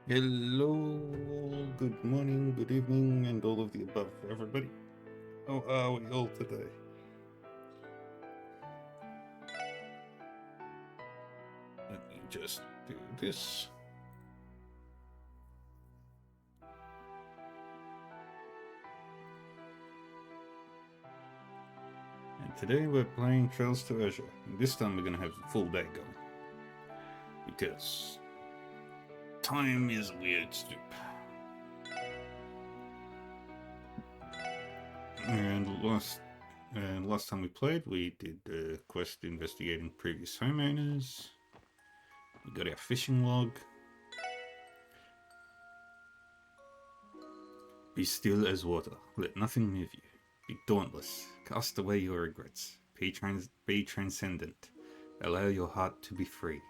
Hello, good morning, good evening, and all of the above, everybody. How are we all today? Let me just do this. And today we're playing Trails to Azure. And this time we're going to have a full day going. Because time is a weird stoop. And last time we played, we did the quest investigating previous homeowners. We got our fishing log. Be still as water. Let nothing move you. Be dauntless. Cast away your regrets. Be transcendent. Allow your heart to be free.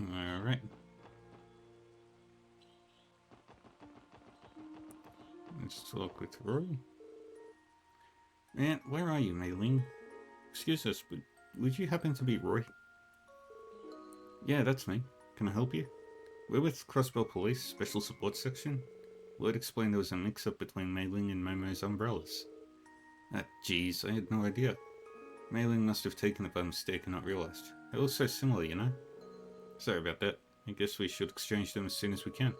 Alright. Let's talk with Roy. Man, where are you, Mailing? Excuse us, but would you happen to be Roy? Yeah, that's me. Can I help you? We're with Crossbell Police, Special Support Section. Word explained there was a mix-up between Mailing and Momo's umbrellas. Geez, I had no idea. Mailing must have taken it by mistake and not realized. They look so similar, you know? Sorry about that. I guess we should exchange them as soon as we can.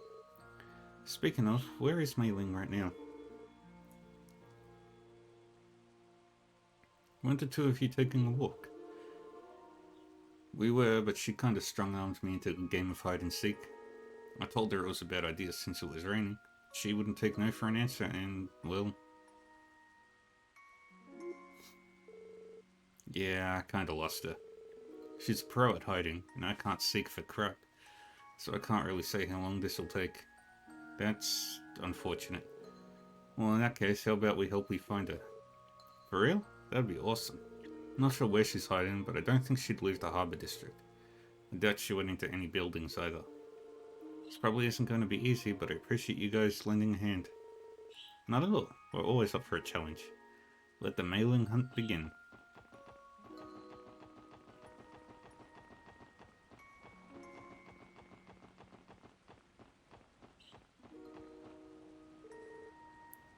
Speaking of, where is Mailing right now? Weren't the two of you taking a walk? We were, but she kinda strong-armed me into a game of hide and seek. I told her it was a bad idea since it was raining. She wouldn't take no for an answer, and, well... Yeah, I kinda lost her. She's a pro at hiding, and I can't seek for crap, so I can't really say how long this'll take. That's unfortunate. Well, in that case, how about we help you find her? For real? That'd be awesome. Not sure where she's hiding, but I don't think she'd leave the Harbour District. I doubt she went into any buildings either. This probably isn't going to be easy, but I appreciate you guys lending a hand. Not at all. We're always up for a challenge. Let the mailing hunt begin.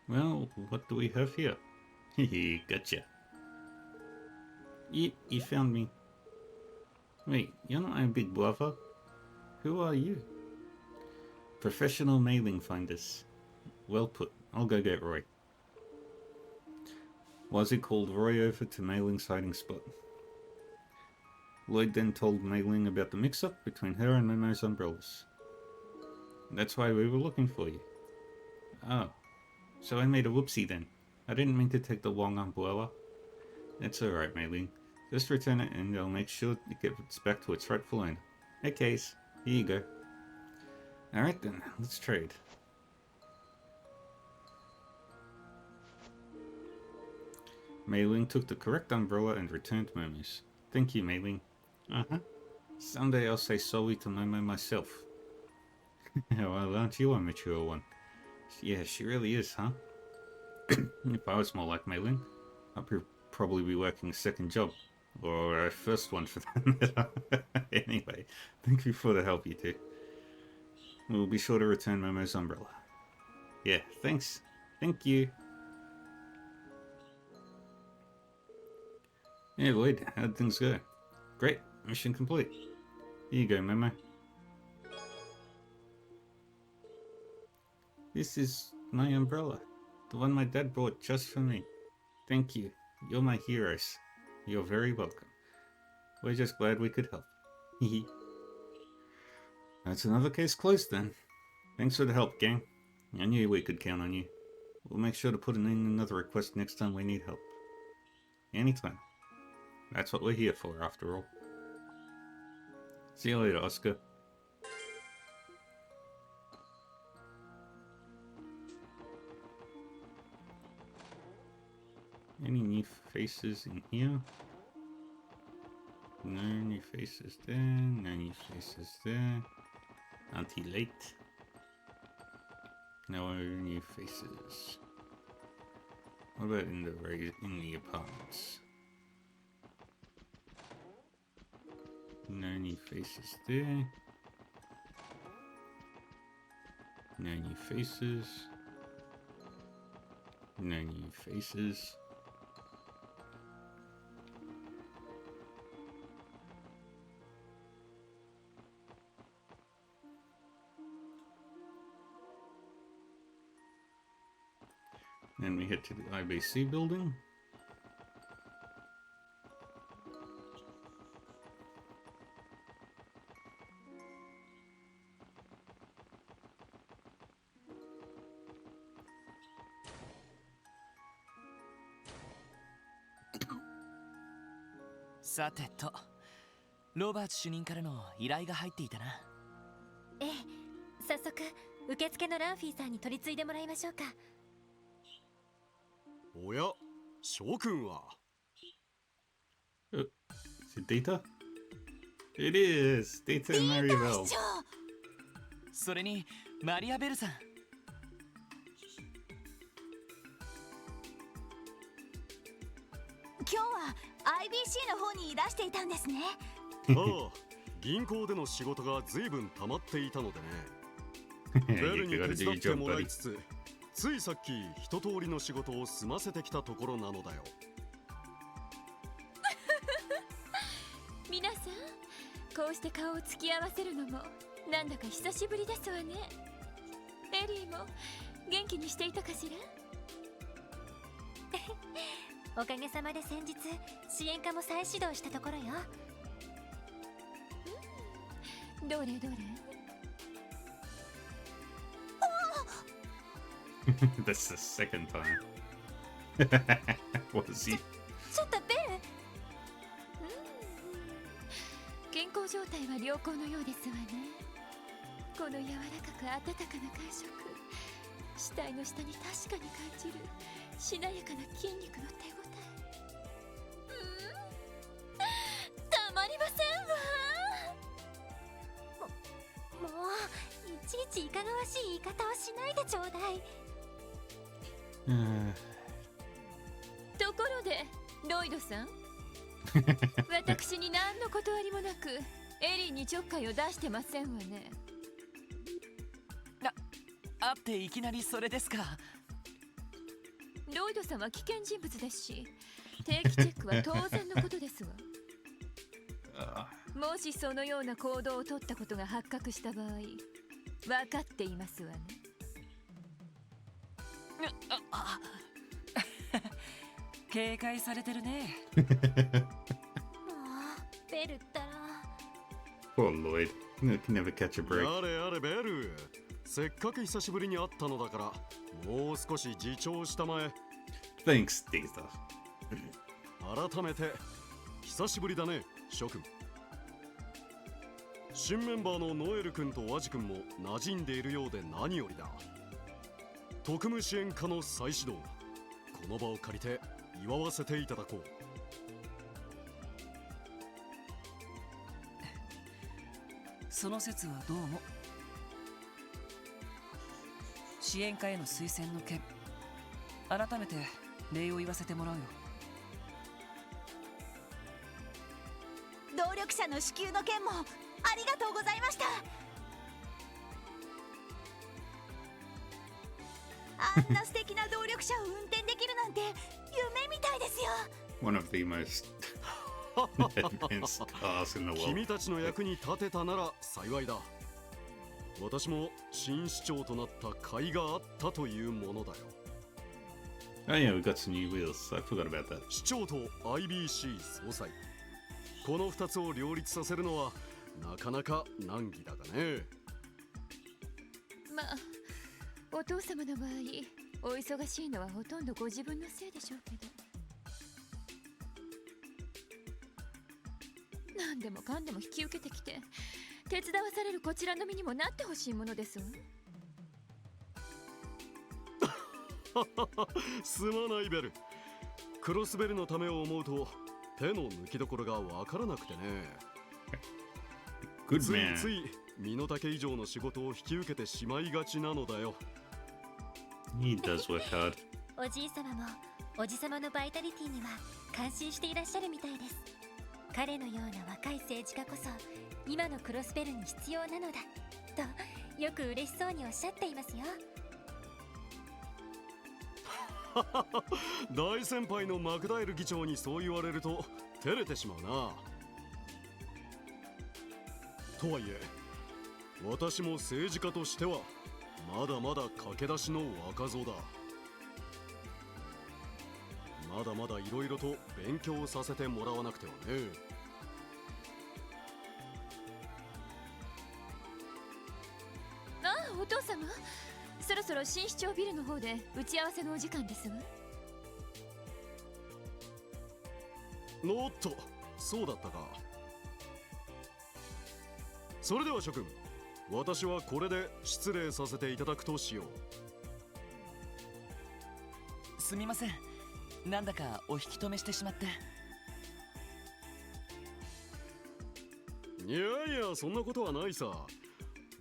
Well, what do we have here? Hehe, gotcha. You found me. Wait, you're not my big brother? Who are you? Professional mailing finders. Well put. I'll go get Roy. Wazzy called Roy over to Mailing's hiding spot. Lloyd then told Mailing about the mix-up between her and Momo's umbrellas. That's why we were looking for you. Oh, so I made a whoopsie then. I didn't mean to take the wrong umbrella. It's alright, Mailing. Just return it and I'll make sure it gets back to its rightful owner. Hey, Case. Here you go. Alright then, let's trade. Mailing took the correct umbrella and returned Momo's. Thank you, Mailing. Uh-huh. Someday I'll say sorry to Momo myself. Well, aren't you a mature one? Yeah, she really is, huh? If I was more like Mailing, I'd probably be working a second job. Or a first one for that matter. Anyway, thank you for the help, you two. We'll be sure to return Momo's umbrella. Yeah, thanks. Thank you. Hey Lloyd, how'd things go? Great, mission complete. Here you go, Momo. This is my umbrella. The one my dad bought just for me. Thank you. You're my heroes. You're very welcome. We're just glad we could help. Hehe. That's another case closed then. Thanks for the help, gang. I knew we could count on you. We'll make sure to put in another request next time we need help. Anytime. That's what we're here for, after all. See you later, Oscar. Any new faces in here? No new faces there, no new faces there. Auntie Late. No new faces. What about in the apartments? No new faces there. No new faces. No new faces. Then we head to the IBC building.さてと、ロバーツ主任からの依頼が入っていたな。ええ、早速受付のランフィーさんに取り継いでもらいましょうか。おや、諸君は。Is it Data? It is! Data and Maribel. それにマリアベルさん。今日は IBC の方にいらしていたんですね。ああ、銀行での仕事が随分溜まっていたのでね。ベルに手伝ってもらいつつ、ついさっき一通りの仕事を済ませてきたところなのだよ。皆さん、こうして顔を突き合わせるのもなんだか久しぶりですわね。エリーも元気にしていたかしら。おかげさまで先日支援課も再始動したところよ。どれどれ。That's the second time. What is he? ちょっとベル。健康状態は良好のようですわね。この柔らかく温かな感触、死体の下に確かに感じるしなやかな筋肉の手応え。たまりませんわ。もういちいちいかがわしい言い方をしないでちょうだい。ところでロイドさん、私に何の断りもなくエリーにちょっかいを出してませんわね。会っていきなりそれですか。ロイドさんは危険人物ですし、定期チェックは当然のことですわ。もしそのような行動を取ったことが発覚した場合、分かっていますわね。警戒されてるね。もうベルったら。Poor Lloyd. He can never catch a break. やれやれベル、せっかく久しぶりに会ったのだからもう少し自重したまえ。 Thanks, Data. 改めて久しぶりだね、諸君。新メンバーのノエル君とワジ君も馴染んでいるようで何よりだ。特務支援課の再始動、この場を借りて祝わせていただこう。その説はどうも。支援課への推薦の件、改めて礼を言わせてもらうよ。動力者の支給の件もありがとうございました。あんな素敵な動力車を運転できるなんて夢みたいですよ。One of the most advanced cars in the world. 君たちの役に立てたなら幸いだ。私も新市長となった甲斐があったというものだよ。Oh yeah, we got some new wheels. I forgot about that. 市長と IBC 総裁、この2つを両立させるのはなかなか難儀だがね。まあお父様の場合、お忙しいのはほとんどご自分のせいでしょうけど、何でもかんでも引き受けてきて手伝わされるこちらの身にもなってほしいものですわ。すまないベル、クロスベルのためを思うと手の抜きどころがわからなくてね。Good つい man. つい身の丈以上の仕事を引き受けてしまいがちなのだよ。He does work hard. おじい様もおじ様のバイタリティには感心していらっしゃるみたいです。彼のような若い政治家こそ今のクロスベルに必要なのだとよく嬉しそうにおっしゃっていますよ。大先輩のマクダエル議長にそう言われると照れてしまうな。とはいえ私も政治家としてはまだまだ駆け出しの若造だ。まだまだいろいろと勉強させてもらわなくてはね。ああ、お父様、そろそろ新市長ビルの方で打ち合わせのお時間ですわ。おっと、そうだったか。それでは諸君、私はこれで失礼させていただくとしよう。すみません、なんだかお引き止めしてしまって。いやいや、そんなことはないさ。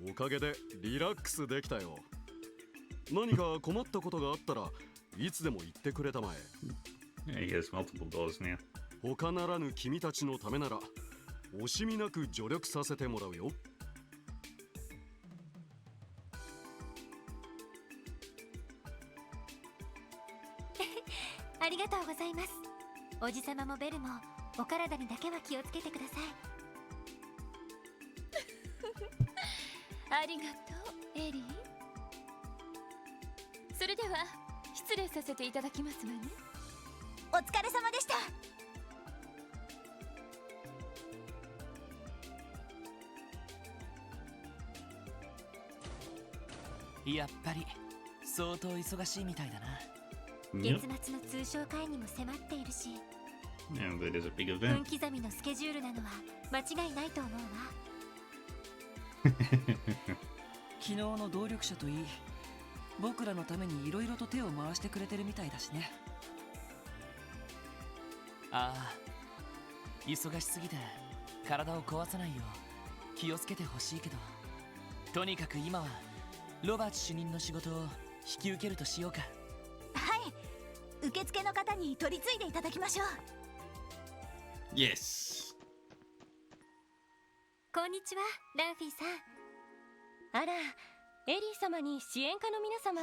おかげでリラックスできたよ。何か困ったことがあったらいつでも言ってくれたまえ。 Yeah, he has multiple doors now. 他ならぬ君たちのためなら惜しみなく助力させてもらうよ。ありがとうございます。おじさまもベルもお体にだけは気をつけてください。ありがとう、エリー。それでは失礼させていただきますわね。お疲れ様でした。やっぱり相当忙しいみたいだな。月 Yep. 末の通商会議も迫っているし、 Yeah, but it is a big 分 event. 刻みのスケジュールなのは間違いないと思うわ。昨日の動力者といい、僕らのためにいろいろと手を回してくれてるみたいだしね。ああ、忙しすぎて体を壊さないよう気をつけてほしいけど、とにかく今はロバーツ主任の仕事を引き受けるとしようか。はい、受付の方に取り継いでいただきましょう。Yes. こんにちは、ランフィーさん。あら、エリー様に支援家の皆様、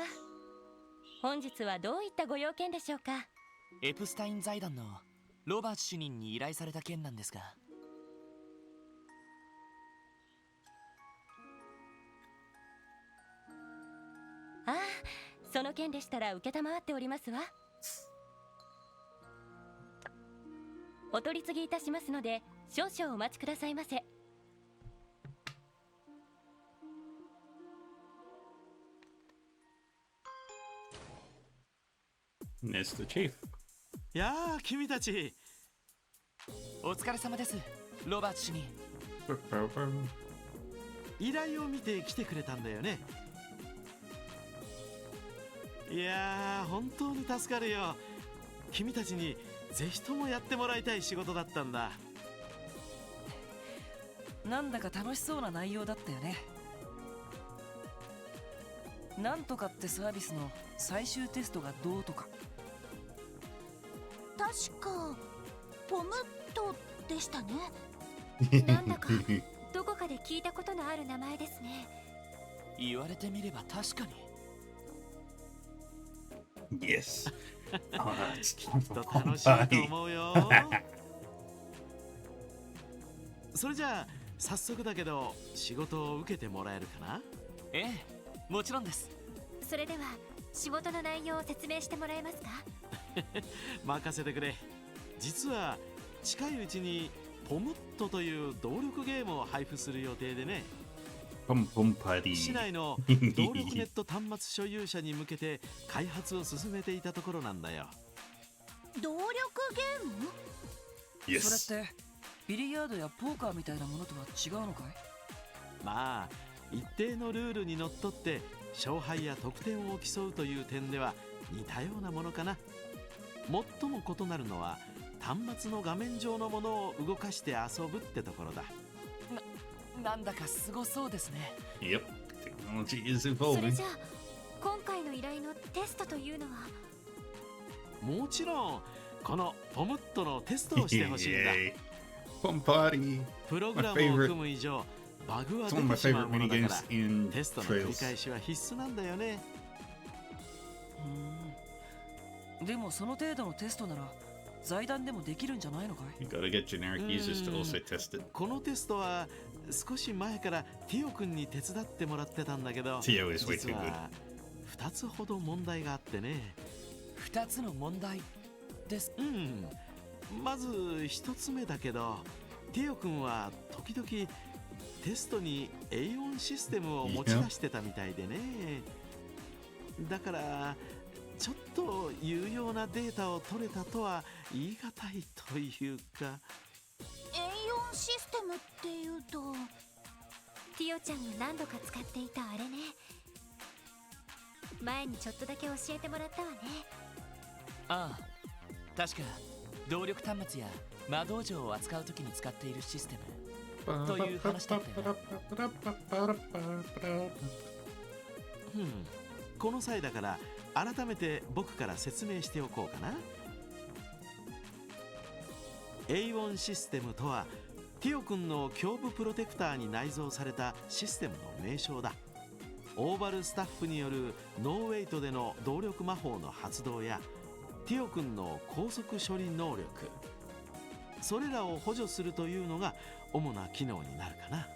本日はどういったご用件でしょうか。エプスタイン財団のロバーツ主任に依頼された件なんですが。ああ、その件でしたら承っておりますわ。お取り次ぎいたしますので少々お待ちくださいませ。There's the chief. やあ、君たち。お疲れ様です、ロバーツ主任。依頼を見て来てくれたんだよね。いやー、本当に助かるよ。君たちにぜひともやってもらいたい仕事だったんだ。なんだか楽しそうな内容だったよね。なんとかってサービスの最終テストがどうとか。確かポムットでしたね。なんだかどこかで聞いたことのある名前ですね。言われてみれば確かに。Yes. Oh, that's きっと楽しいと思うよ。それじゃあ早速だけど仕事を受けてもらえるかな。ええ、もちろんです。それでは仕事の内容を説明してもらえますか。任せてくれ。実は近いうちにポムットという動力ゲームを配布する予定でね。Pum pum party. 市内の動力ネット端末所有者に向けて開発を進めていたところなんだよ。動力ゲーム？ Yes. それってビリヤードやポーカーみたいなものとは違うのかい？まあ一定のルールにのっとって勝敗や得点を競うという点では似たようなものかな。最も異なるのは端末の画面上のものを動かして遊ぶってところだ。なんだかすごそうですね。 Yep. Technology is それ evolving. じゃあ今回の依頼のテストというのは？もちろんこのポムットのテストをしてほしいんだ。 Yay. Pom Party. プログラムを組む以上バグは It's 出 one of my てしまう favorite ものだか minigames ら in テストの繰り Trails. 返しは必須なんだよね。でもその程度のテストなら財団でもできるんじゃないのかい？ You gotta get generic users to also test it. このテストは少し前からティオ君に手伝ってもらってたんだけど、 Tio is way 実 too good. は2つほど問題があってね。2つの問題ですまず1つ目だけど、ティオ君は時々テストに A4 システムを持ち出してたみたいでね。だからちょっと有用なデータを取れたとは言い難いというか。 A4 システムっていうと、ティオちゃんが何度か使っていたあれね。前にちょっとだけ教えてもらったわね。ああ、確か動力端末や魔道場を扱うときに使っているシステムという話だったよな。この際だから改めて僕から説明しておこうかな。 A1 システムとはティオ君の胸部プロテクターに内蔵されたシステムの名称だ。オーバルスタッフによるノーウェイトでの動力魔法の発動やティオ君の高速処理能力、それらを補助するというのが主な機能になるかな。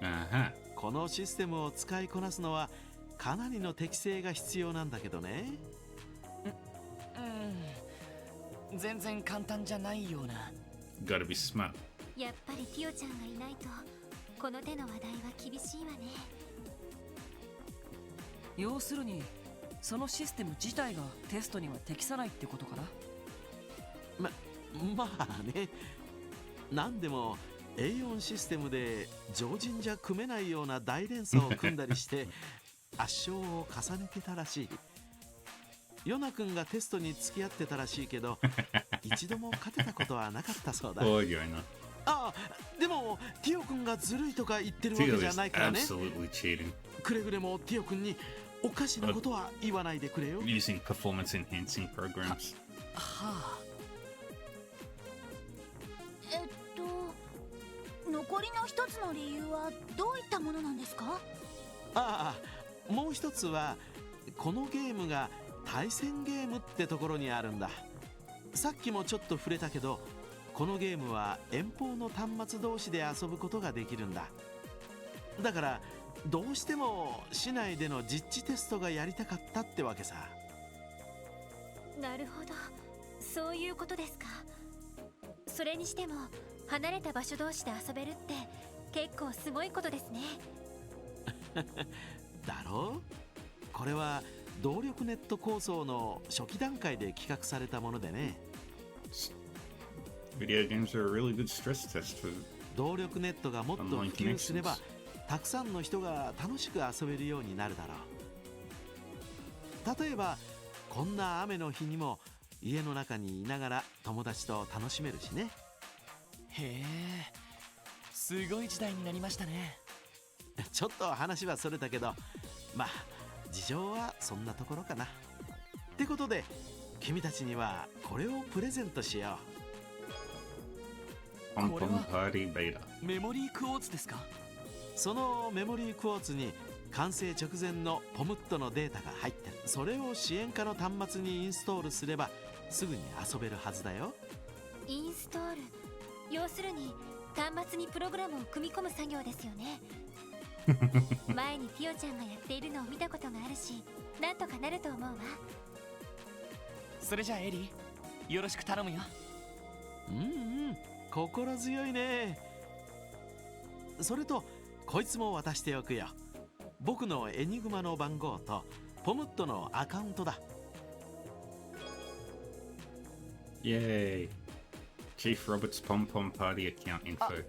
Uh-huh. このシステムを使いこなすのはかなりの適性が必要なんだけどね。全然簡単じゃないような。 Gotta be smart. やっぱりティオちゃんがいないとこの手の話題は厳しいわね。要するにそのシステム自体がテストには適さないってことかな。まあね、なんでも A4 システムで常人じゃ組めないような大連鎖を組んだりして圧勝を重ねてたらしい。ヨナ君がテストに付き合ってたらしいけど一度も勝てたことはなかったそうだ。 Oh, you're not. ああ、でもティオ君がずるいとか言ってるわけ Tio じゃ is ないからね。 absolutely cheating. くれぐれもティオ君におかしなことは言わないでくれよ。 Using performance enhancing programs. はあ。残りの一つの理由はどういったものなんですか？ああ、もう一つはこのゲームが対戦ゲームってところにあるんだ。さっきもちょっと触れたけど、このゲームは遠方の端末同士で遊ぶことができるんだ。だからどうしても市内での実地テストがやりたかったってわけさ。なるほど、そういうことですか。それにしても離れた場所同士で遊べるって結構すごいことですね。だろう。これは動力ネット構想の初期段階で企画されたものでね。 Video games are a really good stress test for 動力ネットがもっと普及すればたくさんの人が楽しく遊べるようになるだろう。例えばこんな雨の日にも家の中にいながら友達と楽しめるしね。へえ、すごい時代になりましたね。ちょっと話はそれたけど、まあ事情はそんなところかな。ってことで君たちにはこれをプレゼントしよ Pom What Pom about- Party Beta. メモリークォーツですか？う。そのメモリークォーツに完成直前のポムットのデータが入ってる。それを支援下の端末にインストールすればすぐに遊べるはずだよ。インストール、要するに端末にプログラムを組み込む作業ですよね。前にティオちゃんがやっているのを見たことがあるし、なんとかなると思うわ。それじゃあエリー、よろしく頼むよ。心強いね。それとこいつも渡しておくよ。僕のエニグマの番号とポムットのアカウントだ。 Yay. Chief Robert's Pom Pom Party account info.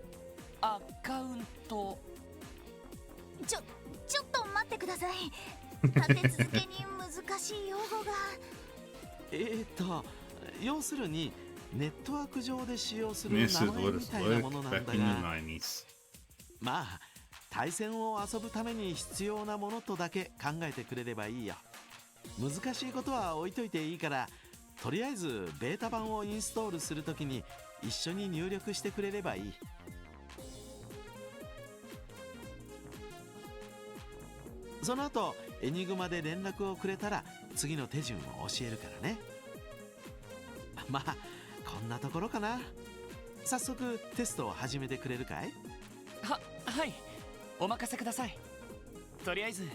アカウント。ちょっと待ってください。立て続けに難しい用語が。要するにネットワーク上で使用する This 名 is 前 what み it's たいな like ものなん back だ in the が、 90s. まあ対戦を遊ぶために必要なものとだけ考えてくれればいいよ。難しいことは置いといていいから、とりあえずベータ版をインストールするときに一緒に入力してくれればいい。その後エニグマで連絡をくれたら次の手順を教えるからね。まあこんなところかな。早速テストを始めてくれるかい？はい、お任せください。とりあえず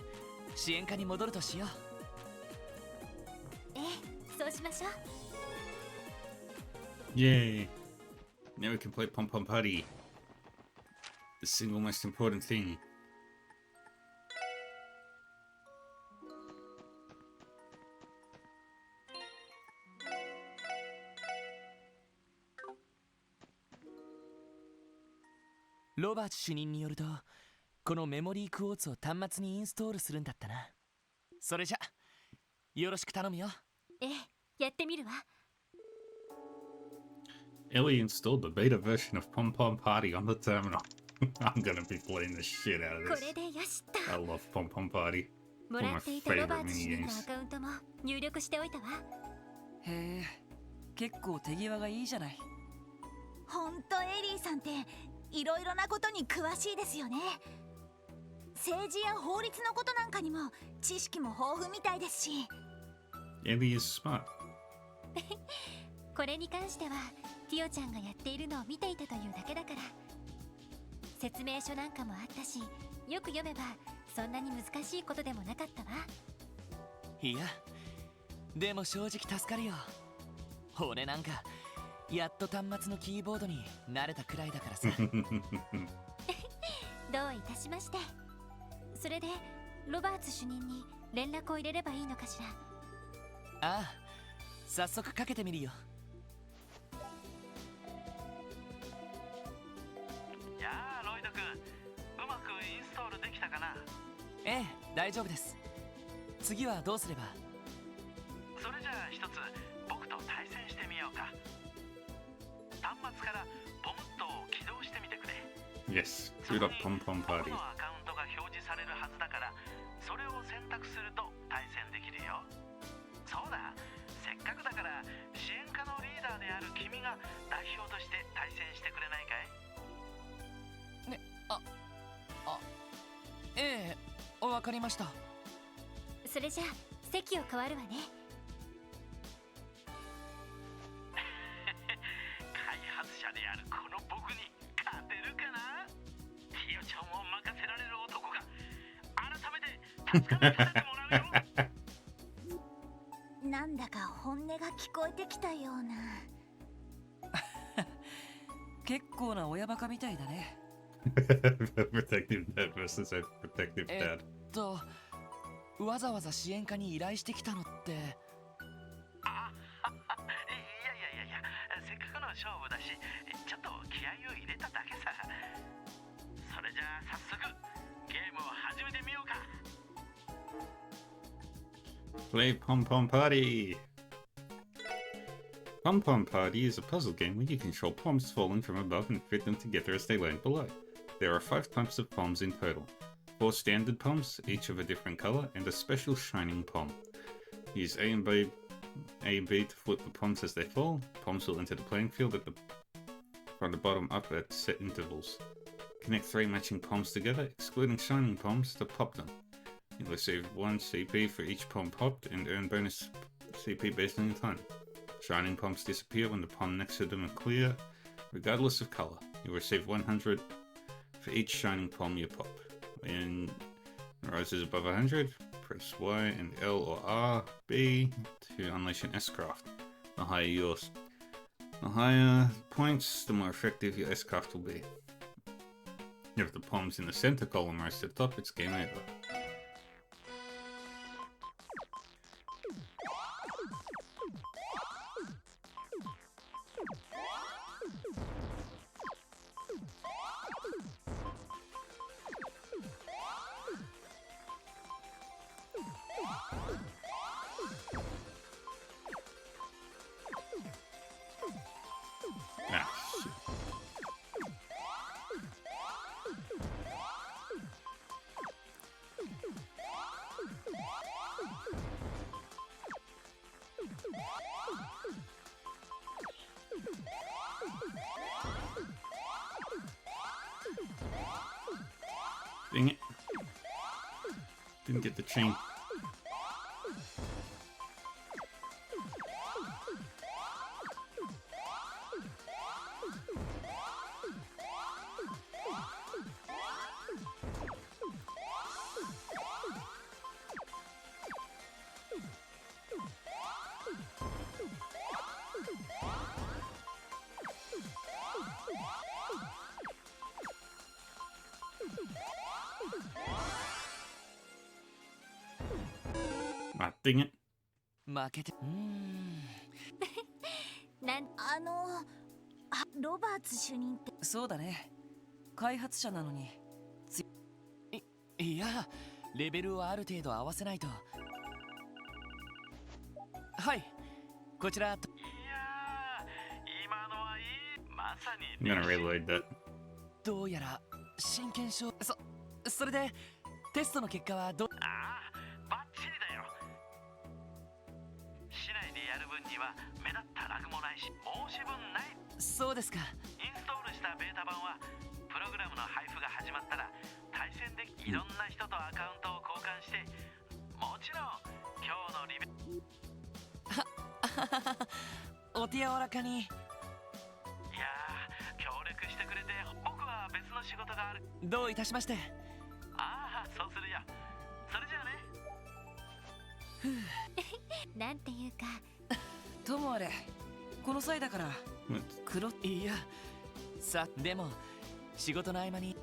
支援課に戻るとしよう。ええ、そうしましょう。 Yay! Now we can play Pom Pom Party. The single most important thing. ロバーツ主任によると、このメモリークォーツを端末にインストールするんだったな。それじゃよろしく頼むよ。ええ、やってみるわ。 Ellie installed the beta version of Pom Pom Party on the terminal. I'm gonna be playing the shit out of こ this. れでよしっ I と。 love Pom Pom Party. もらっていたロバーツ主任のアカウントも入力しておいたわ。へえ、結構手際がいいじゃない。ほんとエリーさんっていろいろなことに詳しいですよね。政治や法律のことなんかにも知識も豊富みたいですし。 Ellie is smart. これに関してはティオちゃんがやっているのを見ていたというだけだから。説明書なんかもあったし、よく読めばそんなに難しいことでもなかったわ。いや、でも正直助かるよ。俺なんかやっと端末のキーボードに慣れたくらいだからさ。どういたしまして。それでロバーツ主任に連絡を入れればいいのかしら。ああ、早速かけてみるよ。やあロイド君、うまくインストールできたかな？ええ、大丈夫です。次はどうすれば？それじゃあ一つ僕と対戦してみようか。端末からポムットを起動してみてくれ。 Yes, boot up Pom Pom 僕 Party. のアカウントが表示されるはずだから、それを選択すると対戦できるよ。そうだ、せっかくだから支援課のリーダーである君が代表として対戦してくれないかい？ええ、わかりました。それじゃあ席を変わるわね。開発者であるこの僕に勝てるかな？ティオちゃんを任せられる男が改めて確かめさせてもらうよ。なんだか本音が聞こえてきたような。結構な親バカみたいだね。Protective dad versus a protective dad. わざわざ支援課に依頼してきたのって。いやせっかくの勝負だし、ちょっと気合を入れただけさ。それじゃあ早速ゲームを始めてみようか。Play Pom Pom Party! Pom Pom Party is a puzzle game where you control poms falling from above and fit them together as they land below. There are 5 types of poms in total. 4 standard poms, each of a different color, and a special shining pom. Use A and B to flip the poms as they fall. Poms will enter the playing field from the bottom up at set intervals. Connect 3 matching poms together, excluding shining poms, to pop them. You'll receive 1 CP for each pom popped and earn bonus CP based on your time. Shining poms disappear when the pom next to them are clear, regardless of color. You'll receive 100 for each shining pom you pop. When it rises above 100, press Y and L or R, B to unleash an S-craft. The higher points, the more effective your S-craft will be. If the poms in the center column rise to the top, it's game over. Ah, shit. Dang it. Didn't get the chain. Ah, dang it. 負けてなんロバーツ主任ってそうだね。開発者なのにいや、レベルをある程度合わせないと。はい、こちら。いやー、今のはいい。まさ I'm gonna reload that. どうやら真剣勝負。それでテストの結果はどう？ああ、バッチリだよ。市内でやる分には目立ったラグもないし、申し分ない。そうですか。インストールしたベータ版はプログラムの配布が始まったら対戦でいろんな人とアカウントを交換して、もちろん今日のリベお手柔らかに。いやー、協力してくれて僕は別の仕事がある。どういたしまして。ああ、そうするよ。それじゃあね。なんていうかともあれ、この際だから黒いやさ、でも仕事の合間に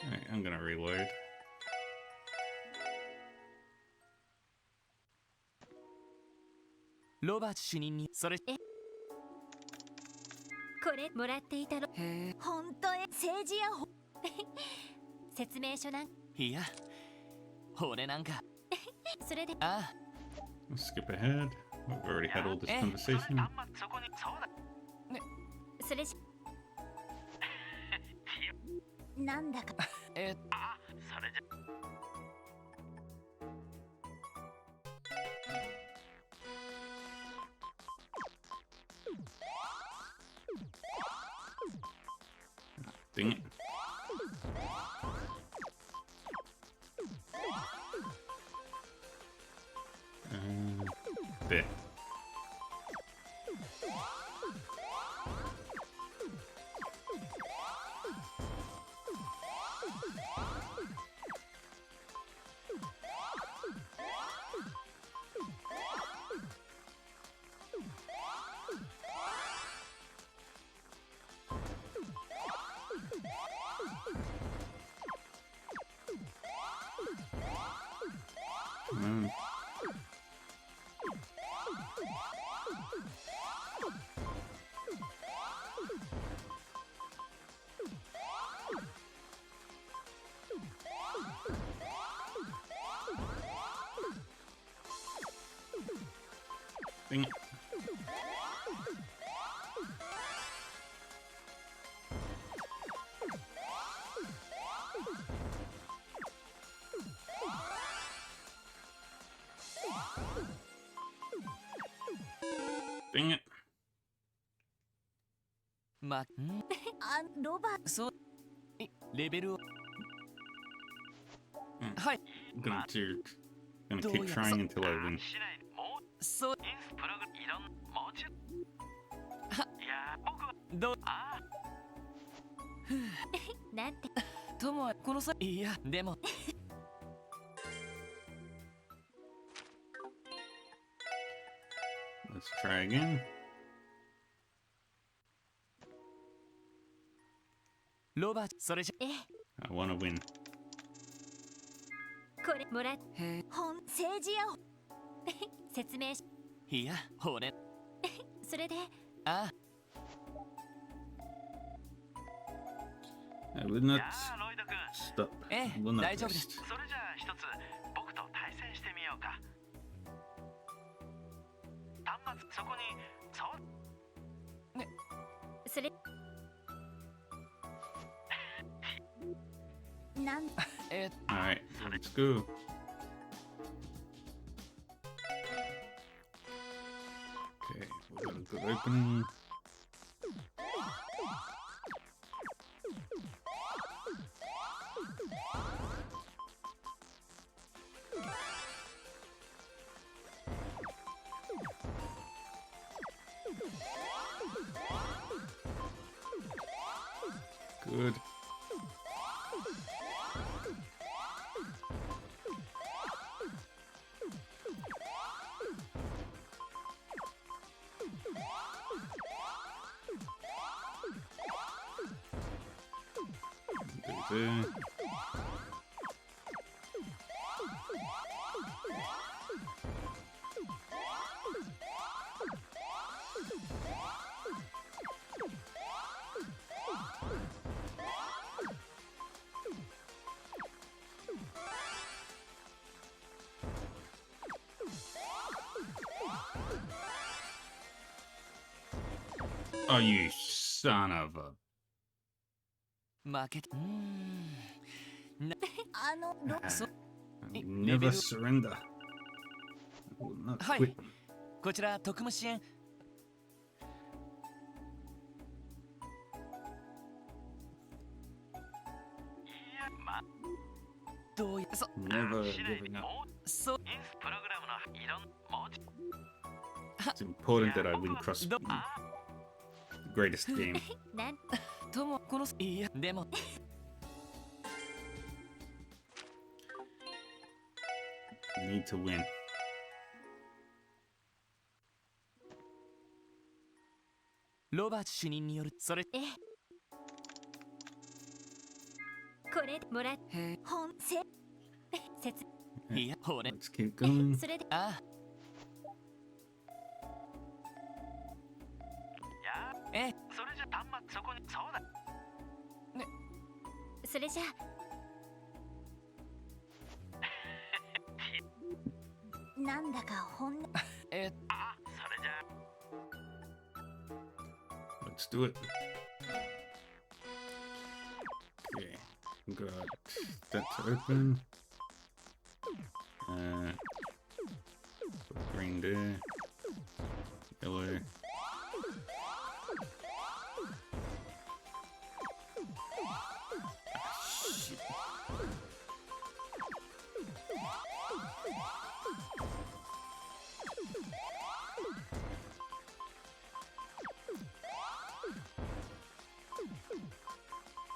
Alright, I'm gonna reload. ロバーツ主任にそれ。これもらっていたの。へえ。本当政治や説明書なんいや、俺なんかそれであ Let's skip ahead. We've already had all this え conversation. 端末そこにそうだ。それじなんだかあ、それじゃ。Dang it. Bit. Come on. Dang it. Dang it. まロバーそうレベルを Mm. はい I'm gonna keep trying until I win. 市内にもうそうインスプログいろんもちろん。いやー、僕はどうあなんてともこの際いやでも Let's try again. ロバートそれじゃ I wanna win. これもらっへ政治や説明しいや俺それであ I will い not やー、ロイド君。 stop. え I will not 大丈夫です rest. それじゃあ一つ僕と対戦してみようか。端末そこにそうそれなんえ Alright, let's go. good opening. Good. There. Oh, you son of a... 負けた。そ Never surrender. I will not は quit. い。こちら特務支援。どうや、Never giving up. そう。 It's important that I win cross ど the greatest game. なんともこのいやでも Need to win. ロバーツ主任によるそれええこれでもらっへ本せ説いや俺 Let's keep going. それでああえそれじゃ端末そこにそうだそれじゃなんだか本音え Let's do it. Okay. Got that to open. Put green there. Yellow. Shit.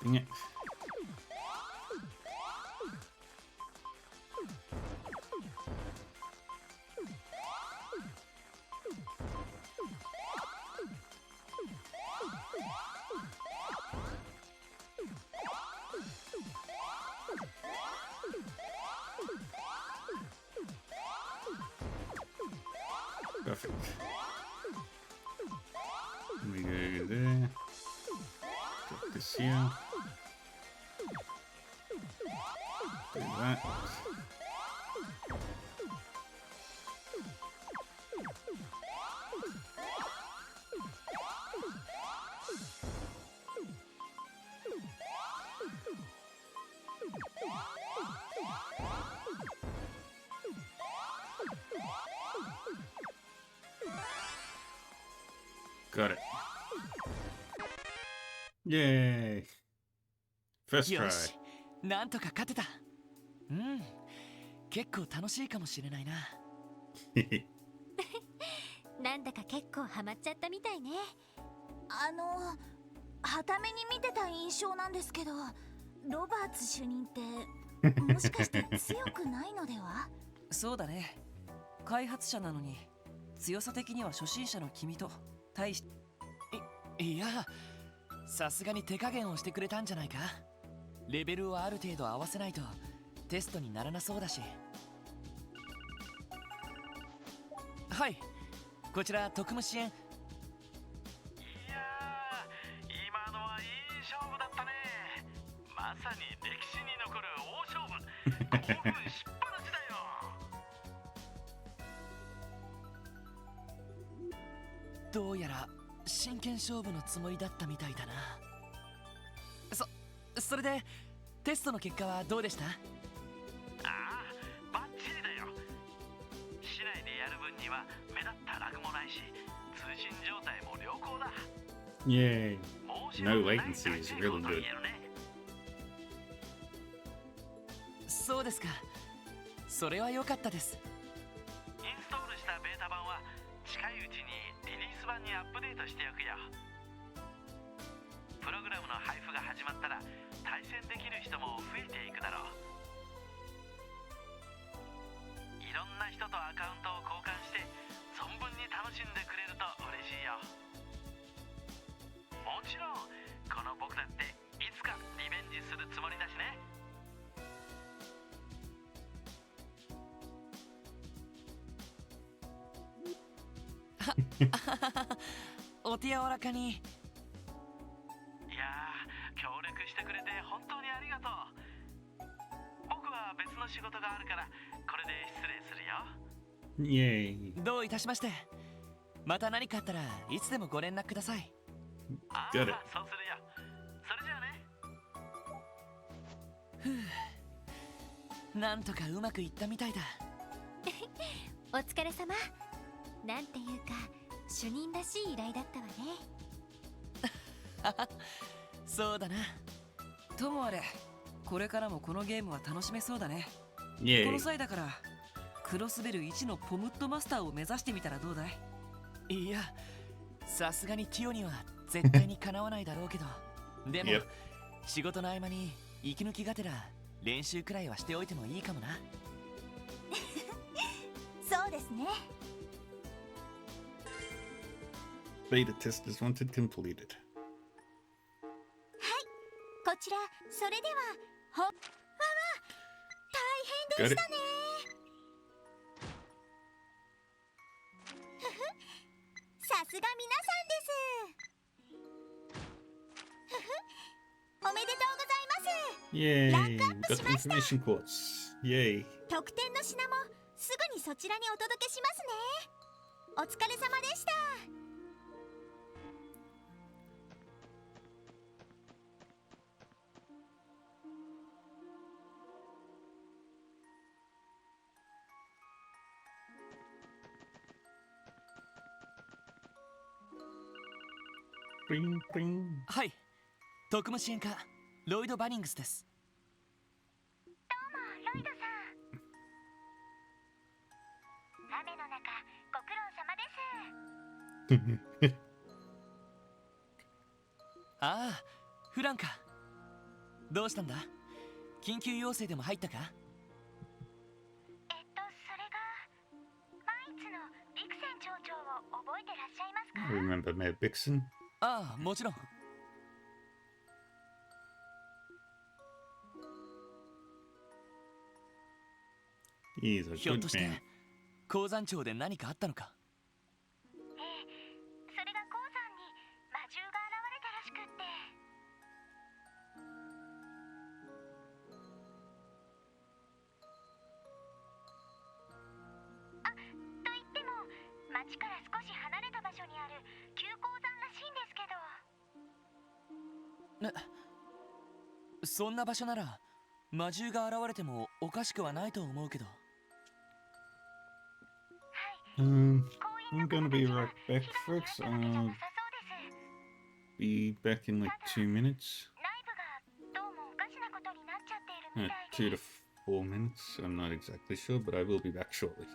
Dang it. Perfect. We go there. Drop this here. Do that. Got it. Yay. First よ try. しなんとか勝てたうん結構楽しいかもしれないななんだか結構ハマっちゃったみたいね。はために見てた印象なんですけど、ロバーツ主任ってもしかして強くないのでは？そうだね開発者なのに強さ的には初心者の君と対しいやさすがに手加減をしてくれたんじゃないかレベルをある程度合わせないとテストにならなそうだしはいこちら特務支援いやー今のはいい勝負だったねまさに歴史に残る大勝負興奮しっぱなしだよどうやら真剣勝負のつもりだったみたいだなそれでテストの結果はどうでしたああバッチリだよ市内でやる分には目立ったラグもないし通信状態も良好だ。 Yay. 申し No 訳ない latency is 大成功 really と good. 言えるね。そうですか。それは良かったです。インストールしたベータ版は近いうちにリリース版にアップデートしておくよ。プログラムの配布が始まったら対戦できる人も増えていくだろう。いろんな人とアカウントを交換して存分に楽しんでくれると嬉しいよ。もちろんこの僕だっていつかリベンジするつもりだしね。お手柔らかに。いやー、協力してくれて本当にありがとう。僕は別の仕事があるからこれで失礼するよ。 Yay. どういたしまして。また何かあったらいつでもご連絡ください。ああ、 Got it. そうするよ。それじゃあね。なんとかうまくいったみたいだ。お疲れ様。なんていうか主任らしい依頼だったわね。そうだな。ともあれ、これからもこのゲームは楽しめそうだね。こ Yay. の際だからクロスベル1のポムットマスターを目指してみたらどうだい？いや、さすがにティオには絶対にかなわないだろうけどでも Yep. 仕事の合間に息抜きがてら練習くらいはしておいてもいいかもな。そうですね。 Beta testers wanted completed. こちらそれではわわ大変 Got でし it. たね。ふふ、さすが皆さんです。ふふ、おめでとうございます。 Yay. Rank up Got しました。 information quartz. Yay. 特典の品もすぐにそちらにお届けしますね。お疲れ様でした。 Bring, bring. はい、特務支援課ロイド・バニングスです。ロイドさん、雨の中ご苦労様です。ああ、フランか。どうしたんだ？緊急要請でも入ったか？それがマイツのビクセン町長を覚えてらっしゃいますか？ Remember Mayor Bixen? ああ、もちろん。He's a ひょっ good として man. 鉱山町で何かあったのか？それが鉱山に魔獣が現れたらしくって。あ、と言っても町から少し離れた場所にある旧鉱山らしいんですけど。そんな場所なら魔獣が現れてもおかしくはないと思うけど。Um, 公園 I'm の gonna 方 be たちは right back, 被害に遭っ folks. たわけじゃな I'll さそうです。 be back in like 2 minutes. 内部がどうもおかしなことになっちゃっているみたい 2 to で。 4 minutes. I'm not exactly sure, but I will be back shortly.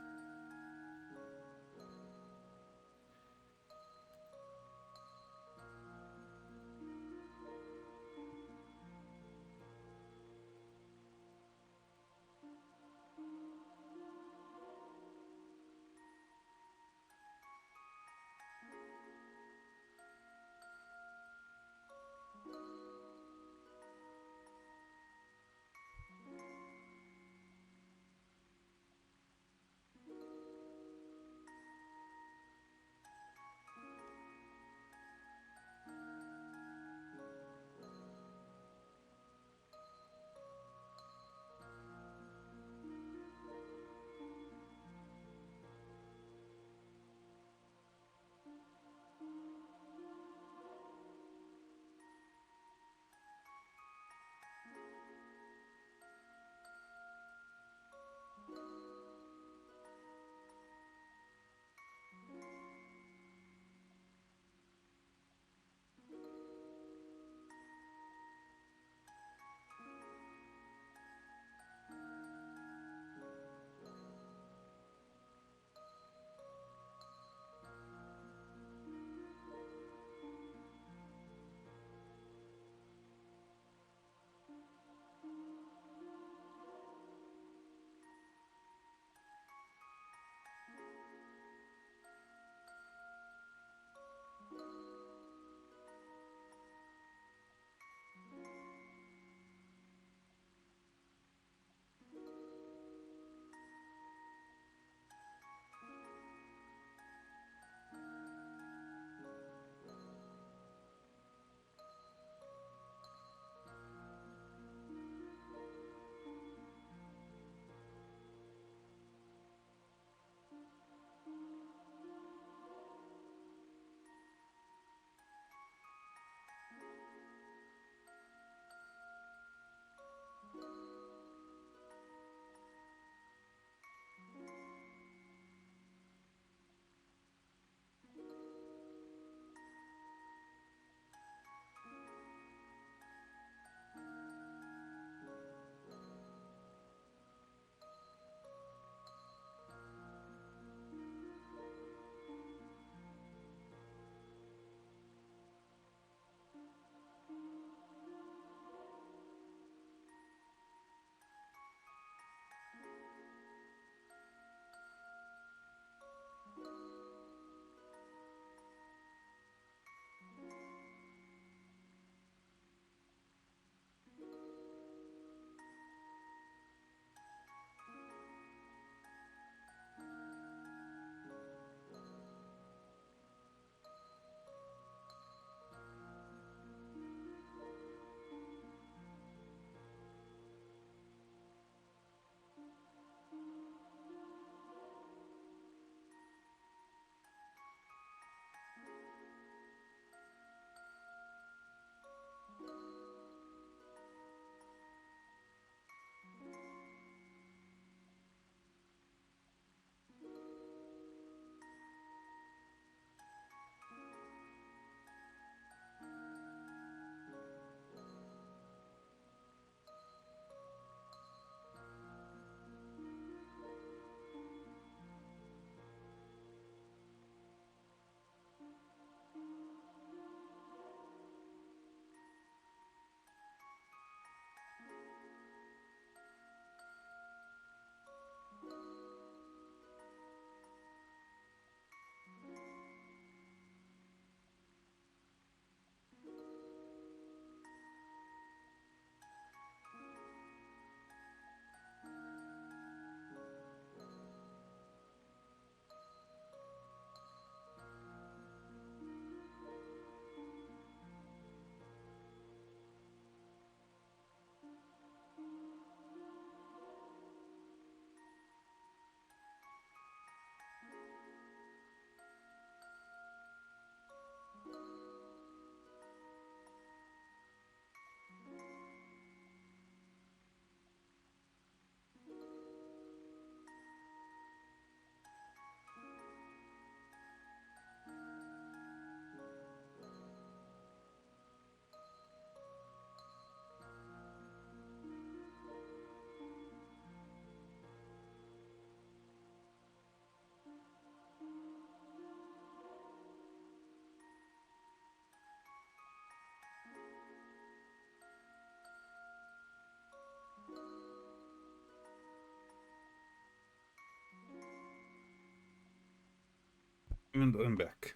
And I'm back.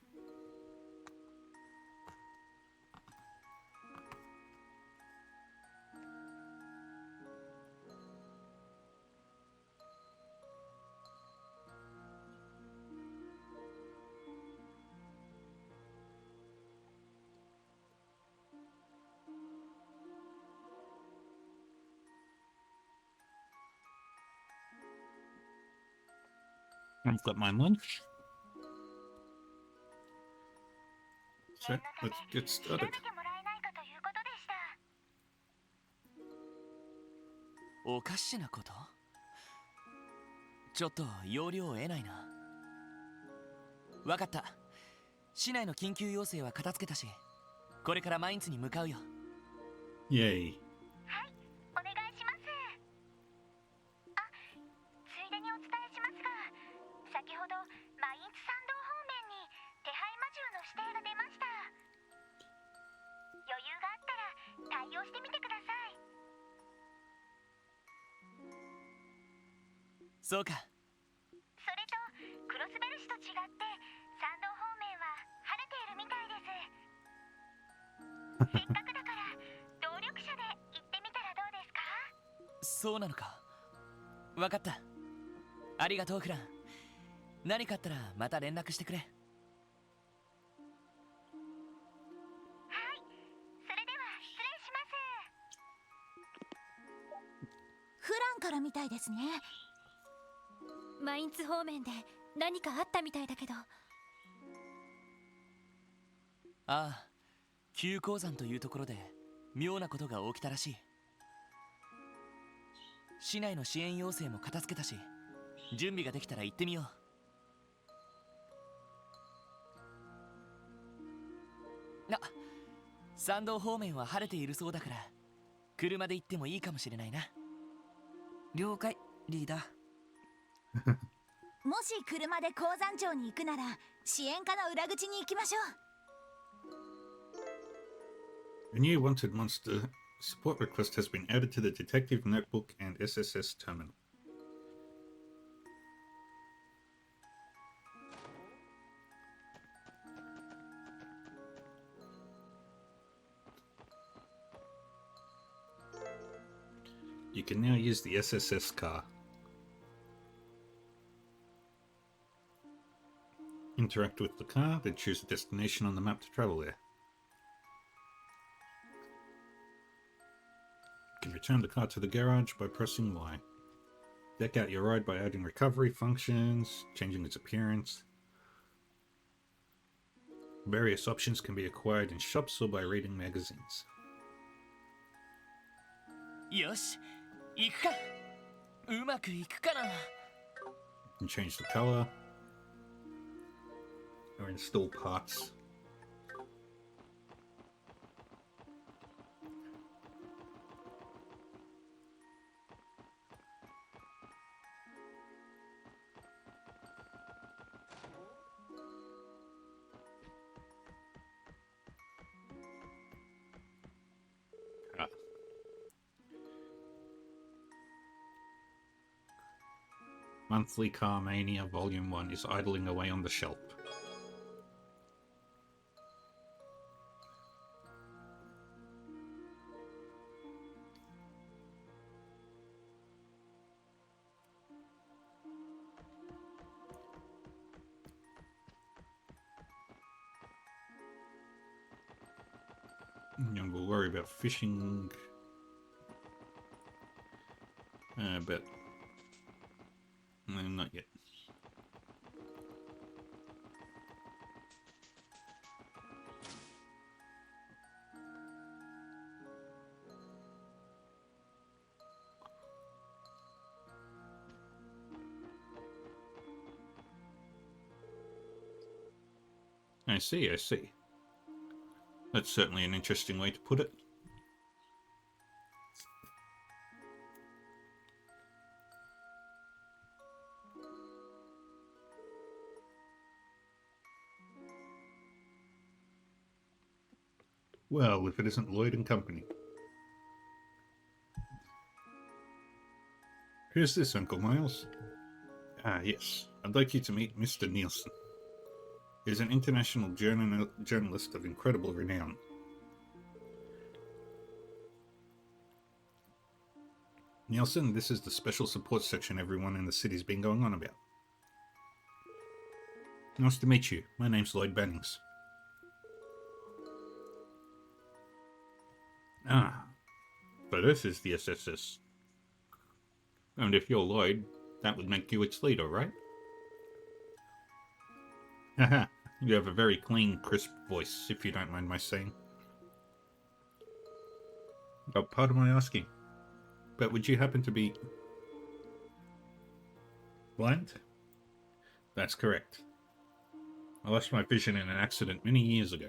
I've got my lunch. So, let's get started. おかしなこと？ちょっと要領を得ないな。わかった。市内の緊急要請は片付けたし、これからマインツに向かうよ。イェイ。はい、お願いします。あ、ついでにお伝えしますが、先ほどマインツ参道方面に手配魔獣の指定が出ました。余裕があったら対応してみてください。そうか。それとクロスベル市と違って参道方面は晴れているみたいです。せっかくだから動力車で行ってみたらどうですか？そうなのか。わかった。ありがとうフラン。何かあったらまた連絡してくれ。はい、それでは失礼します。フランからみたいですね。マインツ方面で何かあったみたいだけど。ああ、急鉱山というところで妙なことが起きたらしい。市内の支援要請も片付けたし、準備ができたら行ってみよう。あ、山道方面は晴れているそうだから車で行ってもいいかもしれないな。了解、リーダー。もし車で鉱山町に行くなら支援課の裏口に行きましょう。 A new wanted monster support request has been added to the detective notebook and SSS terminal. You can now use the SSS car. Interact with the car, then choose a destination on the map to travel there. You can return the car to the garage by pressing Y. Deck out your ride by adding recovery functions, changing its appearance. Various options can be acquired in shops or by reading magazines. よし、行くか。うまくいくかな。 You can change the color or install parts. Monthly Car Mania Volume 1 is idling away on the shelf. And we'll worry about fishing. But no, not yet. I see, I see. That's certainly an interesting way to put it. Well, if it isn't Lloyd and Company. Who's this, Uncle Miles? Ah, yes. I'd like you to meet Mr. Nielsen. is an international journalist of incredible renown. Nielsen, this is the special support section everyone in the city's been going on about. Nice to meet you. My name's Lloyd Bannings. Ah, so this is the SSS. And if you're Lloyd, that would make you its leader, right? Haha, you have a very clean, crisp voice, if you don't mind my saying. Oh, pardon my asking, but would you happen to be blind? That's correct. I lost my vision in an accident many years ago.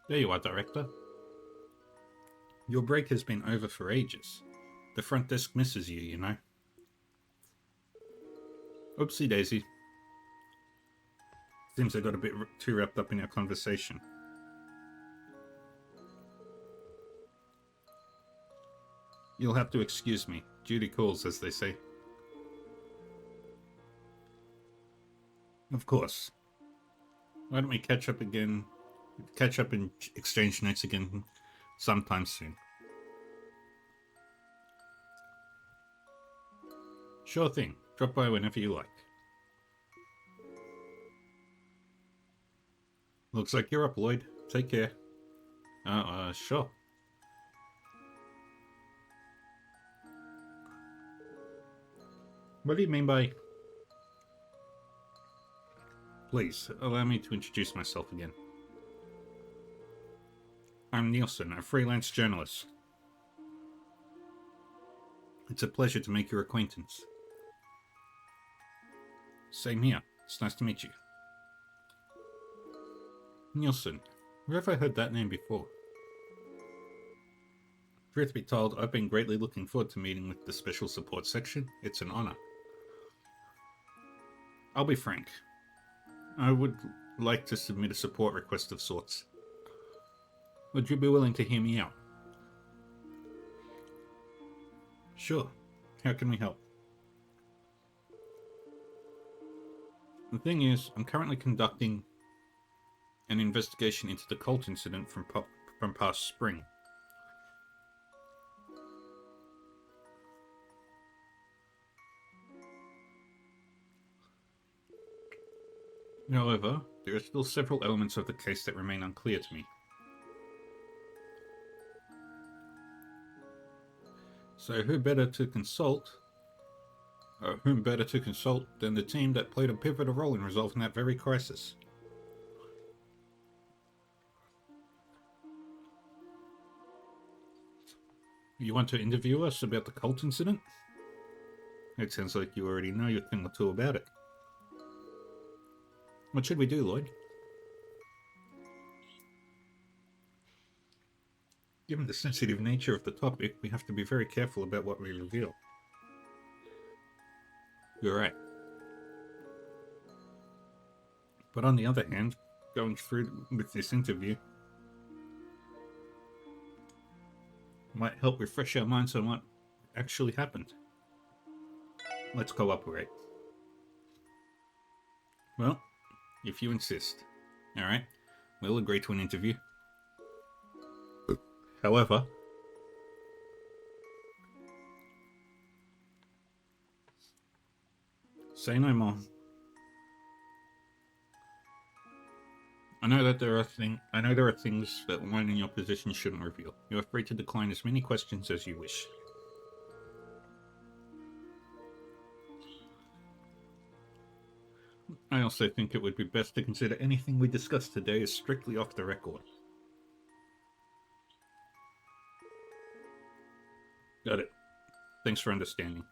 There you are, Director. Your break has been over for ages. The front desk misses you, you know. Oopsie daisy. Seems I got a bit too wrapped up in our conversation. You'll have to excuse me. Duty calls, as they say. Of course. Why don't we catch up and exchange notes again sometime soon? Sure thing. Drop by whenever you like. Looks like you're up, Lloyd. Take care. Sure. What do you mean by... Please, allow me to introduce myself again. I'm Nielsen, a freelance journalist. It's a pleasure to make your acquaintance. Same here. It's nice to meet you. Nielsen. Where have I heard that name before? Truth be told, I've been greatly looking forward to meeting with the Special Support Section. It's an honor. I'll be frank. I would like to submit a support request of sorts. Would you be willing to hear me out? Sure. How can we help? The thing is, I'm currently conducting an investigation into the cult incident from past spring. However, there are still several elements of the case that remain unclear to me. So whom better to consult than the team that played a pivotal role in resolving that very crisis? You want to interview us about the cult incident? It sounds like you already know a thing or two about it. What should we do, Lloyd? Given the sensitive nature of the topic, we have to be very careful about what we reveal. You're right. But on the other hand, going through with this interview might help refresh our minds on what actually happened. Let's cooperate. Well, if you insist. Alright, we'll agree to an interview. However, say no more. I know there are things that one in your position shouldn't reveal. You are free to decline as many questions as you wish. I also think it would be best to consider anything we discuss today as strictly off the record. Got it. Thanks for understanding.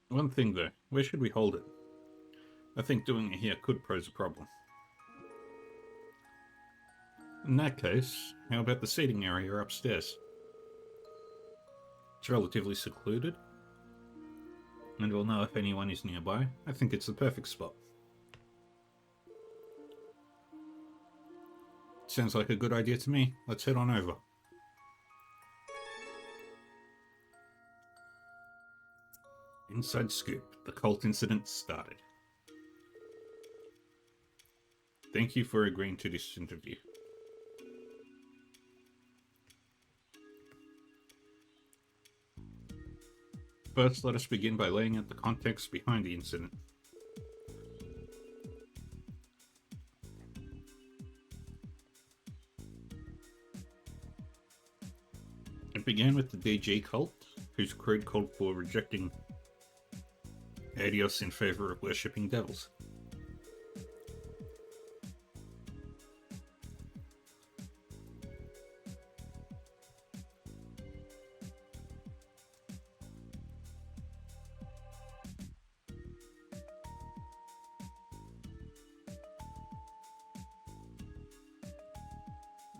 One thing though, where should we hold it? I think doing it here could pose a problem. In that case, how about the seating area upstairs? It's relatively secluded, and we'll know if anyone is nearby. I think it's the perfect spot. Sounds like a good idea to me. Let's head on over. Inside scoop. The cult incident started. Thank you for agreeing to this interview. First, let us begin by laying out the context behind the incident. It began with the DG cult, whose creed called for rejecting Adios in favor of worshipping devils.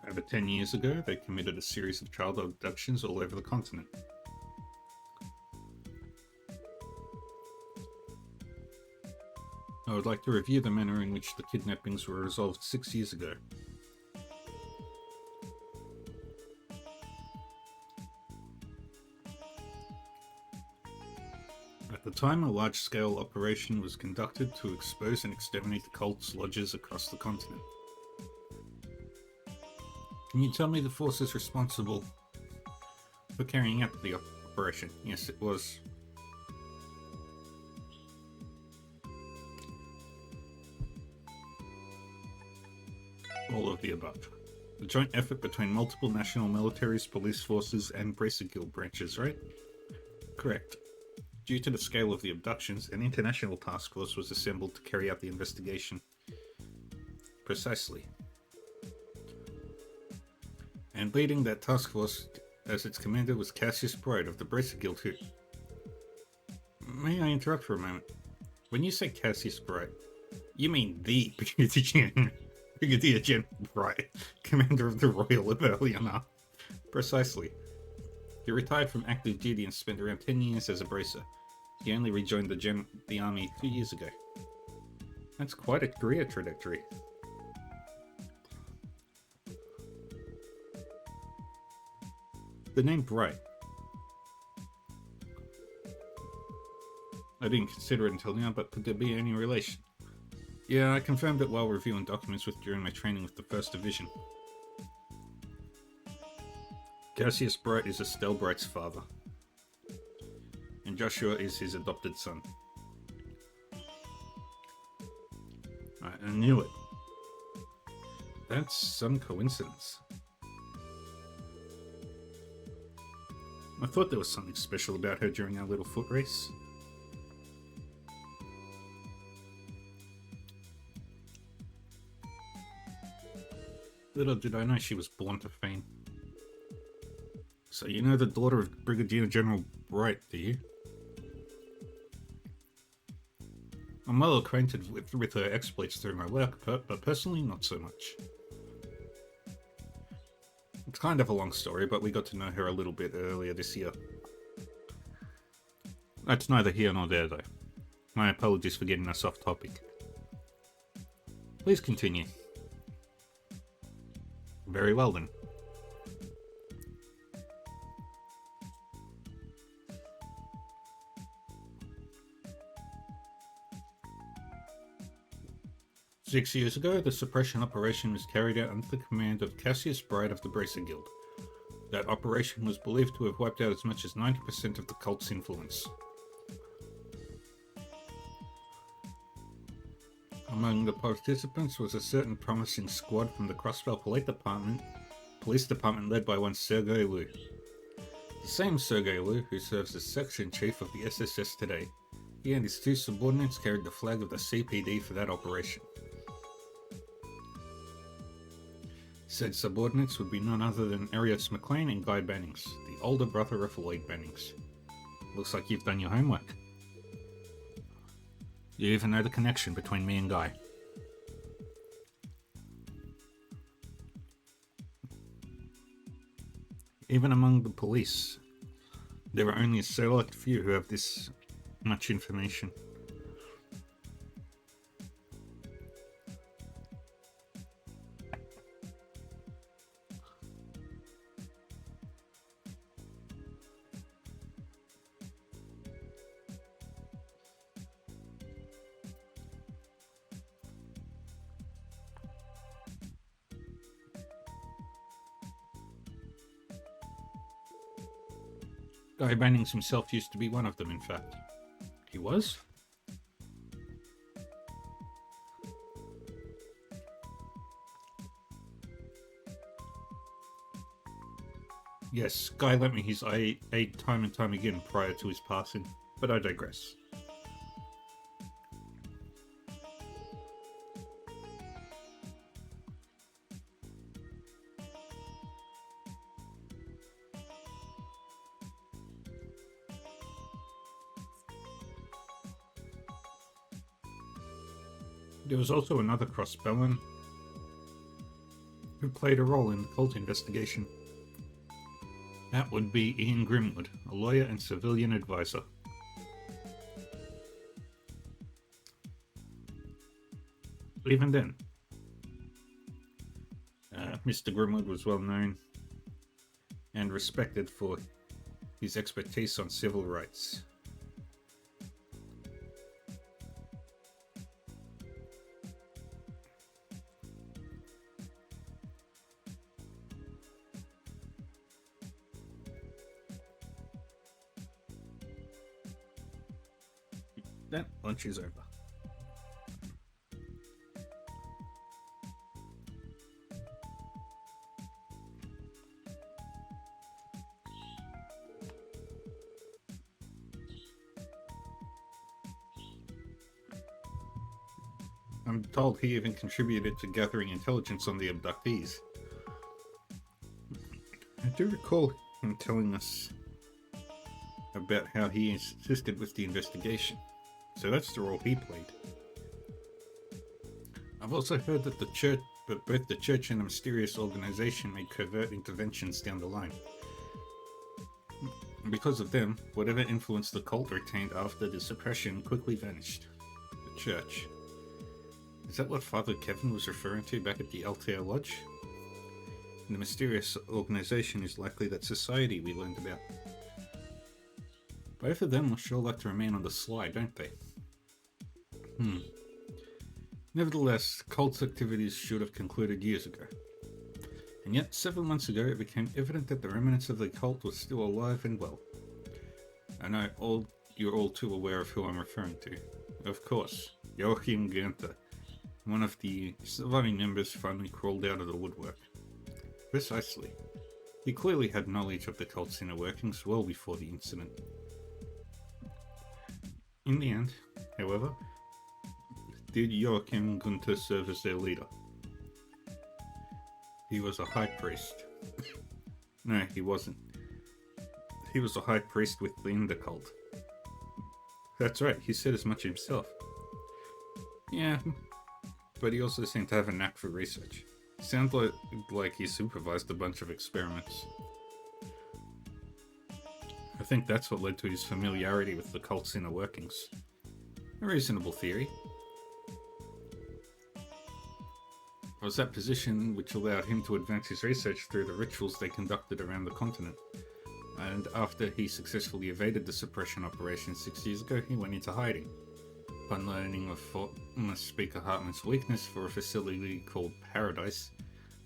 Over 10 years ago, they committed a series of child abductions all over the continent. I would like to review the manner in which the kidnappings were resolved 6 years ago. At the time, a large-scale operation was conducted to expose and exterminate the cult's lodges across the continent. Can you tell me the forces responsible for carrying out the operation? Yes, it was. All of the above. A joint effort between multiple national militaries, police forces, and Bracer Guild branches, right? Correct. Due to the scale of the abductions, an international task force was assembled to carry out the investigation. Precisely. And leading that task force as its commander was Cassius Bright of the Bracer Guild, who... May I interrupt for a moment? When you say Cassius Bright, you mean the Brigadier General Bright, commander of the Royal Rebellion, huh? Precisely. He retired from active duty and spent around 10 years as a bracer. He only rejoined the army 2 years ago. That's quite a career trajectory. The name Bright. I didn't consider it until now, but could there be any relation? Yeah, I confirmed it while reviewing documents during my training with the 1st Division. Cassius Bright is Estelle Bright's father, and Joshua is his adopted son. I knew it. That's some coincidence. I thought there was something special about her during our little foot race. Little did I know she was born to fame. So you know the daughter of Brigadier General Bright, do you? I'm well acquainted with her exploits through my work, but personally not so much. It's kind of a long story, but we got to know her a little bit earlier this year. That's neither here nor there, though. My apologies for getting us off topic. Please continue. Very well then. Six years ago, the suppression operation was carried out under the command of Cassius Bright of the Bracer Guild. That operation was believed to have wiped out as much as 90% of the cult's influence. Among the participants was a certain promising squad from the Crossbell Police Department led by one Sergei Liu. The same Sergei Liu who serves as section chief of the SSS today. He and his 2 subordinates carried the flag of the CPD for that operation. Said subordinates would be none other than Arios McLean and Guy Bannings, the older brother of Lloyd Bannings. Looks like you've done your homework. You even know the connection between me and Guy. Even among the police, there are only a select few who have this much information. Guy Bannings himself used to be one of them, in fact. He was? Yes, Guy lent me his aid time and time again prior to his passing, but I digress. There was also another crossbowman who played a role in the cult investigation. That would be Ian Grimwood, a lawyer and civilian advisor. Even then, Mr. Grimwood was well known and respected for his expertise on civil rights. Then lunch is over. I'm told he even contributed to gathering intelligence on the abductees. I do recall him telling us about how he assisted with the investigation. So that's the role he played. I've also heard that both the church and the mysterious organization made covert interventions down the line. Because of them, whatever influence the cult retained after the suppression quickly vanished. The church. Is that what Father Kevin was referring to back at the Altair Lodge? And the mysterious organization is likely that society we learned about. Both of them will sure like to remain on the sly, don't they? Nevertheless, cult's activities should have concluded years ago. And yet, 7 months ago, it became evident that the remnants of the cult were still alive and well. I know you're all too aware of who I'm referring to. Of course, Joachim Gunther, one of the surviving members, finally crawled out of the woodwork. Precisely. He clearly had knowledge of the cult's inner workings well before the incident. In the end, however, did Joachim Gunther serve as their leader? He was a high priest. No, he wasn't. He was a high priest within the cult. That's right, he said as much himself. Yeah, but he also seemed to have a knack for research. Sounds like he supervised a bunch of experiments. I think that's what led to his familiarity with the cult's inner workings. A reasonable theory. It was that position which allowed him to advance his research through the rituals they conducted around the continent. And after he successfully evaded the suppression operation 6 years ago, he went into hiding. Upon learning of former Speaker Hartman's weakness for a facility called Paradise,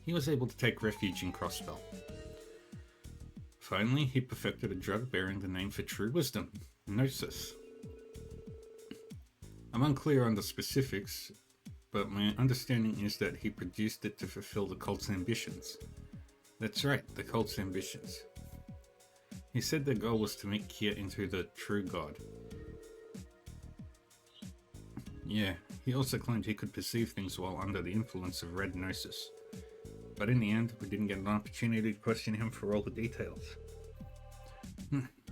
he was able to take refuge in Crossbell. Finally, he perfected a drug bearing the name for true wisdom, Gnosis. I'm unclear on the specifics, but my understanding is that he produced it to fulfill the cult's ambitions. That's right, the cult's ambitions. He said their goal was to make Kia into the true god. Yeah, he also claimed he could perceive things while under the influence of red Gnosis. But in the end, we didn't get an opportunity to question him for all the details.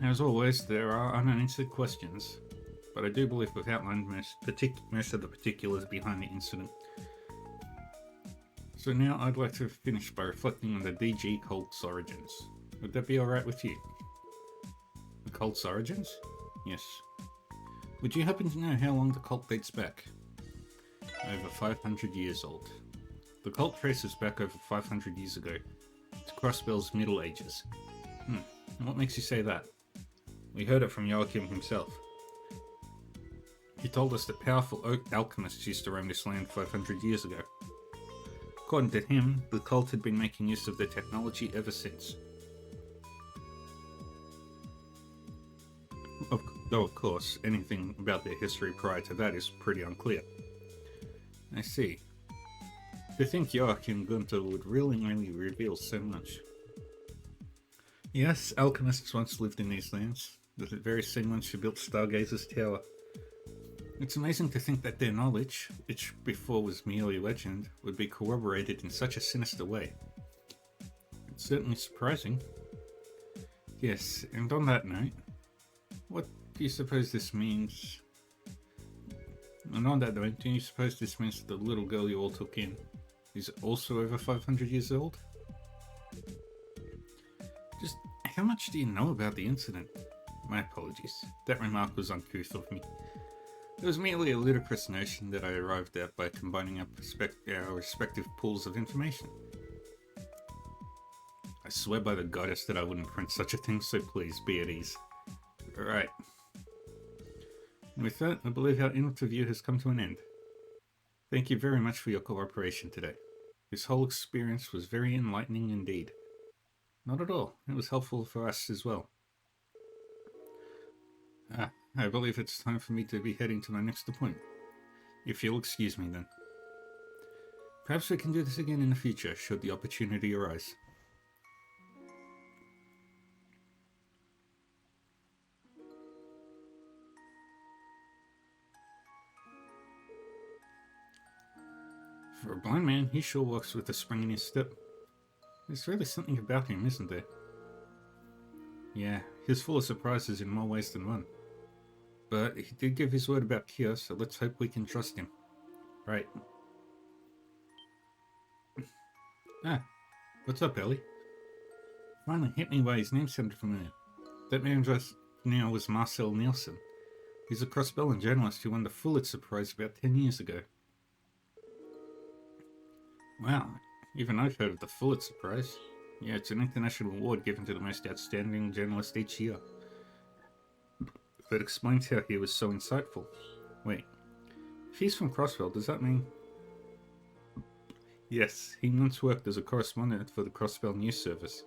As always, there are unanswered questions, but I do believe we've outlined most of the particulars behind the incident. So now I'd like to finish by reflecting on the DG cult's origins. Would that be alright with you? The cult's origins? Yes. Would you happen to know how long the cult dates back? Over 500 years old. The cult traces back over 500 years ago to Crossbell's Middle Ages. And what makes you say that? We heard it from Joachim himself. He told us that powerful alchemists used to roam this land 500 years ago. According to him, the cult had been making use of their technology ever since. Though, of course, anything about their history prior to that is pretty unclear. I see. To think Joachim Gunther would willingly reveal so much. Yes, alchemists once lived in these lands, the very same ones who built Stargazer's Tower. It's amazing to think that their knowledge, which before was merely legend, would be corroborated in such a sinister way. It's certainly surprising. Yes, and on that note, what do you suppose this means? And on that note, do you suppose this means that the little girl you all took in is also over 500 years old? Just how much do you know about the incident? My apologies. That remark was uncouth of me. It was merely a ludicrous notion that I arrived at by combining our respective pools of information. I swear by the goddess that I wouldn't print such a thing, so please be at ease. Right. With that, I believe our interview has come to an end. Thank you very much for your cooperation today. This whole experience was very enlightening indeed. Not at all. It was helpful for us as well. I believe it's time for me to be heading to my next appointment. If you'll excuse me then. Perhaps we can do this again in the future, should the opportunity arise. For a blind man, he sure walks with a spring in his step. There's really something about him, isn't there? Yeah, he's full of surprises in more ways than one. But he did give his word about Kyo, so let's hope we can trust him. Right. What's up, Ellie? Finally hit me why his name sounded familiar. That man just now was Marcel Nielsen. He's a cross-Belgian journalist who won the Pulitzer Prize about 10 years ago. Wow, even I've heard of the Pulitzer Prize. Yeah, it's an international award given to the most outstanding journalist each year. That explains how he was so insightful. Wait, if he's from Crossville, does that mean... Yes, he once worked as a correspondent for the Crossville News Service.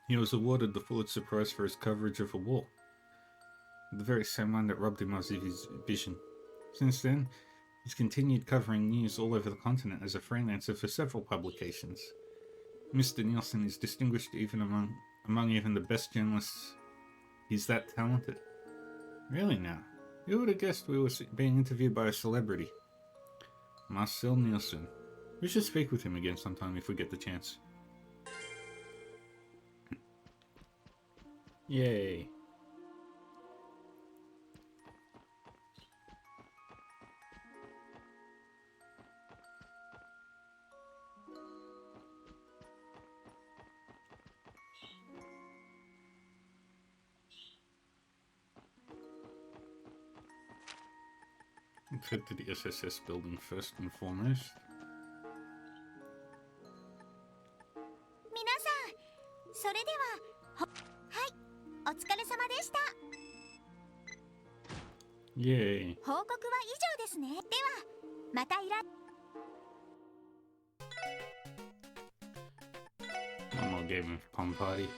He was awarded the Pulitzer Prize for his coverage of a war. The very same one that robbed him of his vision. Since then, he's continued covering news all over the continent as a freelancer for several publications. Mr. Nielsen is distinguished even among even the best journalists. He's that talented. Really now? Who would have guessed we were being interviewed by a celebrity? Marcel Nielsen. We should speak with him again sometime if we get the chance. Yay. Let's head to the SSS building first and foremost. 皆さん、それでは、はい、お疲れ様でした。Yay. 報告は以上ですね。では、また依頼。One more game of Pom Party.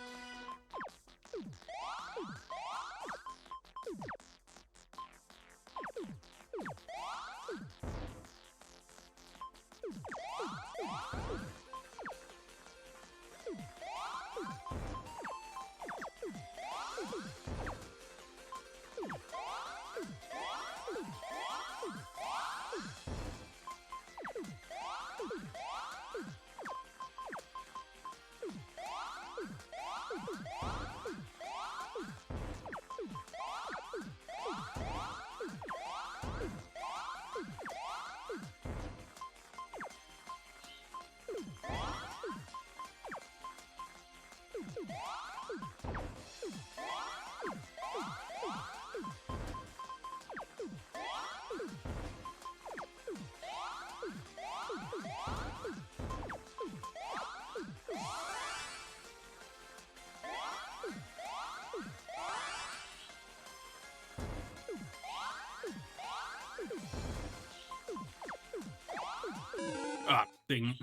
Ah, dang it.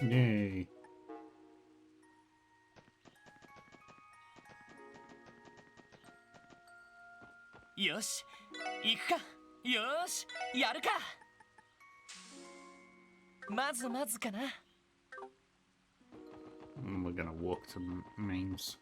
Yay. よし行くか。よーしやるか。まずまずかな。 And we're gonna walk to mains.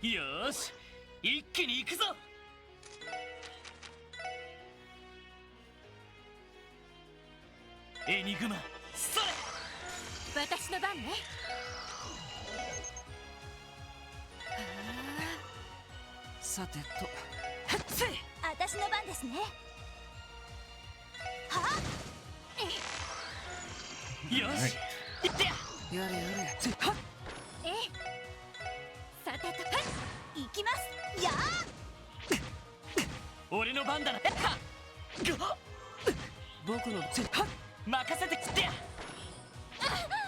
よーし一気に行くぞ。エニグマそれ。私の番ね。さてと、はっつい。私の番ですね。はよし行ってや。やれやれ。はっええ。さてと、行きますや俺の番だな。はっがっ僕のはっ任せてきってや。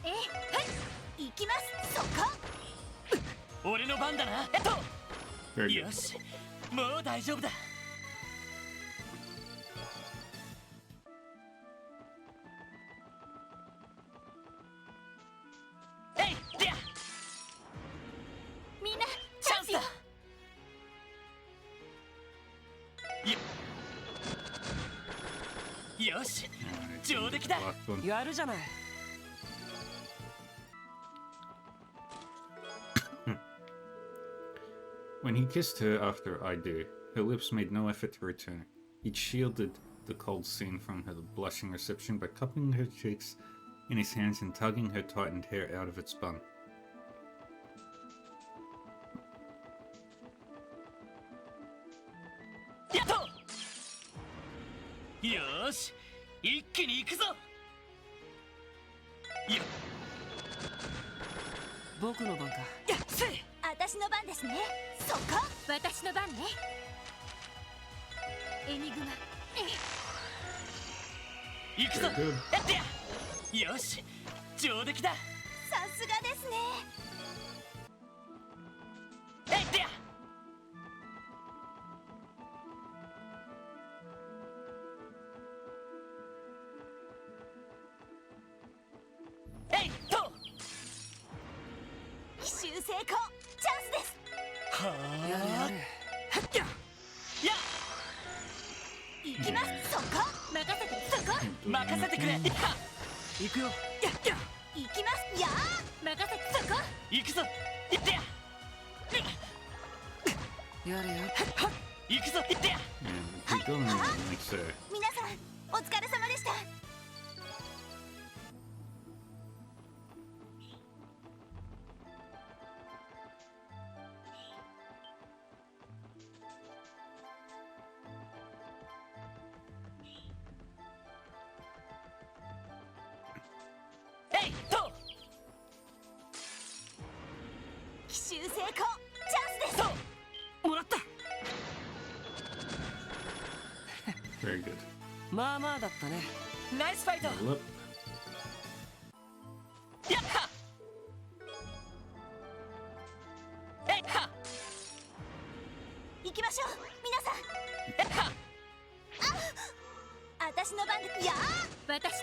え行きますそこ俺の番だな。Very good. よしもう大丈夫だ。えいでやみんなチャンスだ。よし Alright, 上出来だ。 last one. やるじゃない。 When he kissed her after I do, her lips made no effort to return. He shielded the cold scene from her blushing reception by cupping her cheeks in his hands and tugging her tightened hair out of its bun. Yato! よーし一気に行くぞ。よ僕の番か。やっせい。私の番ですねそこ私の番ね。エニグマ。行くぞ Very good. やってや。よし上出来だ。さすがですねやってや。えいと奇襲成功チャンスですはやれやれ。はっやや行きますそこ任せて。そこ任せてくれ。や行くよ。やや行きますや任せて。そこ行くぞやってや。やれやれ。行くぞやってや。 And we don't like so. 皆さんお疲れ様でしたえいと奇襲成功チャンスですそうもらった。 Very good. まあまあだったね。ナイスファイト。 Level up. やっはえいは行きましょう皆さんえっは私の番でや私。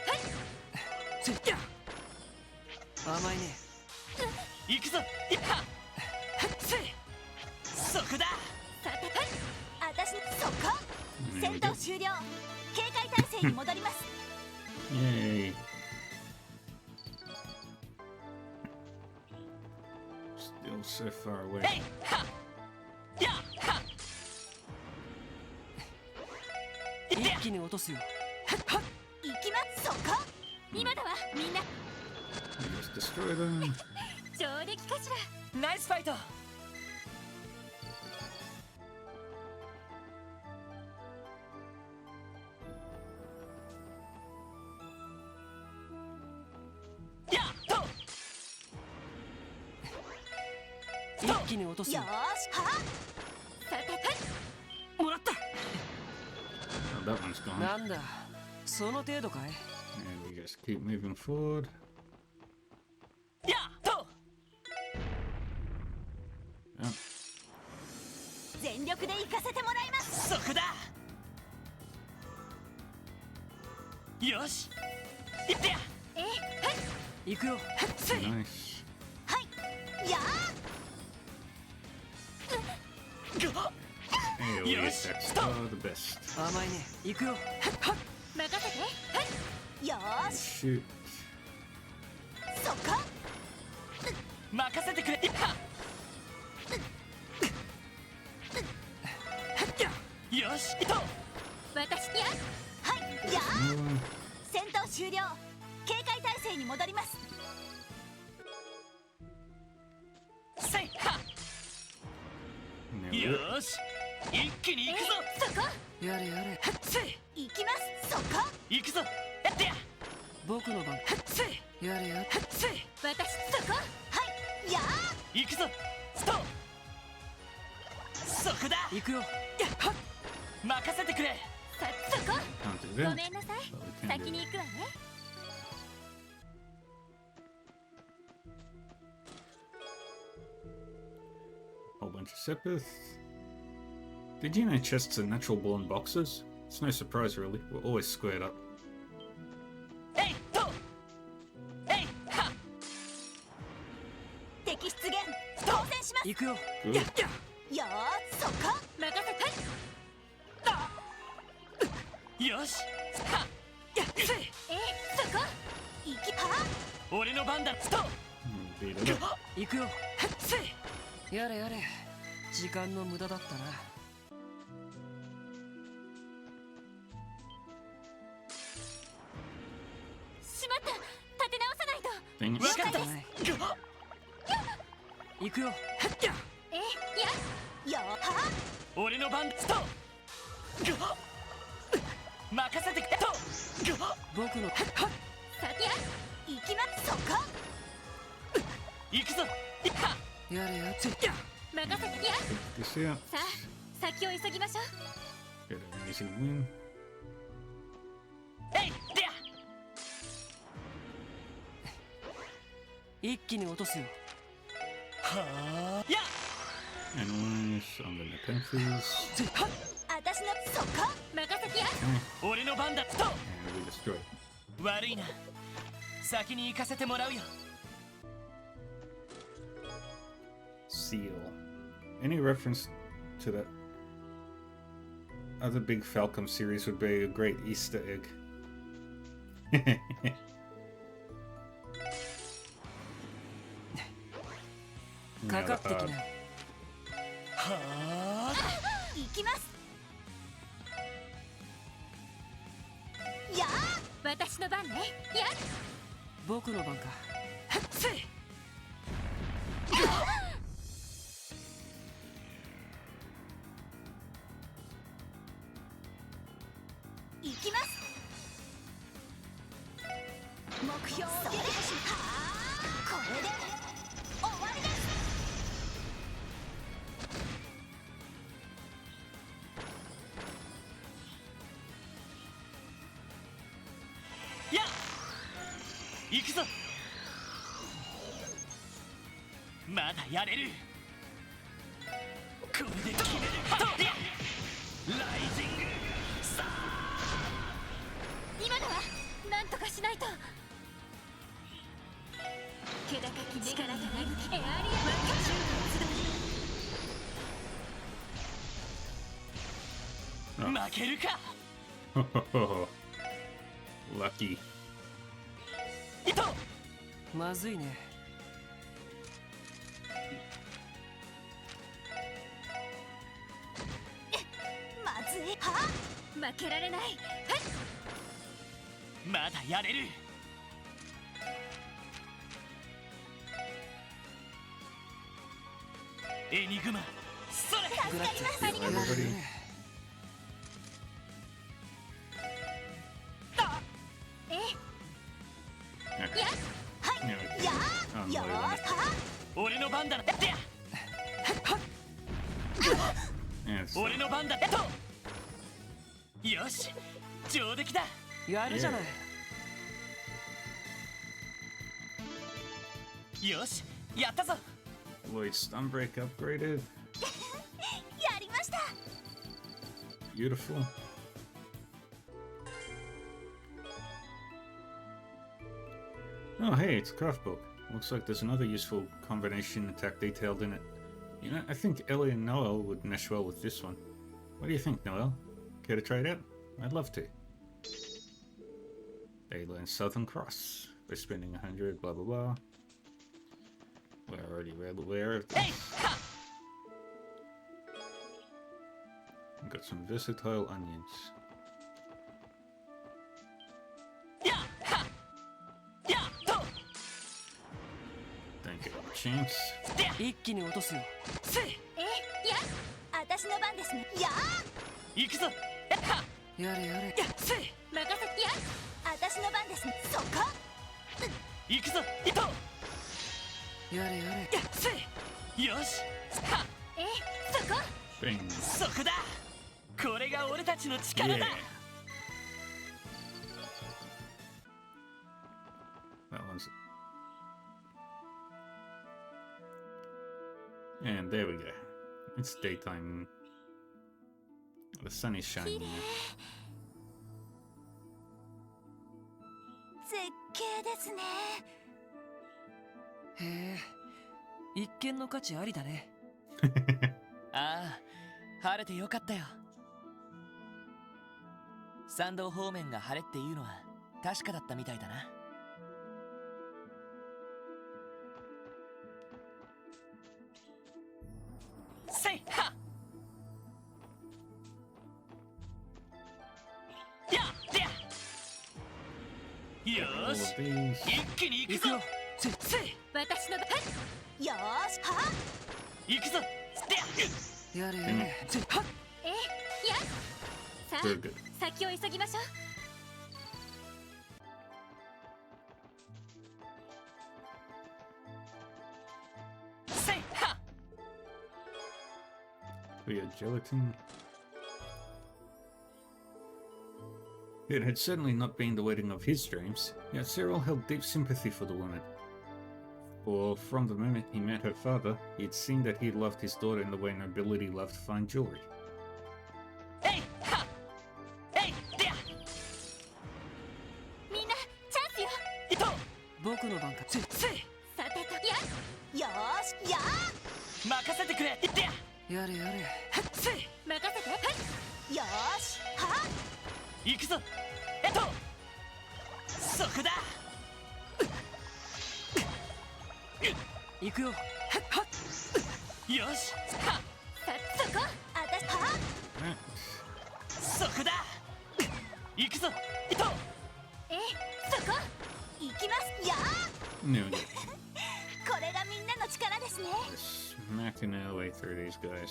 せっや甘いね。行くぞやっはせいそこだ。さてと。私のそこ There 戦 we 闘 go. 終了警戒態勢に戻ります Yay. Still so far away. えいはやはいってや一気に落とすよ。行きますそこ今だわみんな。 Just destroy them. 上出来かしら。ナイスファイト。やっと一気に落とすよ。よーしはさてもらった。 Oh, that one's gone. なんだ、その程度かい。 And we just keep moving forward. やっと Yeah. 全力で行かせてもらいます。そこだ。よしいってや。行くよ。せい Nice. はいや Hey, Yes, yes, that's stop. the best. 甘いね。行くよ。任せてーよーし Shoot. そこ任せてくれ。よし行こ私やはいや Another one. 戦闘終了。警戒態勢に戻ります。う。せいは There we go. よし一気に行くぞ。そこやれやれ。せい行きます。そこ行くぞ。やってや。僕の番。せいやれやれ。せい私そこはいや行くぞ。ストップ。そこだ。行くよ。やっはっ任せてくれ。そこ Can't do ご that. めんなさい But we can 先 do に that. 行くわね Whole bunch of Sepith. Did you know chests are natural born boxes? It's no surprise, really. We're always squared up. えいとえいは敵出現当選します。行くよ。 Good. やよーしそこ任せてよしはやせいそこ行きは俺の番だ。ストッ Beat it up. 行くよ。プ。せいやれやれ。時間の無駄だったな。しまった立て直さないと Dang it. わかった。はいは行くよ。やよーは俺の番ストップ。任せてくれと僕の。さてや行きます。そこ行くぞ。はやれやれ。任せてや This here. さあ先を急ぎましょう Get an easy win. えいでや一気に落とすよ。はや And nice. I'm gonna pencils. せいは私のそこ任せてや俺の番だ。ストッ And we destroy. プ。悪いな。先に行かせてもらうよ。 Seal. Any reference to that other big Falcom series would be a great Easter egg. かかってきな。はあ行きますや私の番ねや僕の番か。せい行きます目標をゲットしはあこれで終わりですや行くぞ。まだやれる。これで決める。とやライジングさあ今のはなんとかしないと気高き力がないエアリアン負けるか。 Lucky. いとまずいね。まずいは負けられないまだやれる。エニグマそれ助かりますありがとう Everybody. え Okay. はい Yeah, や I'm よー low は on it. 俺の番だ。やってや this. 俺の番だとよし上出来だやるじゃない。よしやったぞ Wait, stun break upgraded. やりました。 Beautiful. Oh, hey, it's a craft book. Looks like there's another useful combination attack detailed in it. You know, I think Ellie and Noel would mesh well with this one. What do you think, Noel? Care to try it out? I'd love to. They learn Southern Cross by spending 100, blah blah blah. We're already well aware of this. Hey! Ha! We've got some versatile onions. Ya! Ha! Ya! To! Don't get a chance. 一気に落とすよ。せいや私の番ですね。や行くぞはやれやれ。やせい任せて。や私の番ですね。そこ行くぞいとやれやれ。やせいよしはそこ Bing. そこだこれが俺たちの力 Yeah. だ That one's. And there we go. It's daytime. The sun is shining. 絶景ですね。へえ。一見の価値ありだね。ああ晴れてよかったよ参道方面が晴れっていうのは確かだったみたいだなせいはやでやよ All し of these. 一気に行くぞせい私の番。よーしは行くぞでやれやれ。せいはやさ Very good. あ先を急ぎましょう。 せいは We had gelatin. It had certainly not been the wedding of his dreams, yet Cyril held deep sympathy for the woman. For from the moment he met her father, he had seen that he loved his daughter in the way nobility loved fine jewelry. えいはえいでやみんなチャンスよ。いと僕の番か。せいさてとよーしや任せてくれでややれやれ。せい任せて。よーしは行くぞそこだ行くよ。よしはさそこあたしは Right. そこだ行くぞそこ行きますや No, no. これがみんなの力ですね。 We're smacking our way through these guys.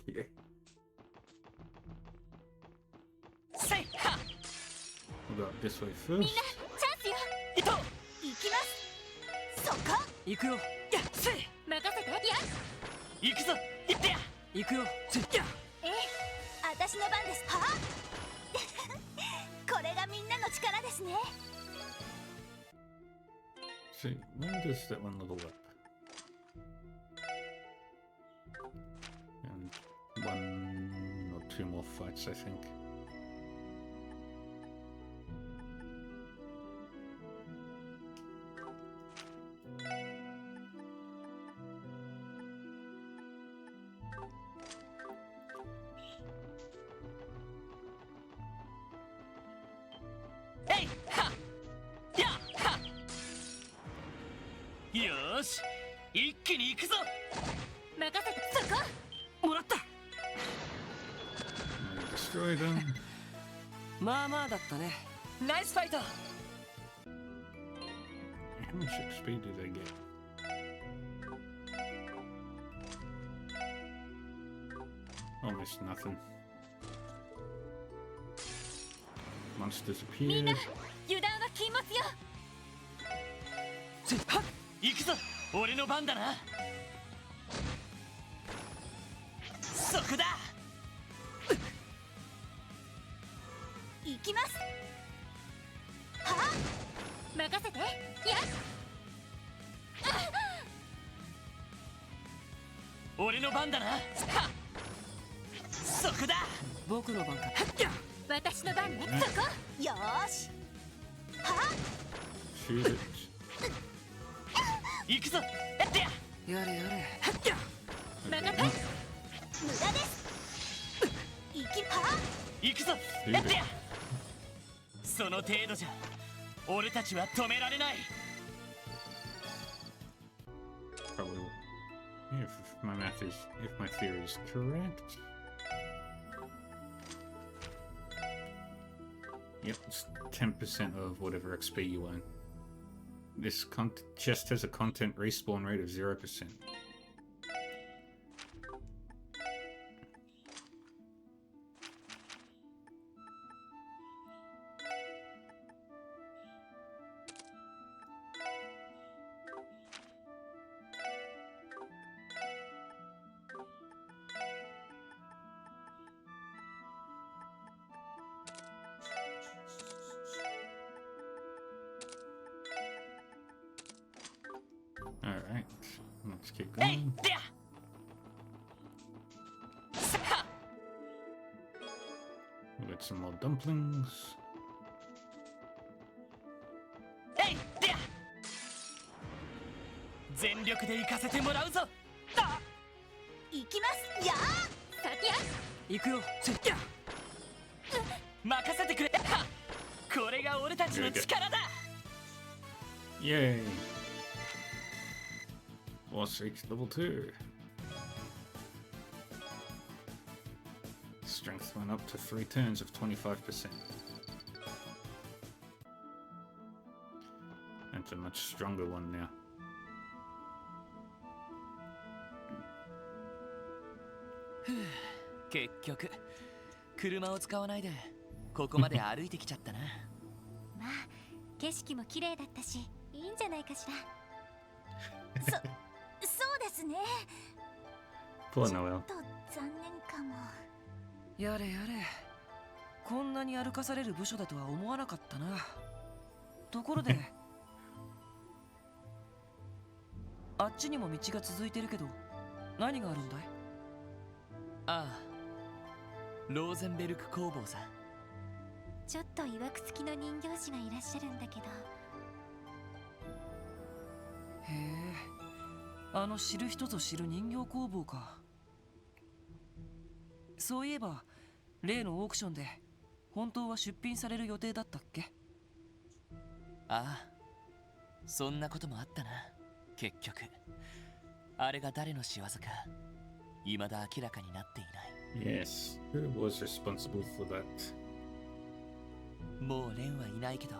Okay. せいは We'll go this way みんな first. チャンスよ。いと行きますそこ行くよ。やせい任せて。行くぞでや行くよ。やあたしの番ですはこれがみんなの力ですね。 See, when does that one level up? And one or two more fights, I think.よし一気に行くぞ任せて。そこもらった Destroy them. まあまあだったね。ナイスファイト How much XP do they get? Almost nothing. Monsters みんな appeared. 油断は禁物よ。行くぞ、俺の番だな。そこだ。行きます。はあ、任せて。やっ、俺の番だな。そこだ。僕の番か。私の番ね。そこ。よーし。は Shoot it. 行くぞ。やれやれ。あ、任せ。無駄です。行き、はあ、行くぞ。 Shoot it. その程度じゃ俺たちは止められない。 Probably. If my math is, if my theory is correct. Yep, it's 10% of whatever XP you earn. This chest has a content respawn rate of 0%. Alright, let's keep えい going. でや。さあ We got some more dumplings. えいでや。全力で行かせてもらうぞ。あ、行きます。やあ、先や。行くよ。任せてくれ。はっ、これが俺たちの力だ。 Yay! Boss reached level 2. Strength went up to 3 turns of 25%. That's a much stronger one now. 結局車を使わないでここまで歩いてきちゃったな。まあ、景色も綺麗だったし、いいんじゃないかしら。そうですね。 Poor Noel. と残念かも。やれやれ。こんなに歩かされる部署だとは思わなかったな。ところであっちにも道が続いてるけど何があるんだい？ああ、ローゼンベルク工房さ。ちょっといわくつきの人形師がいらっしゃるんだけど。へえ、あの知る人ぞ知る人形工房か。そういえば例のオークションで本当は出品される予定だったっけ？ああ、そんなこともあったな。結局あれが誰の仕業か未だ明らかになっていない。 Yes. Who was responsible for that? もうレンはいないけど、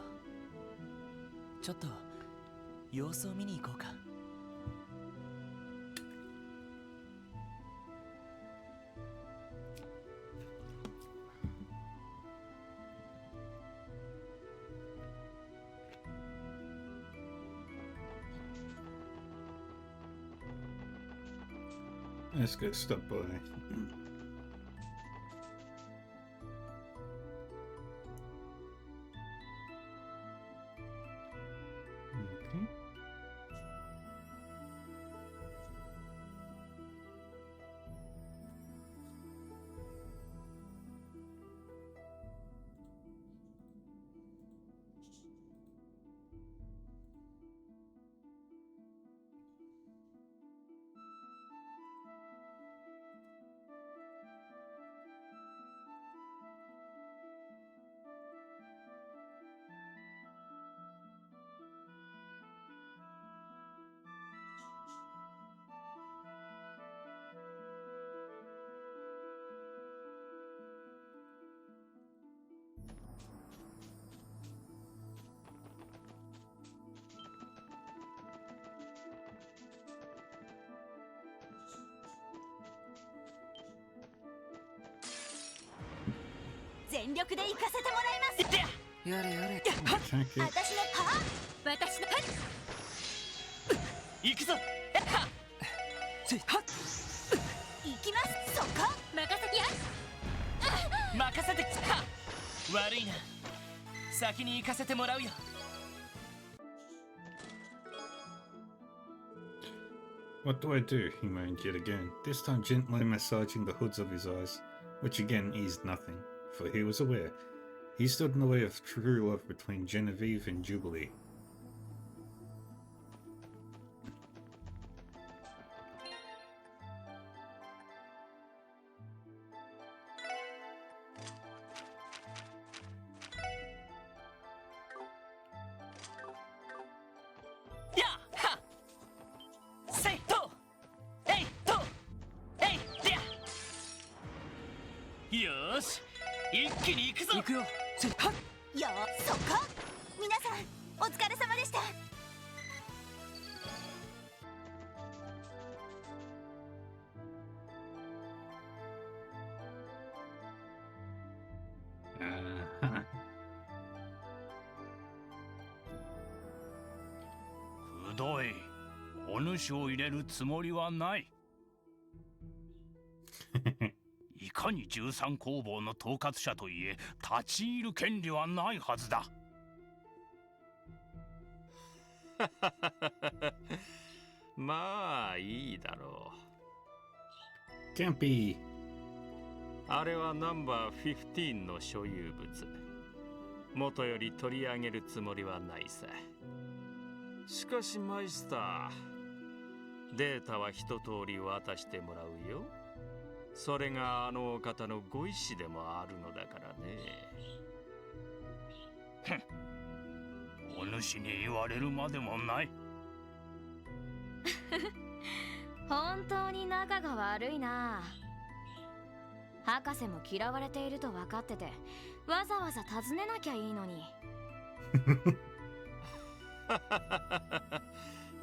ちょっと様子を見に行こうか。Let's get stuck by. Okay.全力で行かせてもらいます。やれやれ。Attack 私 it. のパー、私の行くぞ。はっせはっ行きます。そこ任せてや。任せて。はっ悪いな、先に行かせてもらうよ。What do I do? He moaned yet again, this time gently massaging the hoods of his eyes, which again eased nothing, for he was aware. He stood in the way of true love between Genevieve and Jubilee. Ya! Ha! Say to! Hey to! Hey there! よーし、一気に行くぞ。行くよ。せはっよそこ皆さんお疲れ様でした。くどい。お主を入れるつもりはない。いかに13工房の統括者といえ立ち入る権利はないはずだ。まあいいだろ Campy! う。あれはナンバー15の所有物。元より取り上げるつもりはないさ。しかしマイスター、データは一通り渡してもらうよ。それがあのお方のご意思でもあるのだからね。お主に言われるまでもない。本当に仲が悪いな。博士も嫌われていると分かってて、わざわざ尋ねなきゃいいのに。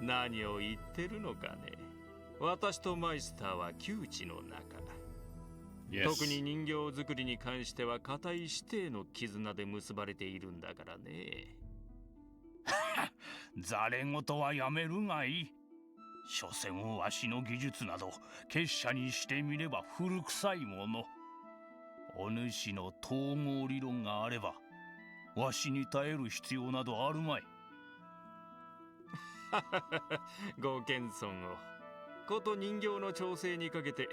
何を言ってるのかね。私とマイスターは旧知の仲。Yes. 特に人形作りに関しては固い師弟の絆で結ばれているんだからね。ざれ言はやめるがいい。所詮わしの技術など結社にしてみれば古臭いもの。お主の統合理論があればわしに耐える必要などあるまい。ご謙遜を。こと人形の調整にかけて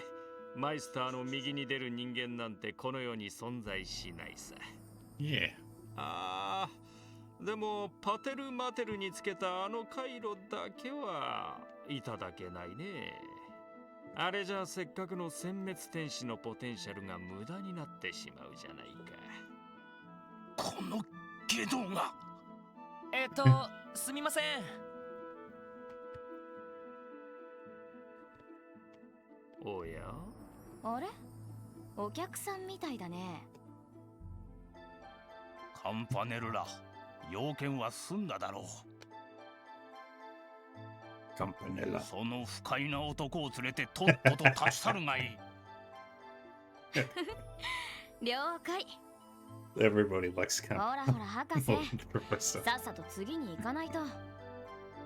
マイスターの右に出る人間なんてこの世に存在しないさ。Yeah. ああ、でもパテルマテルにつけたあの回路だけはいただけないね。あれじゃせっかくの殲滅天使のポテンシャルが無駄になってしまうじゃないか。この下道が。すみません。おや、あれ、お客さんみたいだね。カンパネルラ、要件は済んだだろう。Campanella. その不快な男を連れてとっとと立ち去るがいい。了解。 Everybody likes ほ Camp. らほら博士 Professor. さっさと次に行かないと。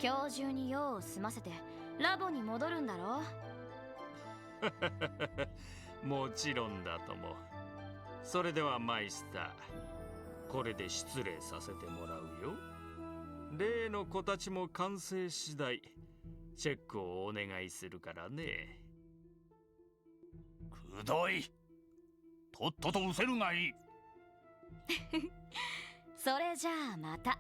今日中に用を済ませてラボに戻るんだろ。もちろんだとも。それではマイスター、これで失礼させてもらうよ。例の子たちも完成次第チェックをお願いするからね。くどい。とっとと失せるがいい。それじゃあまた。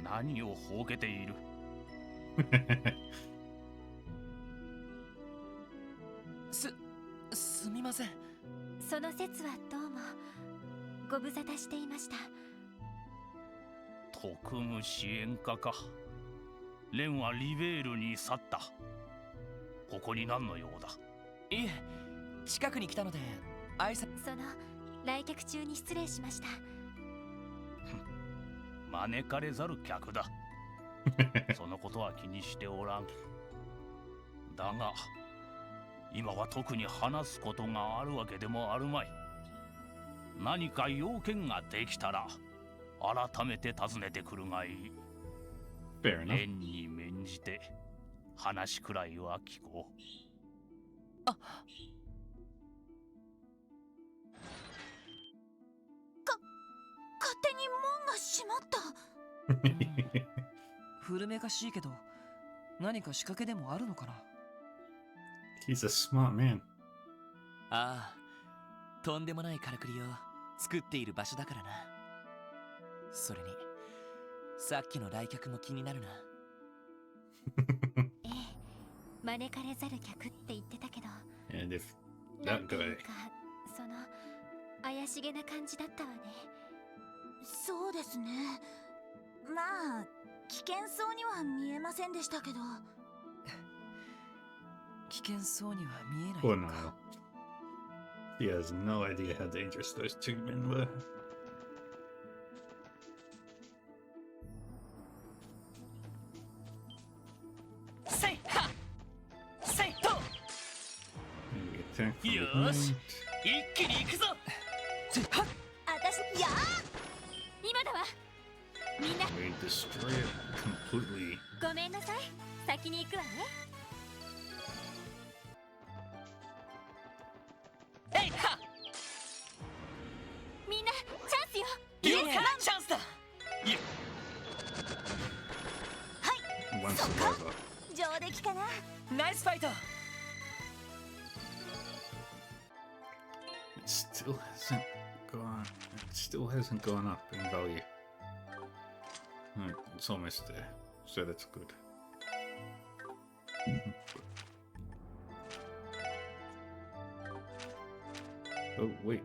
何をほうけている。すみません。その説はどうもご無沙汰していました。特務支援課か。レンはリベールに去った。ここに何の用だ。いえ、近くに来たので挨拶。その来客中に失礼しました。招かれざる客だ。そのことは気にしておらん。だが今は特に話すことがあるわけでもあるまい。何か要件ができたら改めて尋ねてくるがいい。 Fair enough. 縁に免じて話くらいは聞こう。勝手に門が閉まった。古めかしいけど何か仕掛けでもあるのかな。 He's a smart man. ああ、とんでもないからくりを作っている場所だからな。それにさっきの来客も気になるな。ええ、招かれざる客って言ってたけど、 And if な that んていう guy. か、その怪しげな感じだったわね。そうですね。まあ危険そうには見えませんでしたけど。危険そうには見えない Poor か。 Niall. He has no idea how dangerous those two men were. せいはせいと And we attack from Yes. behind. 一気に行くぞ。私や今だわ。みんな We destroy it completely. ごめんなさい。先に行くわね。えいはみんなチャンスよ。イエスチャンスだ。 One survivor. 上出来かな。ナイスファイト。 It still hasn't gone. It still hasn't gone up in value. It's almost there, so that's good. Oh wait.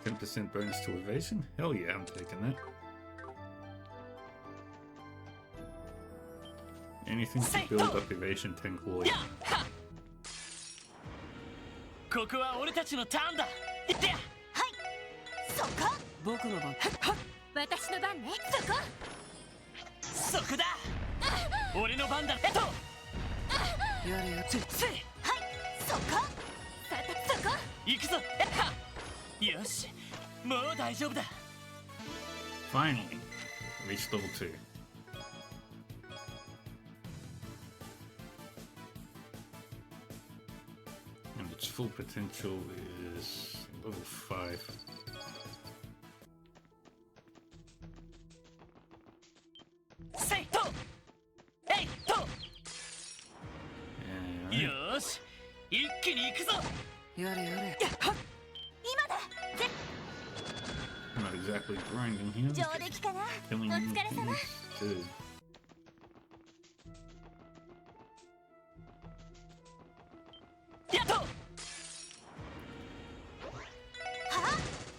10% bonus to evasion? Hell yeah, I'm taking that. Anything to build up evasion 10 glory. やっはここは俺たちのターンだ。いってや。そこ。僕の番。私の番ね。そこ。そこだ。俺の番だ。やれや。せいそこ。さてそこ。行くぞ。よし、もう大丈夫だ。 Finally, reached level 2. And its full potential is level 5. せいとえいと And よし、一気に行くぞ。やれやれ。今だ。 I'm not exactly grinding here. 上出来かな。 Killing お疲れ様。 enemies too. やっと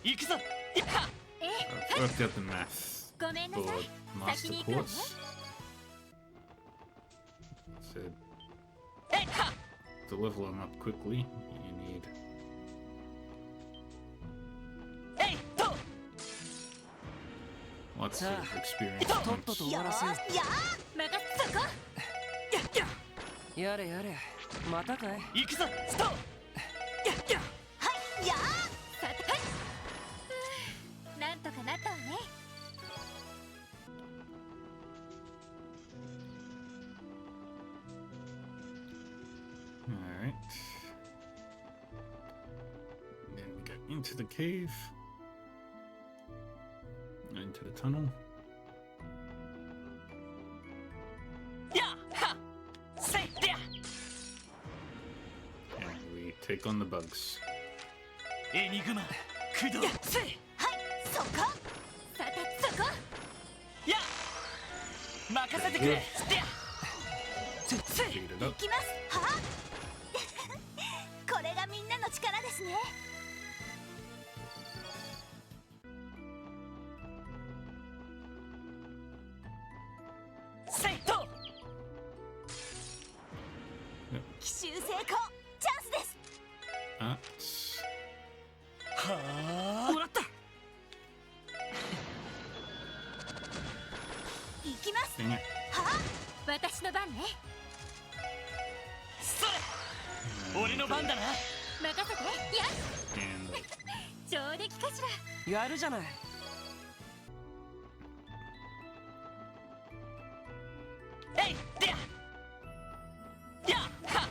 行くぞ。やっは I've worked out the math ごめんな for さい。 master 先に行くわね。 course. So えいは to level them up quickly, you need えいと lots of experience とっと points. と終わらせよう。や任せそこ。やれやれ。またかい。行くぞ。ストーやさてはい。なんとかなったわね。 Alright. Then we go into the cave. Into the tunnel. やっはせいでや And we take on the bugs. エニグマ駆動せいそこ。さてそこ。や任せてくれ。でやせい Speed it 行 up. きます。これがみんなの力ですね。せいと奇襲成功。チャンスです。 That's はあもらった。行きます。 dang it. 私の番ね。それ俺の番だな。任せて。やっ。 And チ上出来かしら。やるじゃない。えいでややは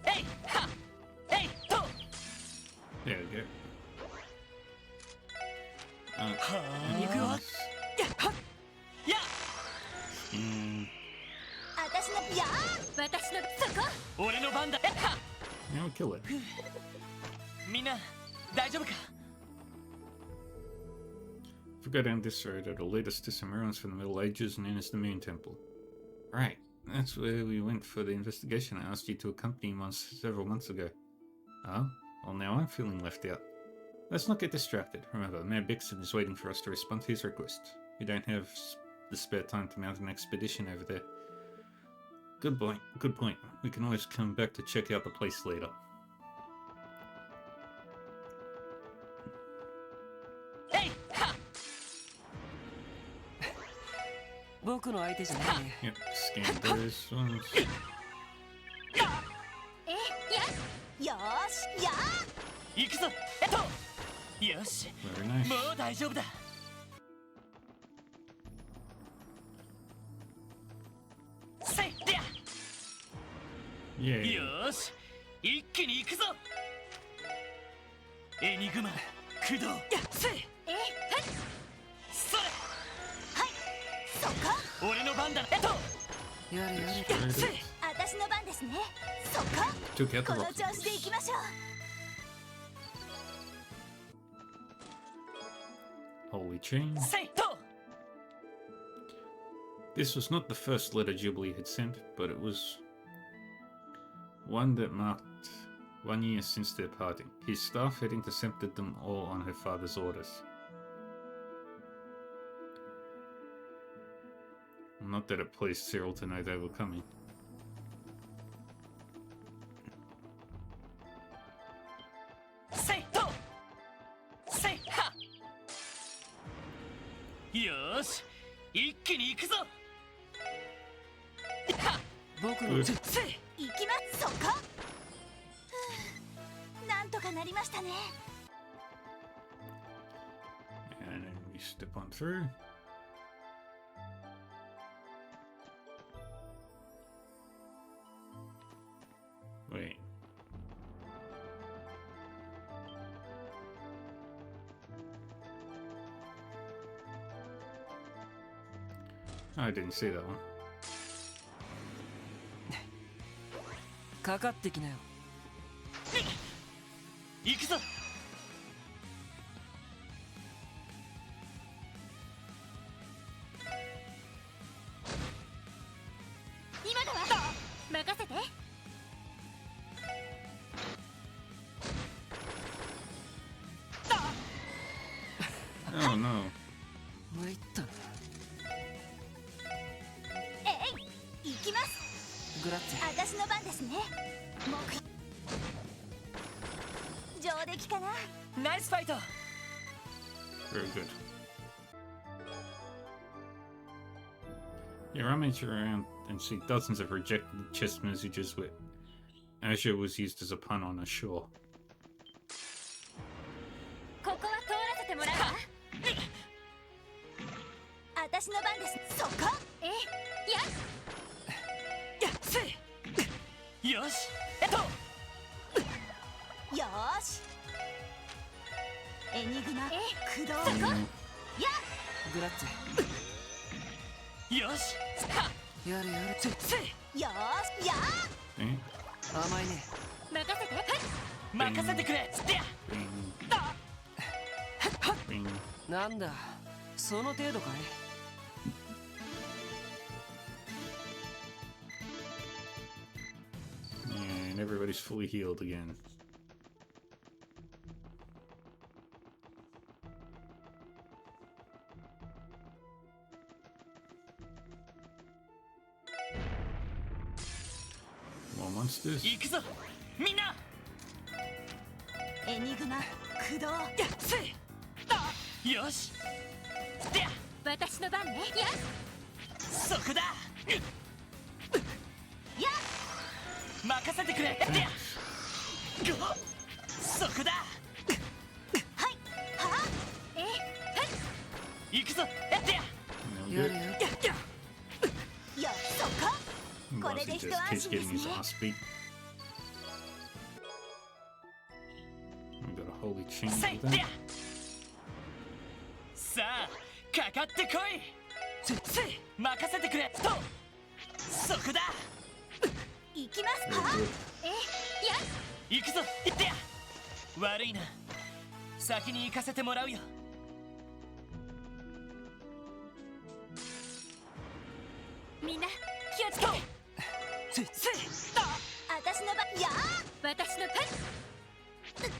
えいはえいと There we go. 行くよやはや私のやー私のそこ。俺の番だやは Now kill it. みんな大丈夫か If we go down this road, it'll lead us to some ruins from the Middle Ages known as the Moon Temple. Right, that's where we went for the investigation I asked you to accompany several months ago. Oh? Well, now I'm feeling left out. Let's not get distracted. Remember, Mayor Bixon is waiting for us to respond to his request. We don't have the spare time to mount an expedition over there. Good point, good point. We can always come back to check out the place later. えいは僕の相手じゃないね。 Yep, scan those ones. よーしや行くぞよし Very nice. もう大丈夫だせいでや Yay. よーし一気に行くぞエニグマ駆動せいーそれそこ。俺の番だやれやれ。 Right せい it. 私の番ですね。そこ。 Took out the この rock. 調子で行きましょう。 Holy chain. せいと This was not the first letter Jubilee had sent, but it was one that marked 1 year since their parting. His staff had intercepted them all on her father's orders. Not that it pleased Cyril to know they were coming. せいとせいはよーし一気に行くぞは僕のせい行きますそこ。なんとかなりましたね。 And then we step on through. Wait. I didn't see that one. かかってきなよ。行くぞ今だわ。任せて。 Oh no. 参ったな。行きます。グラッツェ。私の番ですね。目標。上出来かな。ナイスファイト Very good. You rummage around and see dozens of rejected chess messages where Azure was used as a pun on a shore. ここは通らせてもらうわ。私の番です。そこ。やせいよしよーし。エニグマ駆動。Mm, グラッツよしはェ。やれやれ。せいよーし。や eh? 甘いね。ー任せて。任せてくれでや Bing. Bing. なんだ、その程度かい。 And everybody's fully healed again. More monsters. 行くぞみんなエニグマ駆動。やせいよしでや私の番ね。そこだや任せてくれでやそこだは Bossy just keeps getting his ass beat. We got a holy chain with that. さあかかってこい。任せてくれと。そこだ。行きますか。行くぞ行ってや。悪いな、先に行かせてもらうよ。みんな気をつけて。私の番や私のターン。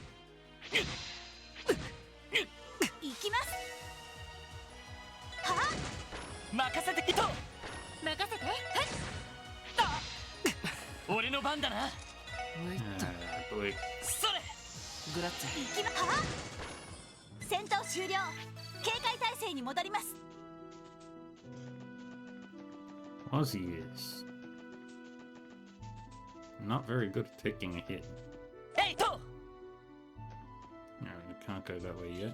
行きますは任せてと。任せて。俺の番だな。ういっと Boy. それ。グラッツェ。行きまは戦闘終了。警戒態勢に戻ります。 Ozzy is not very good at taking a hit. えいと。 Alright, we can't go that way yet.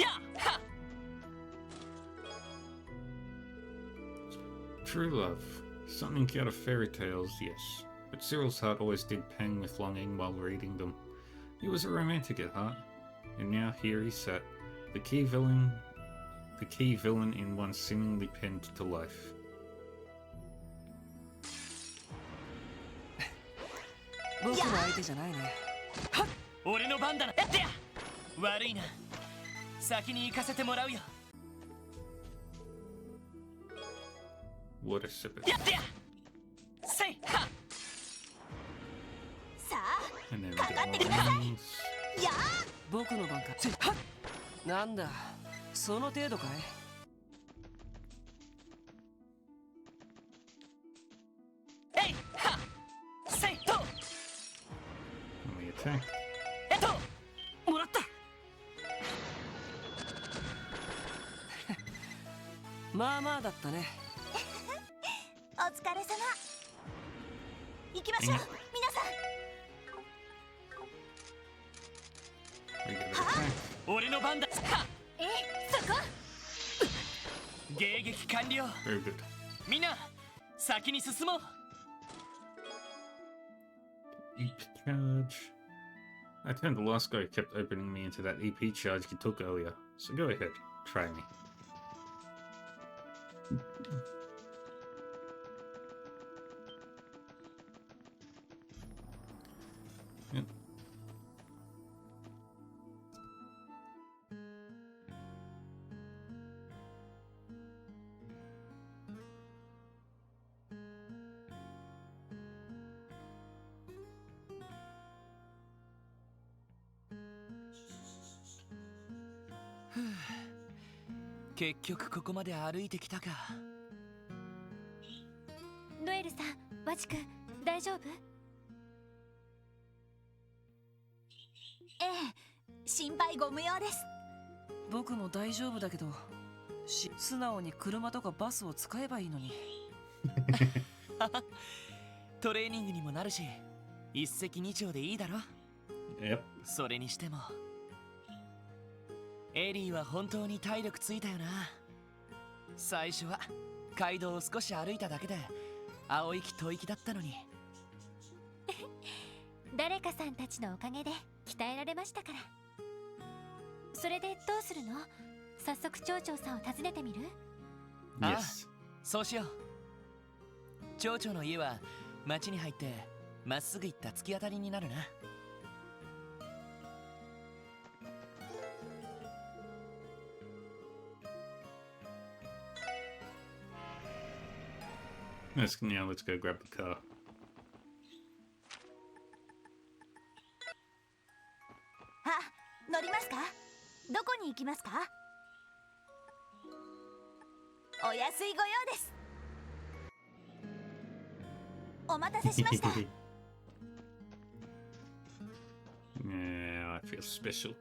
やは。 True love. Something out of fairy tales, yes. But Cyril's heart always did pang with longing while reading them. He was a romantic at heart. And now here he sat, the key villain in one seemingly penned to life. 僕の相手じゃないね。俺の番だな。やってや。悪いな、先に行かせてもらうよ。 What a sip. やってや。せいは。さあ And then we かか get ってく more ださ rings. いや僕の番か。なんだ、その程度かい。えいは。せいと。 And we attack. もらった。まあまあだったね。お疲れ様。行きましょう皆さん。 We get an attack. 俺の番だ。は。そこ。迎撃完了。 Very good. みんな先に進もう。 EP charge. I turned the last guy who kept opening me into that EP charge he took earlier. So go ahead, try me. Yep. 結局ここまで歩いてきたか。ノエルさん、ワチ君、大丈夫？ええ、心配ご無用です。僕も大丈夫だけど、素直に車とかバスを使えばいいのに。トレーニングにもなるし、一石二鳥でいいだろ。 Yep. それにしてもエリーは本当に体力ついたよな。最初は街道を少し歩いただけで青息吐息だったのに。誰かさんたちのおかげで鍛えられましたから。それでどうするの？早速町長さんを訪ねてみる？ Yes. そうしよう。町長の家は町に入ってまっすぐ行った突き当たりになるな。 Let's go grab the car. あ、乗りますか？どこに行きますか？お安いご用です。お待たせしました。 Yeah, I feel special.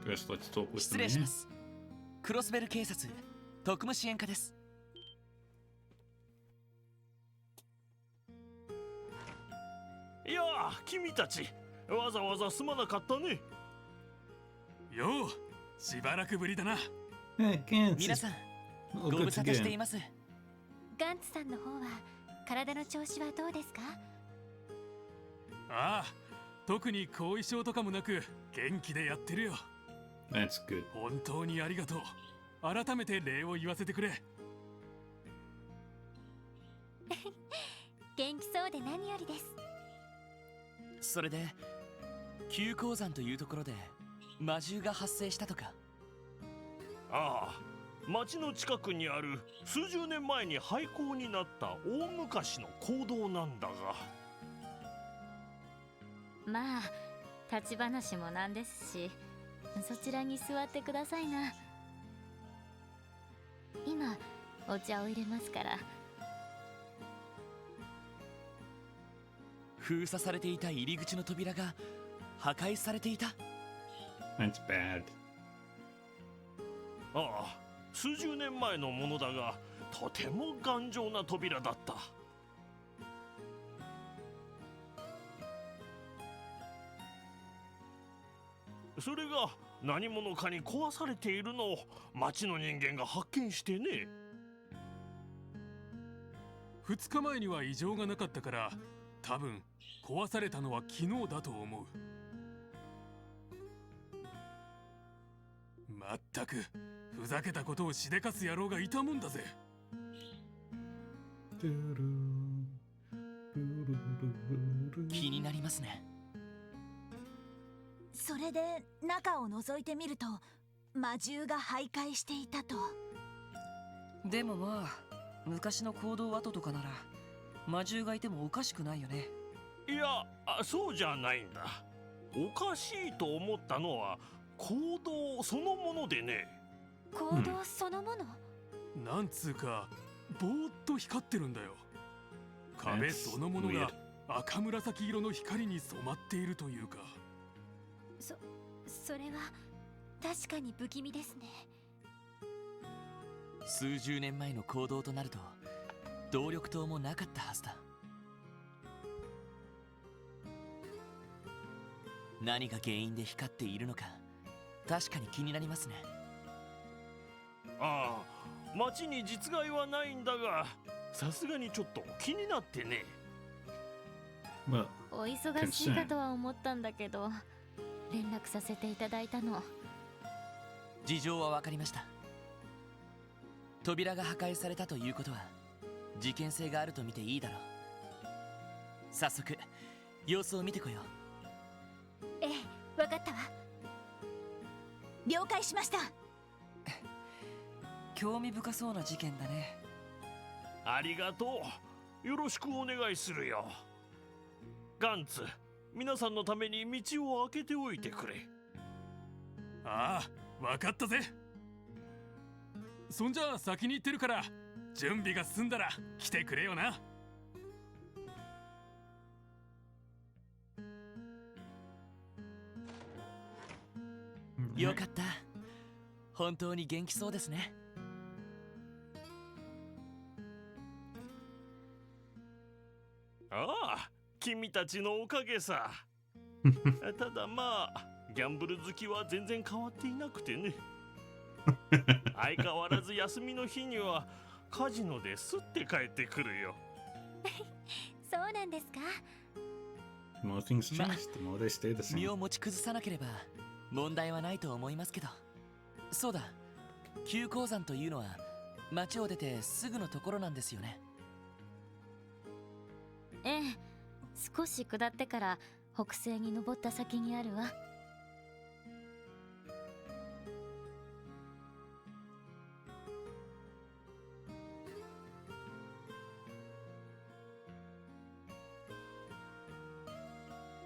First, let's talk with 失 the 礼し man. ます。クロスベル警察特務支援課です。いやあ、君たちわざわざすまなかったね。よう、しばらくぶりだな。 Hey, Gantz 皆 is さん all ご good 無 to 沙汰してい go. ます。ガンツさんの方は体の調子はどうですか？ああ、特に後遺症とかもなく元気でやってるよ。 That's good. 本当にありがとう。改めて礼を言わせてくれ。元気そうで何よりです。それで急鉱山というところで魔獣が発生したとか。ああ、町の近くにある数十年前に廃校になった大昔の坑道なんだが。まあ立ち話もなんですし、そちらに座ってくださいな。今お茶を入れますから。封鎖されていた入り口の扉が破壊されていた。 That's bad. ああ、数十年前のものだが、とても頑丈な扉だった。それが何者かに壊されているのを町の人間が発見してね。2日前には異常がなかったから、多分壊されたのは昨日だと思う。まったくふざけたことをしでかす野郎がいたもんだぜ。気になりますね。それで中を覗いてみると魔獣が徘徊していたと。でもまあ昔の行動跡とかなら魔獣がいてもおかしくないよね。いや、そうじゃないんだ。おかしいと思ったのは行動そのものでね。行動そのもの？なんつうかぼーっと光ってるんだよ。壁そのものが赤紫色の光に染まっているというか。それは確かに不気味ですね。数十年前の行動となると動力灯もなかったはずだ。何が原因で光っているのか確かに気になりますね。ああ、町に実害はないんだが、さすがにちょっと気になってね。Well, お忙しいかとは思ったんだけど、連絡させていただいたの。事情は分かりました。扉が破壊されたということは事件性があると見ていいだろう。早速様子を見てこよう。ええ、わかったわ。了解しました。興味深そうな事件だね。ありがとう。よろしくお願いするよ。ガンツ、皆さんのために道を開けておいてくれ。ああ、わかったぜ。そんじゃあ先に行ってるから準備が済んだら来てくれよな。よかった。本当に元気そうですね。ああ、君たちのおかげさ。ただまあ、ギャンブル好きは全然変わっていなくてね。相変わらず休みの日にはカジノですって帰ってくるよ。そうなんですか？ the more things change, the more they stay the 身 same. を持ち崩さなければ問題はないと思いますけど。そうだ、急鉱山というのは町を出てすぐのところなんですよね。ええ、少し下ってから北西に登った先にあるわ。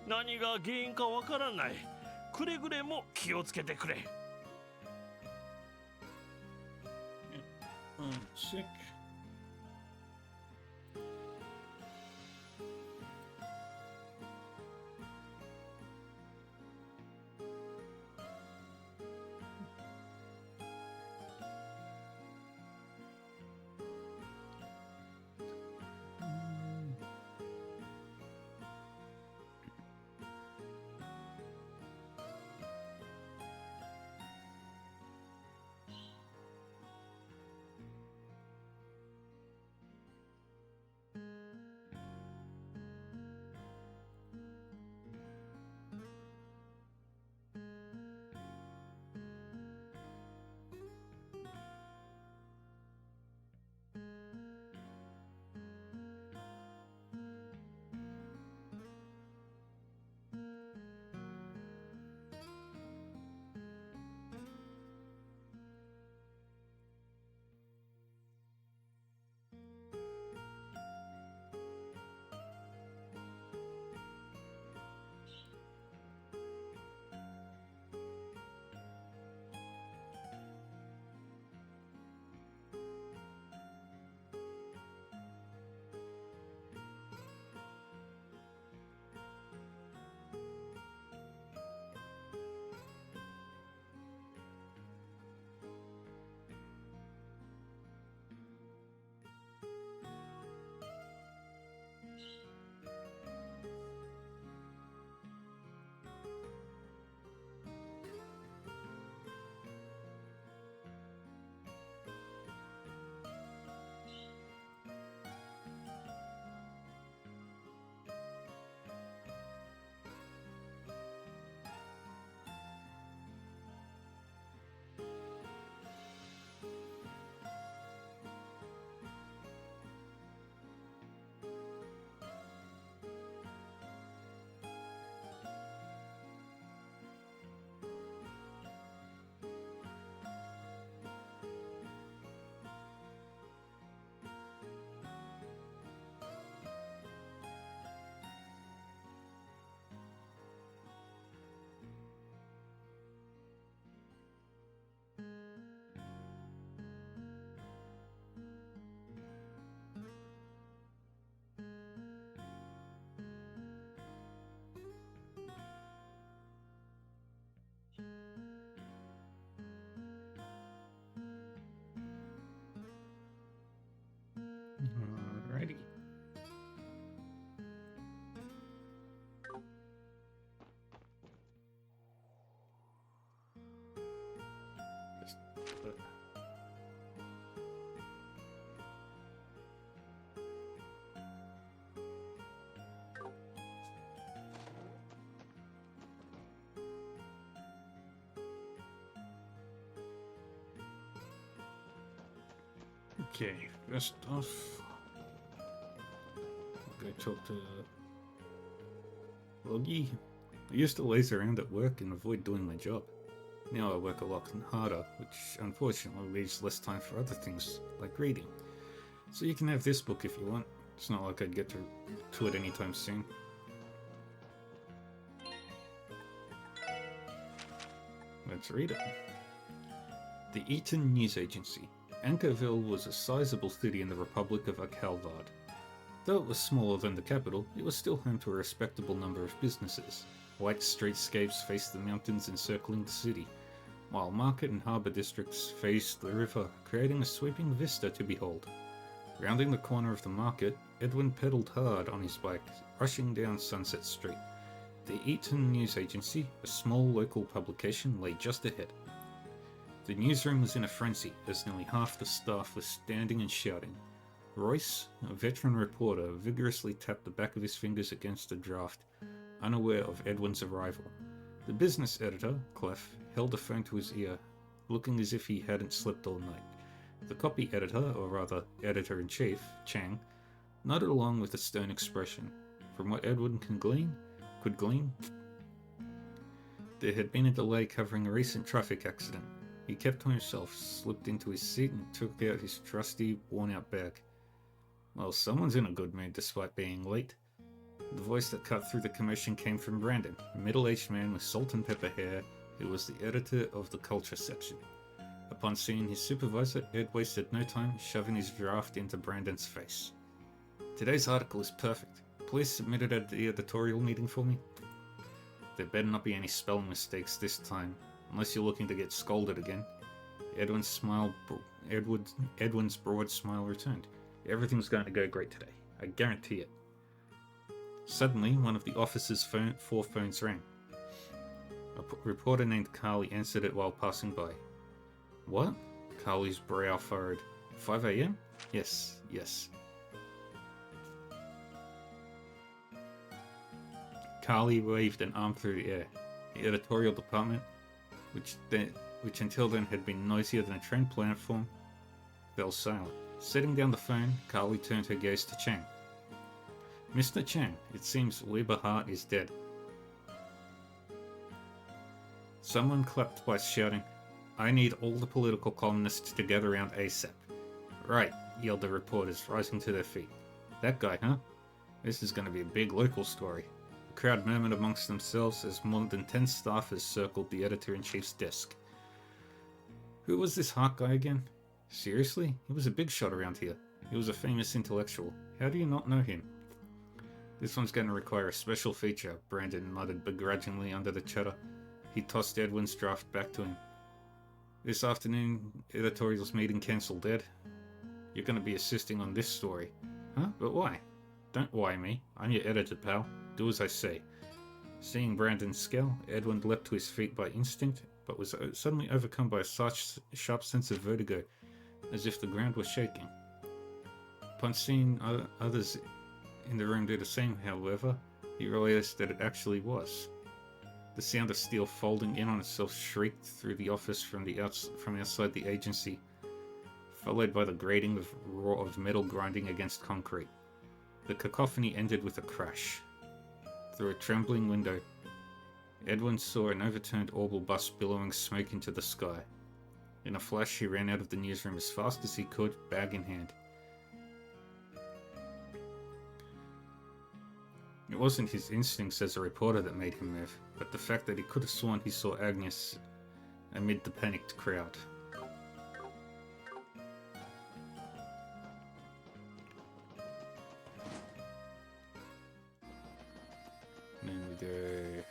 何が原因かわからない。くれぐれも気をつけてくれ。Oh, sick. Okay, first off, I'll go talk to Logie. I used to laze around at work and avoid doing my job. Now I work a lot harder, which unfortunately leaves less time for other things, like reading. So you can have this book if you want. It's not like I'd get to it anytime soon. Let's read it. The Eaton News Agency. Ankerville was a sizable city in the Republic of Akalvad. Though it was smaller than the capital, it was still home to a respectable number of businesses. White streetscapes faced the mountains encircling the city, while market and harbour districts faced the river, creating a sweeping vista to behold. Rounding the corner of the market, Edwin pedalled hard on his bike, rushing down Sunset Street. The Eaton News Agency, a small local publication, lay just ahead. The newsroom was in a frenzy, as nearly half the staff was standing and shouting. Royce, a veteran reporter, vigorously tapped the back of his fingers against the draft, unaware of Edwin's arrival. The business editor, Clef, held the phone to his ear, looking as if he hadn't slept all night. The copy editor, or rather editor-in-chief, Chang, nodded along with a stern expression. From what Edwin could glean, there had been a delay covering a recent traffic accident. He kept to himself, slipped into his seat, and took out his trusty, worn-out bag. Well, someone's in a good mood despite being late. The voice that cut through the commotion came from Brandon, a middle-aged man with salt and pepper hair who was the editor of the culture section. Upon seeing his supervisor, Ed wasted no time shoving his draft into Brandon's face. Today's article is perfect. Please submit it at the editorial meeting for me. There better not be any spelling mistakes this time, unless you're looking to get scolded again. Edwin's broad smile returned. Everything's going to go great today. I guarantee it. Suddenly, one of the office's four phones rang. A reporter named Carly answered it while passing by. What? Carly's brow furrowed. 5 a.m.? Yes. Carly waved an arm through the air. The editorial department, which until then had been noisier than a train platform, fell silent. Setting down the phone, Carly turned her gaze to Chang. Mr. Chang, it seems Weber Hart is dead. Someone clapped twice, shouting, I need all the political columnists to gather around ASAP. Right, yelled the reporters, rising to their feet. That guy, huh? This is going to be a big local story. The crowd murmured amongst themselves as more than 10 staffers circled the editor-in-chief's desk. Who was this Hart guy again? Seriously? He was a big shot around here. He was a famous intellectual. How do you not know him? This one's going to require a special feature, Brandon muttered begrudgingly under the chatter. He tossed Edwin's draft back to him. This afternoon, editorials meeting cancelled, Ed. You're going to be assisting on this story. Huh? But why? Don't why me. I'm your editor, pal. Do as I say. Seeing Brandon's scowl, Edwin leapt to his feet by instinct, but was suddenly overcome by such sharp sense of vertigo, as if the ground was shaking. Upon seeing others in the room do the same, however, he realized that it actually was. The sound of steel folding in on itself shrieked through the office from outside the agency, followed by the grating of roar of metal grinding against concrete. The cacophony ended with a crash. Through a trembling window, Edwin saw an overturned orbital bus billowing smoke into the sky. In a flash, he ran out of the newsroom as fast as he could, bag in hand. It wasn't his instincts as a reporter that made him move, but the fact that he could have sworn he saw Agnes amid the panicked crowd. And then we go,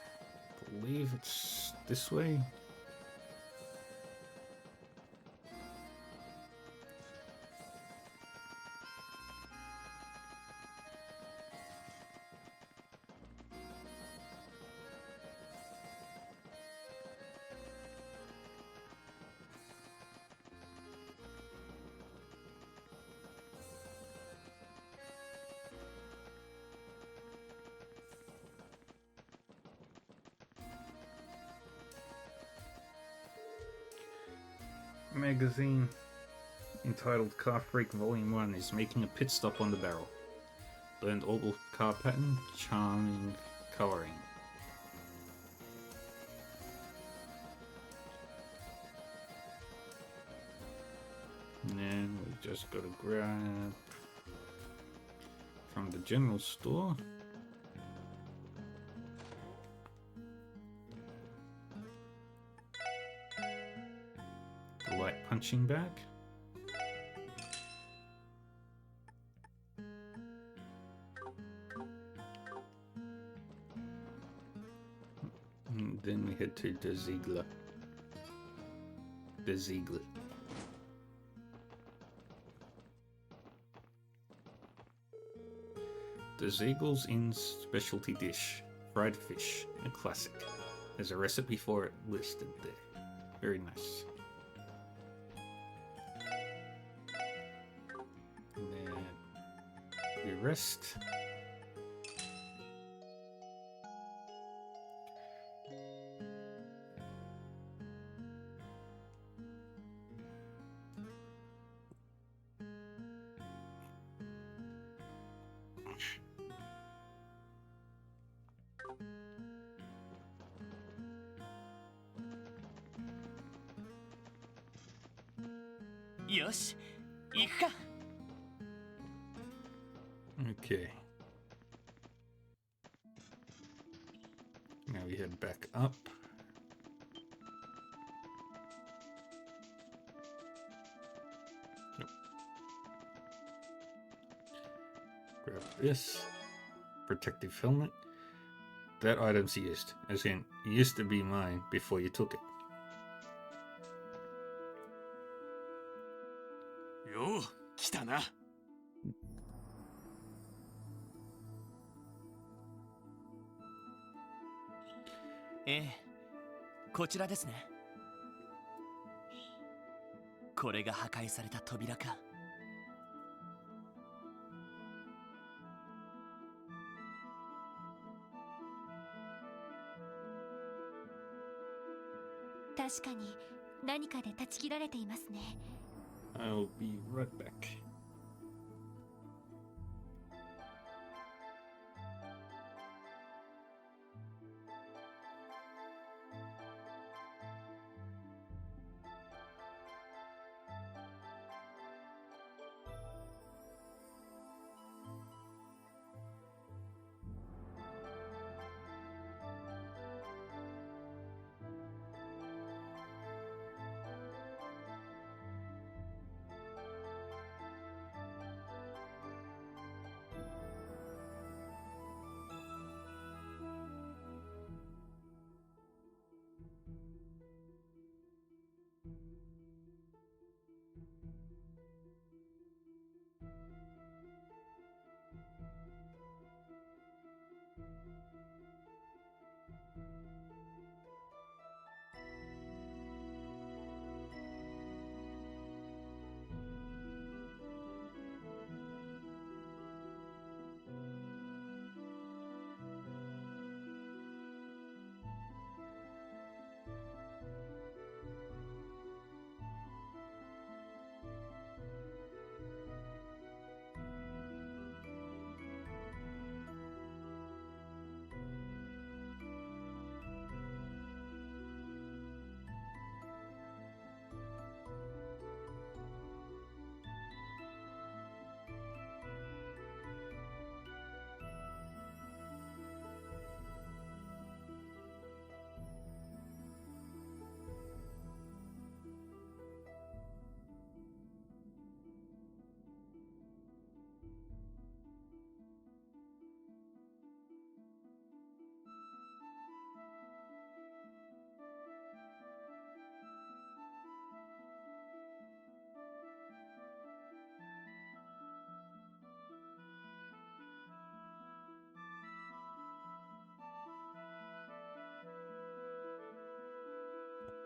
I believe it's this way. Magazine. entitled Car Freak Volume 1 is making a pit stop on the barrel. Learned oval car pattern, charming coloring. And then we just gotta grab from the general store. The light punching bag. And then we head to the Ziegler. The Ziegler. The Ziegel's Inn specialty dish, fried fish, a classic. There's a recipe for it listed there. Very nice. And then we rest.よし、行くか。Okay. Now we head back up. Nope. Grab this. Protective helmet. That item's used. As in, it used to be mine before you took it. よう来たな。ええ、こちらですね。これが破壊された扉か。確かに何かで断ち切られていますね。 I'll be right back.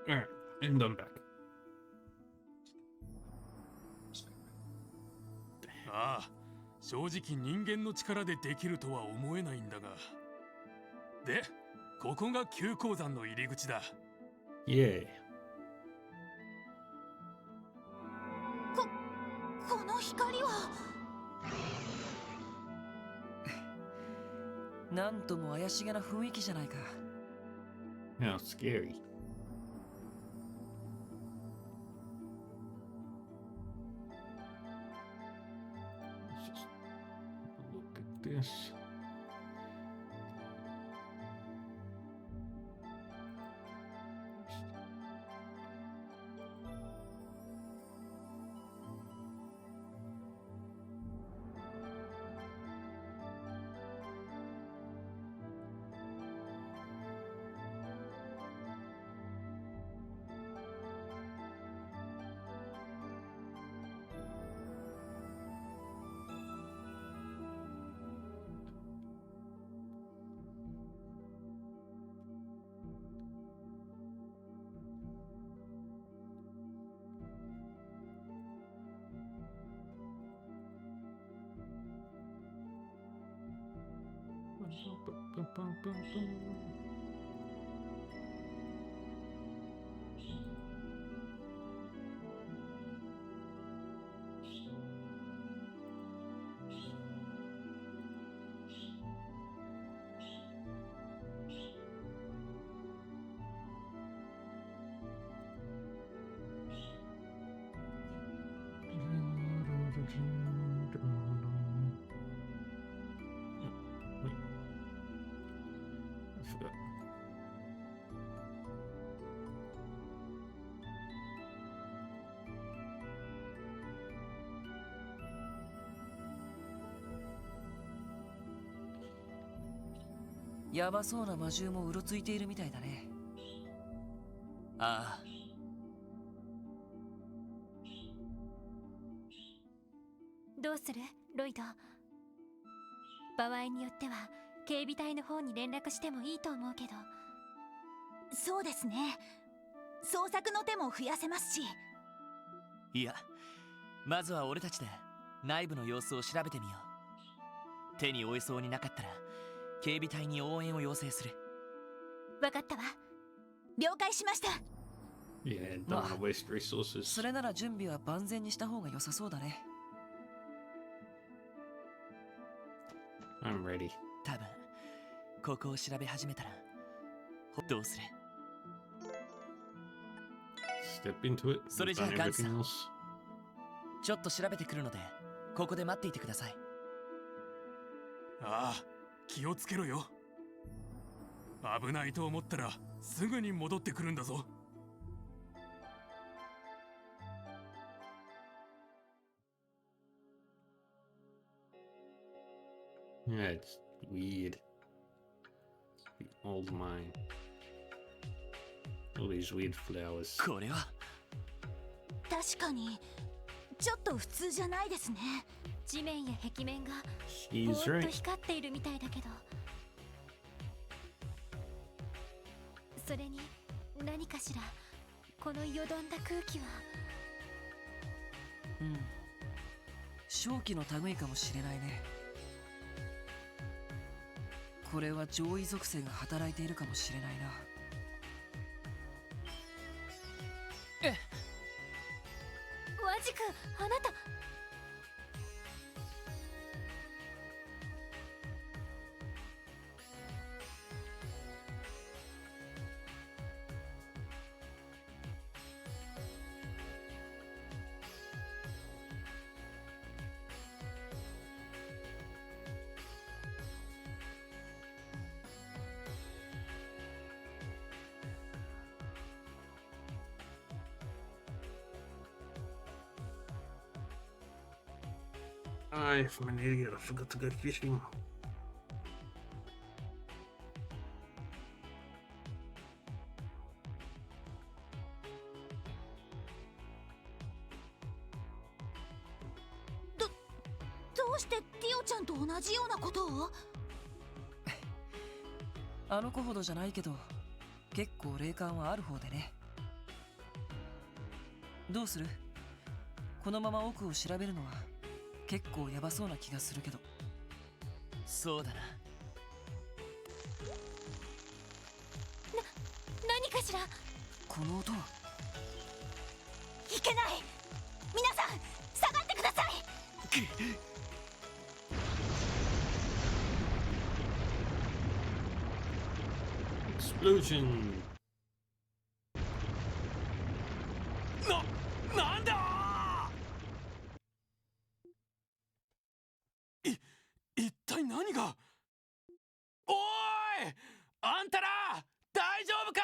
Alright, and I'm back. ああ、正直人間の力でできるとは思えないんだが。で、ここが急鉱山の入り口だ。Yay. なんとも怪しげな雰囲気じゃないか。 How scary. Let's just look at this. Bum. やばそうな魔獣もうろついているみたいだね。ああ、どうするロイド。場合によっては警備隊の方に連絡してもいいと思うけど。そうですね。捜索の手も増やせますし。いや、まずは俺たちで内部の様子を調べてみよう。手に負えそうになかったら警備隊に応援を要請する。わかったわ。了解しました。 Yeah, don't wanna waste resources. それなら準備は万全にした方が良さそうだね。 I'm ready. 多分ここを調べ始めたらどうする？ Step into it. それ We've じゃあ done ガンツさ everything ん、 else. ちょっと調べてくるのでここで待っていてください。ああ、気をつけろよ。危ないと思ったらすぐに戻ってくるんだぞ。Yeah, it's weird. The old mine. All these weird flowers. これは確かにちょっと普通じゃないですね。地面や壁面が He's ぼーっと right. 光っているみたいだけど。それに何かしら、このよどんだ空気は。うん。正気の類かもしれないね。これは上位属性が働いているかもしれないな。ワジ君、あなた。I'm an idiot. I forgot to go fishing. どうしてティオちゃんと同じようなことを？あの子ほどじゃないけど、結構霊感はある方でね。どうする？このまま奥を調べるのは結構ヤバそうな気がするけど。そうだな。何かしら。この音は。いけない。皆さん下がってください。Explosion! なんだ一体何が。おーい、あんたら大丈夫か。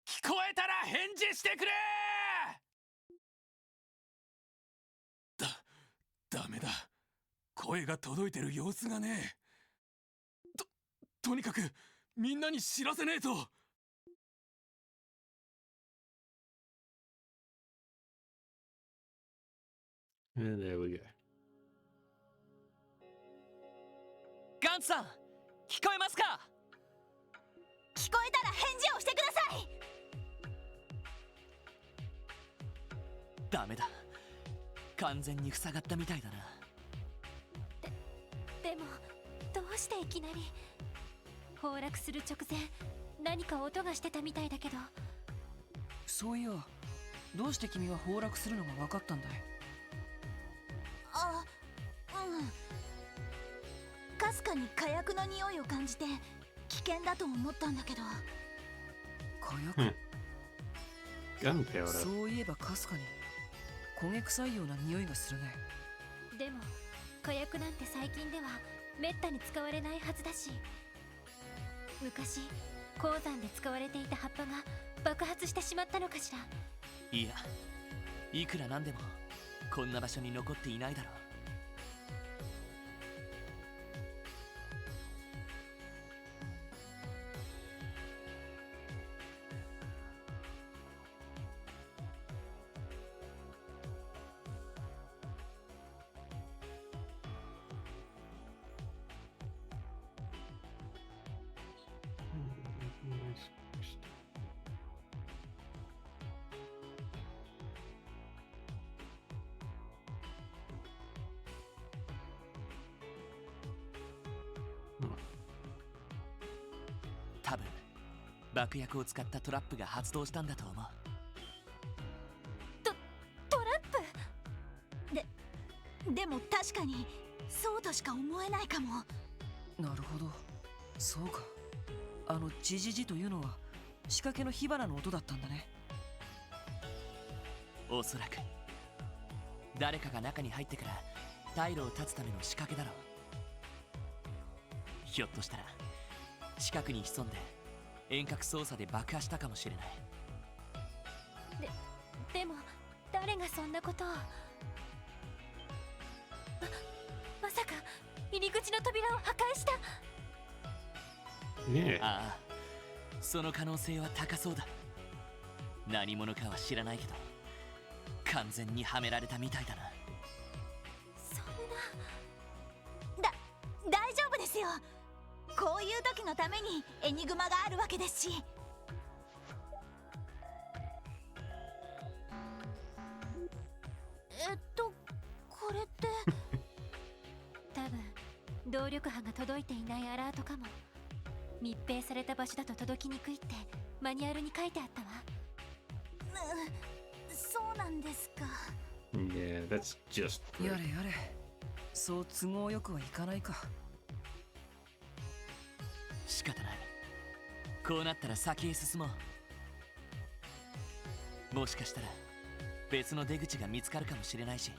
聞こえたら返事してくれ。ダメだ、声が届いてる様子がねえ。とにかくみんなに知らせねえと。And there we go. ガンツさん、聞こえますか。聞こえたら返事をしてください。ダメだ、完全に塞がったみたいだな。でもどうしていきなり。崩落する直前何か音がしてたみたいだけど。そういや、どうして君が崩落するのが分かったんだい。あ、かすかに火薬の匂いを感じて危険だと思ったんだけど。火薬、Gunpowder. そういえばかすかに焦げ臭いような匂いがするね。でも火薬なんて最近ではめったに使われないはずだし、昔鉱山で使われていた葉っぱが爆発してしまったのかしら。いや、いくらなんでもこんな場所に残っていないだろう。多分爆薬を使ったトラップが発動したんだと思う。トラップでも確かにそうとしか思えないかも。なるほど、そうか。ジジジというのは仕掛けの火花の音だったんだね。おそらく誰かが中に入ってから退路を断つための仕掛けだろう。ひょっとしたら近くに潜んで遠隔操作で爆破したかもしれない。でも誰がそんなことを。まさか入り口の扉を破壊した。Yeah. ああ、その可能性は高そうだ。何者かは知らないけど完全にはめられたみたいだな。そん大丈夫ですよ。こういう時のためにエニグマがあるわけですし。これって多分動力波が届いていないアラートかも。密閉された場所だと届きにくいってマニュアルに書いてあったわ。そうなんですか。Yeah, that's just や great. れやれ、そう都合よくはいかないか。仕方ない。こうなったら先へ進もう。もしかしたら別の出口が見つかるかもしれないし、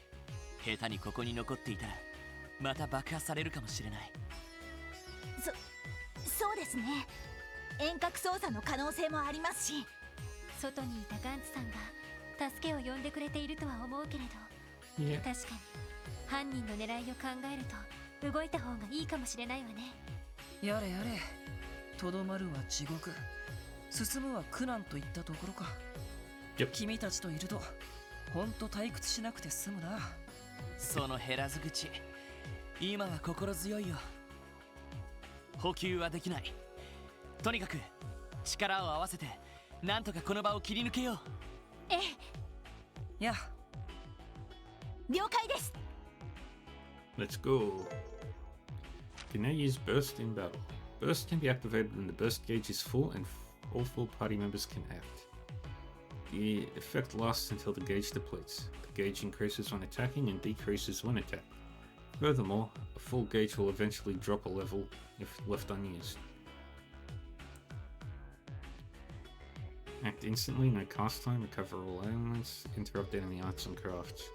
下手にここに残っていたらまた爆破されるかもしれない。そうですね。遠隔操作の可能性もありますし。外にいたガンツさんが助けを呼んでくれているとは思うけれど、 Yeah. 確かに犯人の狙いを考えると動いた方がいいかもしれないわね。やれやれ、とどまるは地獄、進むは苦難といったところか。Yep. 君たちといるとほんと退屈しなくて済むな。その減らず口、今は心強いよ。補給はできない。とにかく力を合わせてなんとかこの場を切り抜けよう。ええ、や、了解です。 Let's go. Can now use burst in battle. Burst can be activated when the burst gauge is full and all full party members can act. The effect lasts until the gauge depletes. The gauge increases when attacking and decreases when attacked. Furthermore, a full gauge will eventually drop a level if left unused. Act instantly, no cast time, recover all ailments, interrupt enemy arts and crafts.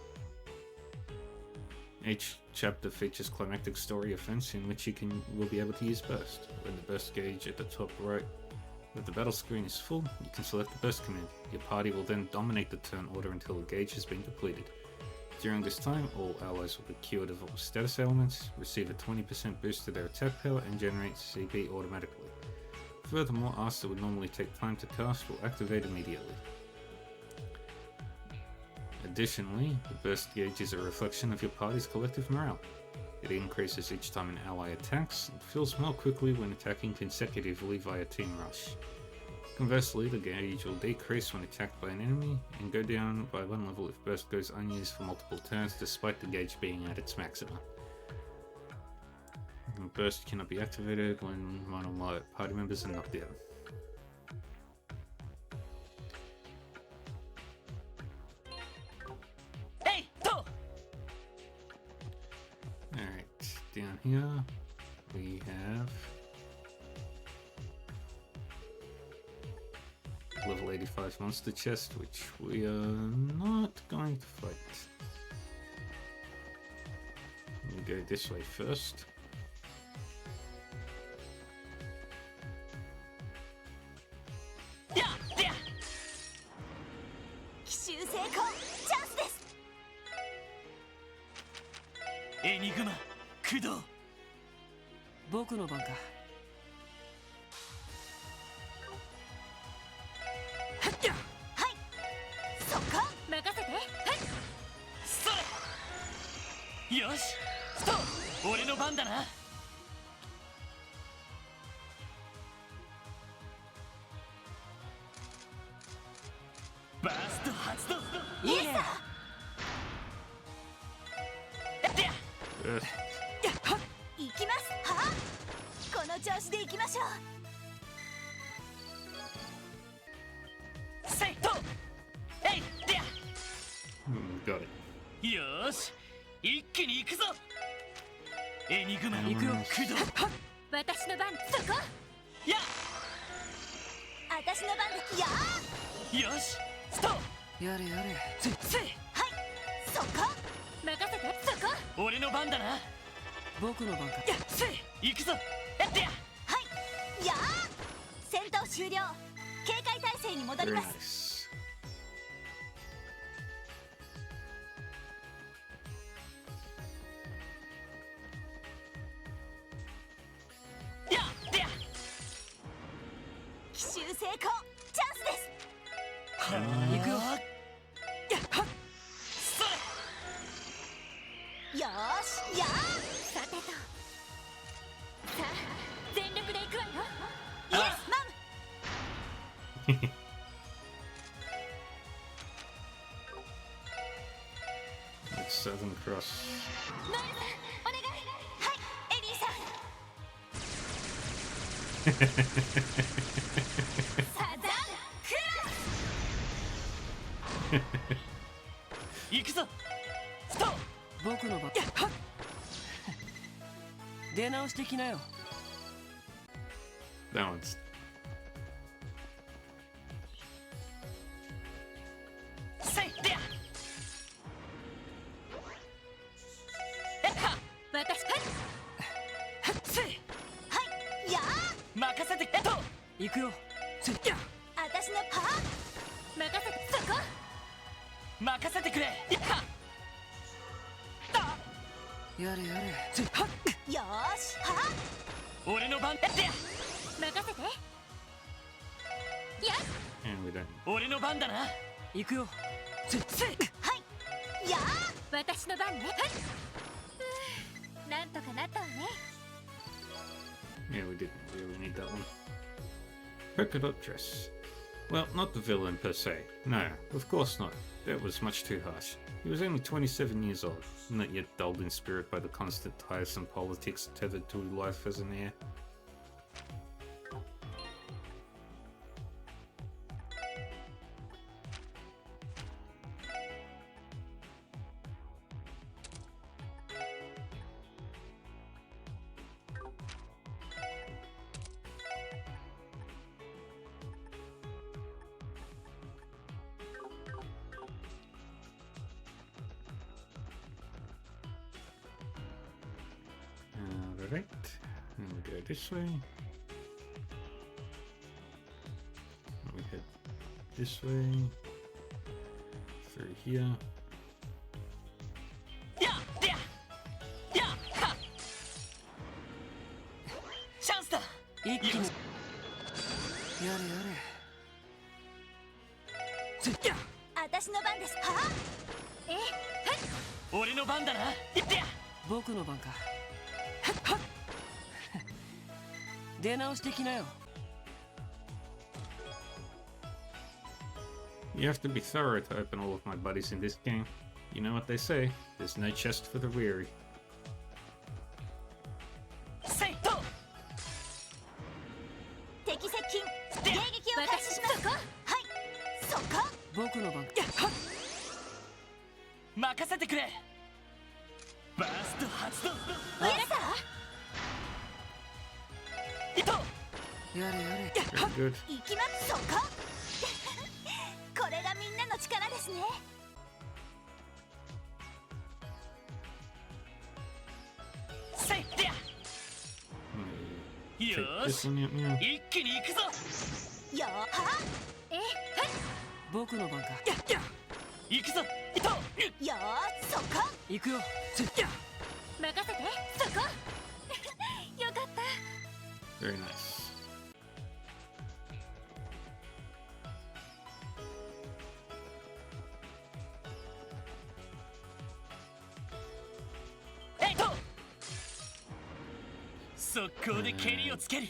Each chapter features climactic story events in which you will be able to use burst. When the burst gauge at the top right of the battle screen is full, you can select the burst command. Your party will then dominate the turn order until the gauge has been depleted. During this time, all allies will be cured of all status ailments, receive a 20% boost to their attack power, and generate CP automatically. Furthermore, asks that would normally take time to cast will activate immediately. Additionally, the burst gauge is a reflection of your party's collective morale. It increases each time an ally attacks, and fills more quickly when attacking consecutively via Team Rush. Conversely, the gauge will decrease when attacked by an enemy, and go down by 1 level if burst goes unused for multiple turns despite the gauge being at its maximum. And burst cannot be activated when one or more party members are knocked down. Hey, to! Alright, down here we have level 85 monster chest, which we are not going to fight. We go this way first. Yeah, yeah. 奇襲成功チャンスです。エニグマ、駆動。僕の番か。はいそこ任せて。はいそれ。よし、ストップ。俺の番だな。バースト発動。いいね。行きますはあ、この調子で行きましょう。セイト。えい、でや。Got it. よーし、一気に行くぞ。エニグマ行くよ。駆動。私の番そこ。や。私の番ですやよし、ストップ。やれやれ。せい。はいそこ任せてそこ。俺の番だな。僕の番か。やっせい、行くぞ。やってや。はいやあ戦闘終了。警戒態勢に戻り Very ます。 nice. やってや。奇襲成功チャンスです。行くよ。やっはっ。それ。よーしやあさてとさあ全力で行くわよ。イエスマム。 It's Southern Cross. マルさんお願い。はいエリーさん。サザンクロス。行くぞ。ストップ。僕の番。出直してきなよ。That one's. せいでや。私はいせい。はいやあ任せて。と。行くよ。せいや。私のパー任せてそこ。任せてくれ。やっは。やれやれ。せいはっ。よーしは俺の番。やってや。任せてやっ And we don't. 俺の番だな。行くよ。せい。はいやあ私の番ね。はいなんとかなったわね。 Yeah, we didn't really need that one. Polka dot dress. Well, not the villain per se. No, of course not. That was much too harsh. He was only 27 years old, not yet dulled in spirit by the constant tiresome politics tethered to life as an heir. Right. And we go this way. And we head this way. Through here. Yeah, yeah, yeah, ha. チャンスだ。一気にやれやれや私の番です。はあ、え、俺の番だな。いってや。僕の番かはっ出直してきなよ。 You have to be thorough to open all of my buddies in this game. You know what they say, there's no chest for the weary. セイト。敵接近、迎撃を開始します。はい、そこ。僕の番か任せてくれ。バースト発動。やったいと。やれやれ Very good. 行きます。そこ。これがみんなの力ですね。セイでや。 Take よ this し。 one out now. 一気に行くぞ。よはえ、はい、僕の番か行くぞ。いと。よー、そこ。行くよ任せて。そこ。よかった。 Very nice. えいと。速攻で蹴りをつける。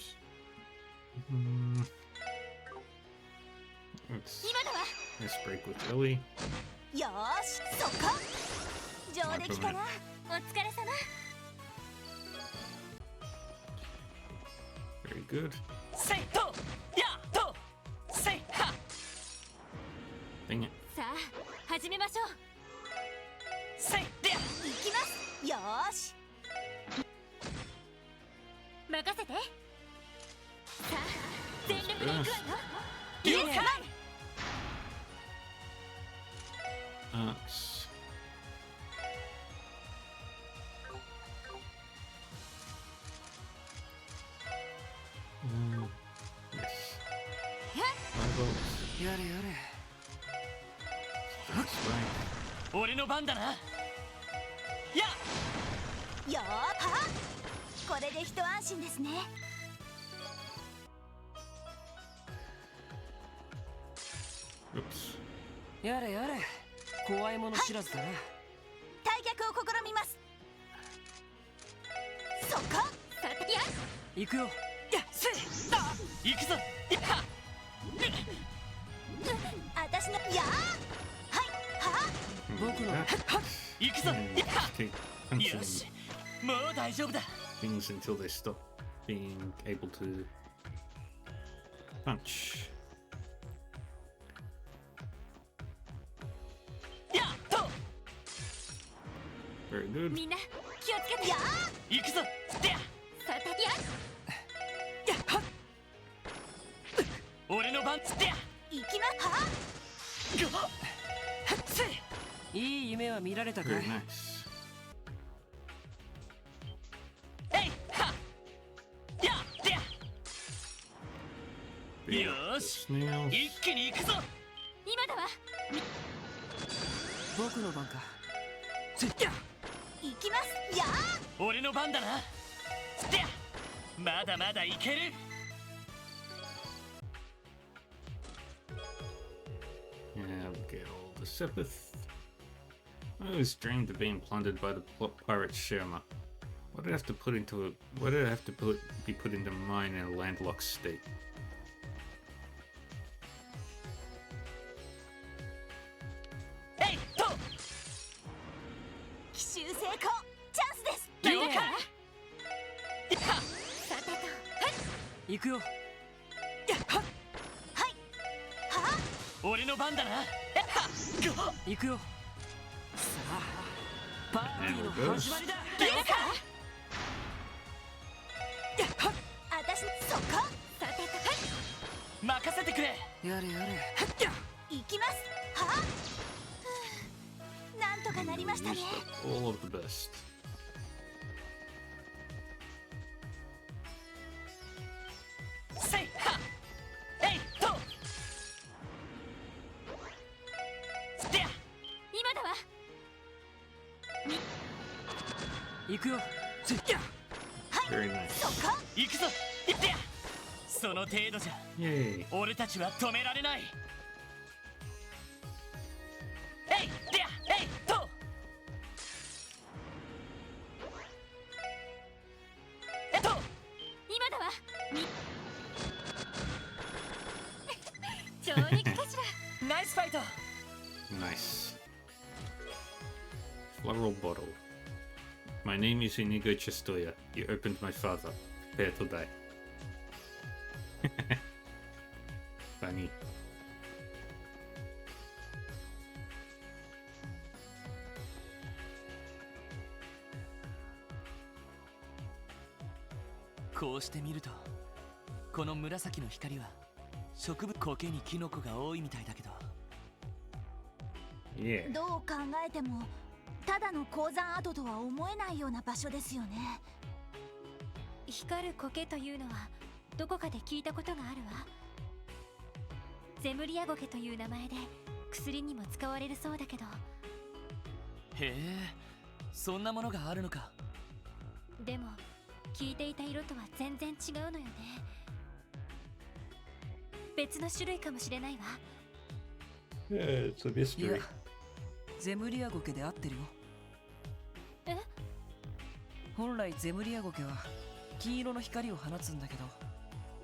Let's, 今だわ。 let's break with Ellie. よーし、そこ。上出来かな。お疲れ様。 Very good. セイと。やと。セイは。 Dang it. さあ、始めましょう。セイでや。行きます。よーし。任せて。さあ、全力で行くわよ。了解。 Axe. Yes. Fireballs. やれやれ That's right. 俺の番だな。や。よーは。これで一安心ですね。 Oops. やれやれ怖いもの知らずだな、退却を試みます。そこ。さてや。行くよや。せい。あ。行くぞ。や。私のやー。はい、は。僕の 行くぞ。 And や。 just keep よ punching し。もう大丈夫だ。 things until they stop being able to punch. やっと。 Very good. みんな気をつけて。やー。行くぞ。でや。さてや。やっはっ。俺の番つってや。行きます。は。ぐはっ。せい。いい夢は見られたか Very nice. えいはっ。やっでや。 Beat よ up ー the し。 snails. 一気に行くぞ。今だわ。僕の番かや。行きます。やー。俺の番だな。でや。まだまだいける。 Yeah, we get all the Sepith. I always dreamed of being plundered by the pirate Sherma. What did I have to put into it? What did I have to be put into mine in a landlocked state? えいと。奇襲成功。チャンスです。了解。や。さてと。はい。行くよやっはっ。はい。は。俺の番だな。やっはっ。ぐはっ。行くよさあパーティーの始まりだ了解。やっはっ。私そこ。さてと。はい。任せてくれ。やれやれや。行きます。は。なんとかなりましたね。 Used up all of the best. 行くよ。Very nice. 行くぞ。行ってや。その程度じゃ Yay. 俺たちは止められない。えいでやえいと。今だわ。上陸かしら。ナイスファイト。 Nice. Floral bottle. My name is Inigo Chestoya. You opened my father. Prepare to die. Funny. こうして見るとこの紫の光は植物苔にキノコが多いみたいだけど Yeah. どう考えてもただの鉱山跡とは思えないような場所ですよね。光る苔というのはどこかで聞いたことがあるわ。ゼムリアゴケという名前で薬にも使われるそうだけど。へえ、そんなものがあるのか。でも聞いていた色とは全然違うのよね。別の種類かもしれないわ。Yeah, it's a いや mystery. ゼムリアゴケで合ってるよ。え？本来ゼムリアゴケは金色の光を放つんだけど、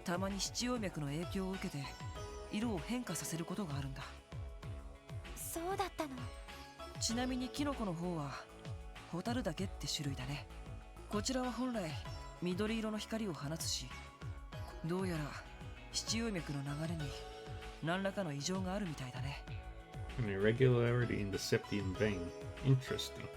たまに七葉脈の影響を受けて色を変化させることがあるんだ。そうだったの。ちなみにキノコの方はホタルダケって種類だね。こちらは本来緑色の光を放つし、どうやら七葉脈の流れに何らかの異常があるみたいだね。An irregularity in the septium vein. Interesting.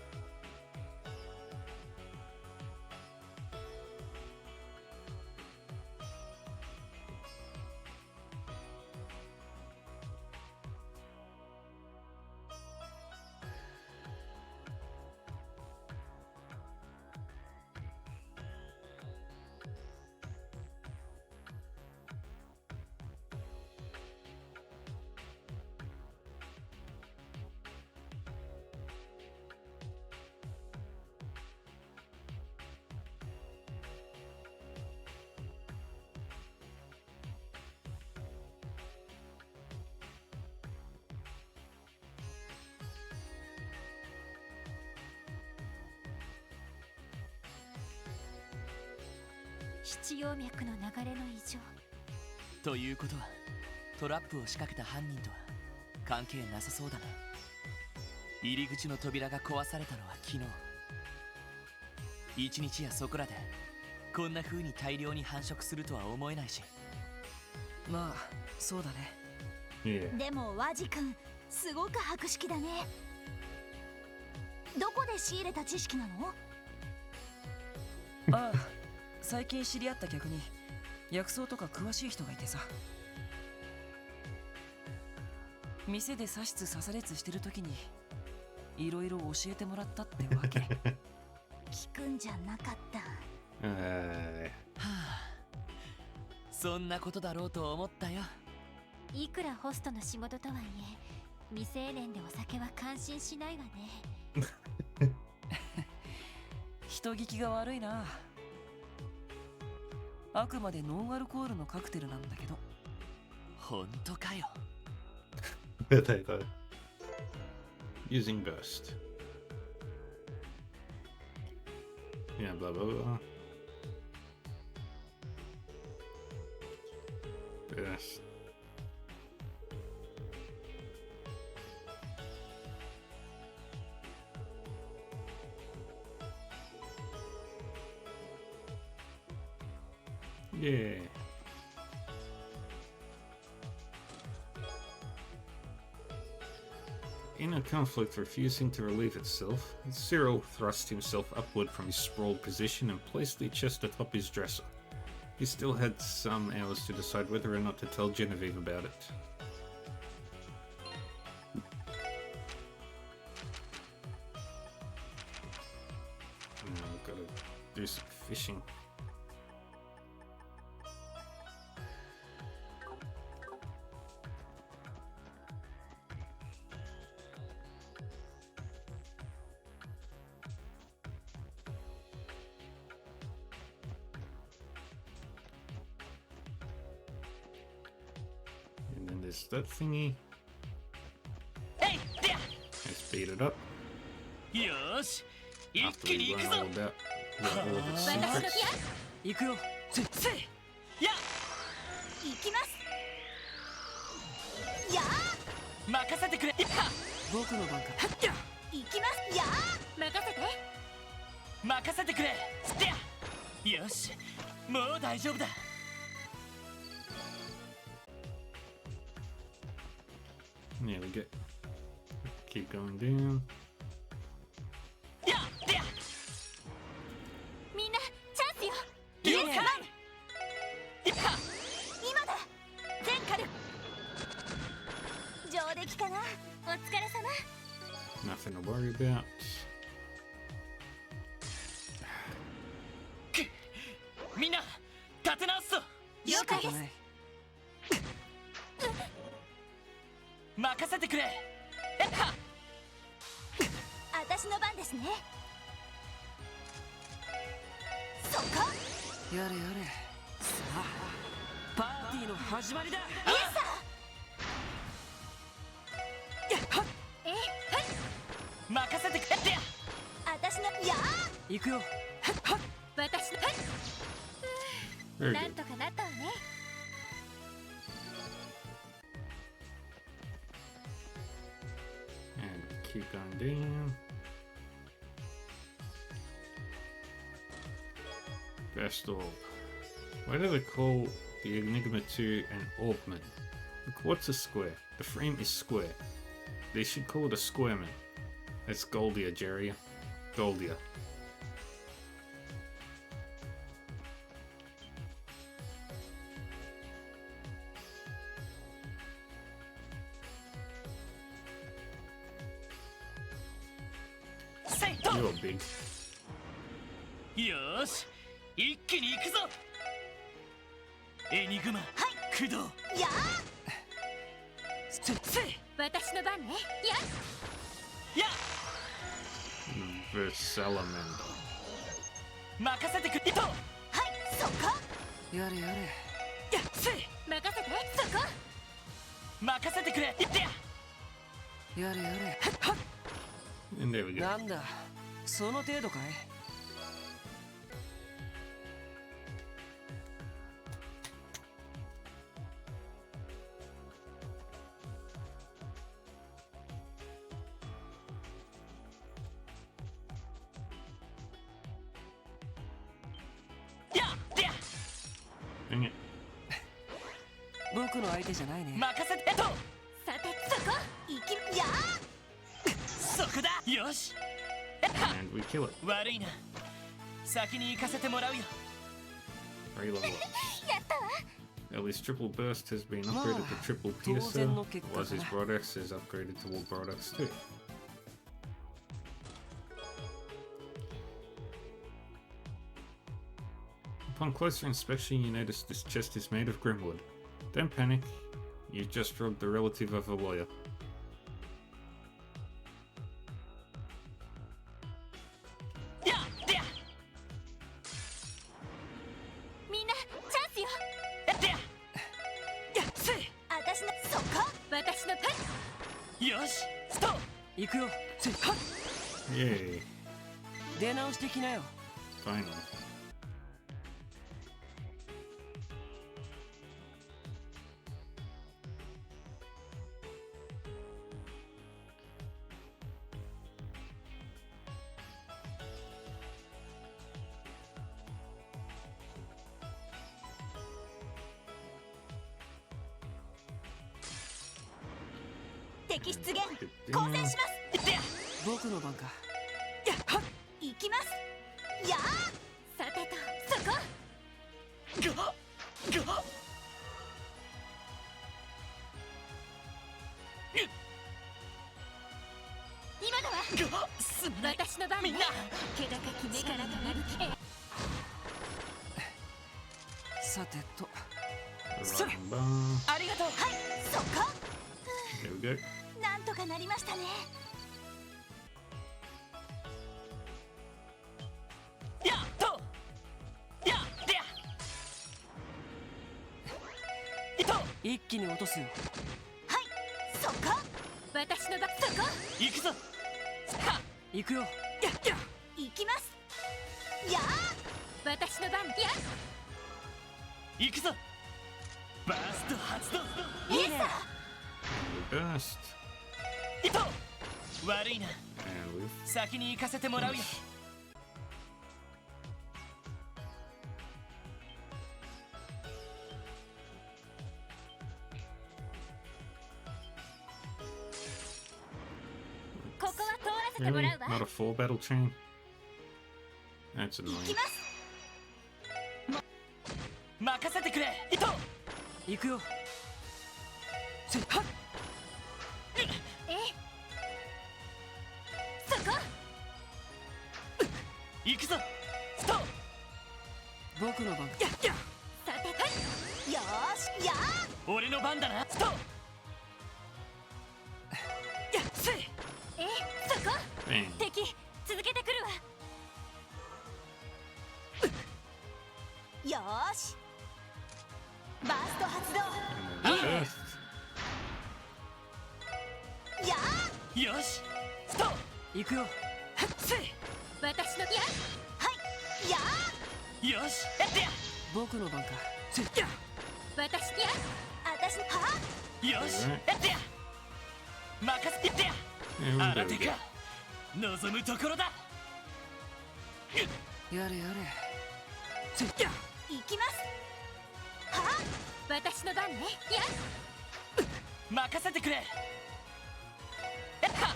七葉脈の流れの異常。ということはトラップを仕掛けた犯人とは関係なさそうだな。入り口の扉が壊されたのは昨日。一日やそこらでこんな風に大量に繁殖するとは思えないし。まあそうだね。Yeah. でもワジ君すごく博識だね。どこで仕入れた知識なの？ああ、最近知り合った客に薬草とか詳しい人がいてさ、店で刺しつ刺されつしてる時にいろいろ教えてもらったってわけ。聞くんじゃなかった。はあ、そんなことだろうと思ったよ。いくらホストの仕事とはいえ未成年でお酒は感心しないわね。人聞きが悪いな。あくまでノンアルコールのカクテルなんだけど。本当かよ。There they go. Using burst. Yeah, blah blah blah. Burst. Yeah. In a conflict refusing to relieve itself, Cyril thrust himself upward from his sprawled position and placed the chest atop his dresser. He still had some hours to decide whether or not to tell Genevieve about it. Now I've got to do some fishing. There's that thingy. えいで Let's beat it up. よーし一 After 気 we に行 learn く all ぞ about all of its 私の secrets. 行くよせせや行きますや任せてくれや僕の番か行きますや任せて任せてくれでよしもう大丈夫だ There we go. Keep going down. やでやみんなチャンスよいいねカランや今だ全カル上出来かなお疲れ様 Nothing to worry about. みんな立て直すぞ了解ですない任せてくれや私の番ですねそっかやれやれさあパーティーの始まりだイエスさやっはっえ任せてくれや私のや行くよはっはっ私の Very なん good. とかなったわね And keep going down. Best orb. Why do they call the Enigma 2 an orbman? Look, what's a square? The frame is square. They should call it a squareman. That's Goldia, Jerry. Goldia. You're big. よーし一気に行くぞエニグマ駆動やせせ私の番ねやや The Salamander. 任せてくれとはいそっかやれやれやせ任せてそこ任せてくれややれやれ And there we go. なんだその程度かいやでや Dang it. 僕の相手じゃないね任せてとさてそこ行きやそこだよし And we kill it. 悪いな先に行かせてもらうよ Very level up. やったわ At least triple burst has been upgraded to triple piercer, 当然の結果だな。 whilst his broad axe is upgraded to all broad axe too. Upon closer inspection, you notice this chest is made of grimwood. Don't panic, you just robbed the relative of a lawyer. やでやみんなチャンスよでややせ私のそこ私の番よしスト行くよせはっ Yay, 出直してきなよ finally.「敵出現 Good 交 down. 戦しますでや僕の番かやはっ行きますやさてとそこがが今だわがすまない私の番ねみんな気高き力となるけさてと The rotten bar. ありがとうはいそこ There we go. なんとかなりましたねやっとやでやいと一気に落とすよ。そこ私のそこ行くぞ。行くよ。行きます。やあ私の番や行くぞ。バースト発動。イエスさ Burst. ヒット。悪いな、 And we've 先に行かせてもらうよ。ここは通らせても really らうわ not a full battle chain. That's 行 annoying. きます任せてくれ。ヒット。行くよ。そこ行くぞ。スト。僕の番。さてとよーしやあ俺の番だな。スト。そこ Bang. 敵続けてくるわよーしバースト発動 And then burst. やあよし。スト。行くよ。私のはいやあよし。やってや。僕の番か。私私はよし。やってや。任せてやってや。 And there 新 we 手 go. か。望むところだ。やれやれ。行きますは私の番ねや任せてくれ。やった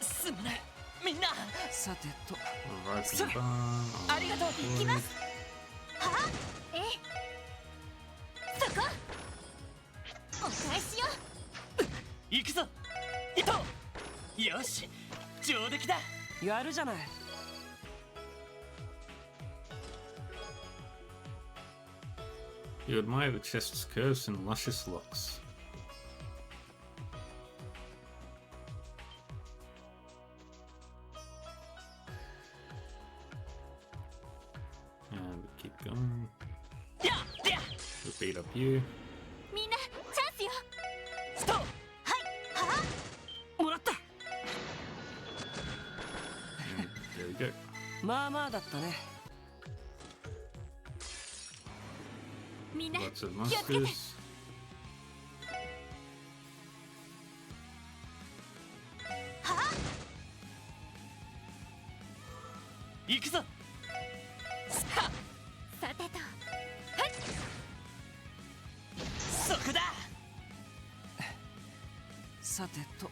すまないみんな。さてと。 Revive the barn. ありがとう。行きますはそこお返しよ行くぞ。ヒット。よし。上出来だ。やるじゃない。 You admire the chest's curves and luscious locks. And we keep going. やってや。 We beat up you. みんなチャンスよスト。はいはもらった。 And there we go. まあまあだったね。みんな Lots of 気をつけて monsters. は行くぞ。さあさてとそこだ。さてと。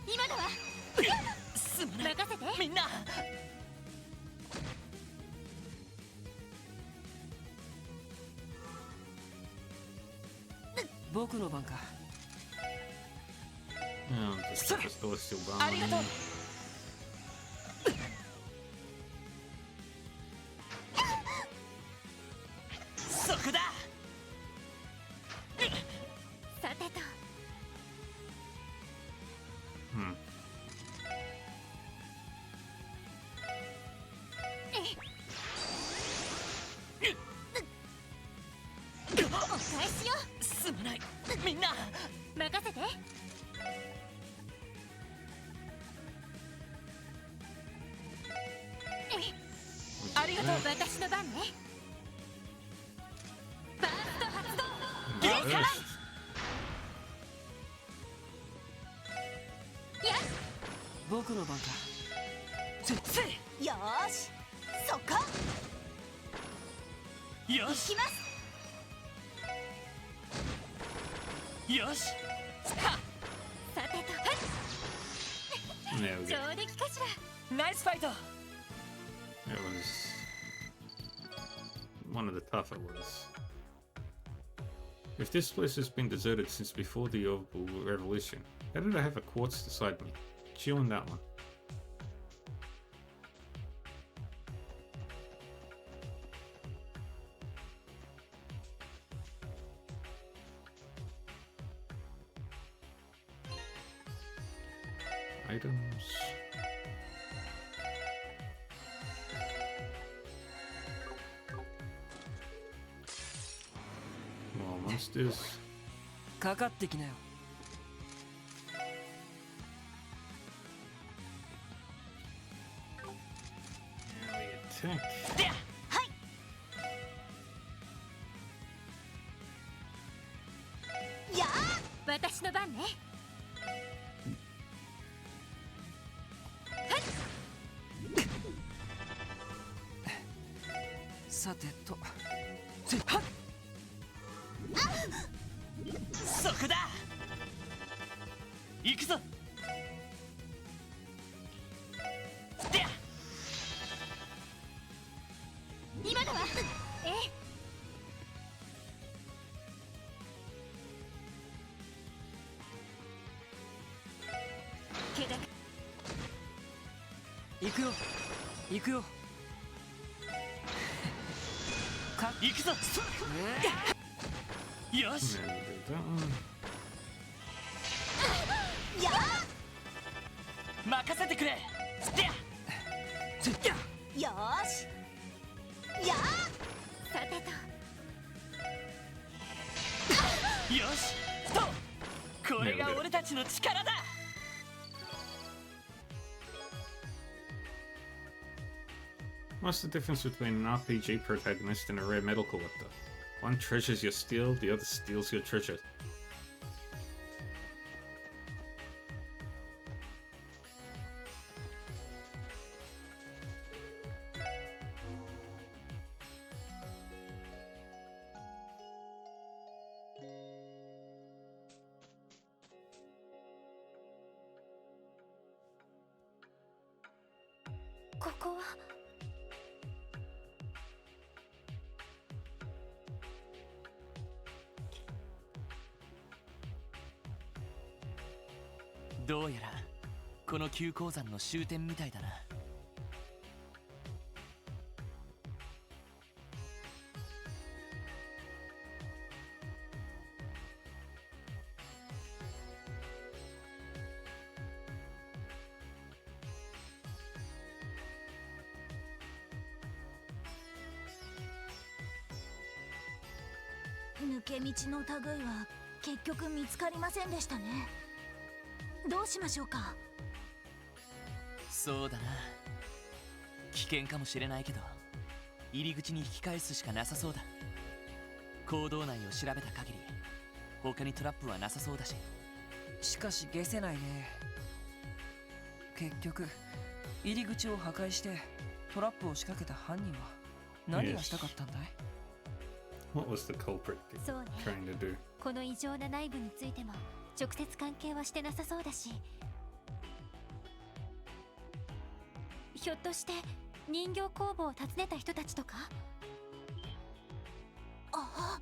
今だわすまない任せてみんな。僕の番か。 And the surface door is still ありがとう。 burning. そこだ。さてと Hmm. お返しよすまないみんな。任せてありがとう。私の番ねバースト発動 And burst. や僕の番か。よーしそこよし。行きますよし。さてと There we go. 上出来かしらナイスファイト。 That was one of the tougher ones. If this place has been deserted since before the Orbital Revolution, how did I have a quartz beside me? Chew on that one. Items. What's this? かかってきなよ。Attack. や私の番ね。さてと。はっそこだ。行くぞ。でや今だわ。ええ。気高行くよ行くよ。行くぞ。よし。 There we go. That one. や任せてくれ。でやよーしやさてと。よし。とこれが俺たちの力だ。 What's the difference between an RPG protagonist and a rare metal collector? One treasures your steel, the other steals your treasure. Ko ここは。どうやらこの旧鉱山の終点みたいだな。抜け道の類は結局見つかりませんでしたね。どうしましょうか。そうだな。危険かもしれないけど入り口に引き返すしかなさそうだ。坑道内を調べた限り他にトラップはなさそうだし。しかし解せないね。結局入り口を破壊してトラップを仕掛けた犯人は何がしたかったんだい？ What was the culprit そうね。 trying to do? この異常な内部についても直接関係はしてなさそうだし、ひょっとして人形工房を訪ねた人たちとか？あ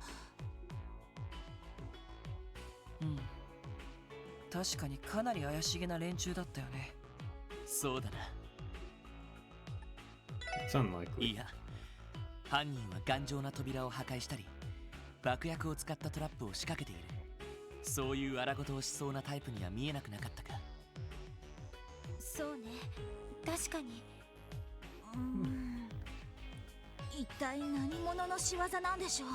うん。確かにかなり怪しげな連中だったよね。そうだな。 It's unlikely. いや、犯人は頑丈な扉を破壊したり爆薬を使ったトラップを仕掛けている。そういう荒事をしそうなタイプには見えなくなかったか。そうね、確かに。一体何者の仕業なんでしょう。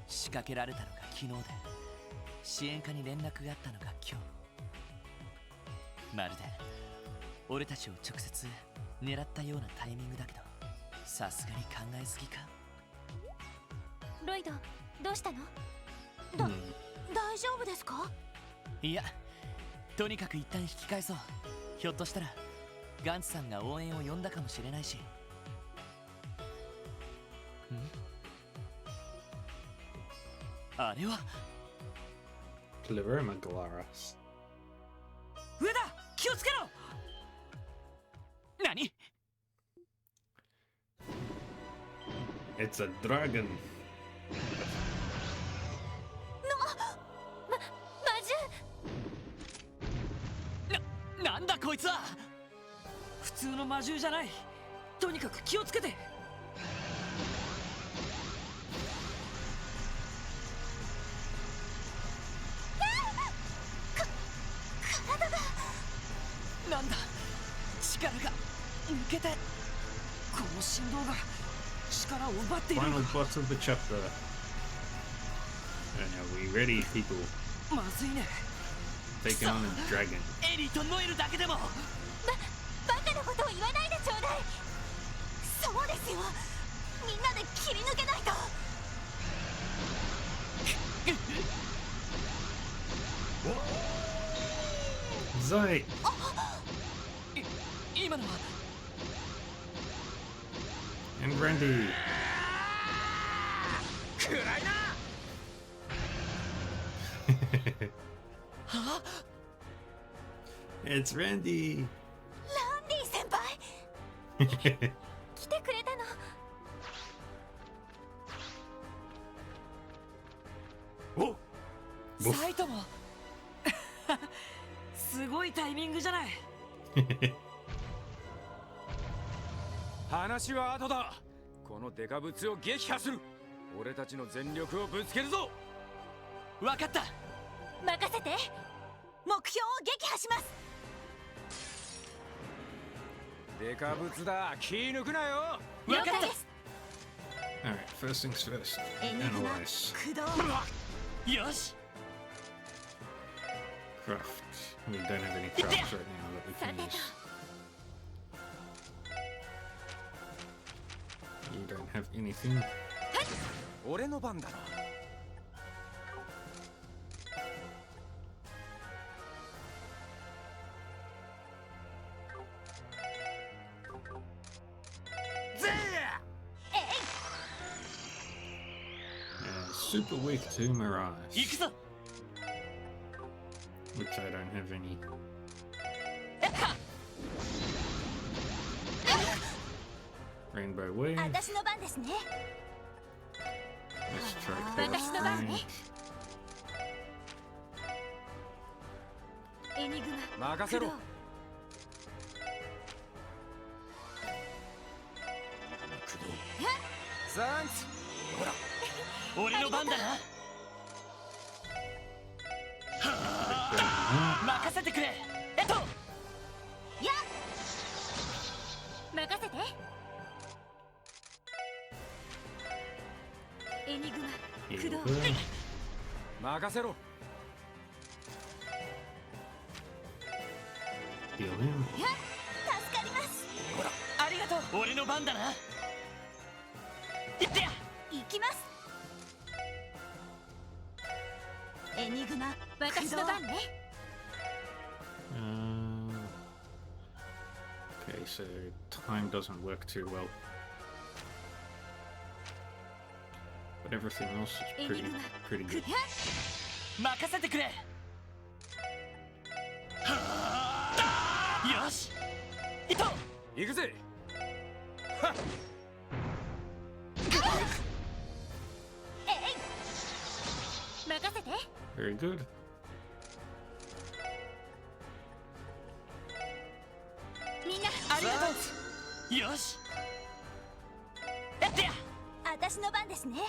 仕掛けられたのが昨日で支援課に連絡があったのが今日。まるで俺たちを直接狙ったようなタイミングだけど、さすがに考えすぎか。ロイド、どうしたの？大丈夫ですか？いや、とにかく一旦引き返そう。ひょっとしたらガンツさんが応援を呼んだかもしれないし。あれは Clever Maglaras. 上だ、気をつけろ。何？ It's a dragon. なんだこいつは。普通の魔獣じゃない。とにかく気をつけて。なんだ、力が抜けて。この振動が力を奪っている Final のか。 boss of the chapter. Are we ready, people? まずいね。 Taking on a dragon. エリーとノエルだけでも。バカなことを言わないでちょうだい。そうですよ、みんなで切り抜けないと。Zai! 今のは And Randy! 暗いな。は It's Randy! ランディ先輩、来てくれたの。サイトもすごいタイミングじゃない。話は後だ。このデカブツを撃破する。俺たちの全力をぶつけるぞ。わかった。任せて。目標を撃破します。デカブツだ、気抜くなよ。了解です。 Alright, first things first. エニグマ Analyze. 駆動。よし。 Craft. We don't have any crafts right now that we can use. You don't have anything. 俺の番だな。Super weak to Mirage. 行くぞ。 Which I don't have any. Rainbow Wave. 私の番ですね。 Let's try 私の番ね。 Chaos エニグマ任せろ。サンツ。ほら。俺の番だな。任せてくれ。やっ任せて。エニグマ駆動。任せろ。Heal him. 助かります。ありがとう。俺の番だな。いってや。行きます。エニグマ私の番ね。Okay, so time doesn't work too well. But everything else is pretty good. 任せてくれ。よし。いと。行くぜ。任せて。 Very good. みんなありがとう。よし。やってや。私の番ですね。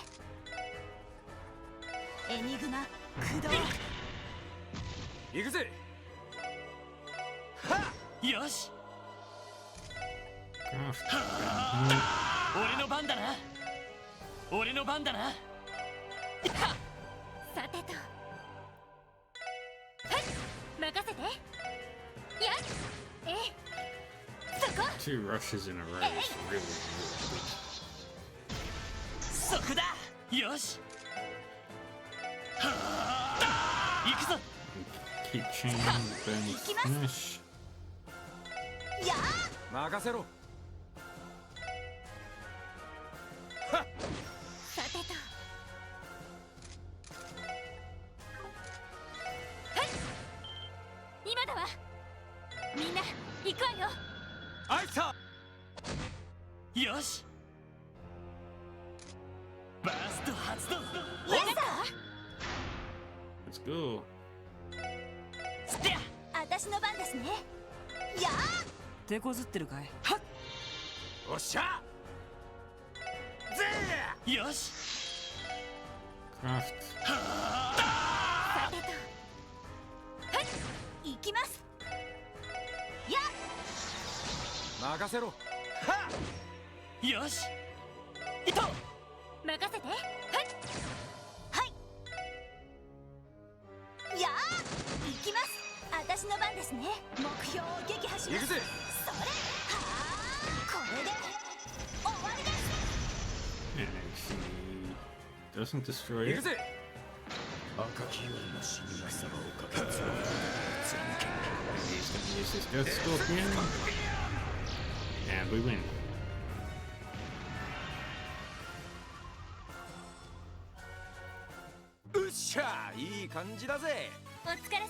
エニグマ駆動。行くぜ。よし。 Craft. 俺の番だな。俺の番だな。さてと。任せて。やっ。そこ。 2 rushes in a row is really, really そこだ。よし。行くぞ。good. Keep chaining, then finish. や任せろ。さてと。今だわ。みんな行くわよ。あいさ。よし。バースト発動。やった。 Let's go. つってや。私の番ですね。や手こずってるかい。おっしゃ。よし。 Craft. さてと。行きます。や任せろ。よし。いと。任せて。はい。私の番ですね。目標を撃破します。行くぜ。それはあ、これで終わりです。 And she doesn't destroy 行く it. ぜ。赤きよりの死にらしさをかけつ And he's gonna use his Death Scorpion. And we win. うっしゃ、いい感じだぜ。お疲れ様。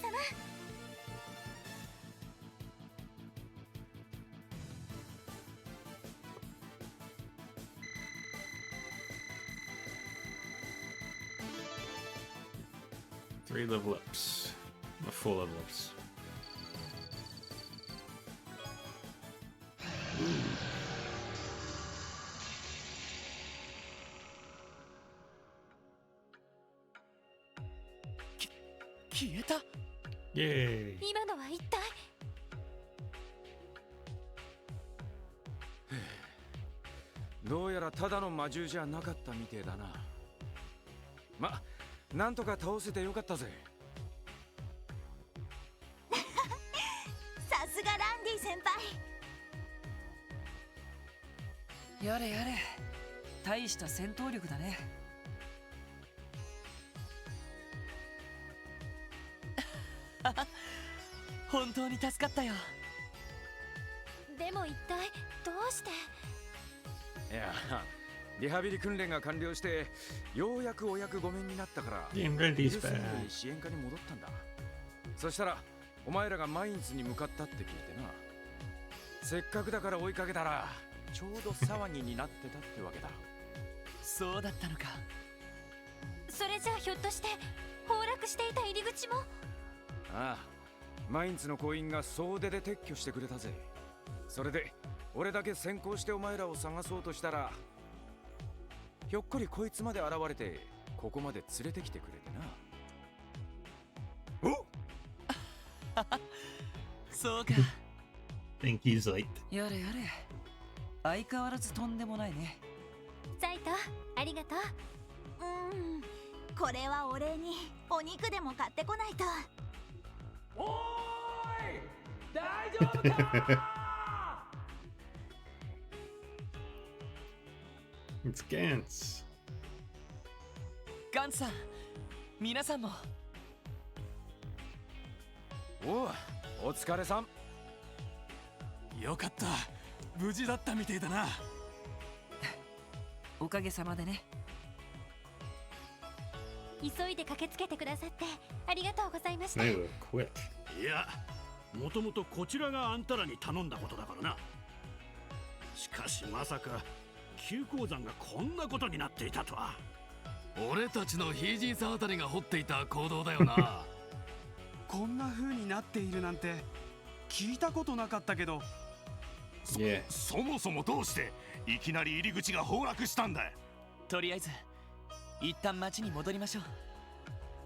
3 level ups. Or 4 level ups. Yay! 今のは一体。どうやらただの魔獣じゃなかったみてえだな。ま、なんとか倒せてよかったぜ。さすがランディ先輩。やれやれ、大した戦闘力だね。本当に助かったよ。でも一体どうして。いや、リハビリ訓練が完了してようやくお役御免になったから Game イギ Ready's リスに back. 支援課に戻ったんだ。そしたらお前らがマインズに向かったって聞いてな。せっかくだから追いかけたらちょうど騒ぎになってたってわけだ。そうだったのか。それじゃあひょっとして崩落していた入り口も。ああ、マインズの行員が総出で撤去してくれたぜ。それで俺だけ先行してお前らを探そうとしたら、ひょっこりこいつまで現れてここまで連れてきてくれてな。おそうか。 Think he's late. やれやれ、相変わらずとんでもないね。サイトありがとう。これはお礼にお肉でも買ってこないと。おーい、大丈夫か。 It's Gantz. ガンさん、皆さんも。おう、お疲れさん。よかった、無事だったみてえだな。おかげさまでね。急いで駆けつけてくださってありがとうございました。 They were quick. いや、もともとこちらがあんたらに頼んだことだからな。しかしまさか急鉱山がこんなことになっていたとは。俺たちのヒージーさんあたりが掘っていた坑道だよな。こんな風になっているなんて聞いたことなかったけど。Yeah. そもそもどうしていきなり入り口が崩落したんだ。とりあえず一旦町に戻りましょう。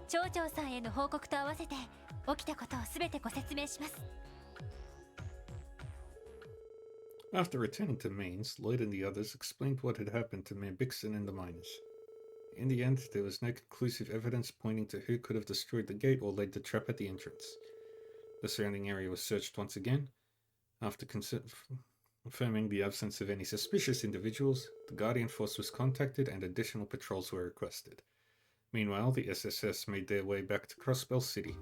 町長さんへの報告と合わせて起きたことをすべてご説明します。 After returning to Mainz, Lloyd and the others explained what had happened to Mayor Bixen and the miners. In the end, there was no conclusive evidence pointing to who could have destroyed the gate or laid the trap at the entrance. The surrounding area was searched once again. After confirming the absence of any suspicious individuals, the Guardian Force was contacted and additional patrols were requested. Meanwhile, the SSS made their way back to Crossbell City.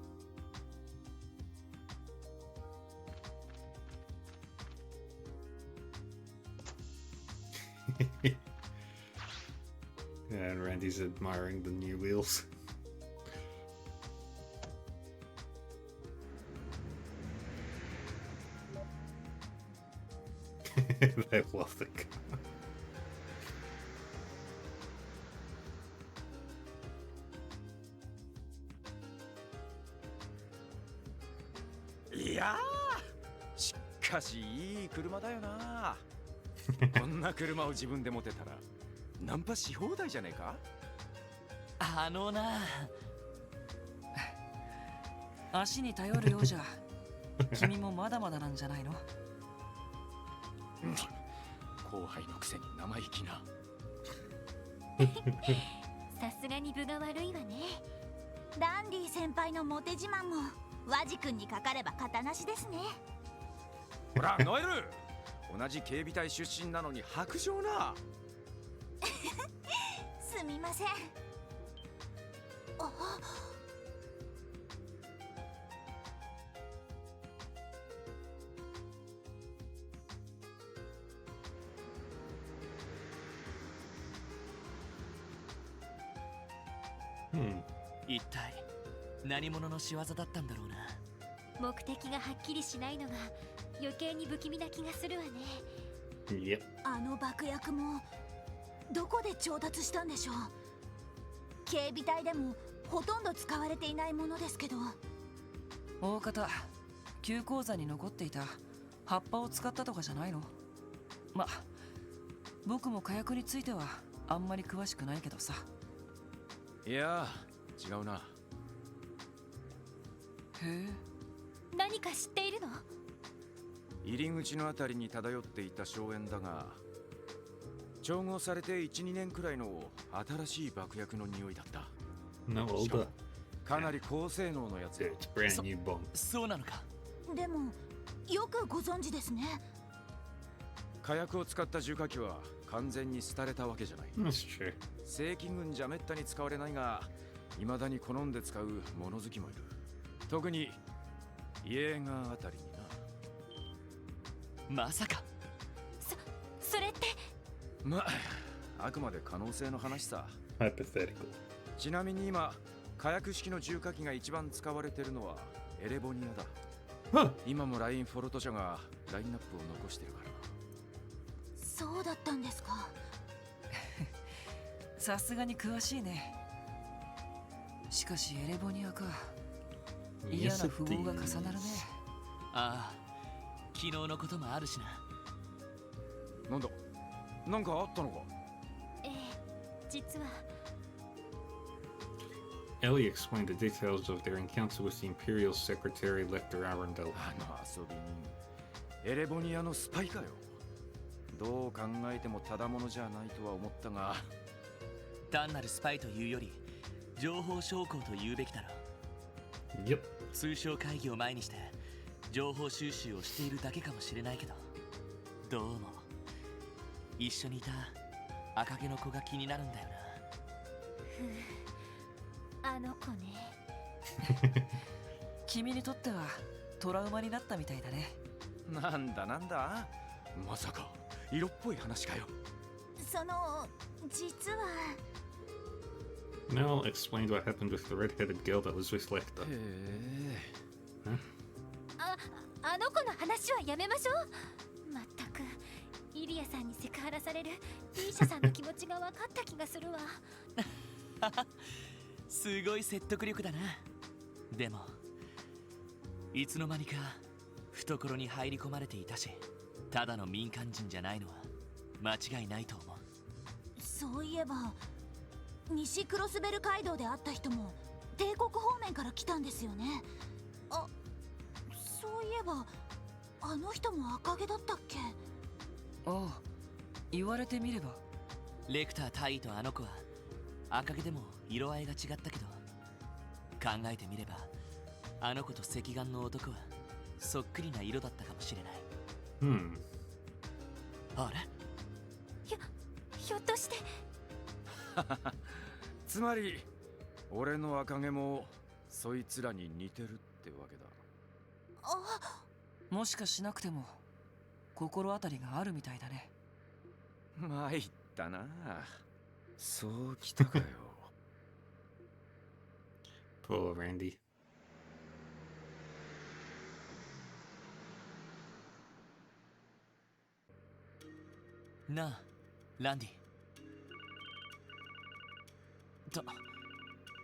And Randy's admiring the new wheels. They love the car. いやー、しかしいい車だよな。こんな車を自分で持てたらナンパし放題じゃねえか。あのな、足に頼るようじゃ君もまだまだなんじゃないの。後輩のくせに生意気な。さすがに分が悪いわね。ランディ先輩のモテ自慢も和ジ君にかかれば型なしですね。ほらノエル、同じ警備隊出身なのに白状な。すみません。あ、一体何者の仕業だったんだろうな。目的がはっきりしないのが余計に不気味な気がするわね。Yep. あの爆薬もどこで調達したんでしょう。警備隊でもほとんど使われていないものですけど。大方旧鉱山に残っていた葉っぱを使ったとかじゃないの。ま、僕も火薬についてはあんまり詳しくないけどさ。いや違うな。へえ。何か知っているの？入り口のあたりに漂っていた硝煙だが、調合されて 1,2 年くらいの新しい爆薬の匂いだった。 No しか older. もかなり高性能のやつ。 It's a brand new bomb. そうなのか。でもよくご存知ですね。火薬を使った重火器は完全に廃れたわけじゃない。 That's true. 正規軍じゃめったに使われないが、未だに好んで使う物好きもいる。特にイエーガーあたりにな。まさか。それって。まあ、あくまで可能性の話さ。 Hypothetical. ちなみに今、火薬式の重火器が一番使われているのはエレボニアだ。今もラインフォルト社がラインナップを残してるからな。そうだったんですか。さすがに詳しいね。しかしエレボニアか。嫌な符号が重なるね。ああ、昨日のこともあるしな。なんだ、なんかあったのか。ええ、実は。Ellie explained the details of their encounter with the Imperial Secretary Lecter Arundel. あの遊び人、エレボニアのスパイかよ。どう考えてもただものじゃないとは思ったが。単なるスパイというより情報将校と言うべきだろう。 Yep. 通商会議を前にして情報収集をしているだけかもしれないけど、どうも一緒にいた赤毛の子が気になるんだよな。あの子ね。君にとってはトラウマになったみたいだね。なんだなんだ、まさか色っぽい話かよ。その実は。Mel explained what happened with the red-headed girl that was with Lecter. あの子の話はやめましょう。まったくイリアさんにセクハラされるティーシャさんの気持ちが分かった気がするわ。すごい説得力だな。でもいつの間にか懐に入り込まれていたし、ただの民間人じゃないのは間違いないと思う。そういえば西クロスベル街道で会った人も帝国方面から来たんですよね。あ、そういえばあの人も赤毛だったっけ。ああ、言われてみれば。レクター大尉とあの子は赤毛でも色合いが違ったけど、考えてみればあの子と赤眼の男はそっくりな色だったかもしれない。あれ、ひょっとして。つまり俺の赤毛もそいつらに似てるってわけだ。もしかしなくても心当たりがあるみたいだね。参ったな。そうきたかよ。Poor Randy. なあ、ランディ。と、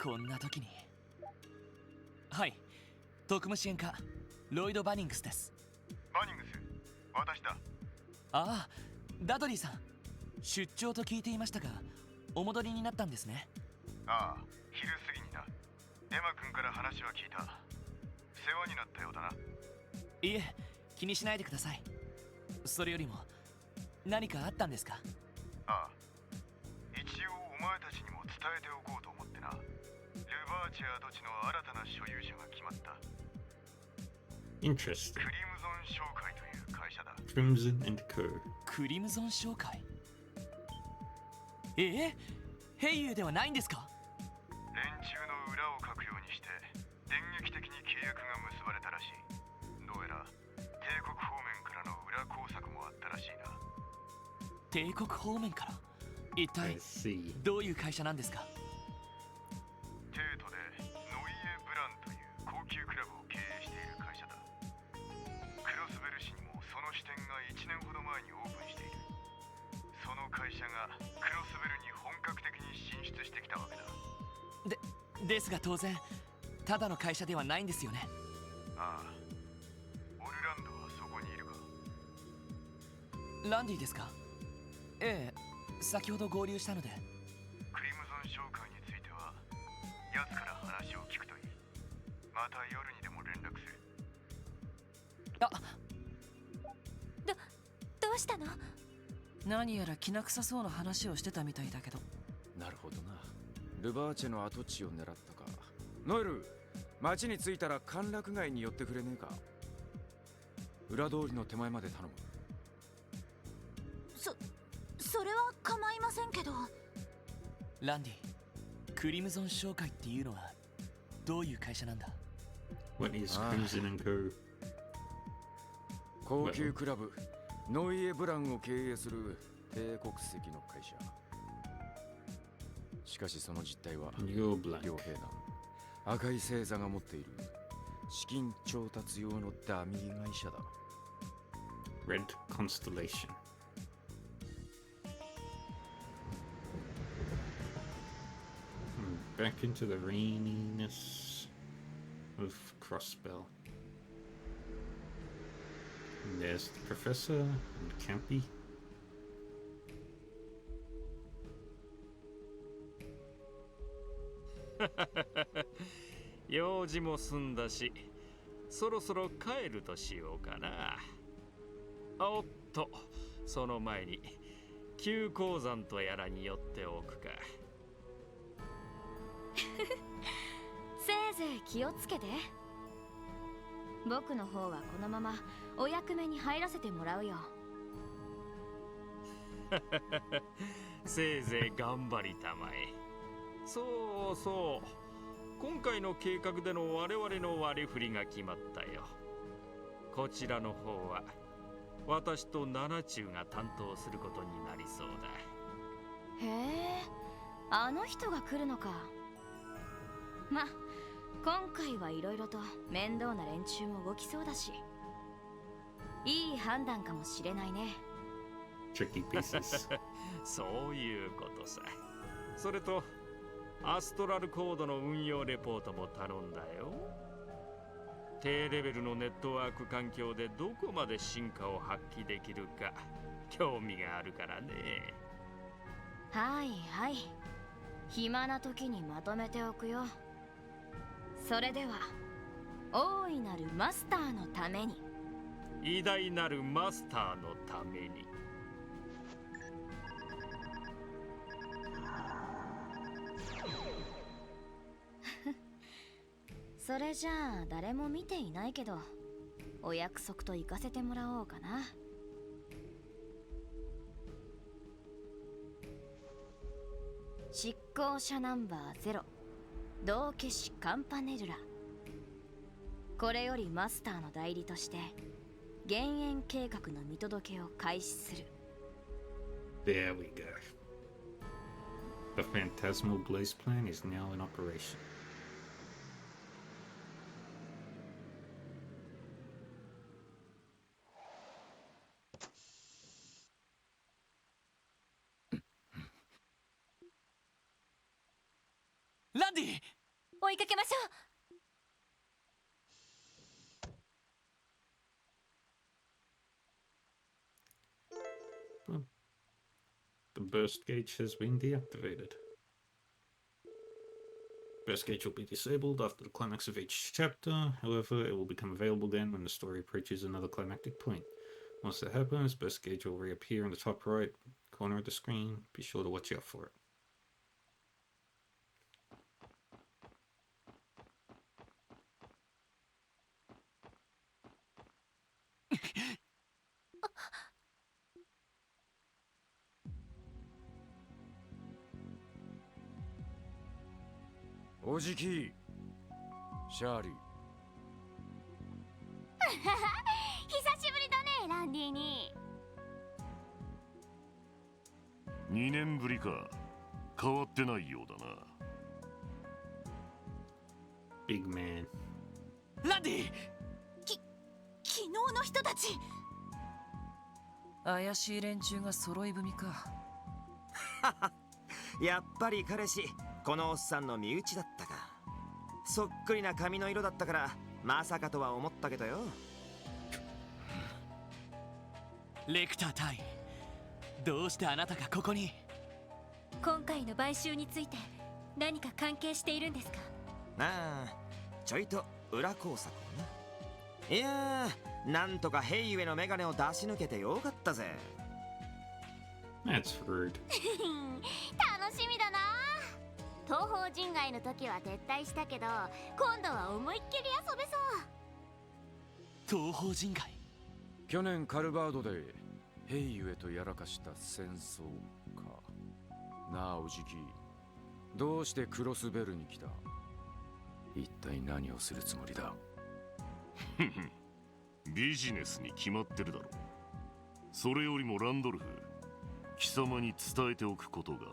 こんな時に。はい、特務支援課ロイド・バニングスです。バニングス、私だ。ああ、ダドリーさん、出張と聞いていましたがお戻りになったんですね。ああ、昼過ぎにな。エマ君から話は聞いた。世話になったようだな。いえ、気にしないでください。それよりも何かあったんですか。ああ、一応お前たちにも伝えておこうと思ってな。ルバーチェア土地の新たな所有者が決まった。Interesting. クリムゾン商会という会社だ。 Crimson and Co. クリムゾン商会。ヘイユーではないんですか？連中の裏をかくようにして電撃的に契約が結ばれたらしい。どうやら帝国方面からの裏工作もあったらしいな。帝国方面から。一体 I see. どういう会社なんですか？帝都でノイエ・ブランという高級クラブを経営している会社だ。クロスベル市にもその支店が1年ほど前にオープンしている。その会社がクロスベルに本格的に進出してきたわけだ。ですが当然ただの会社ではないんですよね。ああ、オルランドはそこにいるか？ランディですか？ええ、先ほど合流したので。クリムゾン商会については奴から話を聞くといい。また夜にでも連絡する。どうしたの？何やらきな臭そうな話をしてたみたいだけど。なるほどな。ルバーチェの跡地を狙ったか。ノエル、町に着いたら歓楽街に寄ってくれねえか？裏通りの手前まで頼む。それは構いませんけど。ランディ、クリムゾン商会っていうのはどういう会社なんだ？ What is Crimson and Co.? 高級クラブノイエ・ブランを経営する帝国籍の会社。しかしその実態はYou're blank. 傭兵団赤い星座が持っている資金調達用のダミー会社だ。 Red Constellation. Back into the raininess of Crossbell. And there's the professor and Campy. 用事も済んだし、そろそろ帰るとしようかな。おっと、その前に急鉱山とやらに寄っておくか。せいぜい気をつけて。僕の方はこのままお役目に入らせてもらうよ。せいぜい頑張りたまえ。そうそう、今回の計画での我々の割り振りが決まったよ。こちらの方は私と七中が担当することになりそうだ。へえ、あの人が来るのか。ま、今回はいろいろと面倒な連中も動きそうだし、いい判断かもしれないね。Tricky pieces. そういうことさ。それとアストラルコードの運用レポートも頼んだよ。低レベルのネットワーク環境でどこまで進化を発揮できるか興味があるからね。はいはい、暇な時にまとめておくよ。それでは大いなるマスターのために。偉大なるマスターのために。それじゃあ誰も見ていないけど、お約束と行かせてもらおうかな。執行者ナンバー0、道化師カンパネルラ。これよりマスターの代理として減塩計画の見届けを開始する。 There we go. The Phantasmal Blaze plan is now in operation. Landy! 追いかけましょう。The burst gauge has been deactivated. Burst gauge will be disabled after the climax of each chapter. However, it will become available again when the story approaches another climactic point. Once that happens, burst gauge will reappear in the top right corner of the screen. Be sure to watch out for it. おじきシャーリー。久しぶりだねランディに。2年ぶりか。変わってないようだな。Big man。ランディ。昨日の人たち。怪しい連中が揃い踏みか。やっぱり彼氏、このおっさんの身内だったか。そっくりな髪の色だったからまさかとは思ったけどよ。レクター隊、どうしてあなたがここに？今回の買収について何か関係しているんですか？ああ、ちょいと裏工作をな。いやー、なんとかヘイウェのメガネを出し抜けてよかったぜ。That's rude。楽しみだな。東方人外の時は撤退したけど、今度は思いっきり遊べそう。東方人外。去年カルバードでヘイウェとやらかした戦争か。なあおじき、どうしてクロスベルに来た？一体何をするつもりだ？ビジネスに決まってるだろう。それよりもランドルフ、貴様に伝えておくことがある。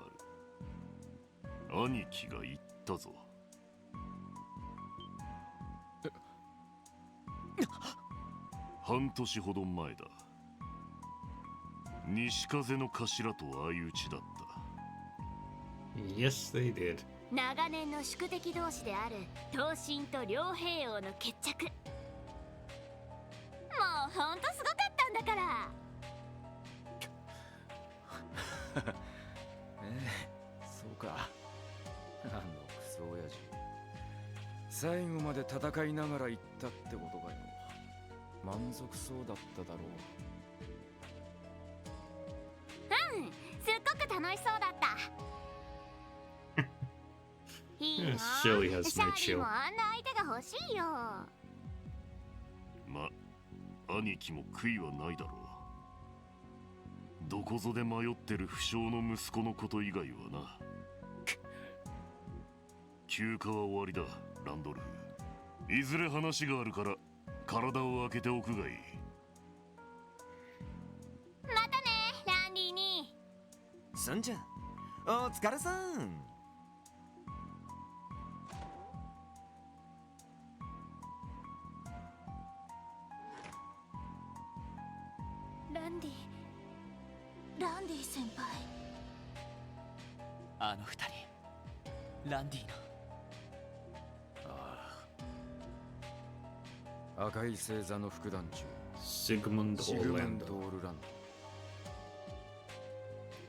兄貴が言ったぞ。半年ほど前だ。西風の頭と相打ちだった。Yes, they did。長年の宿敵同士である東進と両兵王の決着。もうほんとすごかったんだから。そうか。あのクソ親父、最後まで戦いながら行ったってことかよ。満足そうだっただろうん、すっごく楽しそうだった。いいな。シャーリーもあんな相手が欲しいよ。ま、兄貴も悔いはないだろう。どこぞで迷ってる不詳の息子のこと以外はな。休暇は終わりだ、ランドルフ。いずれ話があるから体を開けておくがいい。またね、ランディに。そんじゃ、お疲れさん。ランディ先輩。あの二人、ランディの。ああ、赤い星座の副団長シグムンド・オールランド。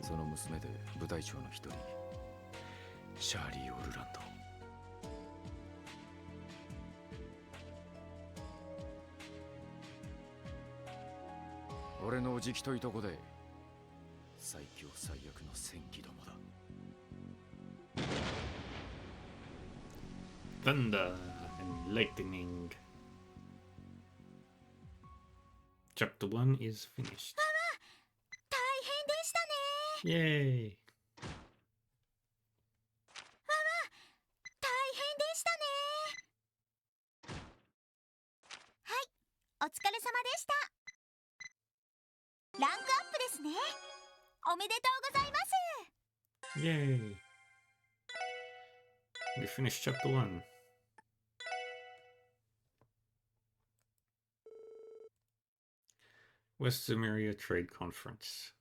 その娘で部隊長の一人シャーリー・オールランド。俺のおじきといとこで最強最悪の戦記どもだ。Thunder and lightning. Chapter 1 is finished. 大変でしたね。Yay! 大変でしたね。はい、お疲れ様でした。ランクアップですね。おめでとうございます。Yay! We finished chapter 1. West Zemuria Trade Conference.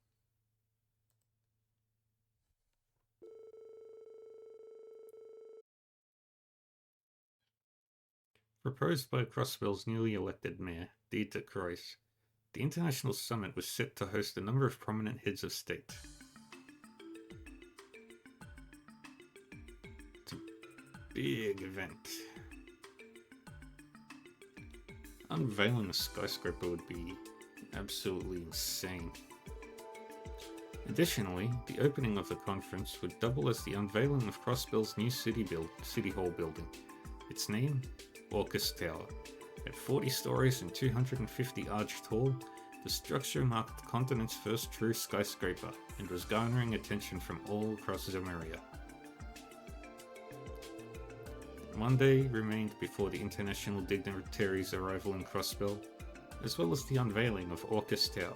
Proposed by Crossbell's newly elected mayor, Dieter Kreuz, the International Summit was set to host a number of prominent heads of state. It's a big event. Unveiling a skyscraper would be absolutely insane. Additionally, the opening of the conference would double as the unveiling of Crossbell's new City Hall building. Its name? Orcus Tower. At 40 stories and 250 arch tall, the structure marked the continent's first true skyscraper and was garnering attention from all across Zemuria. Monday remained before the international dignitaries' arrival in Crossbell, as well as the unveiling of Orcus Tower.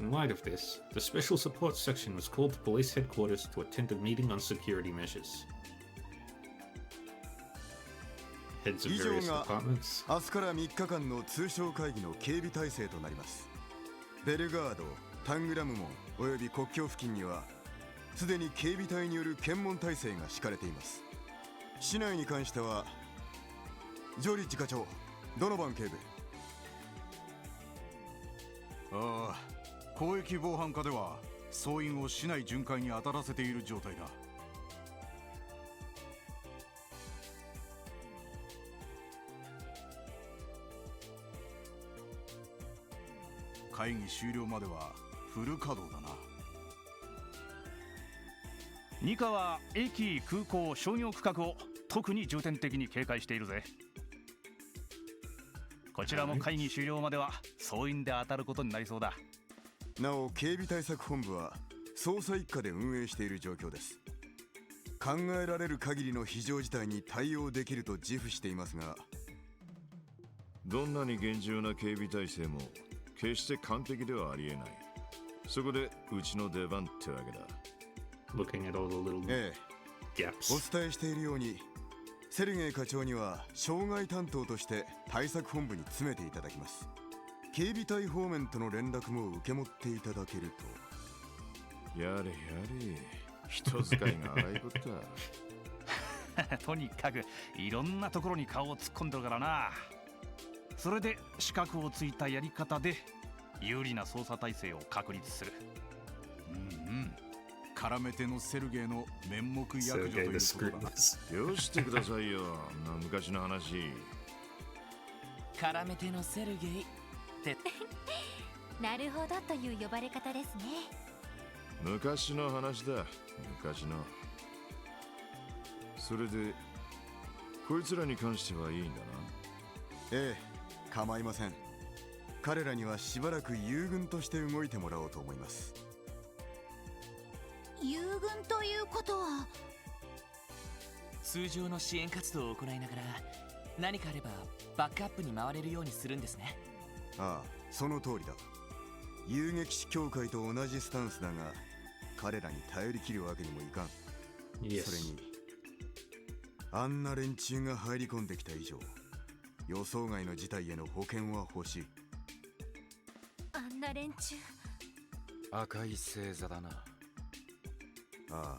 In light of this, the Special Support Section was called to police headquarters to attend a meeting on security measures. Heads of 以上 various が departments. 明日から3日間の通商会議の警備体制となります。ベルガード、タングラム門および国境付近にはすでに警備隊による検問体制が敷かれています。市内に関してはジョリッジ課長、ドノバン警部。ああ、広域防犯課では総員を市内巡回に当たらせている状態だ。会議終了まではフル稼働だな。ニカは駅、空港、商業区画を特に重点的に警戒しているぜ。こちらも会議終了までは総員で当たることになりそうだ。なお警備対策本部は捜査一課で運営している状況です。考えられる限りの非常事態に対応できると自負していますが、どんなに厳重な警備体制も決して完璧ではありえない。そこでうちの出番ってわけだ。Looking at all the little お伝えしているように、セルゲイ課長には障害担当として対策本部に詰めていただきます。警備隊方面との連絡も受け持っていただけると。やれやれ、人使いが荒いことだ。とにかくいろんなところに顔を突っ込んでるからな。それで資格をついたやり方で有利な捜査体制を確立する。絡め手のセルゲイの面目躍如ということだ。よしてくださいよ、昔の話。絡め手のセルゲイってなるほどという呼ばれ方ですね。昔の話だ、昔の。それでこいつらに関してはいいんだな。ええ、構いません。彼らにはしばらく友軍として動いてもらおうと思います。友軍ということは通常の支援活動を行いながら何かあればバックアップに回れるようにするんですね。ああ、その通りだ。遊撃士協会と同じスタンスだが、彼らに頼り切るわけにもいかん。それにあんな連中が入り込んできた以上、予想外の事態への保険は欲しい。あんな連中、赤い星座だな。ああ、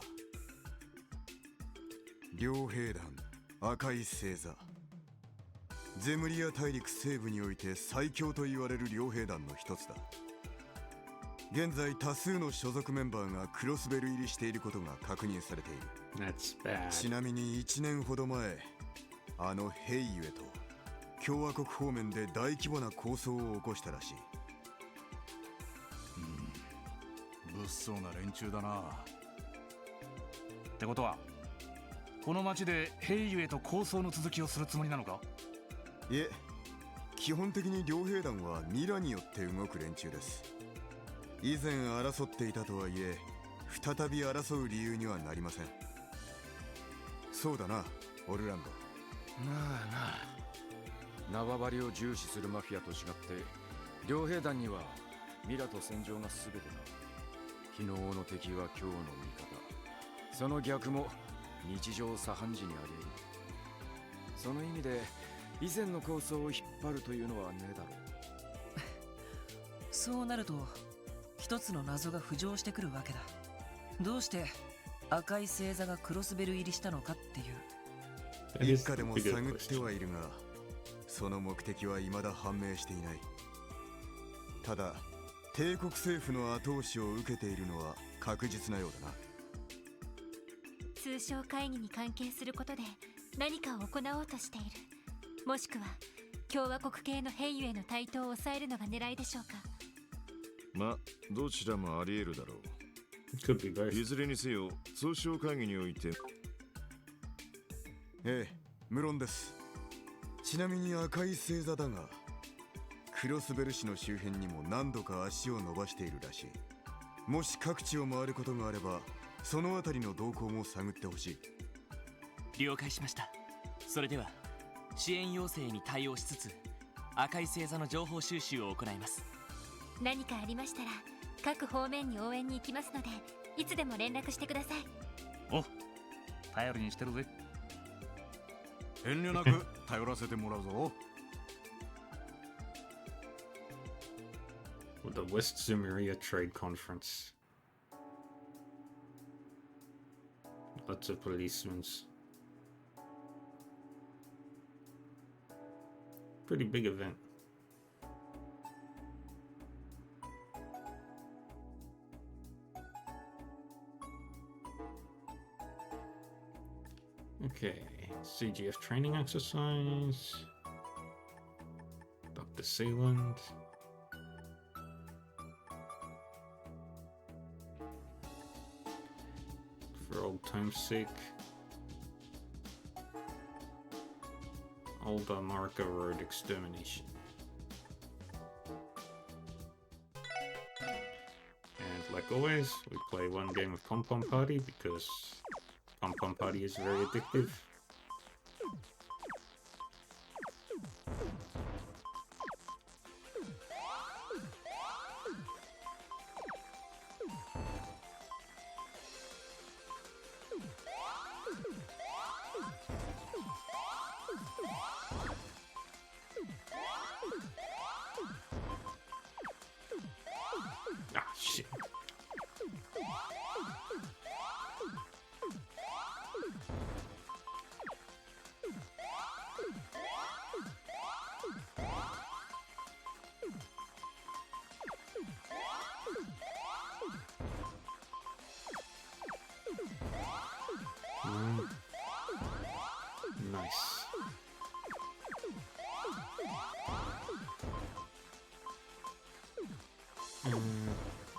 両兵団赤い星座。ゼムリア大陸西部において最強と言われる両兵団の一つだ。現在多数の所属メンバーがクロスベル入りしていることが確認されている。ちなみに1年ほど前、あのヘイユエと共和国方面で大規模な抗争を起こしたらしい。物騒な連中だな。ってことはこの町でヘイユエと抗争の続きをするつもりなのか。いえ、基本的に両兵団はミラによって動く連中です。以前争っていたとはいえ、再び争う理由にはなりません。そうだな、オルランド。まあな、縄張りを重視するマフィアと違って、両兵団にはミラと戦場が全てだ。昨日の敵は今日の味方。その逆も日常茶飯事にあり得る。その意味で以前の構想を引っ張るというのはねえだろう。そうなると一つの謎が浮上してくるわけだ。どうして赤い星座がクロスベル入りしたのかっていう。一家でも探ってはいるが、その目的は未だ判明していない。ただ帝国政府の後押しを受けているのは確実なようだな。通商会議に関係することで何かを行おうとしている。もしくは共和国系のヘイユエの台頭を抑えるのが狙いでしょうか。ま、どちらもあり得るだろう。いずれにせよ通商会議において。ええ、無論です。ちなみに赤い星座だが、クロスベル市の周辺にも何度か足を伸ばしているらしい。もし各地を回ることがあれば、そのあたりの動向も探ってほしい。了解しました。それでは支援要請に対応しつつ赤い星座の情報収集を行います。何かありましたら各方面に応援に行きますので、いつでも連絡してください。お、頼りにしてるぜ。遠慮なく頼らせてもらうぞ。The West Zumeria Trade Conference. Lots of policemen. Pretty big event. Okay, CGF training exercise. Dr. Sealand. For old time's sake. Old Marca Road extermination. And like always, we play one game of Pom Pom Party because Pom Pom Party is very addictive. Ah, shit. Nice.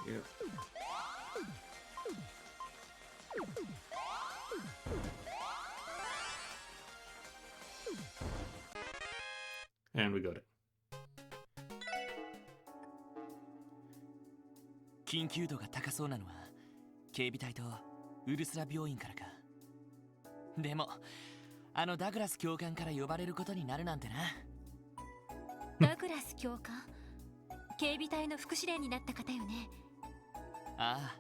Yep. And we got it. 緊急度が高そうなのは警備隊とウルスラ病院からか。でもあのダグラス教官から呼ばれることになるなんてな。ダグラス教官、警備隊の副司令になった方よね。ああ、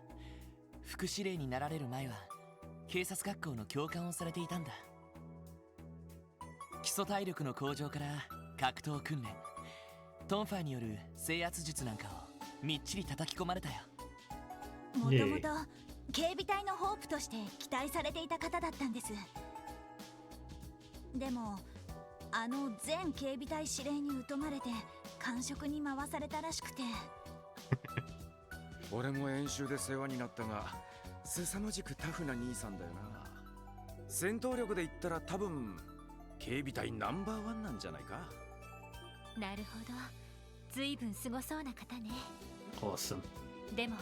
副司令になられる前は警察学校の教官をされていたんだ。基礎体力の向上から格闘訓練、トンファーによる制圧術なんかをみっちり叩き込まれたよ。もともと警備隊のホープとして期待されていた方だったんです。でもあの前警備隊司令に疎まれて官職に回されたらしくて俺も演習で世話になったが凄まじくタフな兄さんだよな。戦闘力で言ったら多分警備隊ナンバーワンなんじゃないか。なるほど、ずいぶんすごそうな方ね。 Awesome. でも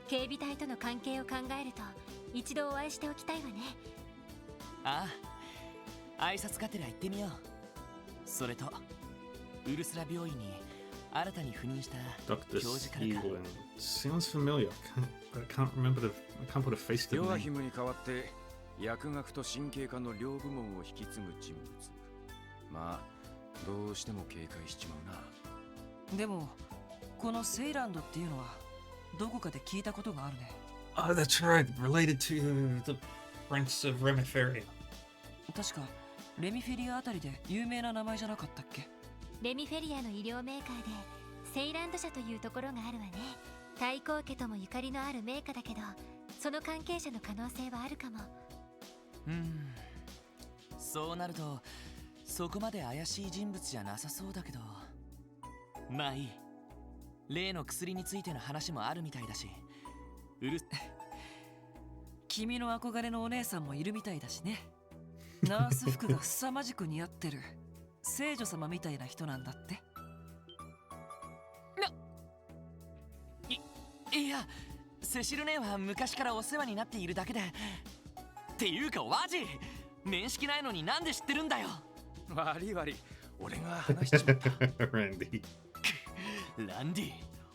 警備隊との関係を考えると一度お会いしておきたいわね。ああ、挨拶がてら行ってみよう。それとウルスラ病院に新たに赴任した教 Dr. 授からか。 Sealand. Sounds familiar. I can't remember the. I can't put a face to ヨ the ア name. ヒムに代わって薬学と神経科の両部門を引き継ぐ人物。まあどうしても警戒しちまうな。でもこのセイランドっていうのはどこかで聞いたことがあるね。 Oh, that's right. Related to the Prince of Remiferia. 確かレミフェリアあたりで有名な名前じゃなかったっけ。レミフェリアの医療メーカーでセイランド社というところがあるわね。太閤家ともゆかりのあるメーカーだけど、その関係者の可能性はあるかも。そうなるとそこまで怪しい人物じゃなさそうだけど、まあいい。例の薬についての話もあるみたいだし、君の憧れのお姉さんもいるみたいだしね。ナース服が凄まじく似合ってる聖女様みたいな人なんだって。いや、セシル姉は昔からお世話になっているだけで。っていうかワジ、面識ないのになんで知ってるんだよ。悪い悪い、俺が話しちまった。Randy. ランディ、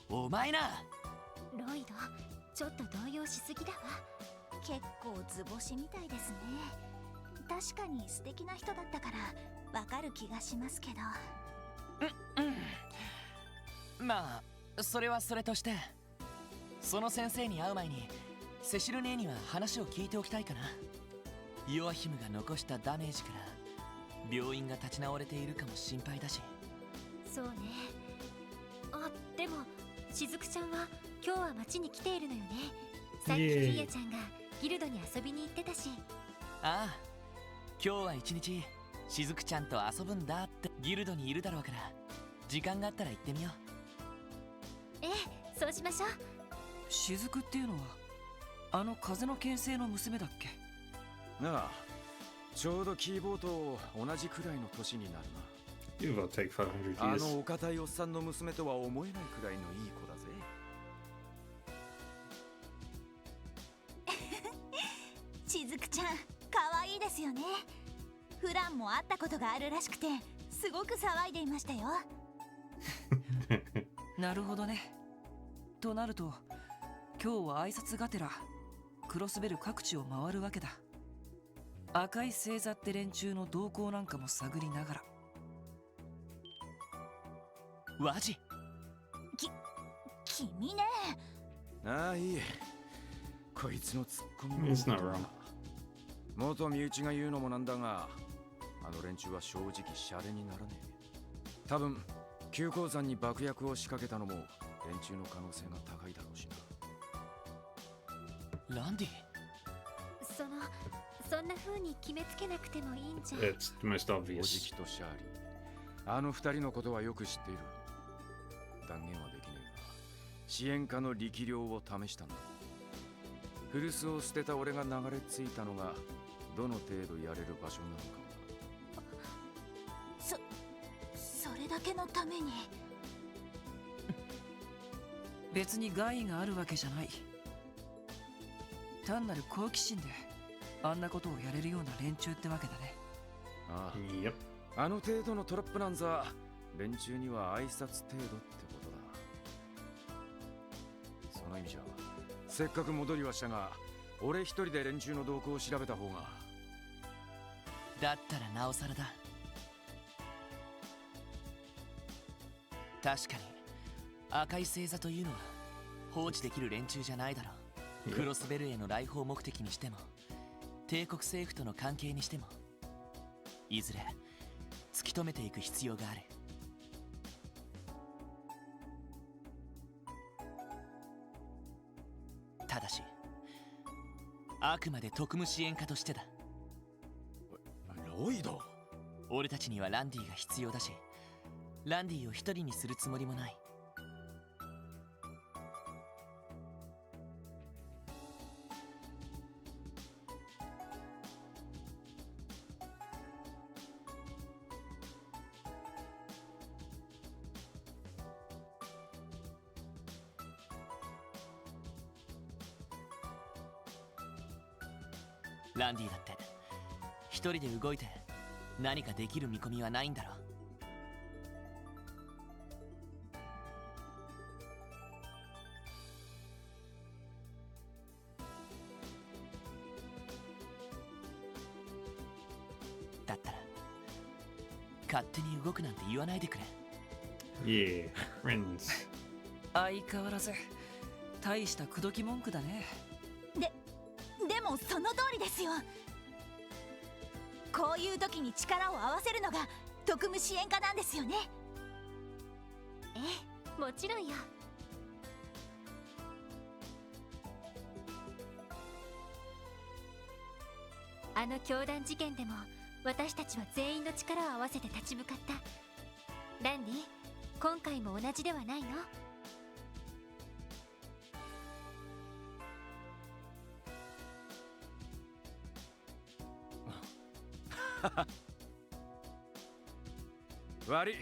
お前な。ロイド、ちょっと動揺しすぎだわ。結構図星みたいですね。確かに素敵な人だったからわかる気がしますけど。まあそれはそれとして、その先生に会う前にセシル姉には話を聞いておきたいかな。ヨアヒムが残したダメージから病院が立ち直れているかも心配だし。そうね。あ、でもしずくちゃんは今日は町に来ているのよね。さっきキーヤちゃんがギルドに遊びに行ってたし。ああ、今日は一日しずくちゃんと遊ぶんだって。ギルドにいるだろうから、時間があったら行ってみよう。ええ、そうしましょう。雫っていうのはあの風の牽制の娘だっけ？なあ、ちょうどキーボーと同じくらいの年になるな。 You will take 500あ years. のお堅いおっさんの娘とは思えないくらいのいい子だぜ。しずくちゃん可愛いですよね。フランも会ったことがあるらしくてすごく騒いでいましたよ。なるほどね。となると今日は挨拶がてらクロスベル各地を回るわけだ。赤い星座って連中の動向なんかも探りながら。ワジ、君ね。ああ、いい。こいつのツッコミも It's not wrong. 元身内が言うのもなんだが、あの連中は正直シャレにならねえ。多分急降山に爆薬を仕掛けたのも連中の可能性が高いだろうしな。ランディ、そんな風に決めつけなくてもいいんじゃ。 It's the most おじ obvious. きとシャーリー、あの二人のことはよく知っている。断言はできねえが、支援家の力量を試したんだ。古巣を捨てた俺が流れ着いたのがどの程度やれる場所なのかも。それだけのために。別に害があるわけじゃない。単なる好奇心であんなことをやれるような連中ってわけだね。ああ、Yep. あの程度のトラップなんざ連中には挨拶程度ってことだ。その意味じゃせっかく戻りはしたが、俺一人で連中の動向を調べた方が。だったらなおさらだ。確かに赤い星座というのは放置できる連中じゃないだろう。クロスベルへの来訪目的にしても帝国政府との関係にしても、いずれ突き止めていく必要がある。ただしあくまで特務支援家としてだ。ロイド、俺たちにはランディが必要だし、ランディを一人にするつもりもない。ランディだって一人で動いて何かできる見込みはないんだろう。だったら勝手に動くなんて言わないでくれ。Yeah, friends. 相変わらず大した口説き文句だね。でもその通りですよ。こういう時に力を合わせるのが特務支援家なんですよね。ええ、もちろんよ。あの教団事件でも私たちは全員の力を合わせて立ち向かった。ランディ、今回も同じではないの？悪い、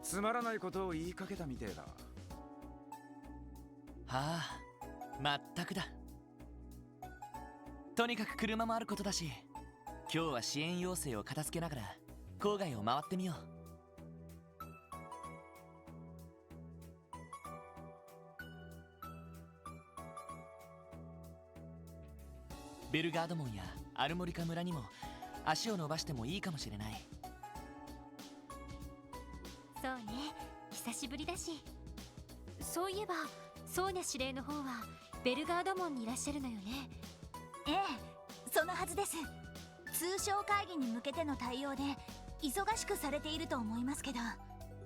つまらないことを言いかけたみてえだ。はあ、まったくだ。とにかく車もあることだし、今日は支援要請を片付けながら郊外を回ってみよう。ベルガード門やアルモリカ村にも足を伸ばしてもいいかもしれない。そうね、久しぶりだし。そういえばソーニャ司令の方はベルガード門にいらっしゃるのよね。ええ、そのはずです。通商会議に向けての対応で忙しくされていると思いますけど。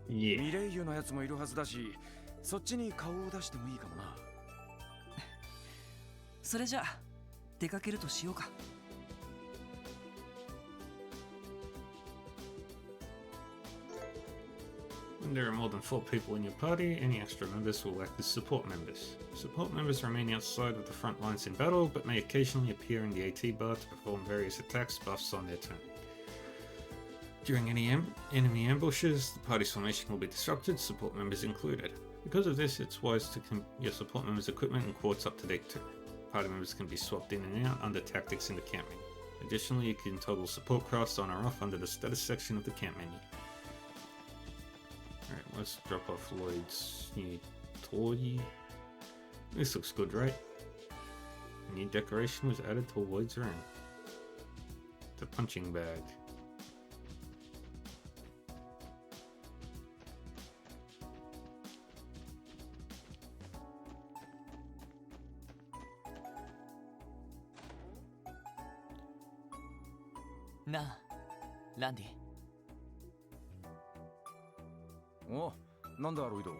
ミレイユのやつもいるはずだし、そっちに顔を出してもいいかもな。それじゃあ出かけるとしようか。When there are more than 4 people in your party, any extra members will act as support members. Support members remain outside of the front lines in battle, but may occasionally appear in the AT bar to perform various attacks buffs on their turn. During any enemy ambushes, the party's formation will be disrupted, support members included. Because of this, it's wise to keep your support members' equipment and quartz up to date too. Party members can be swapped in and out under tactics in the camp menu. Additionally, you can toggle support crafts on or off under the status section of the camp menu. Alright, let's drop off Lloyd's new toy. This looks good, right? A new decoration was added to Lloyd's room. The punching bag. Na, Landy. お、なんだロイド。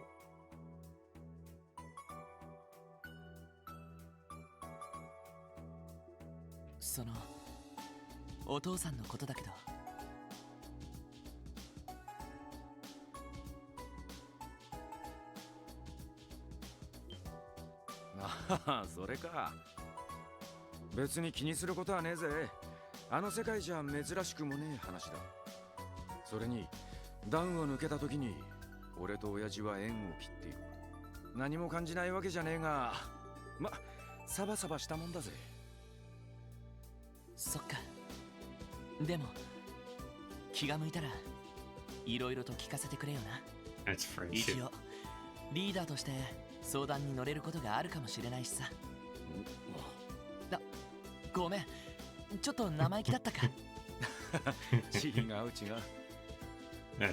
そのお父さんのことだけど。ああ、それか。別に気にすることはねえぜ。あの世界じゃ珍しくもねえ話だ。それに段を抜けた時に俺と親父は縁を切っている。何も感じないわけじゃねえが、ま、サバサバしたもんだぜ。そっか。でも気が向いたらいろいろと聞かせてくれよな。一応リーダーとして相談に乗れることがあるかもしれないしさ。ごめん、ちょっと生意気だったか。違う違う。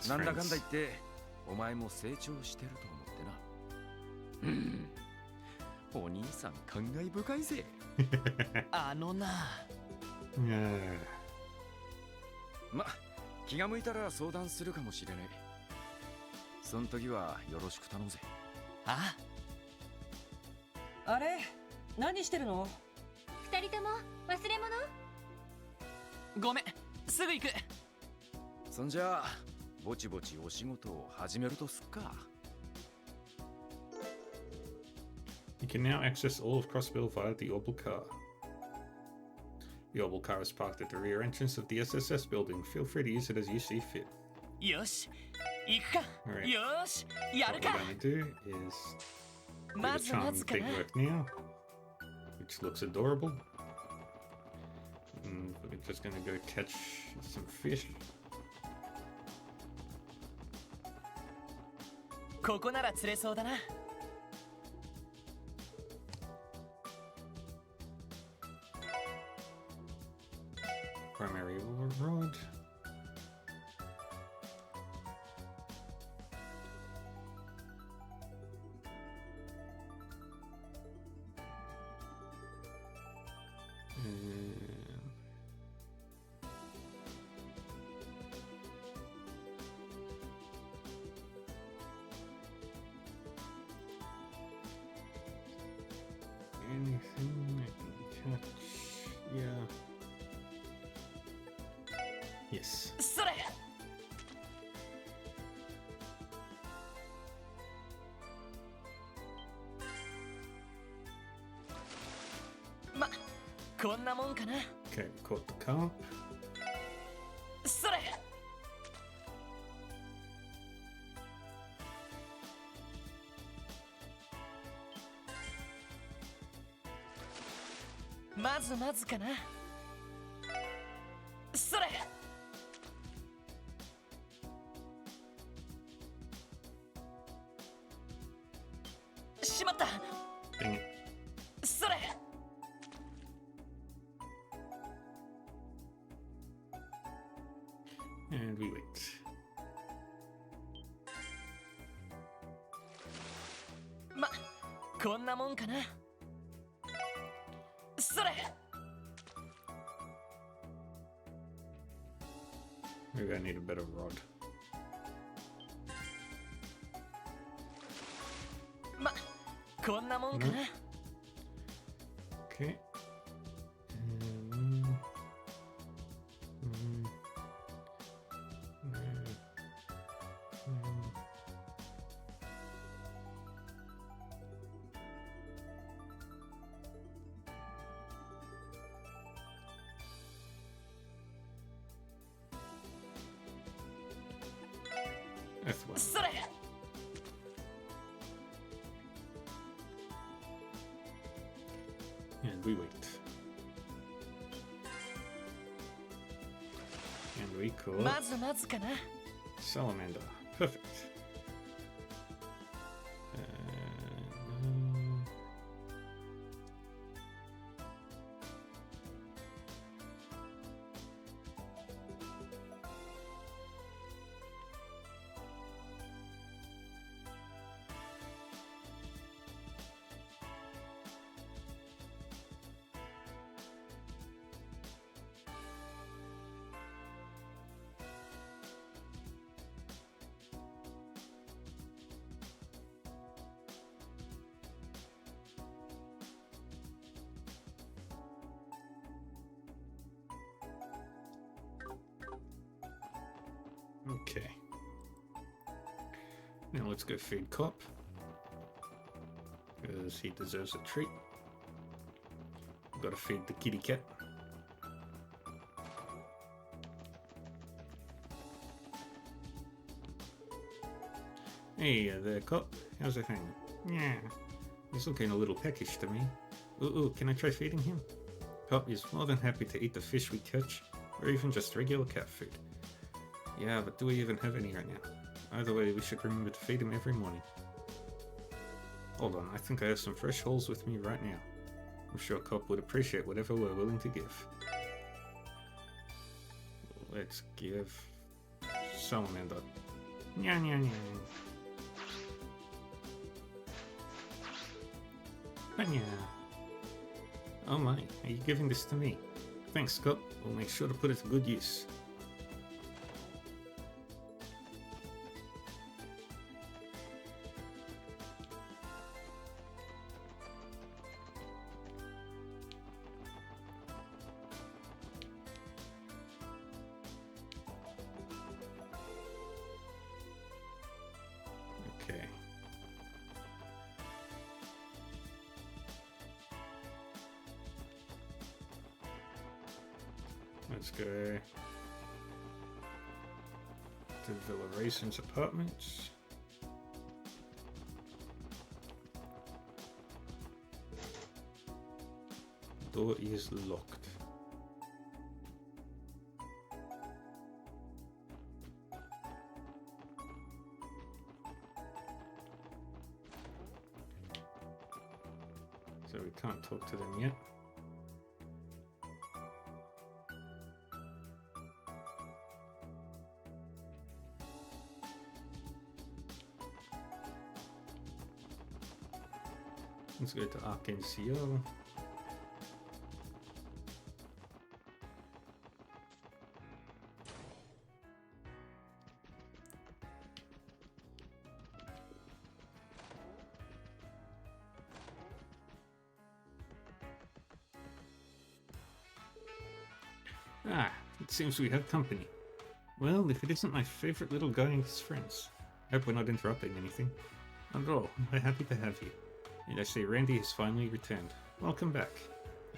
なんだかんだ言ってお前も成長してると思ってな。お兄さん感慨深いぜ。あのな。ま、気が向いたら相談するかもしれない。その時はよろしく頼むぜ。ああ。あれ、何してるの？2人とも忘れ物？ごめん、すぐ行く。そんじゃあぼちぼちお仕事を始めるとすっか。You can now access all of Crossbill via the orbital car. The orbital car is parked at the rear entrance of the SSS building. Feel free to use it as you see fit. よし、行くか。 Alright. よし、やる What か。 we're gonna do is do ま the ずま charm ずか big な。 work now, which looks adorable. And we're just gonna go catch some fish. ここなら釣れそうだな。Primary rod. Anything I can catch? Yeah. Yes. それ。ま、こんなもんかな。 Okay, caught the carp. それ。まずまずかな。それ。しまった。 Dang it. それ。こんなもんかな。それ。 Maybe I need a better rod. ま、こんなもんかな。Okay. That's one. それ。 And we wait. And we call まずまずかな。 Salamander. Perfect. Okay. Now let's go feed Cop. Because he deserves a treat. Gotta feed the kitty cat. Hey there, Cop. How's it hanging? Yeah. He's looking a little peckish to me. Ooh, can I try feeding him? Cop is more than happy to eat the fish we catch, or even just regular cat food. Yeah, but do we even have any right now? Either way, we should remember to feed him every morning. Hold on, I think I have some fresh hulls with me right now. I'm sure Cop would appreciate whatever we're willing to give. Let's give Salamander. Nya nya nya. Nya. Oh my, are you giving this to me? Thanks, Cop. We'll make sure to put it to good use. Okay. Let's go to Villa Racing's apartments. Door is locked. So we can't talk to them yet. Let's go to Arkansas. Ah, it seems we have company. Well, if it isn't my favorite little guy and his friends. Hope we're not interrupting anything. Not at all, we're happy to have you. And I say Randy has finally returned. Welcome back.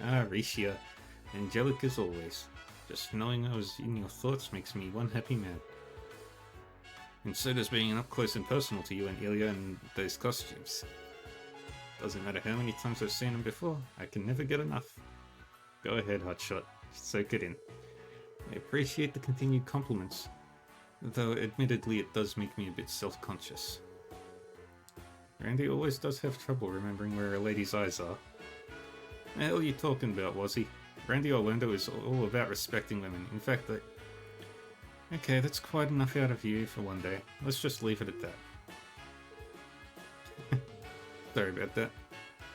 Ah, Ricia. Angelic as always. Just knowing I was in your thoughts makes me one happy man. And so does being up close and personal to you and Ilya and those costumes. Doesn't matter how many times I've seen them before, I can never get enough. Go ahead, Hotshot. Soak it in. I appreciate the continued compliments, though admittedly it does make me a bit self-conscious. Randy always does have trouble remembering where a lady's eyes are. The hell are you talking about, Wazzy? Randy Orlando is all about respecting women. In fact, okay, that's quite enough out of you for one day. Let's just leave it at that. Sorry about that.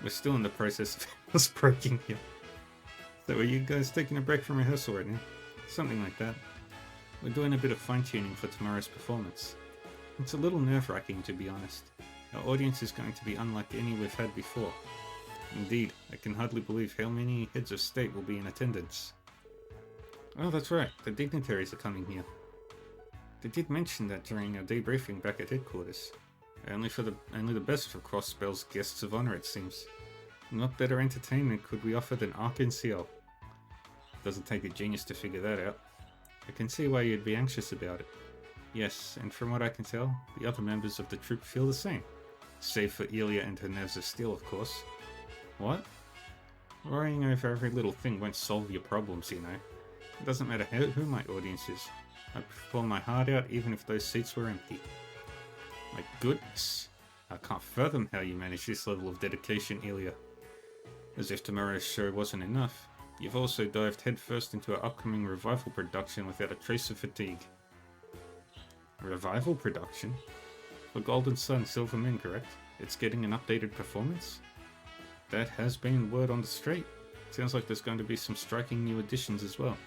We're still in the process of house breaking here. So are you guys taking a break from rehearsal right now? Something like that. We're doing a bit of fine-tuning for tomorrow's performance. It's a little nerve-wracking, to be honest. Our audience is going to be unlike any we've had before. Indeed, I can hardly believe how many heads of state will be in attendance. Oh, that's right, the dignitaries are coming here. They did mention that during our debriefing back at headquarters. Only the best of Crossspell's guests of honor, it seems. What better entertainment could we offer than Arc-en-Ciel? Doesn't take a genius to figure that out. I can see why you'd be anxious about it. Yes, and from what I can tell, the other members of the troupe feel the same. Save for Ilya and her nerves of steel, of course. What? Worrying over every little thing won't solve your problems, you know. It doesn't matter who my audience is. I'd perform my heart out even if those seats were empty. My goodness. I can't fathom how you manage this level of dedication, Ilya. As if tomorrow's show wasn't enough, you've also dived headfirst into our upcoming revival production without a trace of fatigue. Revival production? For Golden Sun Silver Moon, correct? It's getting an updated performance? That has been word on the street. Sounds like there's going to be some striking new additions as well.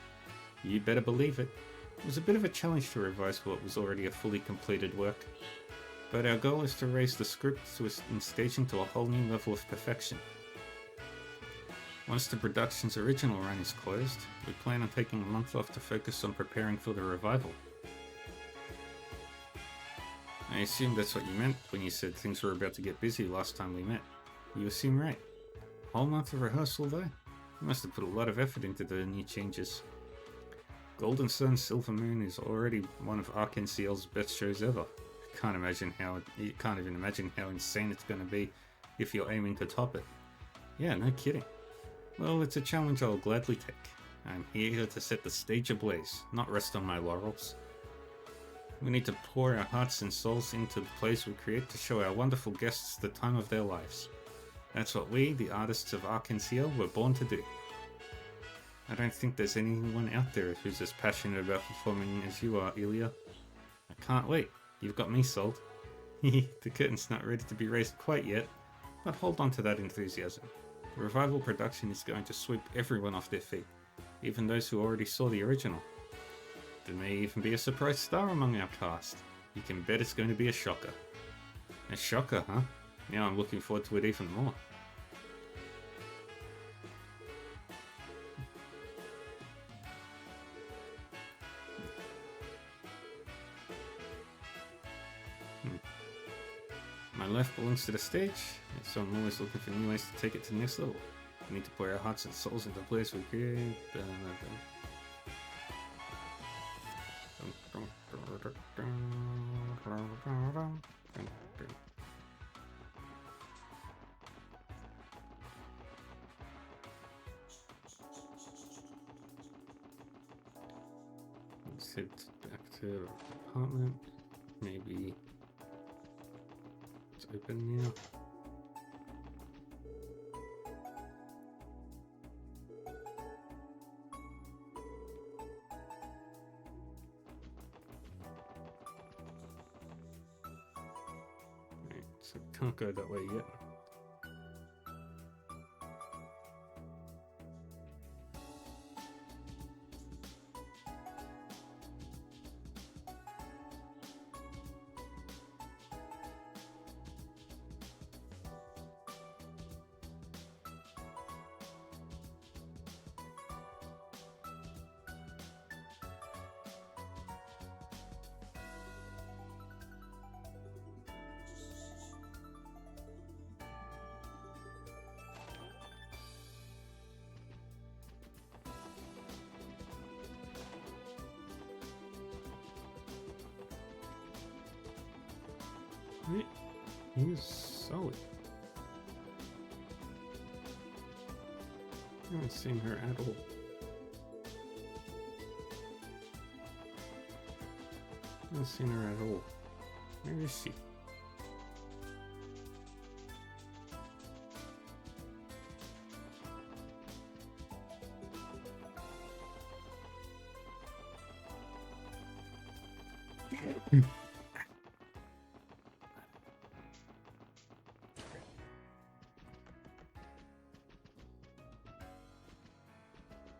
You better believe it. It was a bit of a challenge to revise what was already a fully completed work. But our goal is to raise the script and staging to a whole new level of perfection. Once the production's original run is closed, we plan on taking a month off to focus on preparing for the revival. I assume that's what you meant when you said things were about to get busy last time we met. You seem right. Whole month of rehearsal though? You must have put a lot of effort into the new changes. Golden Sun Silver Moon is already one of Arc-en-Ciel's best shows ever. You can't even imagine how insane it's going to be if you're aiming to top it. Yeah, no kidding. Well, it's a challenge I'll gladly take. I'm here to set the stage ablaze, not rest on my laurels. We need to pour our hearts and souls into the plays we create to show our wonderful guests the time of their lives. That's what we, the artists of Arc-en-Ciel, were born to do. I don't think there's anyone out there who's as passionate about performing as you are, Ilya. I can't wait. You've got me sold. The curtain's not ready to be raised quite yet, but hold on to that enthusiasm. The revival production is going to sweep everyone off their feet, even those who already saw the original. There may even be a surprise star among our cast. You can bet it's going to be a shocker. A shocker, huh? Now I'm looking forward to it even more. My left belongs to the stage, so I'm always looking for new ways to take it to the next level. We need to pour our hearts and souls into the place we create. Let's head back to our apartment. Maybe it's open now. Right, so can't go that way yet. Right. He was solid. I haven't seen her at all. I haven't seen her at all. Where is she?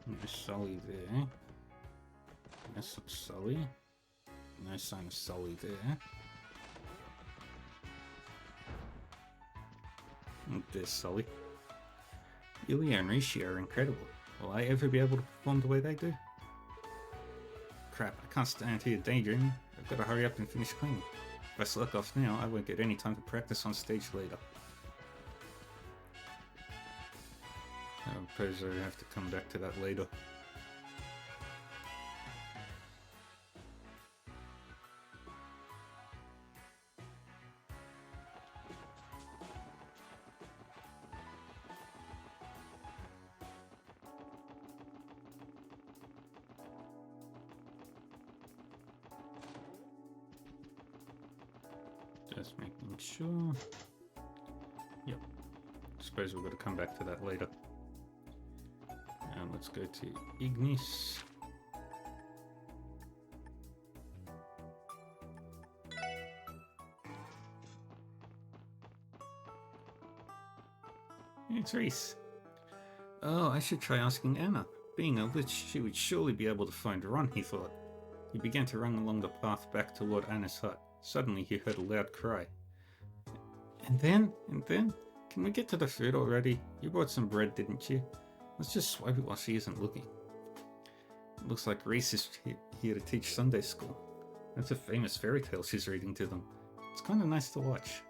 No Sully there. That's not Sully. No sign of Sully there. There's Sully. Ilya and Rishi are incredible. Will I ever be able to perform the way they do? Crap, I can't stand here daydreaming. I've got to hurry up and finish cleaning. If I slack off now, I won't get any time to practice on stage later. I suppose I have to come back to that later. Just making sure. Yep. Suppose we've got to come back to that later. And let's go to Ignis. It's Reese. Oh, I should try asking Anna. Being a lich, she would surely be able to find Ron, he thought. He began to run along the path back toward Anna's hut. Suddenly he heard a loud cry. And then? Can we get to the food already? You brought some bread, didn't you? Let's just swipe it while she isn't looking. It looks like Reese is here to teach Sunday school. That's a famous fairy tale she's reading to them. It's kind of nice to watch.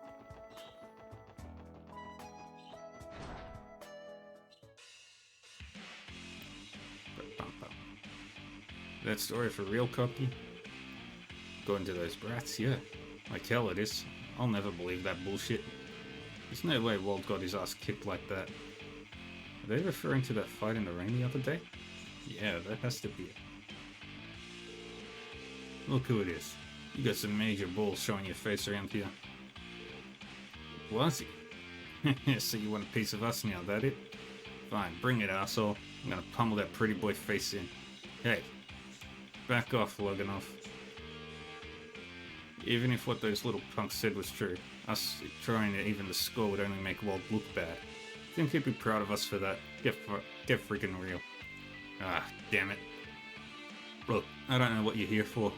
That story for real, Cocky? Going to those brats, yeah. Like hell it is. I'll never believe that bullshit. There's no way Walt got his ass kicked like that. Are they referring to that fight in the rain the other day? Yeah, that has to be it. Look who it is. You got some major balls showing your face around here. Was he? So you want a piece of us now, that it? Fine, bring it, asshole. I'm gonna pummel that pretty boy face in. Hey, back off, Loganov. Even if what those little punks said was true, us trying to even the score would only make Walt look bad. Think he'd be proud of us for that. Get freaking real. Ah, damn it. Look, I don't know what you're here for,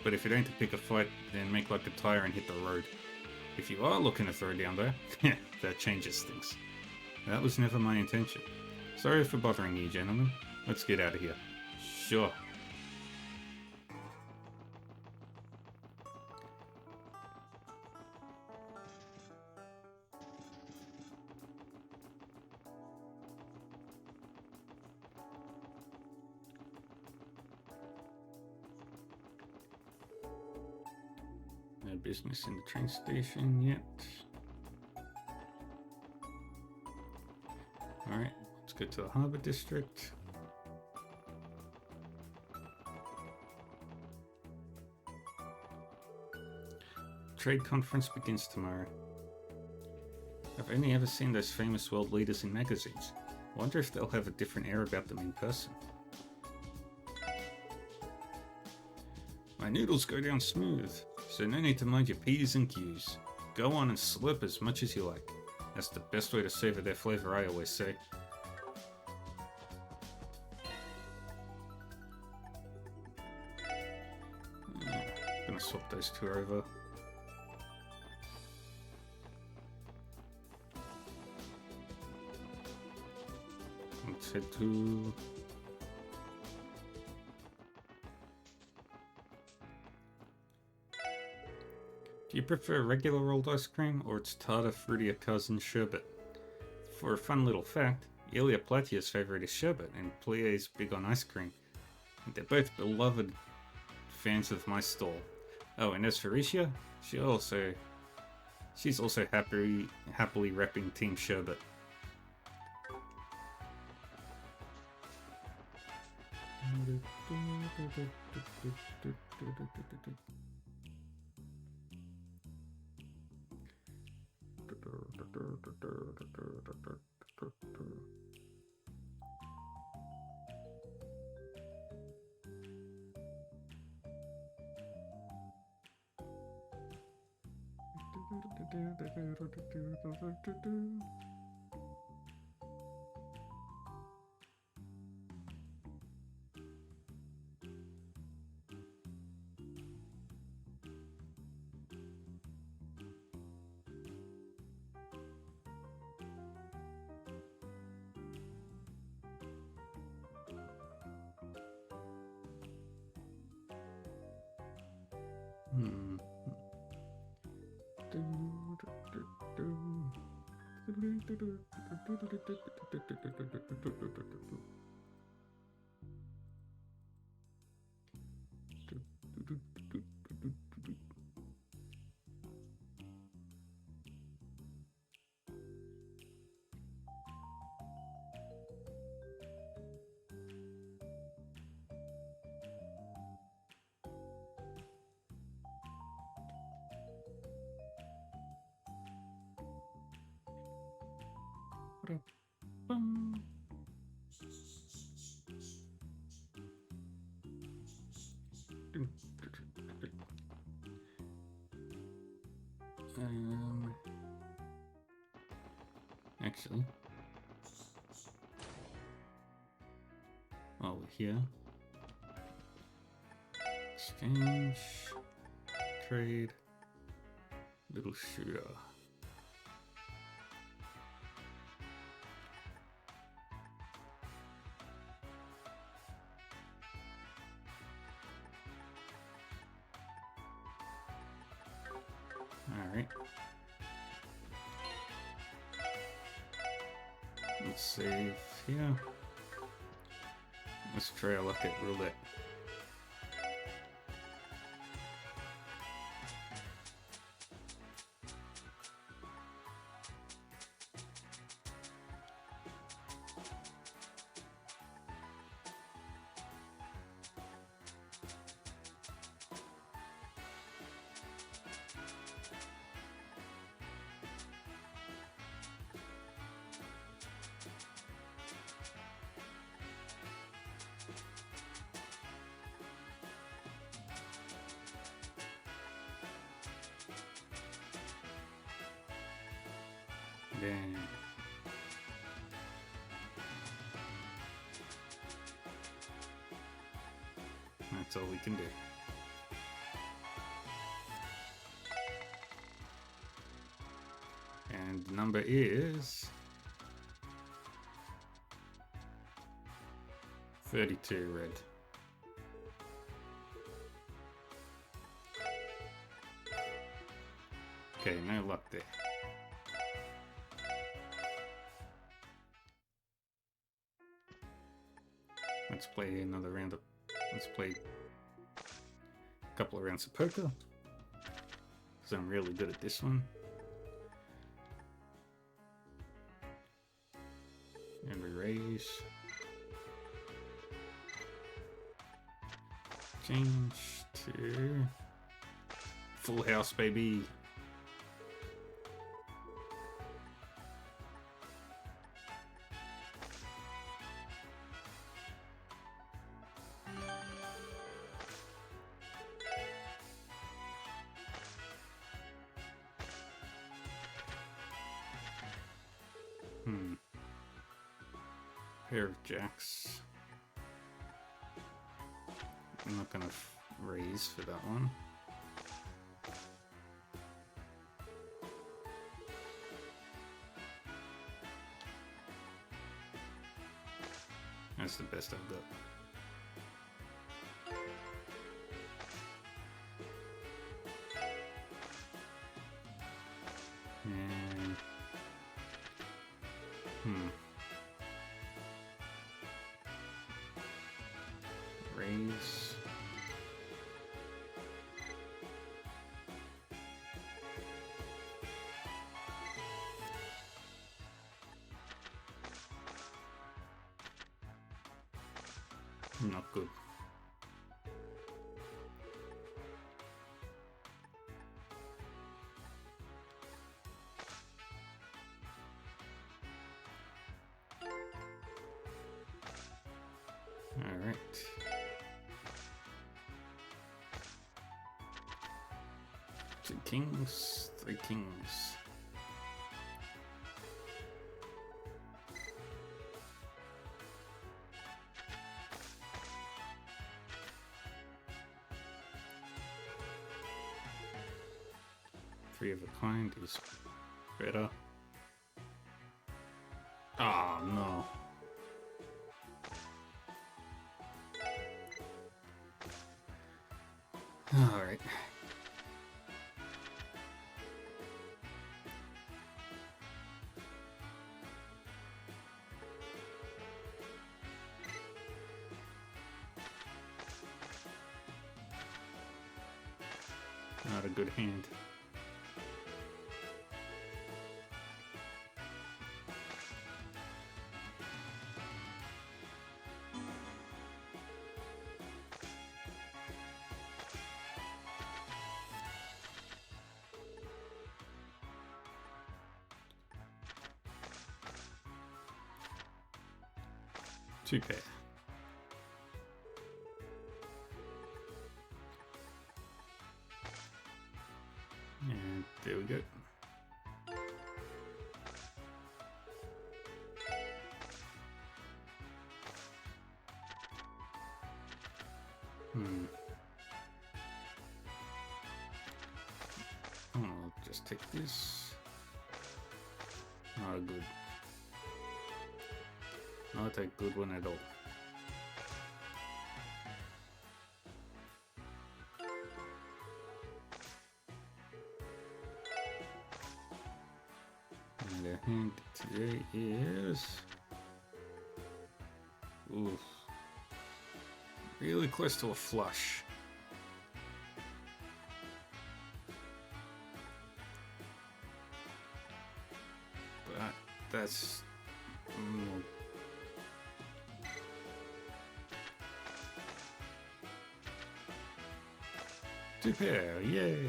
but if it ain't to pick a fight, then make like a tire and hit the road. If you are looking to throw down there, that changes things. That was never my intention. Sorry for bothering you, gentlemen. Let's get out of here. Sure. No business in the train station yet. Alright, let's go to the Harbour District. Trade conference begins tomorrow. I've only ever seen those famous world leaders in magazines. I wonder if they'll have a different air about them in person. My noodles go down smooth, so no need to mind your P's and Q's. Go on and slurp as much as you like. That's the best way to savor their flavor, I always say. Gonna swap those two over. Let's head to... Do you prefer regular rolled ice cream or its tartar, fruitier cousin sherbet? For a fun little fact, Ilya Platia's favorite is sherbet and Plie's big on ice cream. They're both beloved fans of my stall. Oh, and as for Risha, she's also happily repping Team Sherbet. Hmm. Actually, while we're here, exchange, trade, little shooter. Alright. Let's save here. Let's try a luck at roulette. Dang. That's all we can do. And the number is 32 red. Okay, no luck there. Let's play another round of... Let's play a couple of rounds of poker. Because I'm really good at this one. And we raise. Change to... Full house, baby. Pair of jacks. I'm not gonna raise for that one. That's the best I've got. And raise. Not good. All right. Two kings, three kings. Three of a kind is better. Oh no. Alright. Not a good hand. Two pair. And there we go. I'll just take this. Not good. Not a good one at all. And the hint today is... Oof. Really close to a flush. But that's... Two pair, yay!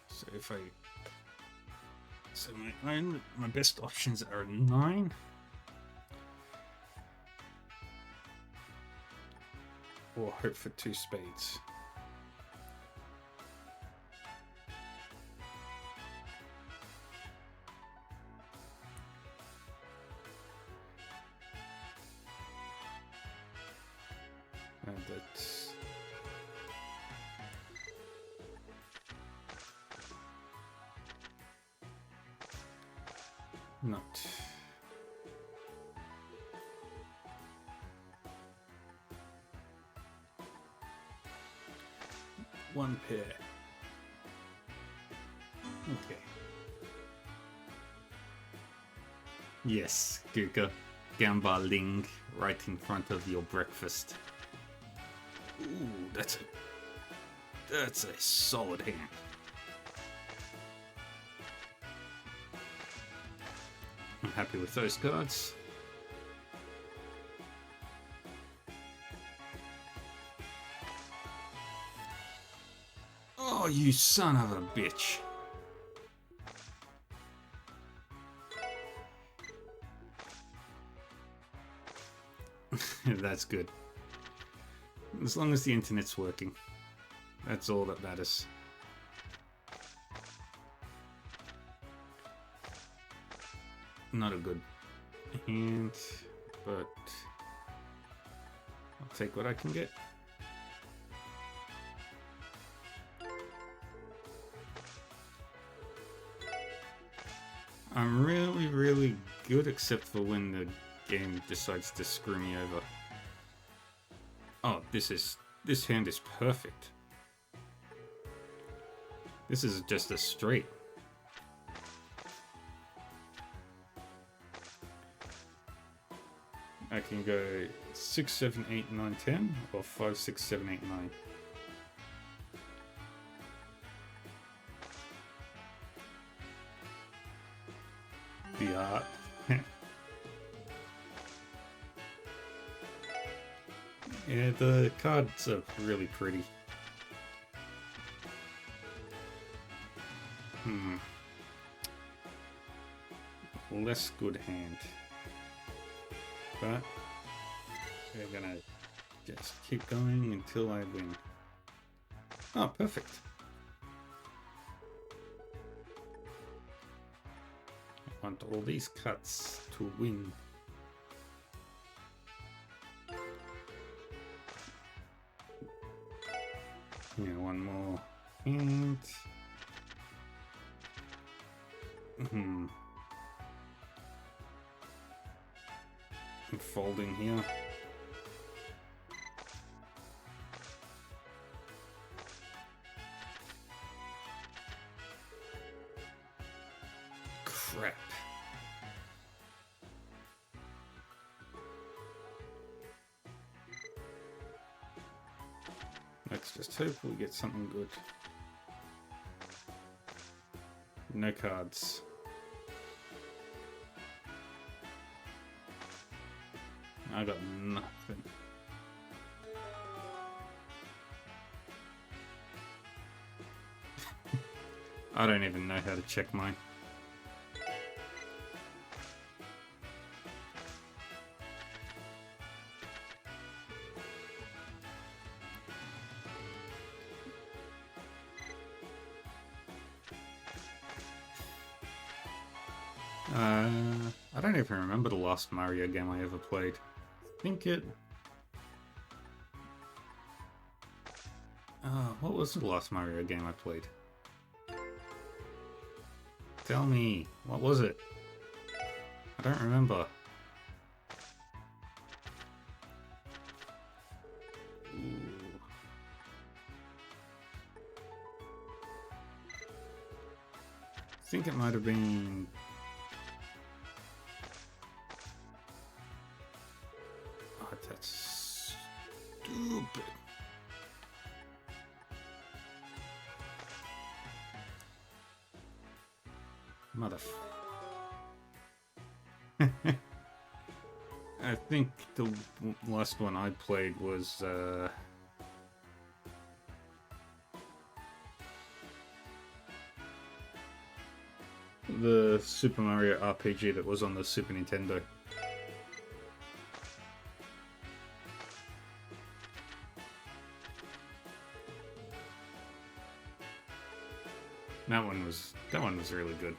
So if I... So my best options are 9. Or hope for 2 spades. And that's... Not. One pair. Okay. Yes, Guga. Gambling right in front of your breakfast. Ooh, that's a solid hand. I'm happy with those cards. Oh, you son of a bitch. That's good. As long as the internet's working. That's all that matters. Not a good hand, but I'll take what I can get. I'm really good, except for when the game decides to screw me over. Oh, this hand is perfect. This is just a straight. I can go 6, 7, 8, 9, 10, or 5, 6, 7, 8, 9. The art. Yeah, the cards are really pretty. Less good hand. But we're gonna just keep going until I win. Oh, perfect. I want all these cuts to win. Yeah, one more. And unfolding here. Crap. Let's just hope we get something good. No cards. I got nothing. I don't even know how to check mine. I don't even remember the last Mario game I ever played. I think it... what was the last Mario game I played? Tell me, what was it? I don't remember. Ooh. I think it might have been... Oh, that's stupid. Mother... I think the last one I played was, the Super Mario RPG that was on the Super Nintendo. That one was really good.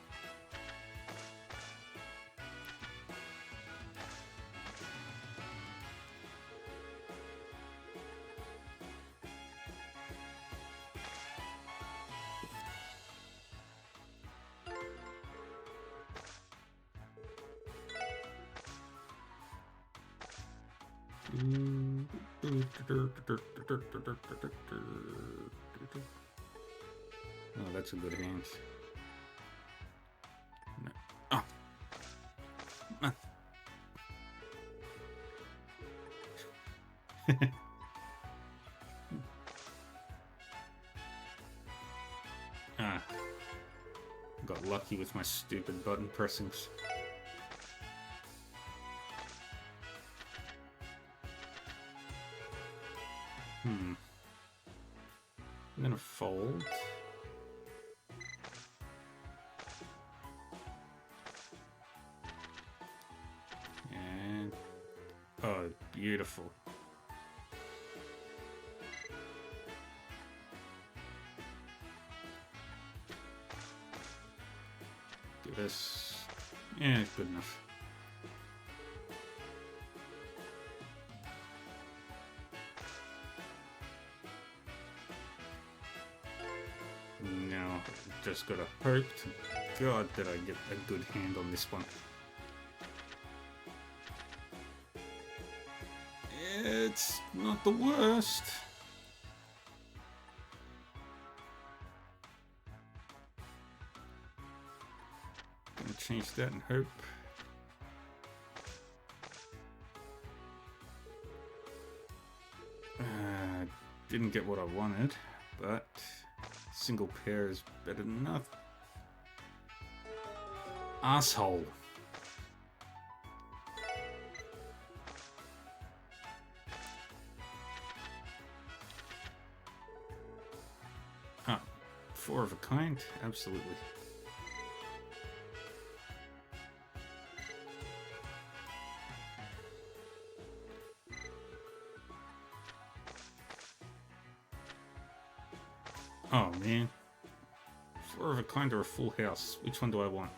Oh, that's a good hand. No. Oh. Ah. Got lucky with my stupid button pressings. I'm gonna fold. And... oh, beautiful. Do this. Yeah, good enough. Now, just gotta hope to God that I get a good hand on this one. It's not the worst. Gonna change that and hope. Didn't get what I wanted, but single pair is better than nothing. Asshole. Ah, four of a kind, absolutely. Oh man. Four of a kind or a full house? Which one do I want?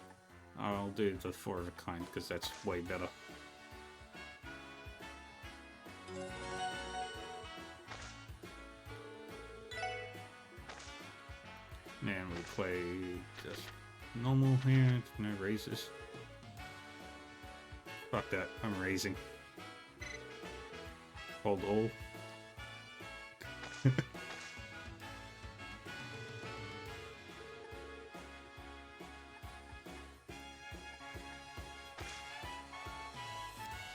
I'll do the four of a kind because that's way better. And we play just normal here, no raises. Fuck that, I'm raising. Hold all.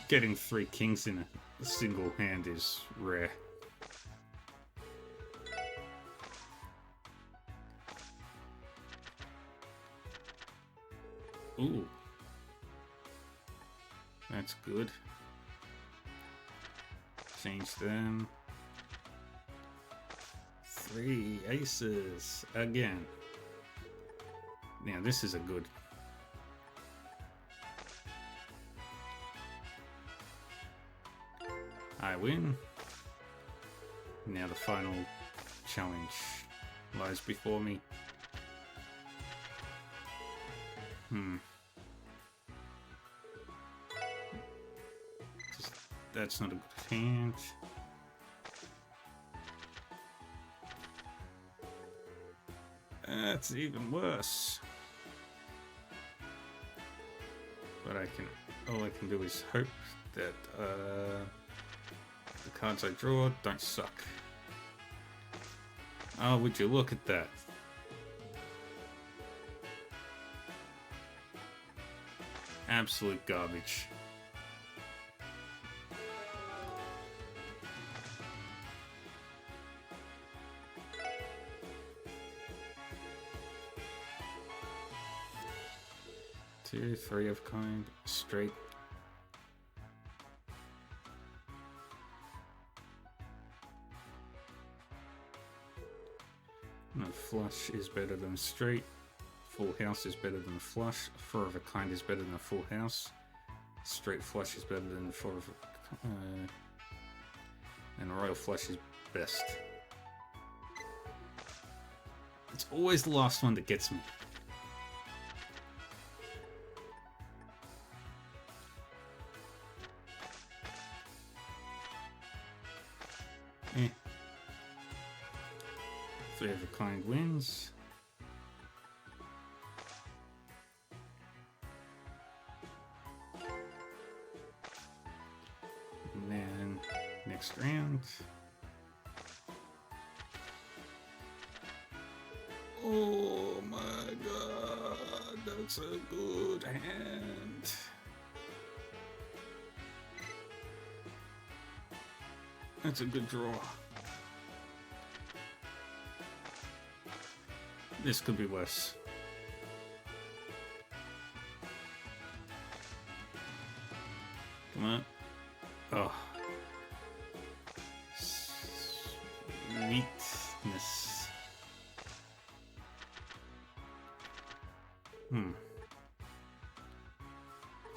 Getting 3 kings in a single hand is rare. Ooh. That's good. Change them. 3 aces again. Now this is a good. I win. Now the final challenge lies before me. That's not a good hand. That's even worse. But all I can do is hope that the cards I draw don't suck. Oh, would you look at that? Absolute garbage. Two, 3 of kind, straight. No, flush is better than straight. Full house is better than a flush. 4 of a kind is better than a full house. Straight flush is better than 4 of a... and a royal flush is best. It's always the last one that gets me. Eh. 3 of a kind wins. And then next round. Oh my god, that's a good hand. That's a good draw. This could be worse. Come on. Oh. Sweetness.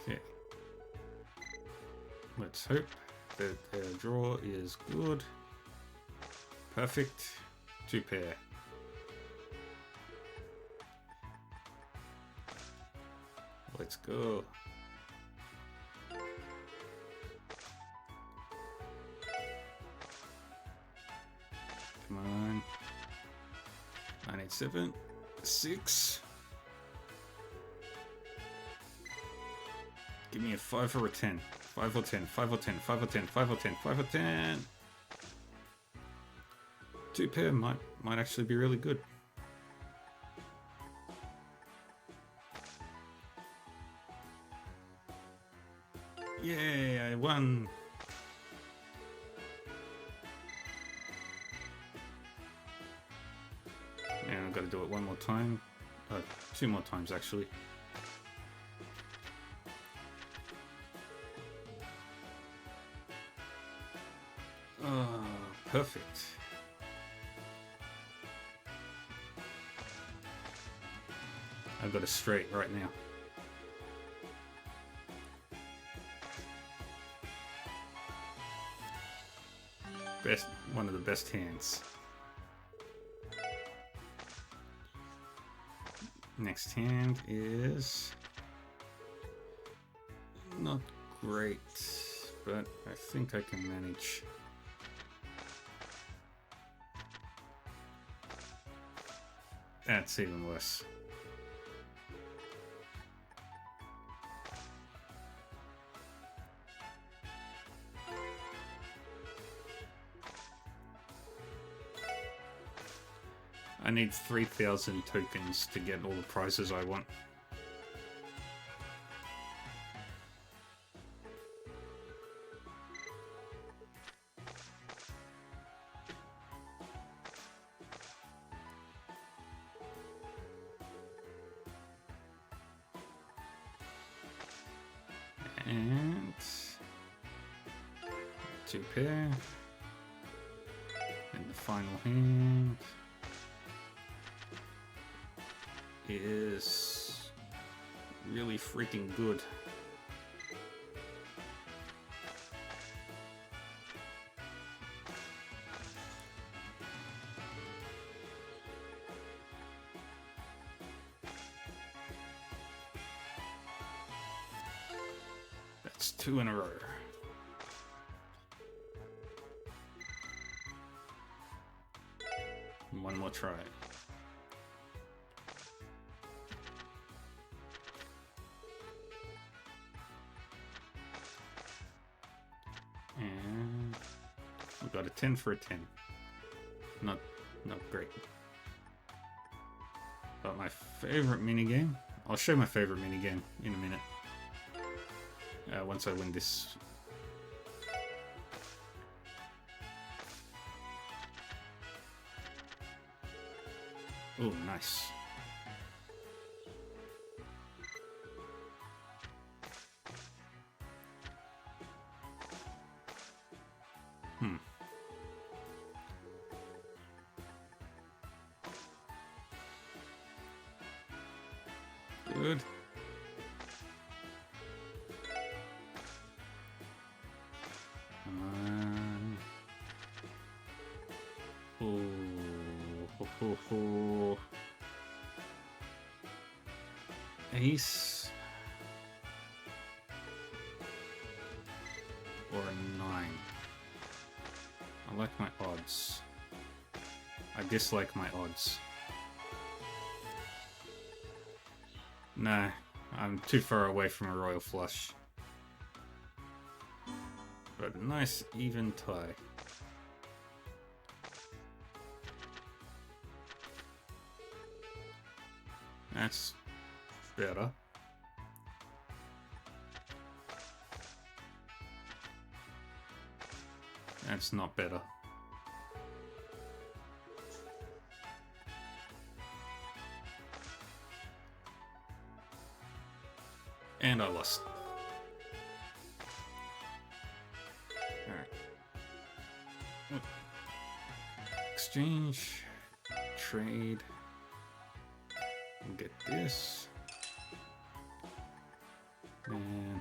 Okay. Let's hope that our draw is good. Perfect. 2 pair. Let's go. Come on. 9, 8, 7, 6. Give me a 5 or a 10. 5 or 10, 5 or 10, 5 or 10, 5 or 10, 5 or 10. 2 pair might actually be really good. Yay, I won. And I've got to do it one more time. 2 more times actually. Oh, perfect. I've got a straight right now. One of the best hands. Next hand is not great, but I think I can manage. That's even worse. I need 3,000 tokens to get all the prizes I want. And 2 pair. And the final hand is really freaking good. That's 2 in a row. One more try. And we got a 10 for a 10. Not great. But my favorite minigame, I'll show my favorite minigame in a minute. Once I win this. Oh, nice. Good. Ace or a 9. I like my odds. I dislike my odds. Nah, I'm too far away from a royal flush. But a nice even tie. That's better. That's not better. And I lost. Alright. Exchange. Trade. We'll get this. And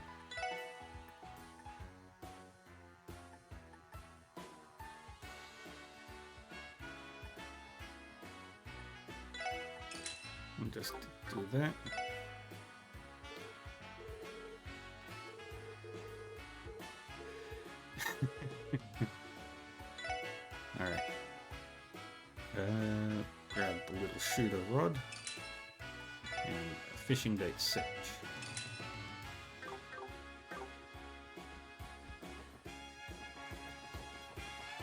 we'll just do that. Alright. Grab the little shooter rod and a fishing bait set.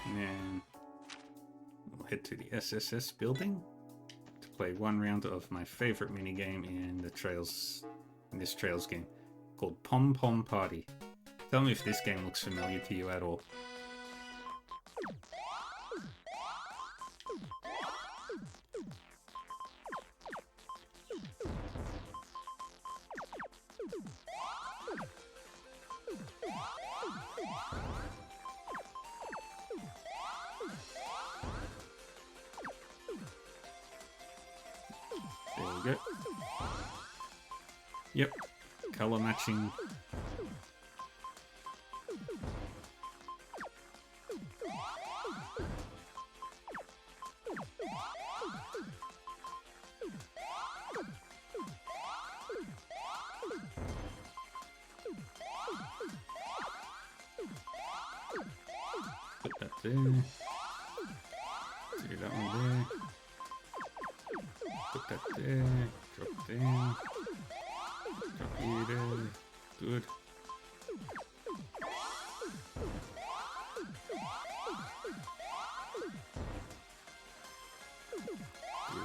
And we'll head to the SSS building to play one round of my favorite minigame in the this Trails game called Pom Pom Party. Tell me if this game looks familiar to you at all. There we go. Yep, color matching. Put that there. Do that one there. Put that there. Drop down. Drop you there. Good.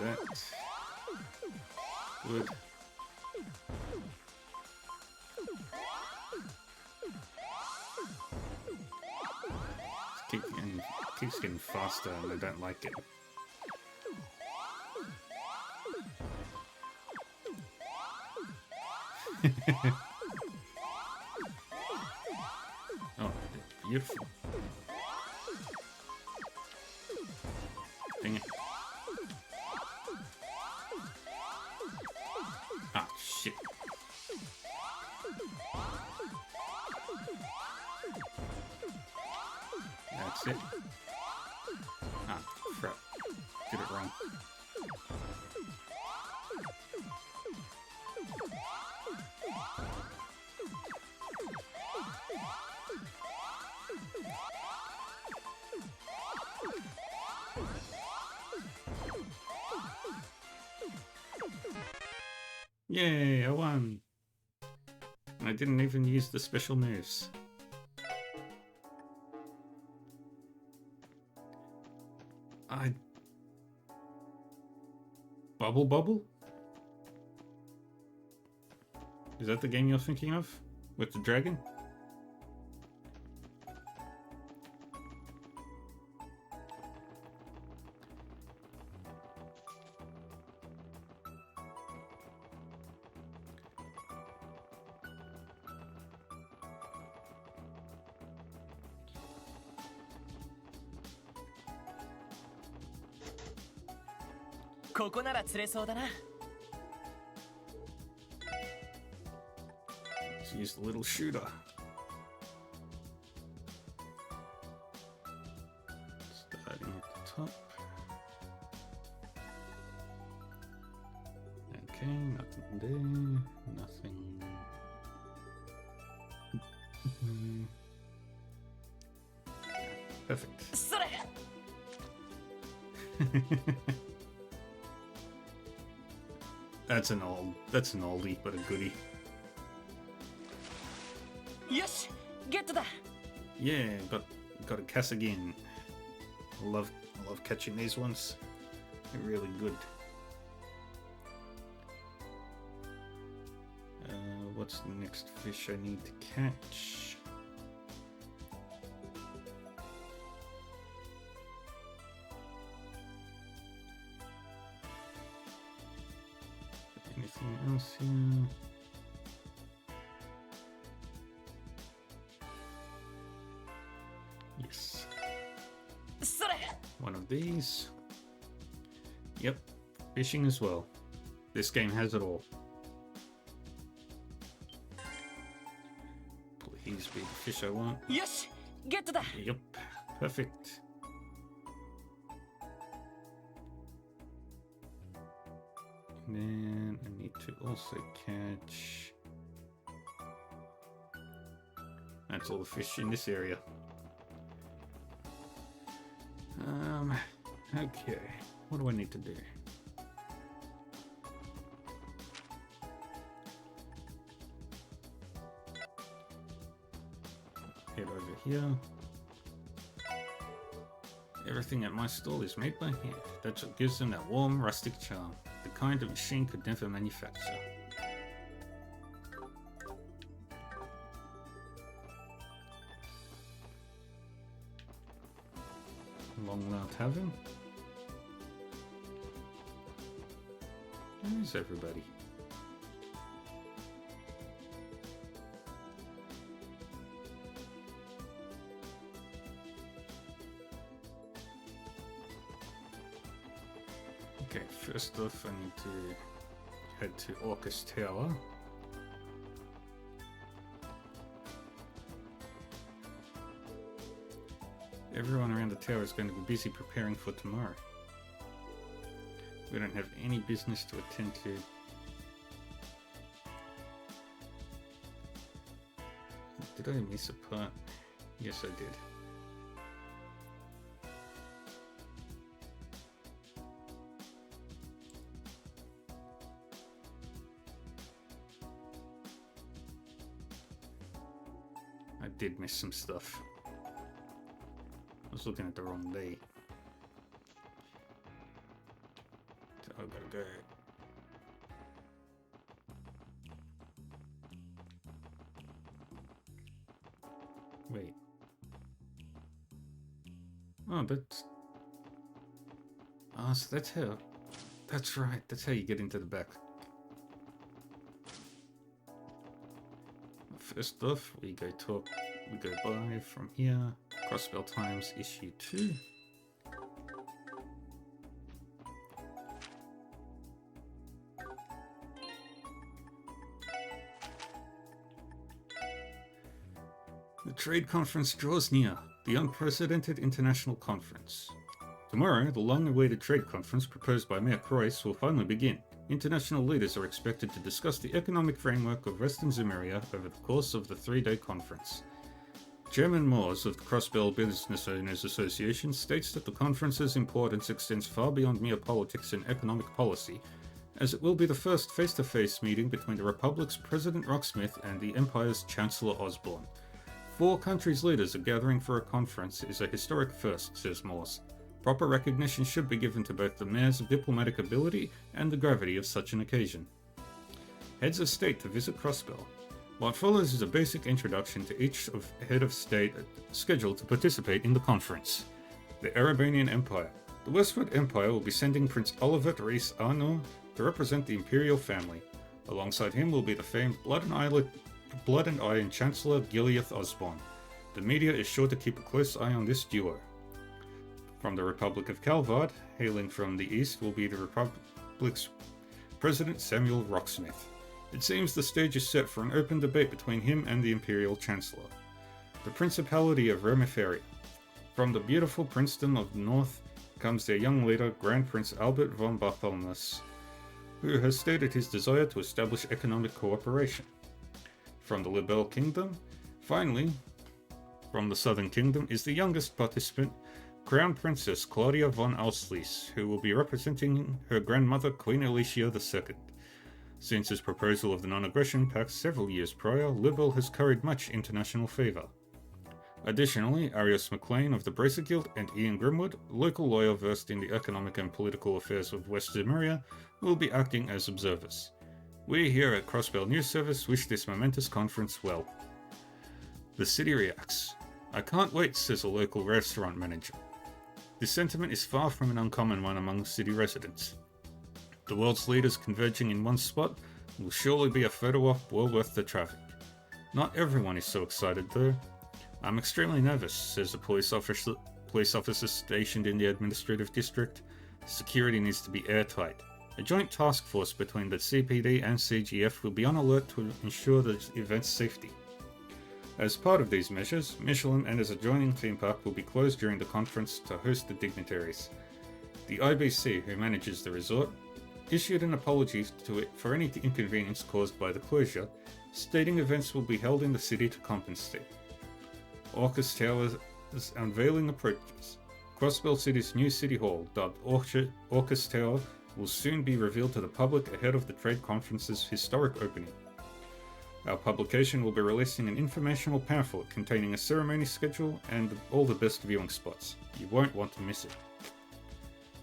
that. Good. Keeps getting faster and I don't like it. Oh, beautiful. Dang it. Ah, shit. That's it. Ah, crap. Did it wrong. Yay, I won! And I didn't even use the special moves. Bubble Bobble? Is that the game you're thinking of? With the dragon? Let's use the little shooter. Starting at the top. Okay, nothing there, nothing. Perfect. That's an oldie, but a goodie. Yosh, get to that. Yeah, got a cast again. I love catching these ones. They're really good. What's the next fish I need to catch? Anything else here? Yes. One of these. Yep. Fishing as well. This game has it all. Please be the fish I want. Yosh, get to that. Yep. Perfect. And then I need to also catch... That's all the fish in this area. Okay. What do I need to do? Head over here. Everything at my stall is made by hand. That's what gives them that warm, rustic charm. The kind a machine could never manufacture. Long Tavern. Where is everybody? Okay, first off I need to head to Orcus Tower. Everyone around the tower is going to be busy preparing for tomorrow. We don't have any business to attend to. Did I miss a part? Yes, I did. I did miss some stuff. I was looking at the wrong day. I gotta go. Wait. Oh, that's... Oh, so that's how... That's right, that's how you get into the back. First off, we go by from here. Crossbell Times issue 2. The trade conference draws near, the unprecedented international conference. Tomorrow, the long-awaited trade conference proposed by Mayor Croyce will finally begin. International leaders are expected to discuss the economic framework of Western Zemuria over the course of the 3-day conference. Chairman Moores of the Crossbell Business Owners Association states that the conference's importance extends far beyond mere politics and economic policy, as it will be the first face-to-face meeting between the Republic's President Rocksmith and the Empire's Chancellor Osborne. 4 countries' leaders are gathering for a conference is a historic first, says Morse. Proper recognition should be given to both the mayor's diplomatic ability and the gravity of such an occasion. Heads of state to visit Crossbell. What follows is a basic introduction to each head of state scheduled to participate in the conference. The Erebanian Empire. The Westward Empire will be sending Prince Oliver Reis Arno to represent the imperial family. Alongside him will be the famed Blood and Iron Chancellor Gileath Osborne. The media is sure to keep a close eye on this duo. From the Republic of Calvard, hailing from the east, will be the Republic's President Samuel Rocksmith. It seems the stage is set for an open debate between him and the Imperial Chancellor. The Principality of Romiferia. From the beautiful princedom of the north comes their young leader, Grand Prince Albert von Barthelmess, who has stated his desire to establish economic cooperation. From the Libelle Kingdom, finally, from the Southern Kingdom, is the youngest participant, Crown Princess Claudia von Auslies, who will be representing her grandmother Queen Alicia II. Since his proposal of the Non-Aggression Pact several years prior, Libelle has carried much international favour. Additionally, Arius MacLean of the Bracer Guild and Ian Grimwood, local lawyer versed in the economic and political affairs of West Zemuria, will be acting as observers. We here at Crossbell News Service wish this momentous conference well. The city reacts. I can't wait, says a local restaurant manager. This sentiment is far from an uncommon one among city residents. The world's leaders converging in one spot will surely be a photo op well worth the traffic. Not everyone is so excited though. I'm extremely nervous, says the police officer stationed in the administrative district. Security needs to be airtight. A joint task force between the CPD and CGF will be on alert to ensure the event's safety. As part of these measures, Michelin and its adjoining theme park will be closed during the conference to host the dignitaries. The IBC, who manages the resort, issued an apology to it for any inconvenience caused by the closure, stating events will be held in the city to compensate. Orcus Tower's unveiling approaches. Crossbell City's new city hall, dubbed Orcus Tower, will soon be revealed to the public ahead of the trade conference's historic opening. Our publication will be releasing an informational pamphlet containing a ceremony schedule and all the best viewing spots. You won't want to miss it.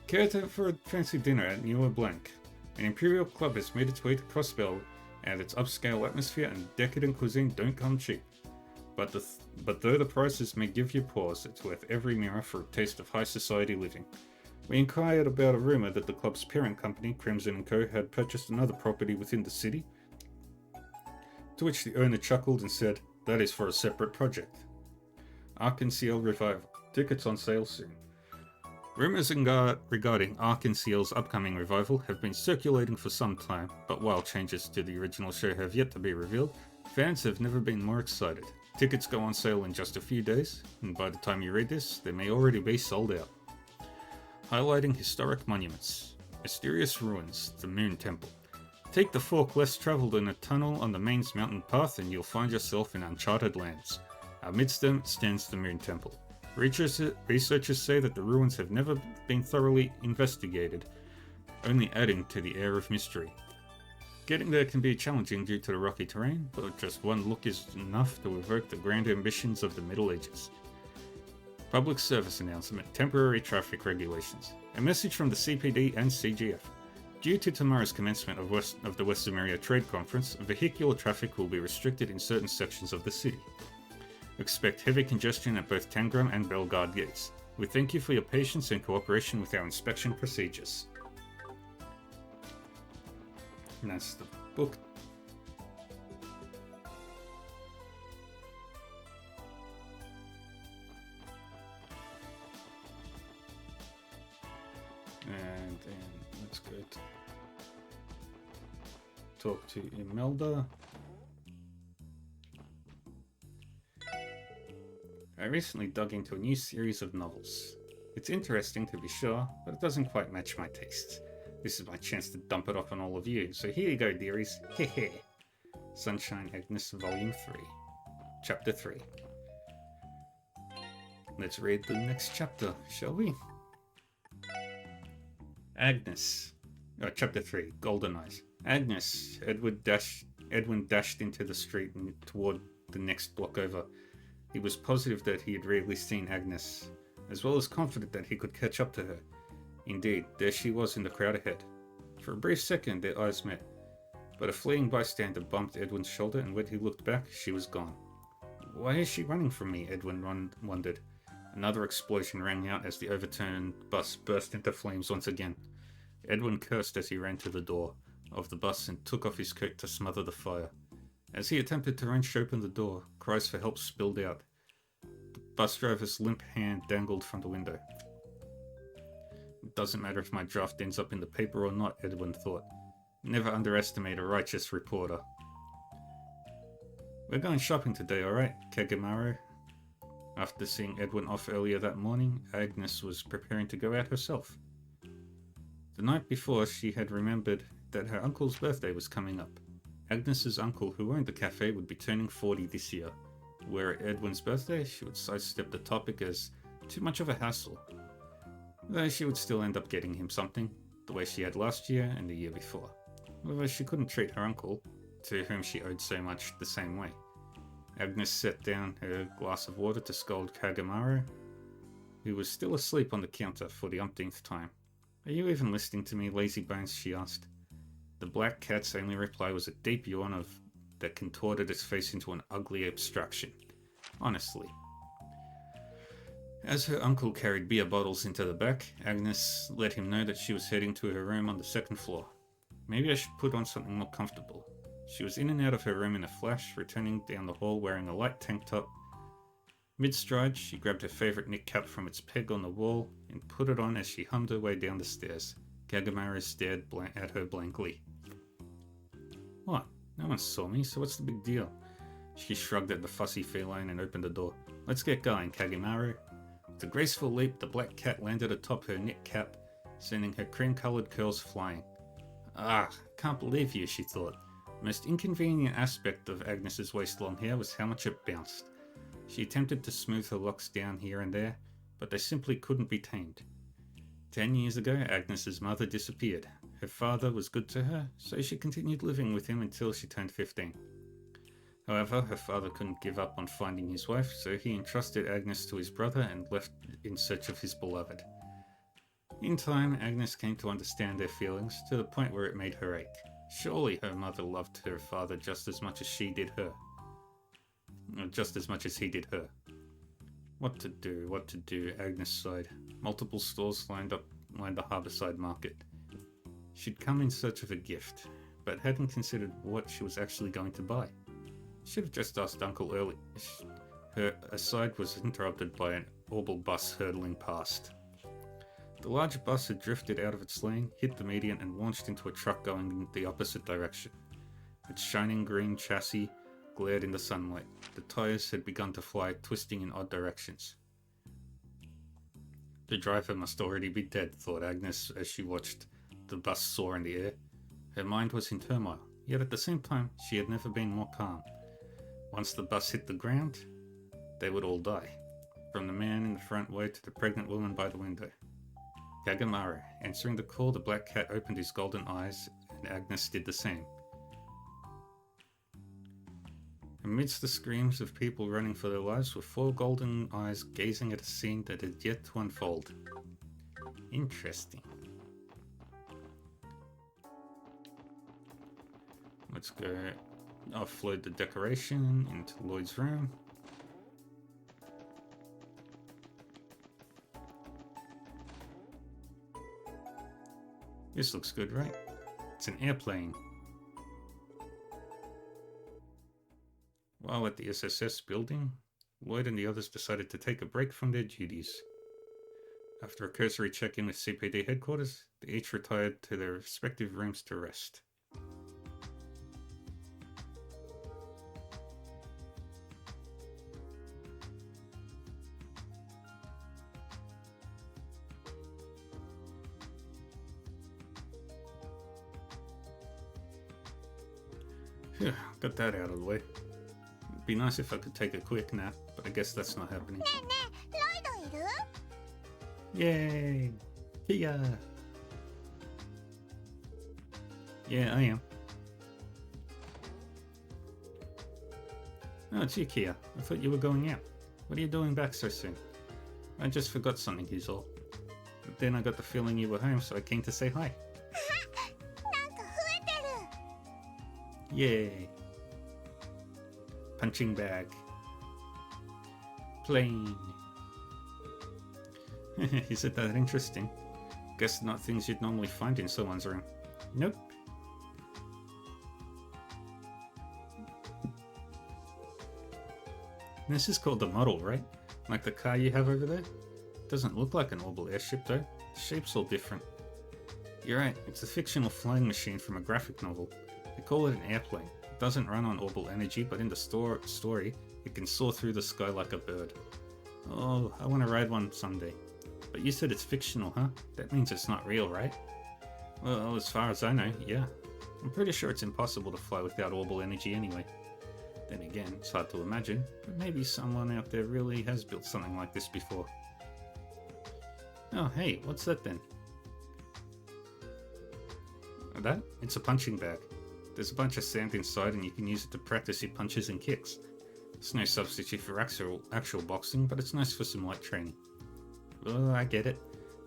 Care for a fancy dinner at Newer Blank? An Imperial Club has made its way to Crossbell, and its upscale atmosphere and decadent cuisine don't come cheap. But though the prices may give you pause, it's worth every mirror for a taste of high society living. We inquired about a rumour that the club's parent company, Crimson & Co., had purchased another property within the city, to which the owner chuckled and said, that is for a separate project. Arc-en-Ciel Revival. Tickets on sale soon. Rumours regarding Arc-en-Ciel's upcoming revival have been circulating for some time, but while changes to the original show have yet to be revealed, fans have never been more excited. Tickets go on sale in just a few days, and by the time you read this, they may already be sold out. Highlighting historic monuments. Mysterious ruins, the Moon Temple. Take the fork less travelled in a tunnel on the Main's mountain path and you'll find yourself in uncharted lands. Amidst them stands the Moon Temple. Researchers say that the ruins have never been thoroughly investigated, only adding to the air of mystery. Getting there can be challenging due to the rocky terrain, but just one look is enough to evoke the grand ambitions of the Middle Ages. Public service announcement, temporary traffic regulations. A message from the CPD and CGF. Due to tomorrow's commencement of the West Ameria Trade Conference, vehicular traffic will be restricted in certain sections of the city. Expect heavy congestion at both Tangram and Bellegarde gates. We thank you for your patience and cooperation with our inspection procedures. And that's the book. And then let's go to talk to Imelda. I recently dug into a new series of novels. It's interesting to be sure, but it doesn't quite match my tastes. This is my chance to dump it off on all of you, so here you go, dearies. Hehe. Sunshine Agnes Volume 3. Chapter 3. Let's read the next chapter, shall we? Agnes. Chapter 3, Golden Eyes. Agnes. Edwin dashed into the street and toward the next block over. He was positive that he had rarely seen Agnes, as well as confident that he could catch up to her. Indeed, there she was in the crowd ahead. For a brief second, their eyes met, but a fleeing bystander bumped Edwin's shoulder, and when he looked back, she was gone. Why is she running from me? Edwin wondered. Another explosion rang out as the overturned bus burst into flames once again. Edwin cursed as he ran to the door of the bus and took off his coat to smother the fire. As he attempted to wrench open the door, cries for help spilled out. The bus driver's limp hand dangled from the window. It doesn't matter if my draft ends up in the paper or not, Edwin thought. Never underestimate a righteous reporter. We're going shopping today, alright, Kagemaru? After seeing Edwin off earlier that morning, Agnes was preparing to go out herself. The night before, she had remembered that her uncle's birthday was coming up. Agnes's uncle, who owned the cafe, would be turning 40 this year. Were it Edwin's birthday, she would sidestep the topic as too much of a hassle. Though she would still end up getting him something, the way she had last year and the year before. However, she couldn't treat her uncle, to whom she owed so much, the same way. Agnes set down her glass of water to scold Kagemaru, who was still asleep on the counter for the umpteenth time. Are you even listening to me, lazy bones? She asked. The black cat's only reply was a deep yawn that contorted its face into an ugly abstraction. Honestly. As her uncle carried beer bottles into the back, Agnes let him know that she was heading to her room on the second floor. Maybe I should put on something more comfortable. She was in and out of her room in a flash, returning down the hall wearing a light tank top. Mid-stride, she grabbed her favourite knit cap from its peg on the wall and put it on as she hummed her way down the stairs. Kagemaru stared at her blankly. What? No one saw me, so what's the big deal? She shrugged at the fussy feline and opened the door. Let's get going, Kagemaru. With a graceful leap, the black cat landed atop her knit cap, sending her cream-coloured curls flying. Ah, can't believe you, she thought. The most inconvenient aspect of Agnes's waist-long hair was how much it bounced. She attempted to smooth her locks down here and there, but they simply couldn't be tamed. 10 years ago, Agnes's mother disappeared. Her father was good to her, so she continued living with him until she turned 15. However, her father couldn't give up on finding his wife, so he entrusted Agnes to his brother and left in search of his beloved. In time, Agnes came to understand their feelings to the point where it made her ache. Surely her mother loved her father just as much as she did her. Just as much as he did her. What to do, Agnes sighed. Multiple stores lined the harbourside market. She'd come in search of a gift, but hadn't considered what she was actually going to buy. Should have just asked Uncle early. Her aside was interrupted by an orbital bus hurtling past. The large bus had drifted out of its lane, hit the median, and launched into a truck going in the opposite direction. Its shining green chassis glared in the sunlight. The tires had begun to fly, twisting in odd directions. The driver must already be dead, thought Agnes as she watched the bus soar in the air. Her mind was in turmoil, yet at the same time she had never been more calm. Once the bus hit the ground, they would all die. From the man in the front way to the pregnant woman by the window. Kagemaru. Answering the call, the black cat opened his golden eyes, and Agnes did the same. Amidst the screams of people running for their lives were 4 golden eyes gazing at a scene that had yet to unfold. Interesting. Let's go offload the decoration into Lloyd's room. This looks good, right? It's an airplane. While at the SSS building, Lloyd and the others decided to take a break from their duties. After a cursory check-in with CPD headquarters, they each retired to their respective rooms to rest. Phew, got that out of the way. It'd be nice if I could take a quick nap, but I guess that's not happening. Yay! Kia! Yeah, I am. Oh, it's you, Kia. I thought you were going out. What are you doing back so soon? I just forgot something, is all. But then I got the feeling you were home, so I came to say hi. Yay! Punching bag. Plane. Is it that interesting? Guess not things you'd normally find in someone's room. Nope. This is called the model, right? Like the car you have over there? Doesn't look like an orbital airship though. The shape's all different. You're right, it's a fictional flying machine from a graphic novel. They call it an airplane. It doesn't run on orbital energy, but in the story, it can soar through the sky like a bird. Oh, I want to ride one someday. But you said it's fictional, huh? That means it's not real, right? Well, as far as I know, yeah. I'm pretty sure it's impossible to fly without orbital energy anyway. Then again, it's hard to imagine, but maybe someone out there really has built something like this before. Oh, hey, what's that then? That? It's a punching bag. There's a bunch of sand inside and you can use it to practice your punches and kicks. It's no substitute for actual boxing, but it's nice for some light training. Oh, I get it.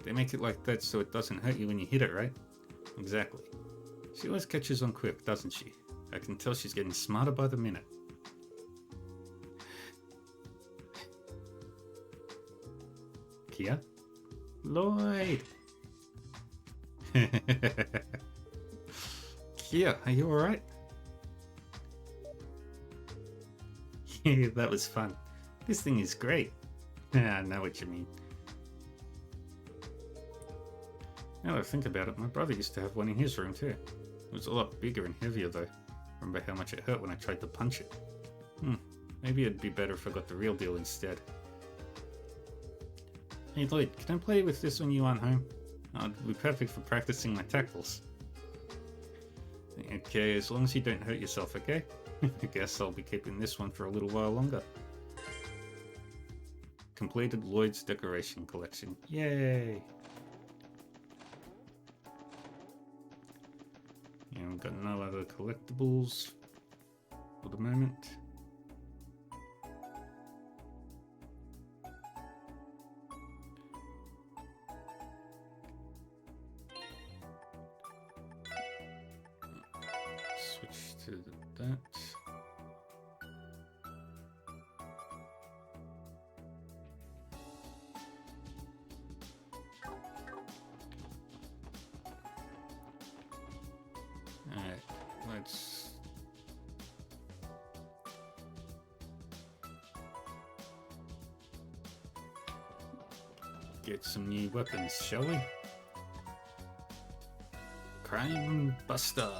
They make it like that so it doesn't hurt you when you hit it, right? Exactly. She always catches on quick, doesn't she? I can tell she's getting smarter by the minute. Kia? Lloyd! Kia, are you alright? Yeah, that was fun. This thing is great. I know what you mean. Now that I think about it, my brother used to have one in his room too. It was a lot bigger and heavier though. Remember how much it hurt when I tried to punch it. Maybe it'd be better if I got the real deal instead. Hey Lloyd, can I play with this when you aren't home? Oh, it'd be perfect for practicing my tackles. Okay, as long as you don't hurt yourself, okay? I guess I'll be keeping this one for a little while longer. Completed Lloyd's decoration collection. Yay! And we've got no other collectibles for the moment. Switch to that. Alright, let's get some new weapons, shall we? Crime Buster.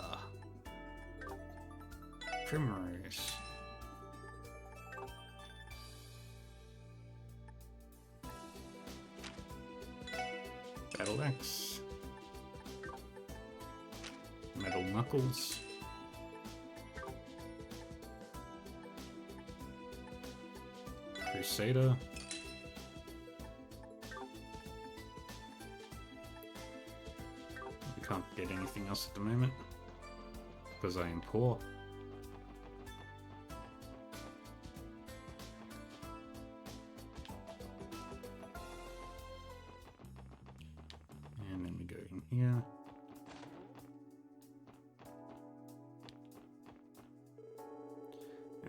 Primrose. Battle Axe. Metal Knuckles. Crusader. We can't get anything else at the moment because I am poor. And then we go in here.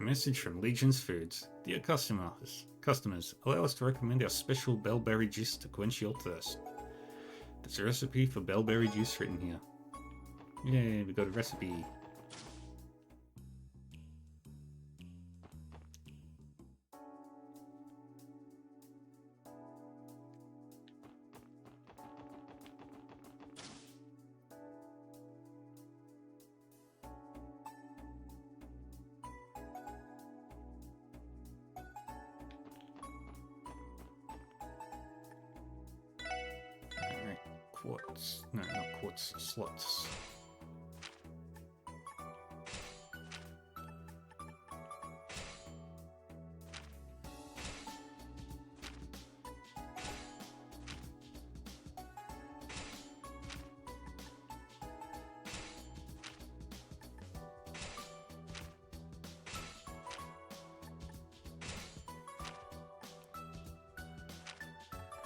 A message from Legion's Foods. Dear customers, allow us to recommend our special bellberry juice to quench your thirst. There's a recipe for bellberry juice written here. Yay, we got a recipe. Quartz. No, not quartz. Slots.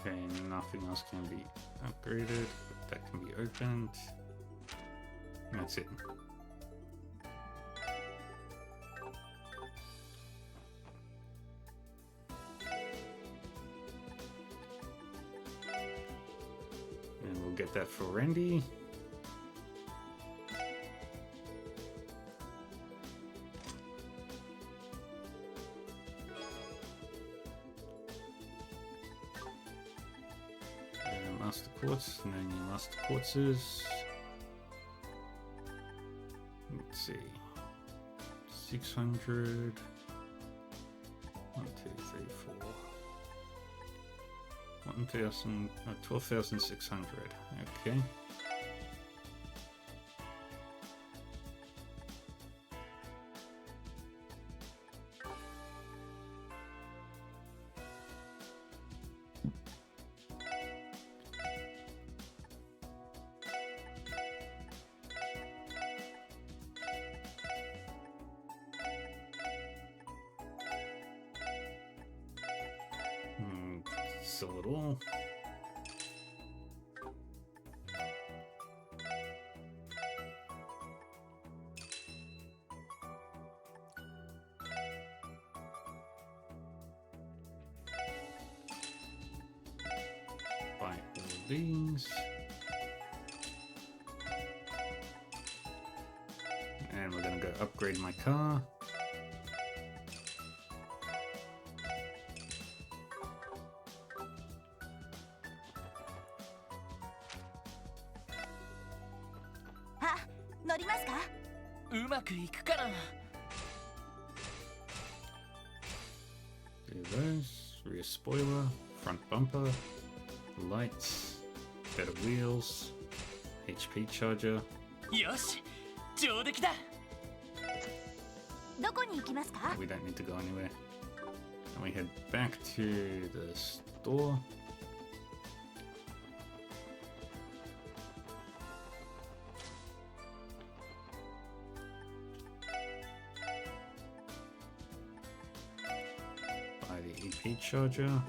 Okay, nothing else can be upgraded, but that can be opened. And that's it. And we'll get that for Randy. Master quartz, no new master quartzes. Let's see. 600. 1, 2, 3, 4. 1,000, 12,600. Okay. Sell it all. Buy all these. And we're gonna go upgrade my car. Do those. Rear spoiler, front bumper, lights, better wheels, HP charger. よし、上出来だ。どこに行きますか? We don't need to go anywhere. And we head back to the store. Buy the EP charger.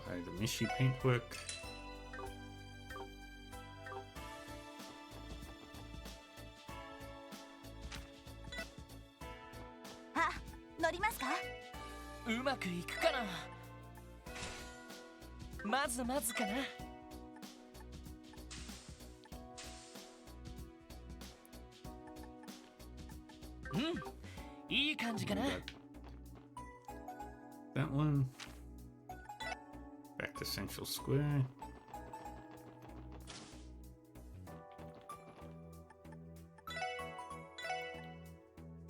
Buy the Mishi paintwork. Ah, 乗りますか? うまくいくかな。まずまずかな。うん、いい感じかな。That one. Back to Central Square.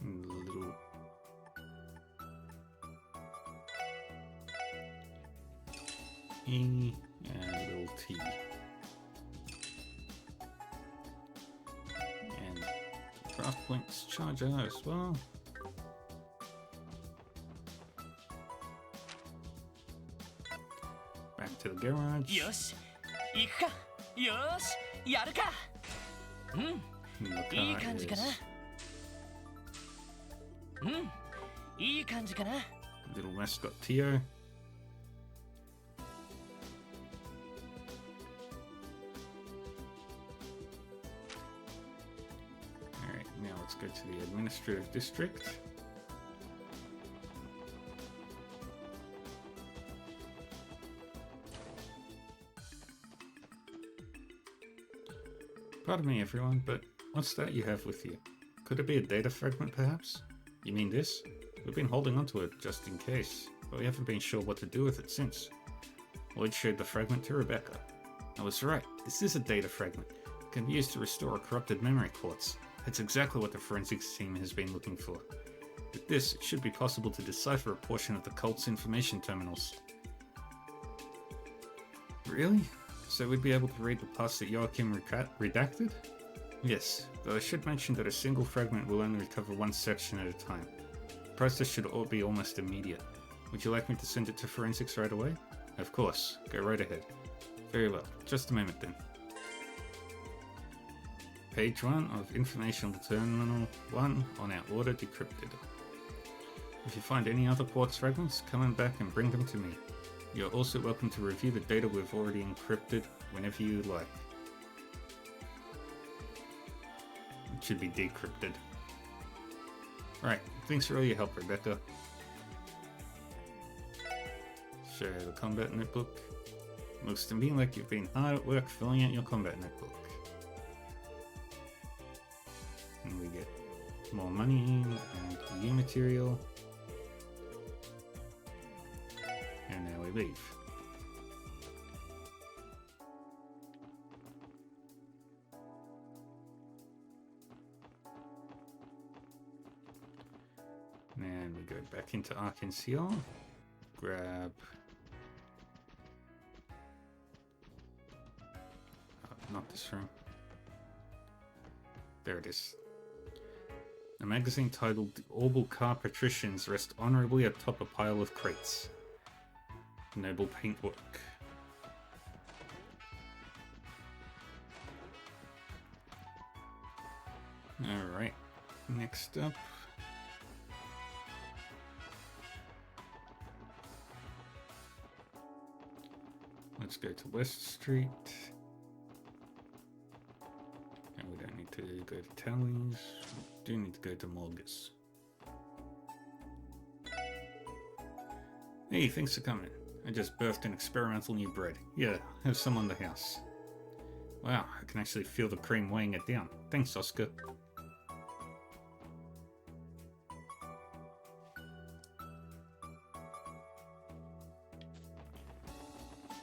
Little E and little T. And craft points charger as well. Back to the garage. よし、行くか。よし、やるか。うん、いい感じかな。うん、いい感じかな。Little mascot Tio. Alright, now let's go to the administrative district. Pardon me, everyone, but what's that you have with you? Could it be a data fragment, perhaps? You mean this? We've been holding onto it just in case, but we haven't been sure what to do with it since. Lloyd showed the fragment to Rebecca. I was right, this is a data fragment. It can be used to restore a corrupted memory quartz. That's exactly what the forensics team has been looking for. With this, it should be possible to decipher a portion of the cult's information terminals. Really? So we'd be able to read the parts that Joachim redacted? Yes, though I should mention that a single fragment will only recover one section at a time. The process should all be almost immediate. Would you like me to send it to forensics right away? Of course, go right ahead. Very well, just a moment then. Page 1 of Informational Terminal 1 on our order decrypted. If you find any other quartz fragments, come on back and bring them to me. You're also welcome to review the data we've already encrypted whenever you like. It should be decrypted. Right, thanks for all your help, Rebecca. Show the combat notebook. Looks to me like you've been hard at work filling out your combat notebook. And we get more money and EU material. And now we leave. And we go back into Arkansas. Grab... not this room. There it is. A magazine titled "The Orbital Car Patricians Rest Honorably Atop a Pile of Crates." Noble paintwork. Alright, next up. Let's go to West Street. And we don't need to go to Tallies. We do need to go to Morgus. Hey, thanks for coming. I just birthed an experimental new bread. Yeah, have some on the house. Wow, I can actually feel the cream weighing it down. Thanks, Oscar.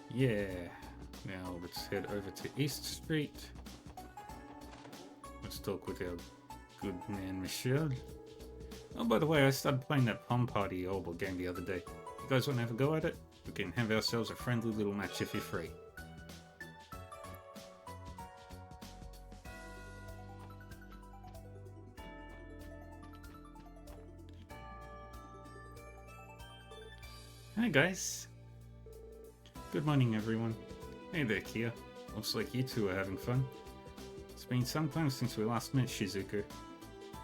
Yeah. Now let's head over to East Street. Let's talk with our good man Michelle. Oh, by the way, I started playing that Pom Party Orbital game the other day. You guys want to have a go at it? We can have ourselves a friendly little match if you're free. Hi guys. Good morning everyone. Hey there Kia. Looks like you two are having fun. It's been some time since we last met, Shizuku.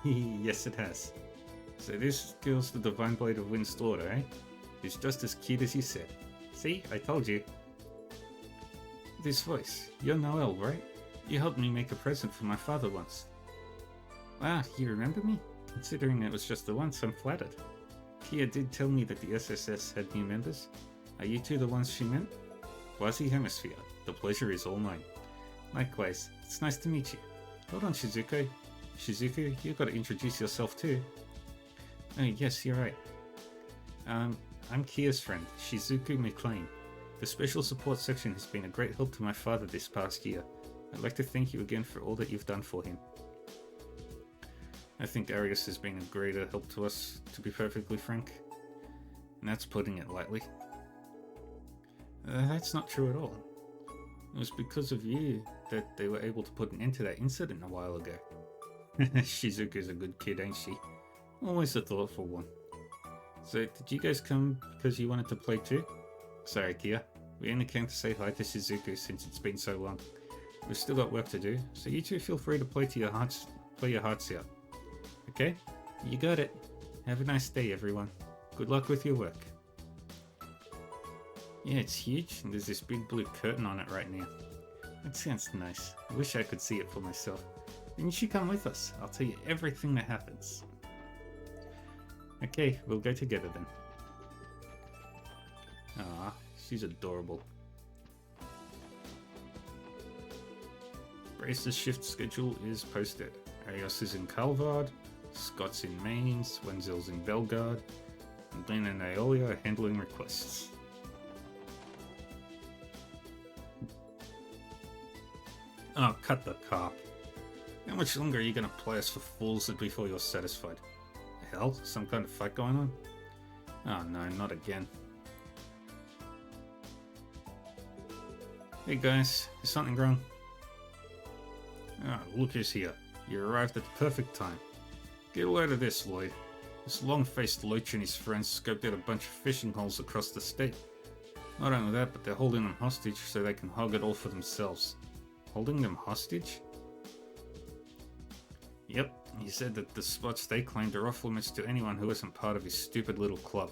Yes it has. So this girl's the Divine Blade of Wind's daughter, eh? It's just as cute as you said. See, I told you. This voice, you're Noel, right? You helped me make a present for my father once. Wow, you remember me? Considering it was just the once, I'm flattered. Kia did tell me that the SSS had new members. Are you two the ones she meant? Quasi Hemisphere, the pleasure is all mine. Likewise, it's nice to meet you. Hold on, Shizuku. Shizuku, you've got to introduce yourself too. Oh yes, you're right. I'm Kia's friend, Shizuku McLean. The Special Support Section has been a great help to my father this past year. I'd like to thank you again for all that you've done for him. I think Arius has been a greater help to us, to be perfectly frank. And that's putting it lightly. That's not true at all. It was because of you that they were able to put an end to that incident a while ago. Shizuku's a good kid, ain't she? Always a thoughtful one. So, did you guys come because you wanted to play too? Sorry, Kia. We only came to say hi to Shizuku since it's been so long. We've still got work to do, so you two feel free to play your hearts out. Okay? You got it. Have a nice day, everyone. Good luck with your work. Yeah, it's huge, and there's this big blue curtain on it right now. That sounds nice. I wish I could see it for myself. Then you should come with us. I'll tell you everything that happens. Okay, we'll go together then. She's adorable. Race's shift schedule is posted. Arios is in Calvard, Scott's in Mainz, Wenzel's in Belgard, and Glenn and Aeolia are handling requests. Oh, cut the carp. How much longer are you going to play us for fools before you're satisfied? Hell, some kind of fight going on? Oh no, not again. Hey guys, is something wrong? Ah, look who's here. You arrived at the perfect time. Get a load of this, Lloyd. This long-faced loach and his friends scoped out a bunch of fishing holes across the state. Not only that, but they're holding them hostage so they can hog it all for themselves. Holding them hostage? Yep, he said that the spots they claimed are off limits to anyone who isn't part of his stupid little club.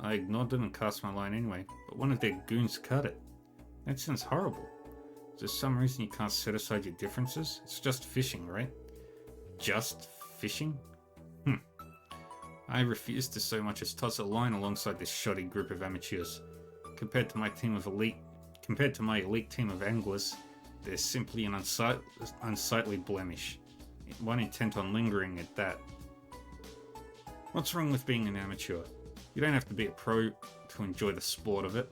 I ignored them and cast my line anyway, but one of their goons cut it. That sounds horrible. Is there some reason you can't set aside your differences? It's just fishing, right? Just fishing? I refuse to so much as toss a line alongside this shoddy group of amateurs. Compared to my elite team of anglers, they're simply an unsightly blemish. One intent on lingering at that. What's wrong with being an amateur? You don't have to be a pro to enjoy the sport of it.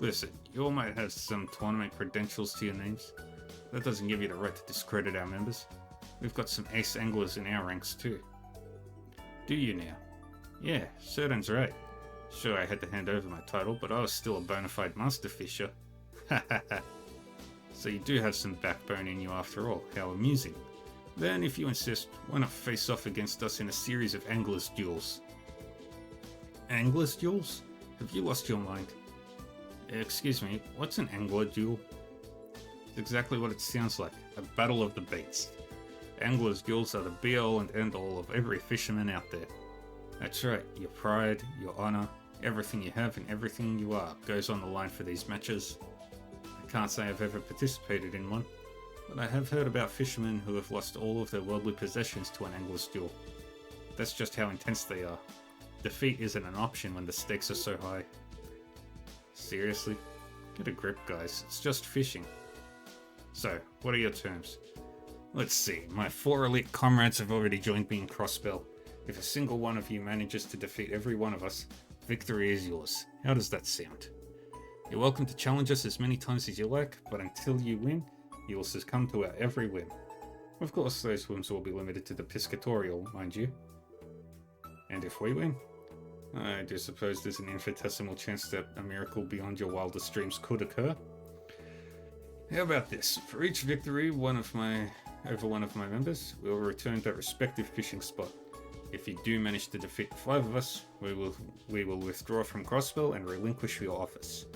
Listen, you all might have some tournament credentials to your names. That doesn't give you the right to discredit our members. We've got some ace anglers in our ranks too. Do you now? Yeah, Serdan's right. Sure, I had to hand over my title, but I was still a bona fide master fisher. So you do have some backbone in you after all. How amusing. Then, if you insist, why not face off against us in a series of anglers' duels? Anglers' duels? Have you lost your mind? Excuse me, what's an angler duel? It's exactly what it sounds like, a battle of the baits. Anglers' duels are the be-all and end-all of every fisherman out there. That's right, your pride, your honor, everything you have and everything you are goes on the line for these matches. I can't say I've ever participated in one, but I have heard about fishermen who have lost all of their worldly possessions to an angler's duel. That's just how intense they are. Defeat isn't an option when the stakes are so high. Seriously? Get a grip, guys. It's just fishing. So, what are your terms? Let's see. My 4 elite comrades have already joined me in Crossbell. If a single one of you manages to defeat every one of us, victory is yours. How does that sound? You're welcome to challenge us as many times as you like, but until you win, you will succumb to our every whim. Of course, those whims will be limited to the piscatorial, mind you. And if we win? I do suppose there's an infinitesimal chance that a miracle beyond your wildest dreams could occur. How about this? For each victory over one of my members, we will return to a respective fishing spot. If you do manage to defeat 5 of us, we will withdraw from Crossbell and relinquish your office.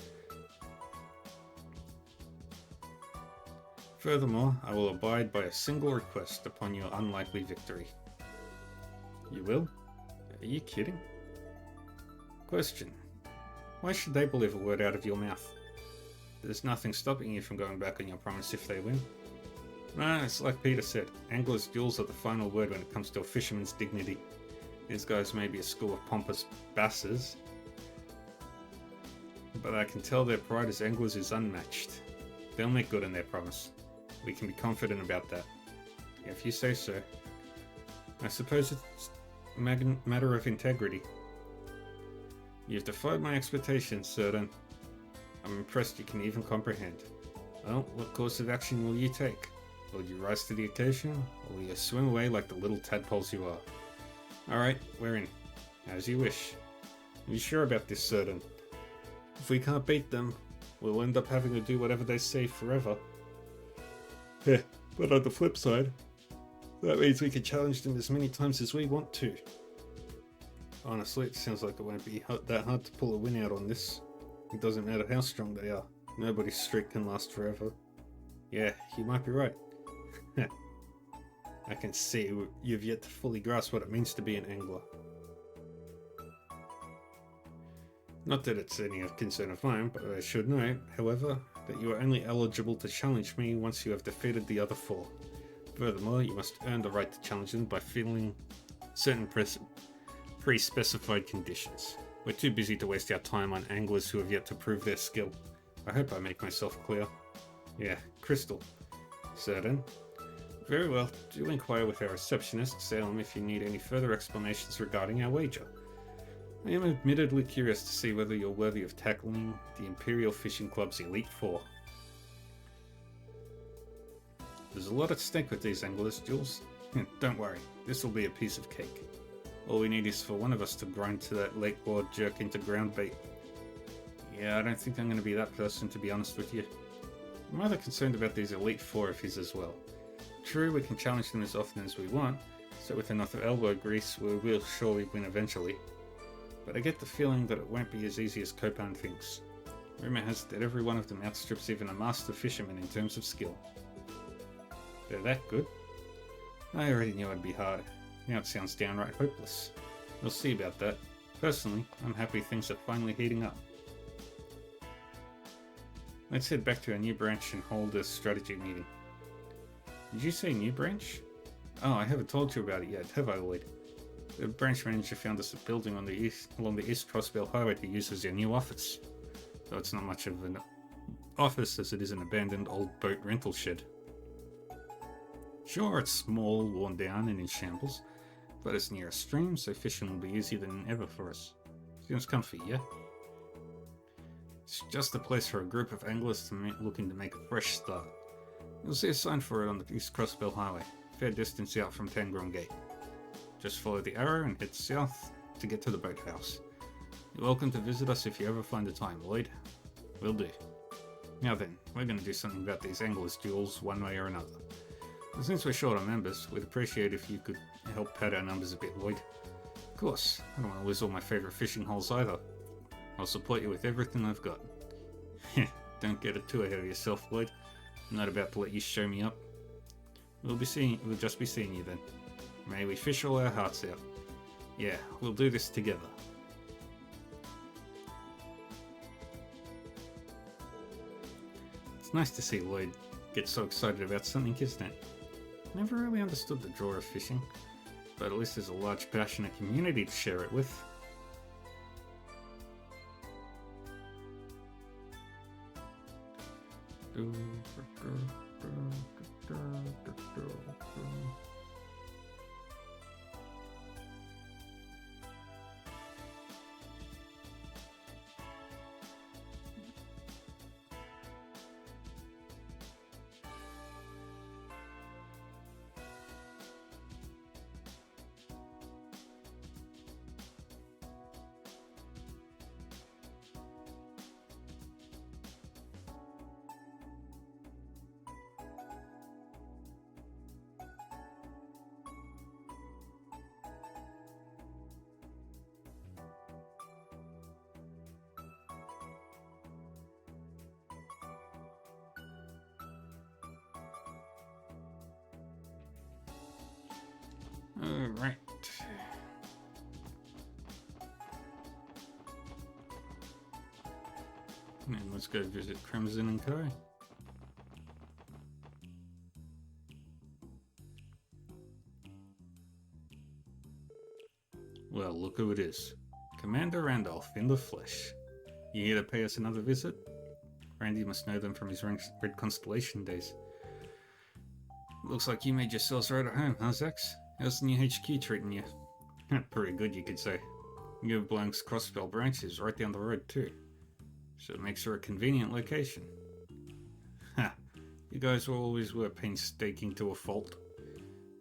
Furthermore, I will abide by a single request upon your unlikely victory. You will? Are you kidding? Question. Why should they believe a word out of your mouth? There's nothing stopping you from going back on your promise if they win. No, it's like Peter said, anglers' duels are the final word when it comes to a fisherman's dignity. These guys may be a school of pompous basses, but I can tell their pride as anglers is unmatched. They'll make good on their promise. We can be confident about that. If you say so. I suppose it's a matter of integrity. You've defied my expectations, Serdan. I'm impressed you can even comprehend. Well, what course of action will you take? Will you rise to the occasion, or will you swim away like the little tadpoles you are? Alright, we're in. As you wish. Are you sure about this, Serdan? If we can't beat them, we'll end up having to do whatever they say forever. Heh, but on the flip side, that means we can challenge them as many times as we want to. Honestly, it sounds like it won't be that hard to pull a win out on this. It doesn't matter how strong they are. Nobody's streak can last forever. Yeah, you might be right. I can see you've yet to fully grasp what it means to be an angler. Not that it's any concern of mine, but I should note, however, that you are only eligible to challenge me once you have defeated the other 4. Furthermore, you must earn the right to challenge them by filling certain pre-specified conditions. We're too busy to waste our time on anglers who have yet to prove their skill. I hope I make myself clear. Yeah, Crystal. Certain. Very well. Do inquire with our receptionist, Salem, if you need any further explanations regarding our wager. I am admittedly curious to see whether you're worthy of tackling the Imperial Fishing Club's Elite Four. There's a lot at stake with these anglers, Jules. Don't worry, this will be a piece of cake. All we need is for one of us to grind to that lakeboard jerk into ground bait. Yeah, I don't think I'm going to be that person, to be honest with you. I'm rather concerned about these Elite Four of his as well. True, we can challenge them as often as we want, so with enough elbow grease we will surely win eventually. But I get the feeling that it won't be as easy as Copan thinks. Rumour has it that every one of them outstrips even a master fisherman in terms of skill. They're that good? I already knew it'd be hard. Now it sounds downright hopeless. We'll see about that. Personally, I'm happy things are finally heating up. Let's head back to our new branch and hold a strategy meeting. Did you say new branch? Oh, I haven't told you about it yet, have I, Lloyd? The branch manager found us a building on along the East Crossbell Highway to use as our new office. Though it's not much of an office as it is an abandoned old boat rental shed. Sure, it's small, worn down, and in shambles, but it's near a stream, so fishing will be easier than ever for us. Seems comfy, yeah? It's just a place for a group of anglers looking to make a fresh start. You'll see a sign for it on the East Crossbell Highway, fair distance out from Tangron Gate. Just follow the arrow and head south to get to the boathouse. You're welcome to visit us if you ever find the time, Lloyd. Will do. Now then, we're going to do something about these anglers' duels one way or another. And since we're short on members, we'd appreciate if you could help pad our numbers a bit, Lloyd. Of course, I don't want to lose all my favourite fishing holes either. I'll support you with everything I've got. Don't get it too ahead of yourself, Lloyd. I'm not about to let you show me up. We'll just be seeing you then. May we fish all our hearts out. Yeah, we'll do this together. It's nice to see Lloyd get so excited about something, isn't it? Never really understood the draw of fishing, but at least there's a large passionate community to share it with. Alright. And let's go visit Crimson and Co. Well, look who it is. Commander Randolph in the flesh. You here to pay us another visit? Randy must know them from his Red Constellation days. Looks like you made yourselves right at home, huh, Zax? How's the new HQ treating you? Pretty good, you could say. New Blank's Crossbell branch is right down the road too, so it makes her a convenient location. Ha! You guys always were painstaking to a fault.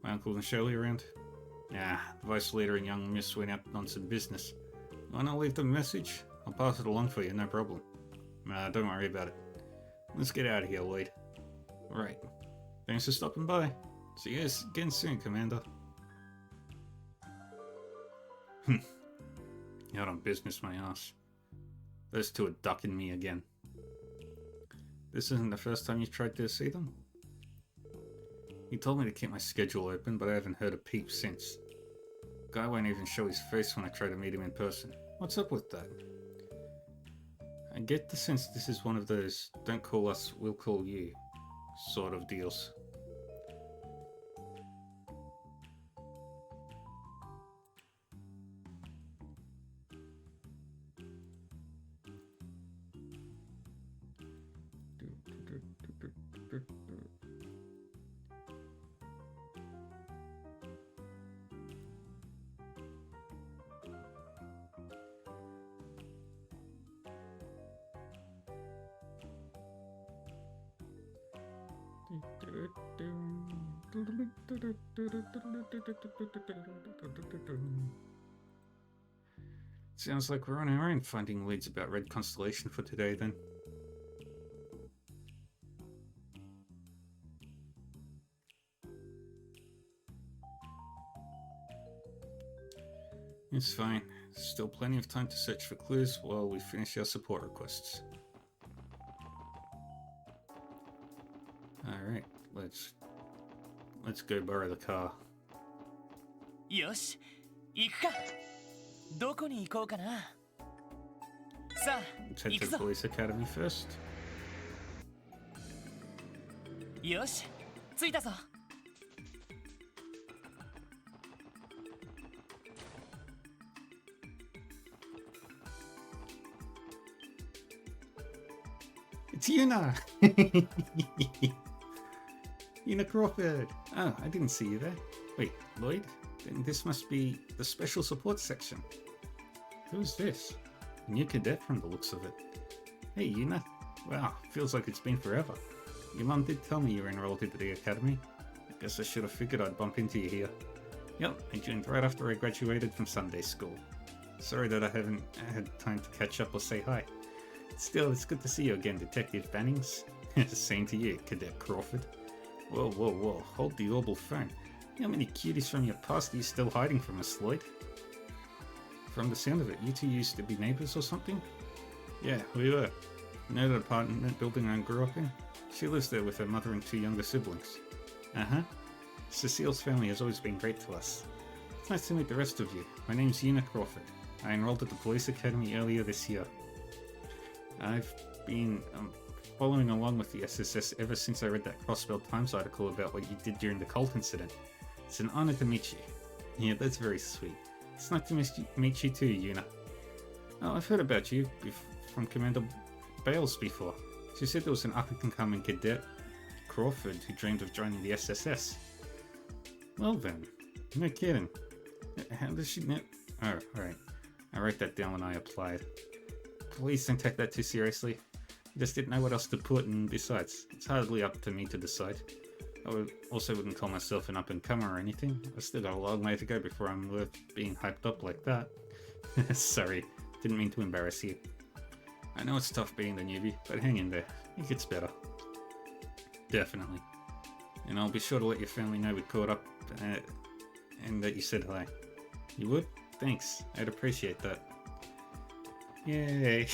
My uncle and Shirley around? Nah, the vice leader and young miss went out on some business. Wanna leave them a message? I'll pass it along for you, no problem. Nah, don't worry about it. Let's get out of here, Lloyd. Alright. Thanks for stopping by. See you guys again soon, Commander. Out on business, my ass. Those two are ducking me again. This isn't the first time you've tried to see them? He told me to keep my schedule open, but I haven't heard a peep since. Guy won't even show his face when I try to meet him in person. What's up with that? I get the sense this is one of those don't call us, we'll call you sort of deals. Sounds like we're on our own finding leads about Red Constellation for today then. It's fine. Still plenty of time to search for clues while we finish our support requests. Alright, let's go borrow the car. よし行くかどこに行こうかなさあ Let's head 行 to く the ぞ police academy first. よし着いたぞ It's Yuna! Yuna Crawford! Oh, I didn't see you there. Wait, Lloyd? Then this must be the special support section. Who's this? A new cadet from the looks of it. Hey, Yuna. Wow, feels like it's been forever. Your mum did tell me you were enrolled into the academy. I guess I should have figured I'd bump into you here. Yep, I joined right after I graduated from Sunday school. Sorry that I haven't had time to catch up or say hi. Still, it's good to see you again, Detective Bannings. Same to you, Cadet Crawford. Whoa, whoa, whoa, hold the orbital phone. How many cuties from your past are you still hiding from us, Lloyd? From the sound of it, you two used to be neighbours or something? Yeah, we were. You know that apartment building I grew up in? She lives there with her mother and two younger siblings. Uh-huh. Cecile's family has always been great to us. It's nice to meet the rest of you. My name's Yuna Crawford. I enrolled at the police academy earlier this year. I've been following along with the SSS ever since I read that Crossbell Times article about what you did during the cult incident. It's an honor to meet you. Yeah, that's very sweet. It's nice to meet you too, Yuna. Oh, I've heard about you from Commander Bales before. She said there was an up-and-coming cadet, Crawford, who dreamed of joining the SSS. Well then, no kidding. How does she know? Oh, right. I wrote that down when I applied. Please don't take that too seriously. I just didn't know what else to put, and besides, it's hardly up to me to decide. I also wouldn't call myself an up-and-comer or anything. I've still got a long way to go before I'm worth being hyped up like that. Sorry, didn't mean to embarrass you. I know it's tough being the newbie, but hang in there. It gets better. Definitely. And I'll be sure to let your family know we caught up and that you said hi. You would? Thanks. I'd appreciate that. Yay!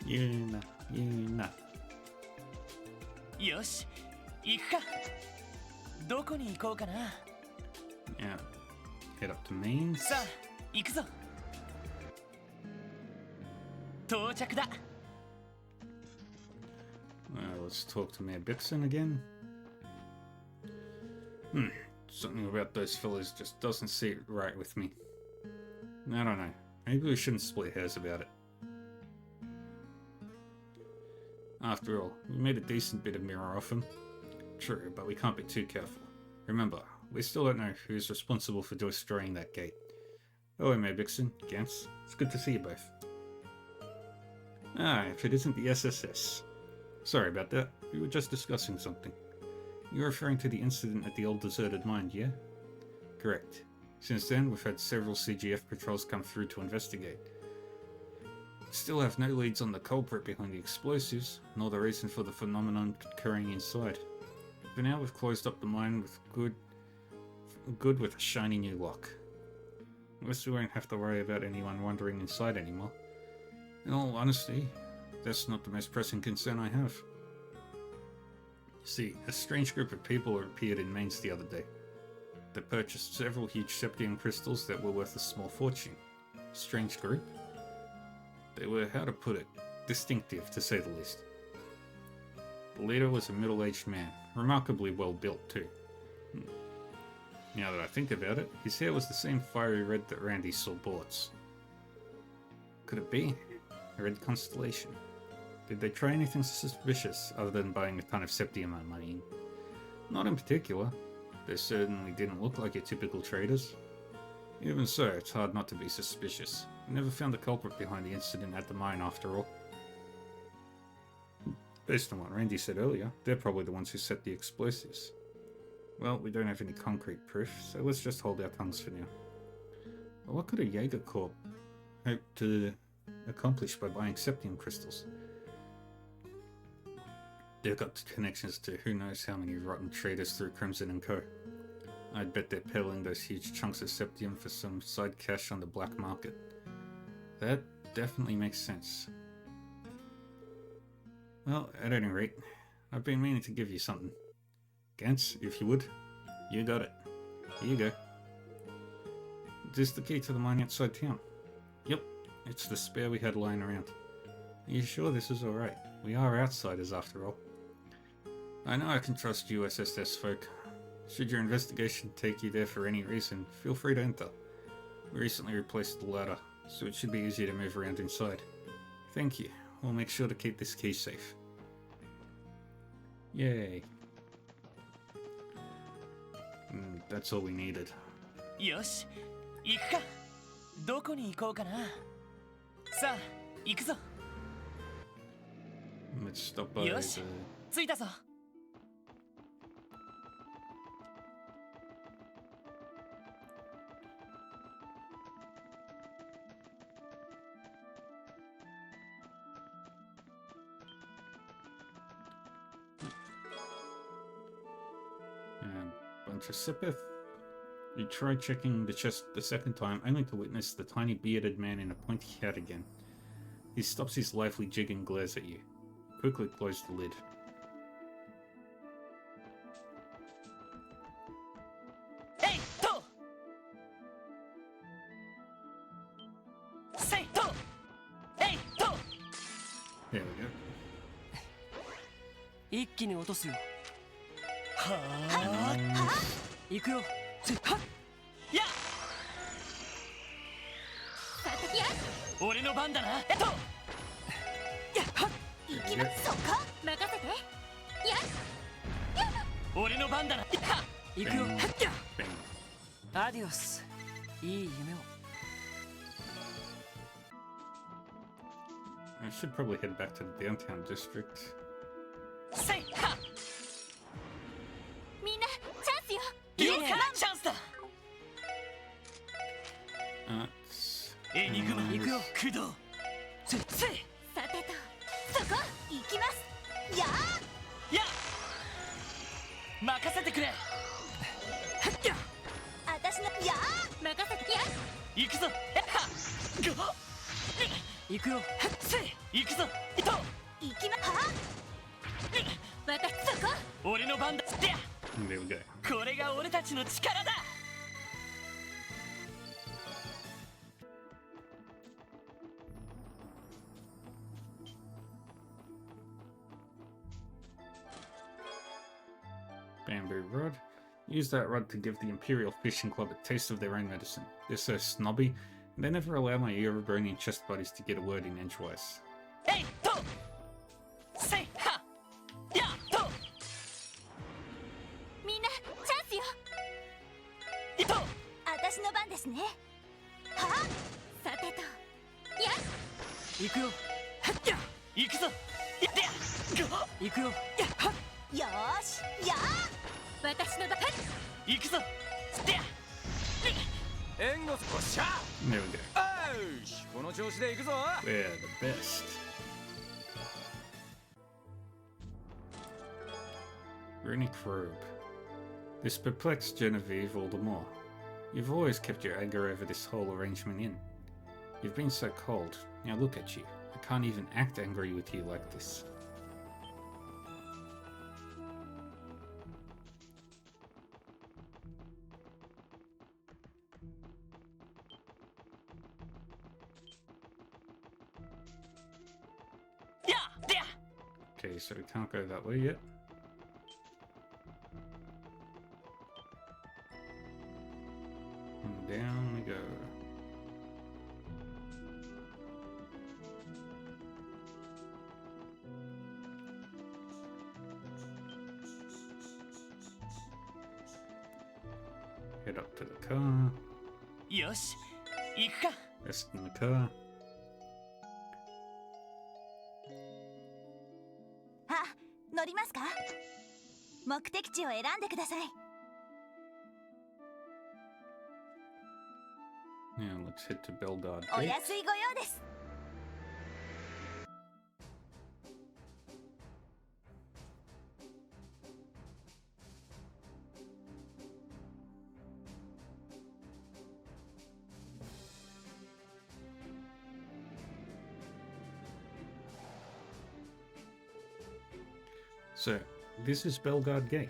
Yuna, Yuna. よし行くかどこに行こうかな Yeah. Head up to Maine. さあ行くぞ到着だ Let's talk to Mayor Bixen again. Something about those fellas just doesn't sit right with me. I don't know. Maybe we shouldn't split hairs about it. After all, we made a decent bit of mirror off him. True, but we can't be too careful. Remember, we still don't know who's responsible for destroying that gate. Hello, Mayor Bixen, Gantz. It's good to see you both. Ah, if it isn't the SSS. Sorry about that. We were just discussing something. You're referring to the incident at the old deserted mine, yeah? Correct. Since then, we've had several CGF patrols come through to investigate. Still have no leads on the culprit behind the explosives, nor the reason for the phenomenon occurring inside. For now, we've closed up the mine with good with a shiny new lock. I guess we won't have to worry about anyone wandering inside anymore. In all honesty, that's not the most pressing concern I have. See, a strange group of people appeared in Mainz the other day. They purchased several huge septium crystals that were worth a small fortune. Strange group? They were, how to put it, distinctive to say the least. The leader was a middle-aged man, remarkably well built too. Now that I think about it, his hair was the same fiery red that Randy saw bullets. Could it be? A red constellation. Did they try anything suspicious other than buying a ton of septium and money? Not in particular. They certainly didn't look like your typical traders. Even so, it's hard not to be suspicious. We never found the culprit behind the incident at the mine after all. Based on what Randy said earlier, they're probably the ones who set the explosives. Well, we don't have any concrete proof, so let's just hold our tongues for now. But what could a Jaeger Corp hope to accomplish by buying septium crystals? They've got connections to who knows how many rotten traders through Crimson and Co. I'd bet they're peddling those huge chunks of septium for some side cash on the black market. That definitely makes sense. Well, at any rate, I've been meaning to give you something. Gantz, if you would. You got it. Here you go. This is the key to the mine outside town. Yep, it's the spare we had lying around. Are you sure this is alright? We are outsiders after all. I know I can trust you SSS folk. Should your investigation take you there for any reason, feel free to enter. We recently replaced the ladder, so it should be easier to move around inside. Thank you. We'll make sure to keep this key safe. Yay. That's all we needed. よし、行くか。どこに行こうかな。さあ、行くぞ。Let's stop by よし、着いたぞ。Bunch of Sipith. You try checking the chest the second time, only to witness the tiny bearded man in a pointy hat again. He stops his lively jig and glares at you. Quickly close the lid. Hey, to! Say to! Hey, to! There we go. 一気に落とすよ。はあ。行くよ。はっ。や。俺の番だな。やっと。やはっ。行きます。そっか。任せて。や。俺の番だな。行くよ。はっや。アディオス。いい夢を。I should probably head back to the downtown district. Say ha! みんなチャンスよ。いいね。チャンスだ。エニグマ行くよ。駆動。せい。さてと、そこ行きます。やー。や。任せてくれ。はっや。私のやー。任せてや。行くぞ。やっは。行くよ。せい。行くぞ。いと。行きまは。私そこ。俺の番だ。で。There we go. これが俺たちの力だ。Bamboo rod. Use that rod to give the Imperial Fishing Club a taste of their own medicine. They're so snobby, and they never allow my Eurobronian chest buddies to get a word in edgewise. Hey, to! Say ha! Ya, to! みんなチャンスよ。いと！私の番ですね。はあ。さてと。や。行くよ。はっや。行くぞ。やってや。行くよ。やはっ。よーし。やー。私の番。行くぞ。でや。援護おっしゃ。There we go. よし、この調子で行くぞ。We're the best. Runic robe. This perplexed Genevieve all the more. You've always kept your anger over this whole arrangement in. You've been so cold. Now look at you. I can't even act angry with you like this. Okay, so we can't go that way yet. And down we go. Head up to the car. よし、行くか。 Rest in the car. あ、乗りますか？目的地を選んでください。 Yeah, let's head to Belgard お Gate. 安いご用です。 So, this is Belgard Gate.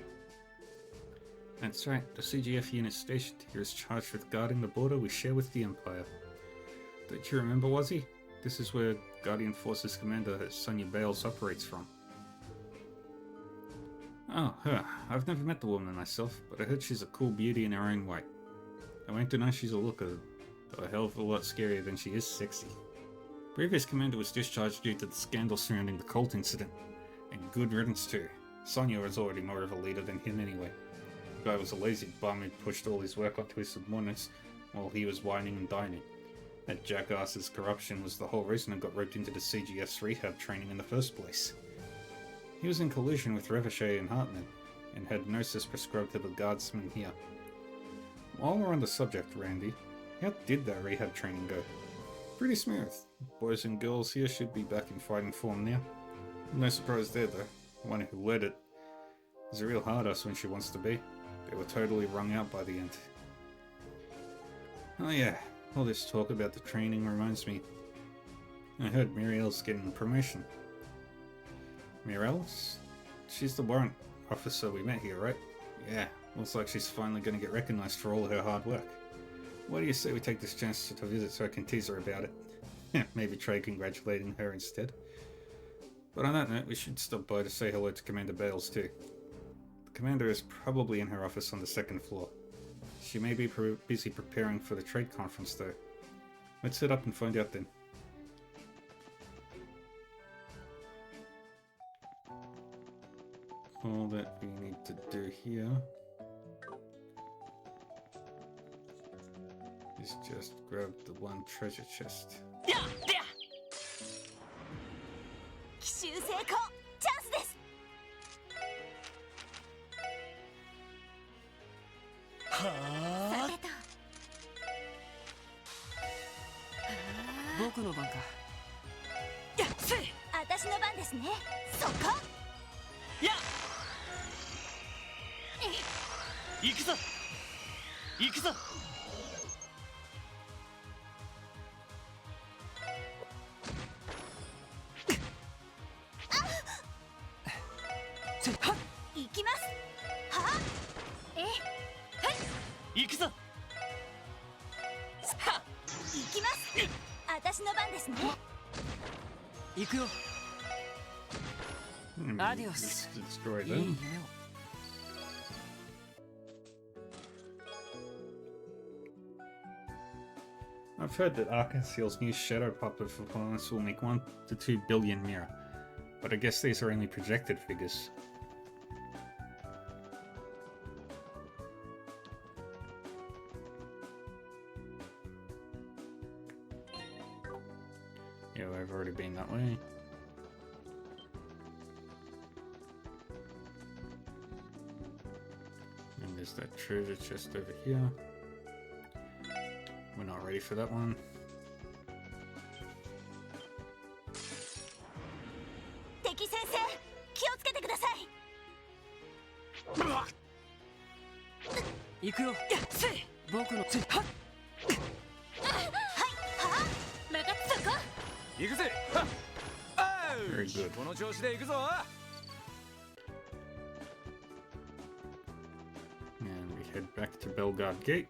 That's right, the CGF unit stationed here is charged with guarding the border we share with the Empire. Don't you remember, Wazzy? This is where Guardian Forces Commander Sonya Bales operates from. Oh, her. I've never met the woman myself, but I heard she's a cool beauty in her own way. I won't deny she's a hell of a lot scarier than she is sexy. Previous commander was discharged due to the scandal surrounding the cult incident. And good riddance too. Sonya was already more of a leader than him anyway. The guy was a lazy bum who pushed all his work onto his subordinates while he was whining and dining. That jackass's corruption was the whole reason I got roped into the CGF's rehab training in the first place. He was in collusion with Revochet and Hartman, and had gnosis prescribed to the guardsmen here. While we're on the subject, Randy, how did that rehab training go? Pretty smooth. Boys and girls here should be back in fighting form now. No surprise there though. The one who led it is a real hard-ass when she wants to be. They were totally wrung out by the end. Oh yeah, all this talk about the training reminds me. I heard Muriel's getting a promotion. Muriel's? She's the warrant officer we met here, right? Yeah, looks like she's finally going to get recognized for all her hard work. What do you say we take this chance to visit so I can tease her about it? Maybe try congratulating her instead. But on that note, we should stop by to say hello to Commander Bales too. The commander is probably in her office on the second floor. She may be busy preparing for the trade conference though. Let's head up and find out then. All that we need to do here is just grab the one treasure chest. 奇襲成功、チャンスです。はあ。僕の番か。やっせ。私の番ですね。そこ。や。行くぞ。行くぞ。行きます。はあ。え。はい。行くぞ。は。行きます。私の番ですね。行くよ。アディオス。いい夢を。I've heard that Arcanseal's new shadow pop of performance will make 1 to 2 billion mirror, but I guess these are only projected figures. Yeah, I've already been that way. And there's that treasure chest over here. We're not ready for that one. 敵先生、気をつけてください。行くよ。やっせ。僕の。はい。はあ。任せとこ。行くぜ。Very good. この調子で行くぞ。And we head back to Belgard Gate.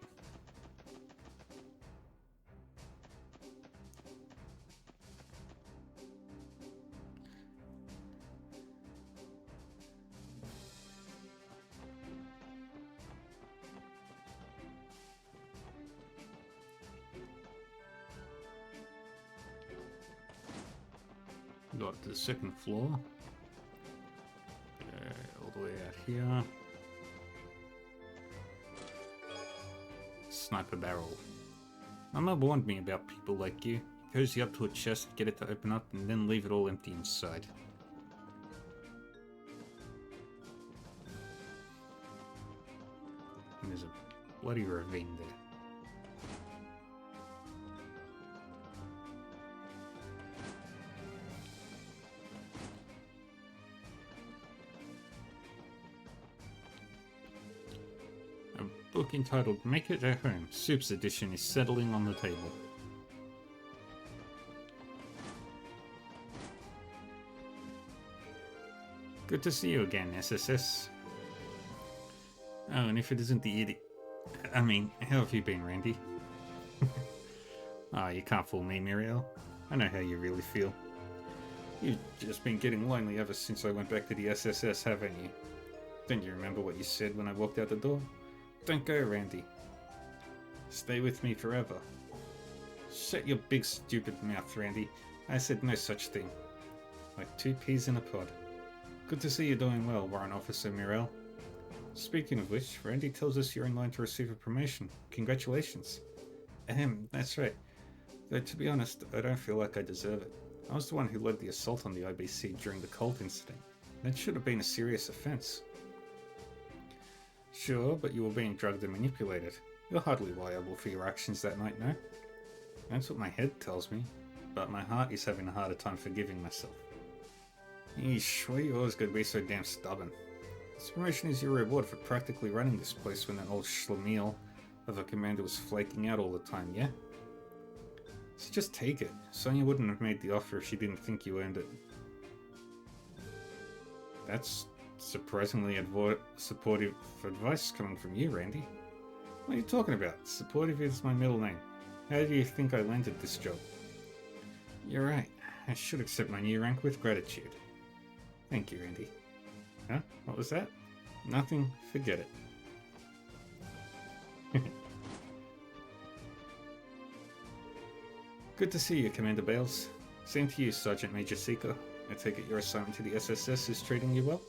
Got to the second floor. All the way out here. Sniper barrel. Mama warned me about people like you. Cozy up to a chest, get it to open up, and then leave it all empty inside. And there's a bloody ravine there. A book entitled Make It at Home, Soup's edition, is settling on the table. Good to see you again, SSS. Oh, and if it isn't the idiot... I mean, how have you been, Randy? Ah, you can't fool me, Muriel. I know how you really feel. You've just been getting lonely ever since I went back to the SSS, haven't you? Don't you remember what you said when I walked out the door? Don't go, Randy. Stay with me forever. Shut your big stupid mouth, Randy. I said no such thing. Like 2 peas in a pod. Good to see you doing well, Warrant Officer Muriel. Speaking of which, Randy tells us you're in line to receive a promotion. Congratulations. That's right. Though to be honest, I don't feel like I deserve it. I was the one who led the assault on the IBC during the cult incident. That should have been a serious offense. Sure, but you were being drugged and manipulated. You're hardly liable for your actions that night, no? That's what my head tells me, but my heart is having a harder time forgiving myself. Eesh, why you always gotta be so damn stubborn? This promotion is your reward for practically running this place when that old schlemiel of a commander was flaking out all the time, yeah? So just take it. Sonya wouldn't have made the offer if she didn't think you earned it. That's surprisingly supportive advice coming from you, Randy. What are you talking about? Supportive is my middle name. How do you think I landed this job? You're right. I should accept my new rank with gratitude. Thank you, Randy. Huh? What was that? Nothing. Forget it. Good to see you, Commander Bales. Same to you, Sergeant Major Seeker. I take it your assignment to the SSS is treating you well?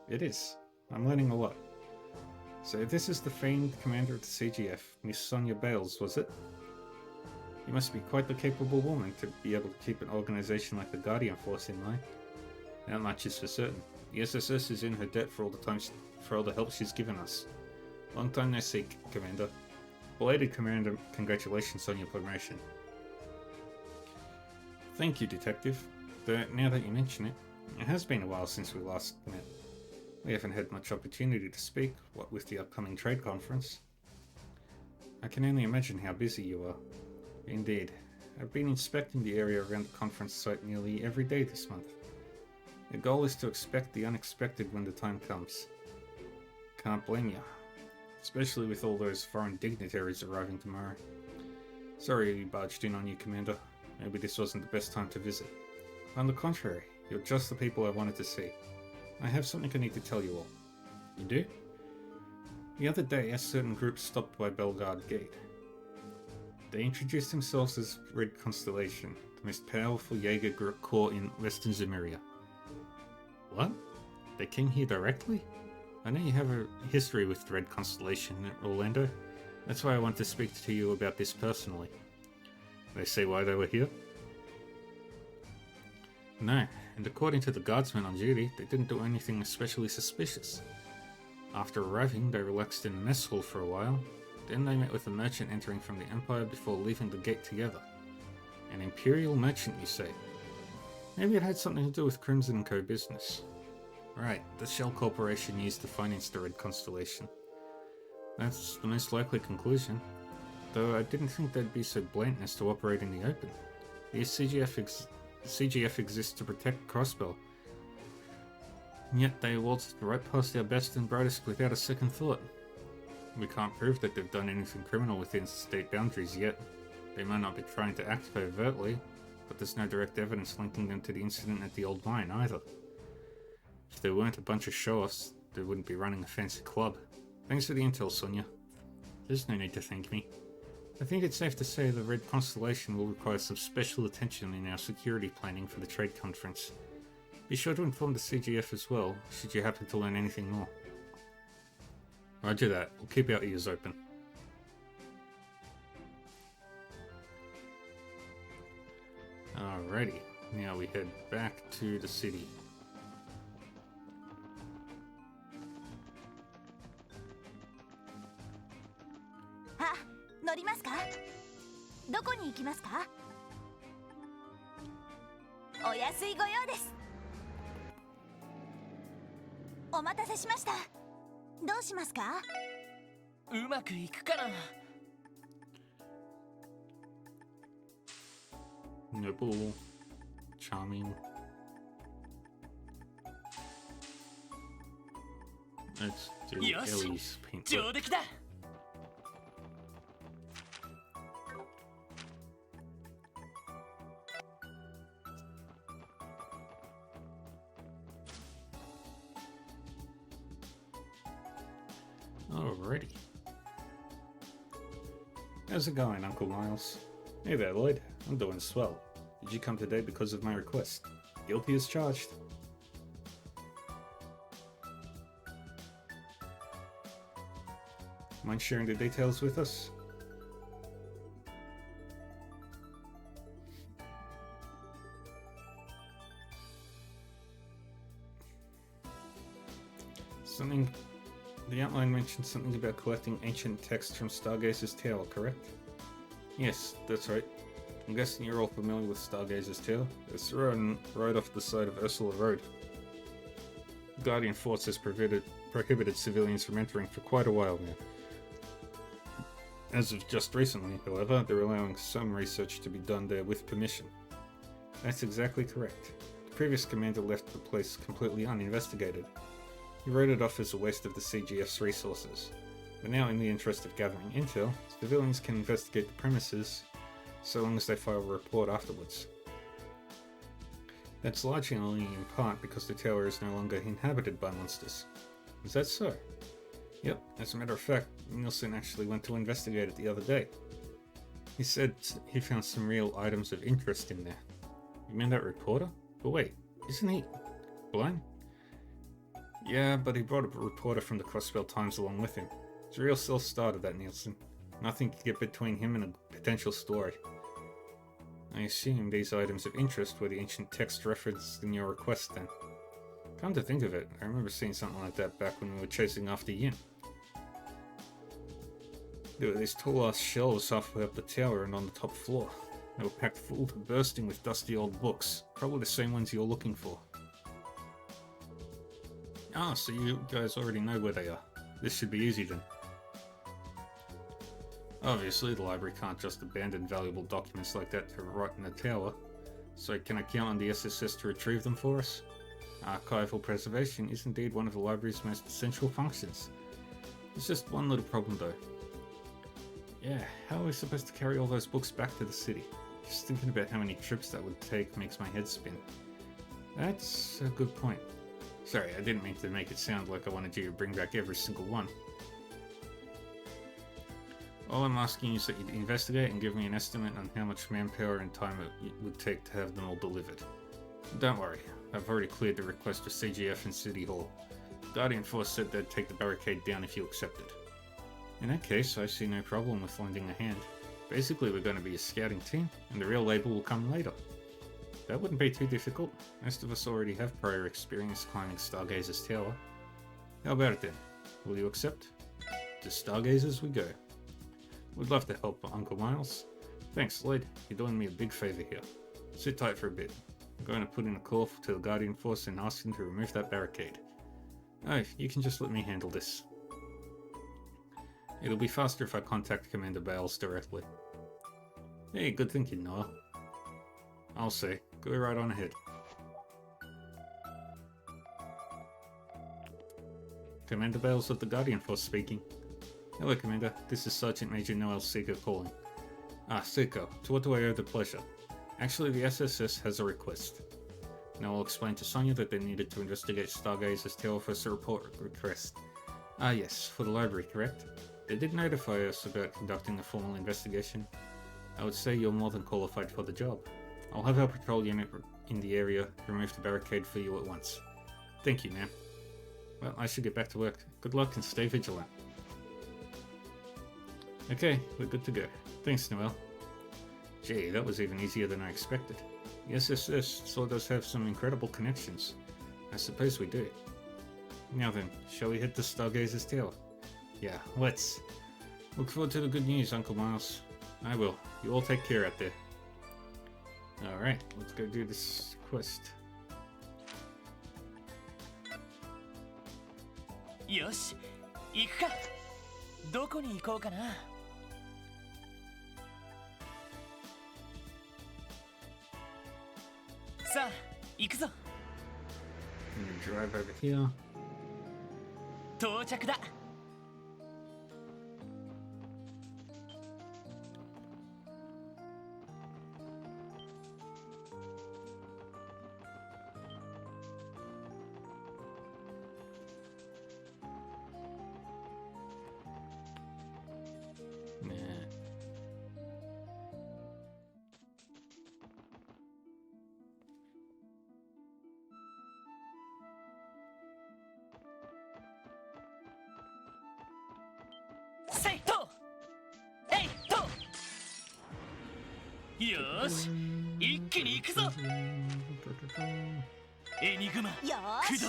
It is. I'm learning a lot. So this is the famed commander of the CGF, Miss Sonya Bales, was it? You must be quite the capable woman to be able to keep an organization like the Guardian Force in line. That much is for certain. The SSS is in her debt for all the help she's given us. Long time no see, Commander. Belated Commander, congratulations on your promotion. Thank you, Detective. Though, now that you mention it, it has been a while since we last met. We haven't had much opportunity to speak, what with the upcoming trade conference. I can only imagine how busy you are. Indeed. I've been inspecting the area around the conference site nearly every day this month. The goal is to expect the unexpected when the time comes. Can't blame you. Especially with all those foreign dignitaries arriving tomorrow. Sorry we barged in on you, Commander. Maybe this wasn't the best time to visit. On the contrary, you're just the people I wanted to see. I have something I need to tell you all. You do? The other day, a certain group stopped by Belgard Gate. They introduced themselves as Red Constellation, the most powerful Jaeger corps in Western Zemuria. What? They came here directly? I know you have a history with the Red Constellation, Orlando. That's why I want to speak to you about this personally. They say why they were here? No, and according to the guardsmen on duty, they didn't do anything especially suspicious. After arriving, they relaxed in the mess hall for a while. Then they met with a merchant entering from the Empire before leaving the gate together. An Imperial merchant, you say? Maybe it had something to do with Crimson & Co. business. Right, the Shell Corporation used to finance the Red Constellation. That's the most likely conclusion. Though I didn't think they'd be so blatant as to operate in the open. The CGF exists to protect Crossbell. And yet they waltzed right past our best and brightest without a second thought. We can't prove that they've done anything criminal within state boundaries yet. They might not be trying to act covertly, but there's no direct evidence linking them to the incident at the old mine either. If they weren't a bunch of show-offs, they wouldn't be running a fancy club. Thanks for the intel, Sonya. There's no need to thank me. I think it's safe to say the Red Constellation will require some special attention in our security planning for the trade conference. Be sure to inform the CGF as well, should you happen to learn anything more. Roger that. We'll keep our ears open. Alrighty, now we head back to the city. あ、乗りますか？どこに行きますか？お安いご用です。お待たせしました。どうしますか？うまくいくかな。Nibble. Charming. Let's do よし、 Ellie's paint. 上出来だ。Alrighty. How's it going, Uncle Miles? Hey there, Lloyd. I'm doing swell. Did you come today because of my request? Guilty as charged. Mind sharing the details with us? The outline mentioned something about collecting ancient texts from Stargazer's Tower, correct? Yes, that's right. I'm guessing you're all familiar with Stargazer's Tower. It's right off the side of Ursula Road. The Guardian Force has prohibited civilians from entering for quite a while now. As of just recently, however, they're allowing some research to be done there with permission. That's exactly correct. The previous commander left the place completely uninvestigated. He wrote it off as a waste of the CGF's resources. But now, in the interest of gathering intel, civilians can investigate the premises so long as they file a report afterwards. That's largely only in part because the tower is no longer inhabited by monsters. Is that so? Yep, as a matter of fact, Nielsen actually went to investigate it the other day. He said he found some real items of interest in there. You mean that reporter? But wait, isn't he blind? Yeah, but he brought a reporter from the Crossbell Times along with him. It's a real self-starter, that Nielsen. Nothing could get between him and a potential story. I assume these items of interest were the ancient text referenced in your request then. Come to think of it, I remember seeing something like that back when we were chasing after Yin. There were these tall-ass shelves halfway up the tower and on the top floor. They were packed full to bursting with dusty old books, probably the same ones you're looking for. Ah, so you guys already know where they are. This should be easy then. Obviously, the library can't just abandon valuable documents like that to rot in the tower, so can I count on the SSS to retrieve them for us? Archival preservation is indeed one of the library's most essential functions. There's just one little problem though. Yeah, how are we supposed to carry all those books back to the city? Just thinking about how many trips that would take makes my head spin. That's a good point. Sorry, I didn't mean to make it sound like I wanted you to bring back every single one. All I'm asking is that you investigate and give me an estimate on how much manpower and time it would take to have them all delivered. Don't worry, I've already cleared the request for CGF and City Hall. Guardian Force said they'd take the barricade down if you accepted. In that case, I see no problem with lending a hand. Basically, we're going to be a scouting team, and the real label will come later. That wouldn't be too difficult. Most of us already have prior experience climbing Stargazer's Tower. How about it then? Will you accept? To Stargazers we go. Would love to help, Uncle Miles. Thanks, Lloyd. You're doing me a big favor here. Sit tight for a bit. I'm going to put in a call to the Guardian Force and ask them to remove that barricade. Oh, you can just let me handle this. It'll be faster if I contact Commander Bales directly. Hey, good thinking, Noah. I'll say. Go right on ahead. Commander Bales of the Guardian Force speaking. Hello, Commander. This is Sergeant Major Noel Seeker calling. Ah, Seeker. To what do I owe the pleasure? Actually, the SSS has a request. Now I'll explain to Sonia that they needed to investigate Stargazer's Tower for a report request. Ah yes, for the library, correct? They did notify us about conducting a formal investigation. I would say you're more than qualified for the job. I'll have our patrol unit in the area remove the barricade for you at once. Thank you, ma'am. Well, I should get back to work. Good luck and stay vigilant. Okay, we're good to go. Thanks, Noel. Gee, that was even easier than I expected. The SSS sure does have some incredible connections. I suppose we do. Now then, shall we head to Stargazer's Tower? Yeah, let's. Look forward to the good news, Uncle Miles. I will. You all take care out there. Alright, let's go do this quest. よし、行くか。どこに行こうかな。さあ、行くぞ。I'm gonna drive over here. 到着だ。セイトエイトよーし一気に行くぞエニグマよーし駆動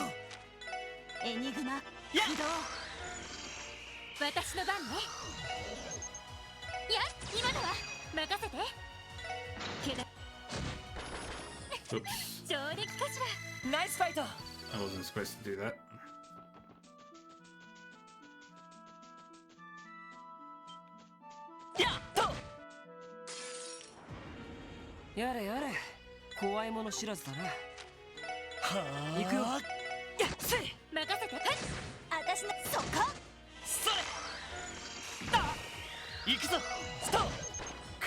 エニグマや起動私の番ね。いや、今のは任せて。けど Oops. 上出来かしら。ナイスファイト I wasn't supposed to do that. やっとやれやれ、怖いもの知らずだな。はあ行くよ。やっせい任せて。私のそこそれあ行くぞスト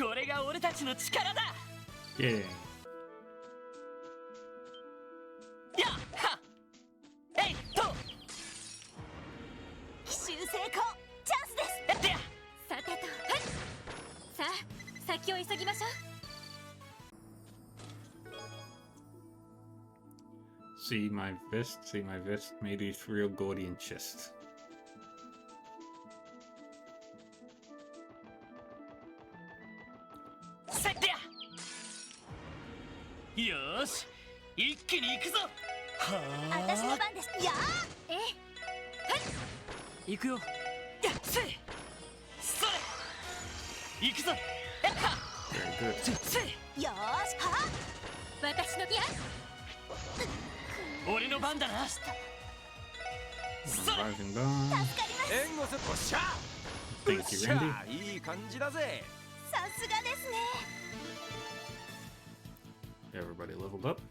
これが俺たちの力だ Yeah. やっはえいっと奇襲成功チャンスですでやさてと、さあ、先を急ぎましょう。See my vest, made a real Gordian chest. せってやよーし一気に行くぞは私の番ですやえ行くよ。やっせいそれ行くぞやっは Very good. せいーよーしは私のや俺の番だなそれ Driving down. 援護するおっしゃ Thank よ you, っしゃ Randy. いい感じだぜさすがですね Everybody leveled up.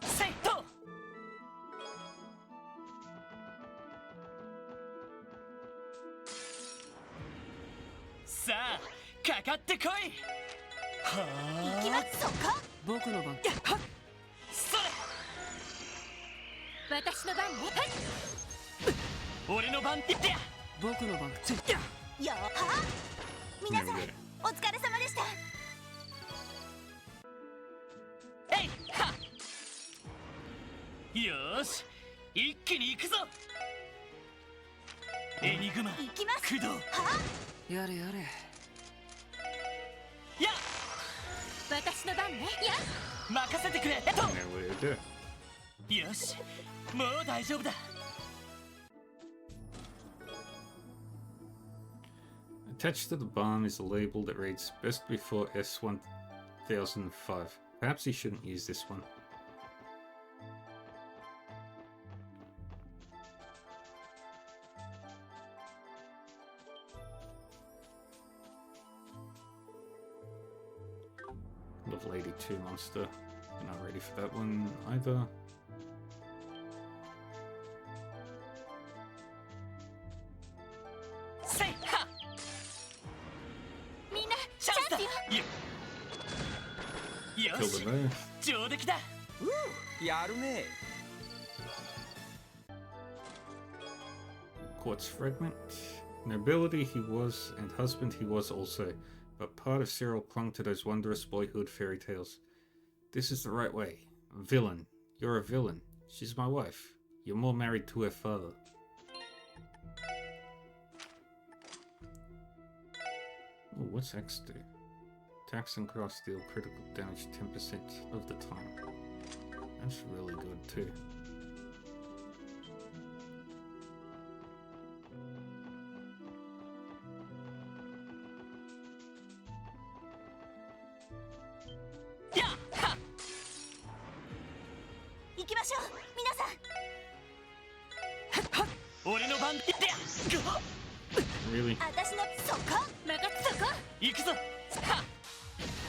せいとさあかかってこいはあ行きますそこ僕の番。やっはそれ私の番ね。俺の番ってや僕の番。やよーは皆さん Very good. お疲れ様でしたえいはよーし一気に行くぞエニグマ行きます駆動はやれやれ。や私の番ね。や任せてくれ And then what do you do? よしもう大丈夫だ Attached to the bomb is a label that reads Best Before S1005. Perhaps he shouldn't use this one. Level 82 monster. Not ready for that one either.せいはみんなチチャンスだャンスよ。よ Kill し the knife. 上出来だやるね Quartz fragment. Nobility he was, and husband he was also, but part of Cyril clung to those wondrous boyhood fairy tales. This is the right way. Villain. You're a villain. She's my wife. You're more married to her father. Oh, what's X do? Attacks and cross deal critical damage 10% of the time. That's really good too. 行きましょう皆さん。俺の番で Really? 私のそこ任せそこ行くぞ。はっ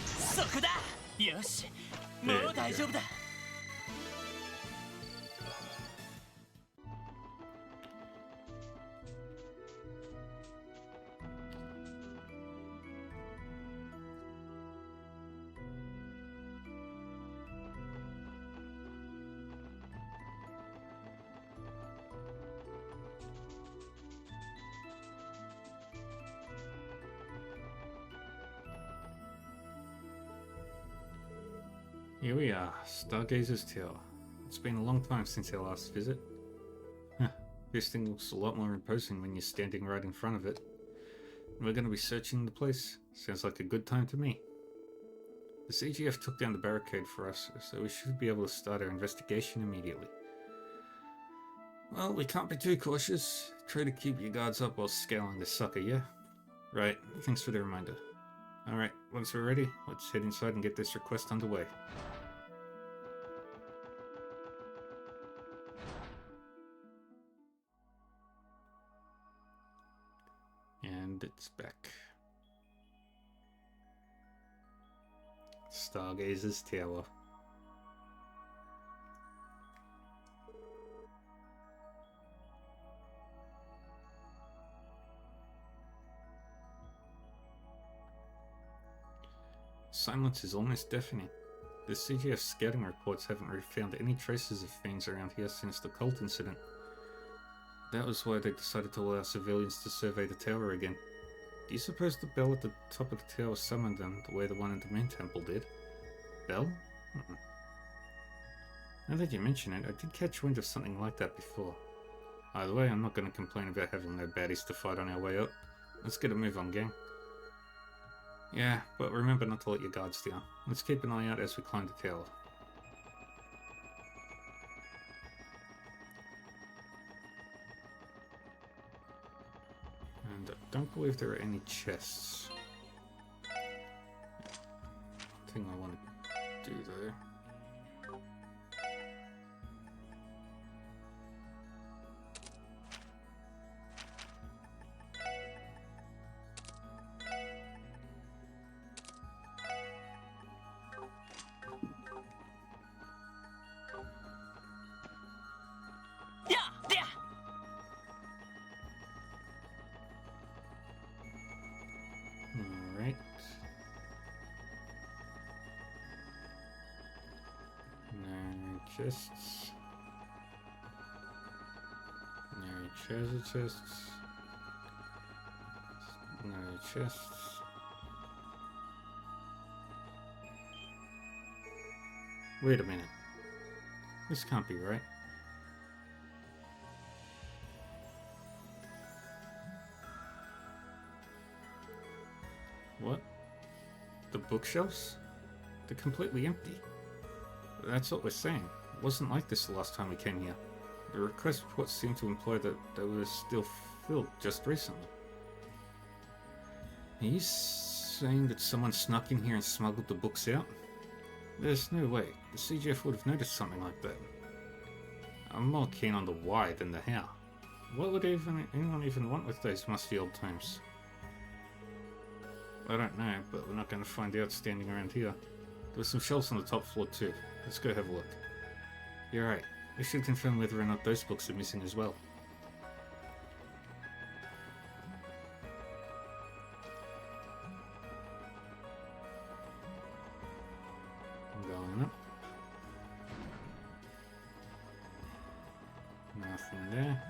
そこだ。よしもう大丈夫だ。Here we are, Stargazer's Tower. It's been a long time since our last visit. Huh, this thing looks a lot more imposing when you're standing right in front of it. We're going to be searching the place. Sounds like a good time to me. The CGF took down the barricade for us, so we should be able to start our investigation immediately. Well, we can't be too cautious. Try to keep your guards up while scaling this sucker, yeah? Right, thanks for the reminder. Alright, once we're ready, let's head inside and get this request underway. And it's back. Stargazer's Tower. Silence is almost deafening. The CGF scouting reports haven't found any traces of fiends around here since the cult incident. That was why they decided to allow civilians to survey the tower again. Do you suppose the bell at the top of the tower summoned them the way the one in the Moon Temple did? Bell? Now that you mention it, I did catch wind of something like that before. Either way, I'm not going to complain about having no baddies to fight on our way up. Let's get a move on, gang. Yeah, but remember not to let your guards down. Let's keep an eye out as we climb the tower. And I don't believe there are any chests. Thing I want to do though. Alright. No chests. No treasure chests. No chests. Wait a minute. This can't be right. What? The bookshelves? They're completely empty. That's what we're saying. It wasn't like this the last time we came here. The request reports seem to imply that they were still filled just recently. Are you saying that someone snuck in here and smuggled the books out? There's no way. The CGF would have noticed something like that. I'm more keen on the why than the how. What would anyone even want with those musty old tomes? I don't know, but we're not going to find out standing around here. There's some shelves on the top floor too. Let's go have a look. You're right. We should confirm whether or not those books are missing as well. I'm going up. Nothing there.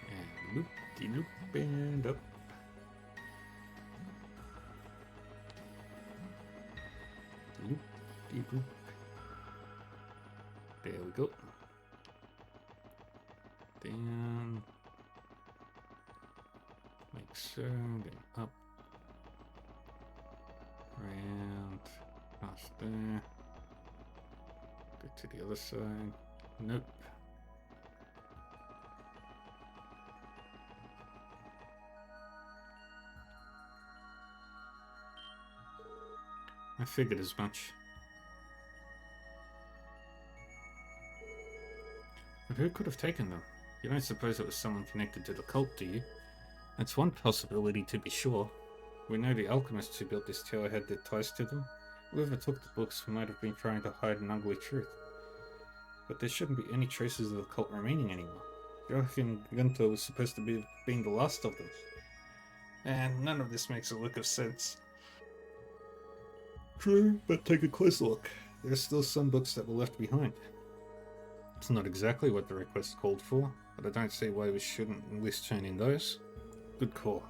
And loop-de-loop and up. Loop-de-loop. There we go. Down. Like so, then up. Round. Past there. Go to the other side. Nope. I figured as much. But who could have taken them? You don't suppose it was someone connected to the cult, do you? That's one possibility, to be sure. We know the alchemists who built this tower had their ties to them. Whoever took the books might have been trying to hide an ugly truth. But there shouldn't be any traces of the cult remaining anymore. Joachim Gunther was supposed to be being the last of them. And none of this makes a lick of sense. True, but take a close look. There are still some books that were left behind. It's not exactly what the request called for, but I don't see why we shouldn't at least turn in those. Good call.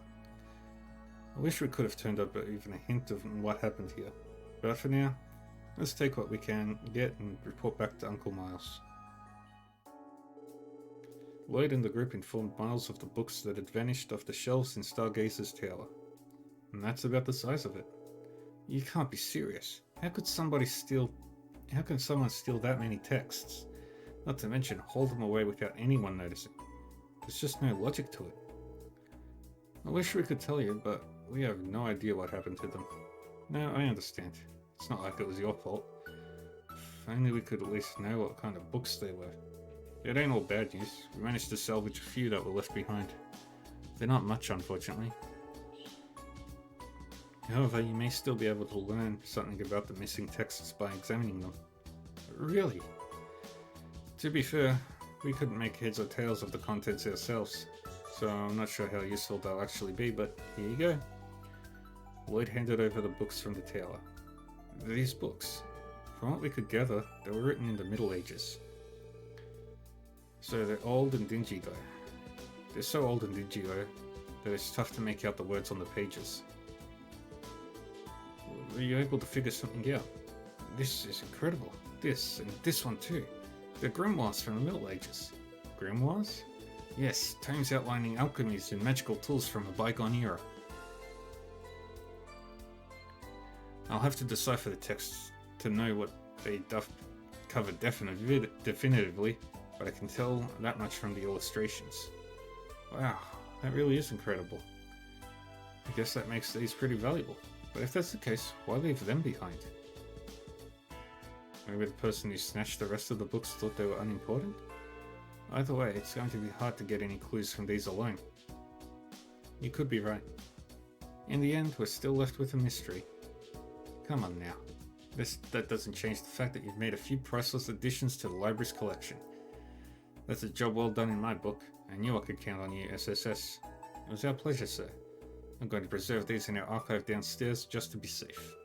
I wish we could have turned up even a hint of what happened here. But for now, let's take what we can get and report back to Uncle Miles. Lloyd and the group informed Miles of the books that had vanished off the shelves in Stargazer's tower. And that's about the size of it. You can't be serious. How could someone steal that many texts? Not to mention hold them away without anyone noticing. There's just no logic to it. I wish we could tell you, but we have no idea what happened to them. No, I understand. It's not like it was your fault. If only we could at least know what kind of books they were. It ain't all bad news. We managed to salvage a few that were left behind. They're not much, unfortunately. However, you may still be able to learn something about the missing texts by examining them. Really? To be fair, we couldn't make heads or tails of the contents ourselves, so I'm not sure how useful they'll actually be, but here you go. Lloyd handed over the books from the tower. These books, from what we could gather, they were written in the Middle Ages. So they're old and dingy though. They're so old and dingy though, that it's tough to make out the words on the pages. Were you able to figure something out? This is incredible. This, and this one too. They're grimoires from the Middle Ages. Grimoires? Yes, tomes outlining alchemies and magical tools from a bygone era. I'll have to decipher the texts to know what they cover definitively, but I can tell that much from the illustrations. Wow, that really is incredible. I guess that makes these pretty valuable. But if that's the case, why leave them behind? Maybe the person who snatched the rest of the books thought they were unimportant? Either way, it's going to be hard to get any clues from these alone. You could be right. In the end, we're still left with a mystery. Come on now. That doesn't change the fact that you've made a few priceless additions to the library's collection. That's a job well done in my book. I knew I could count on you, SSS. It was our pleasure, sir. I'm going to preserve these in our archive downstairs just to be safe.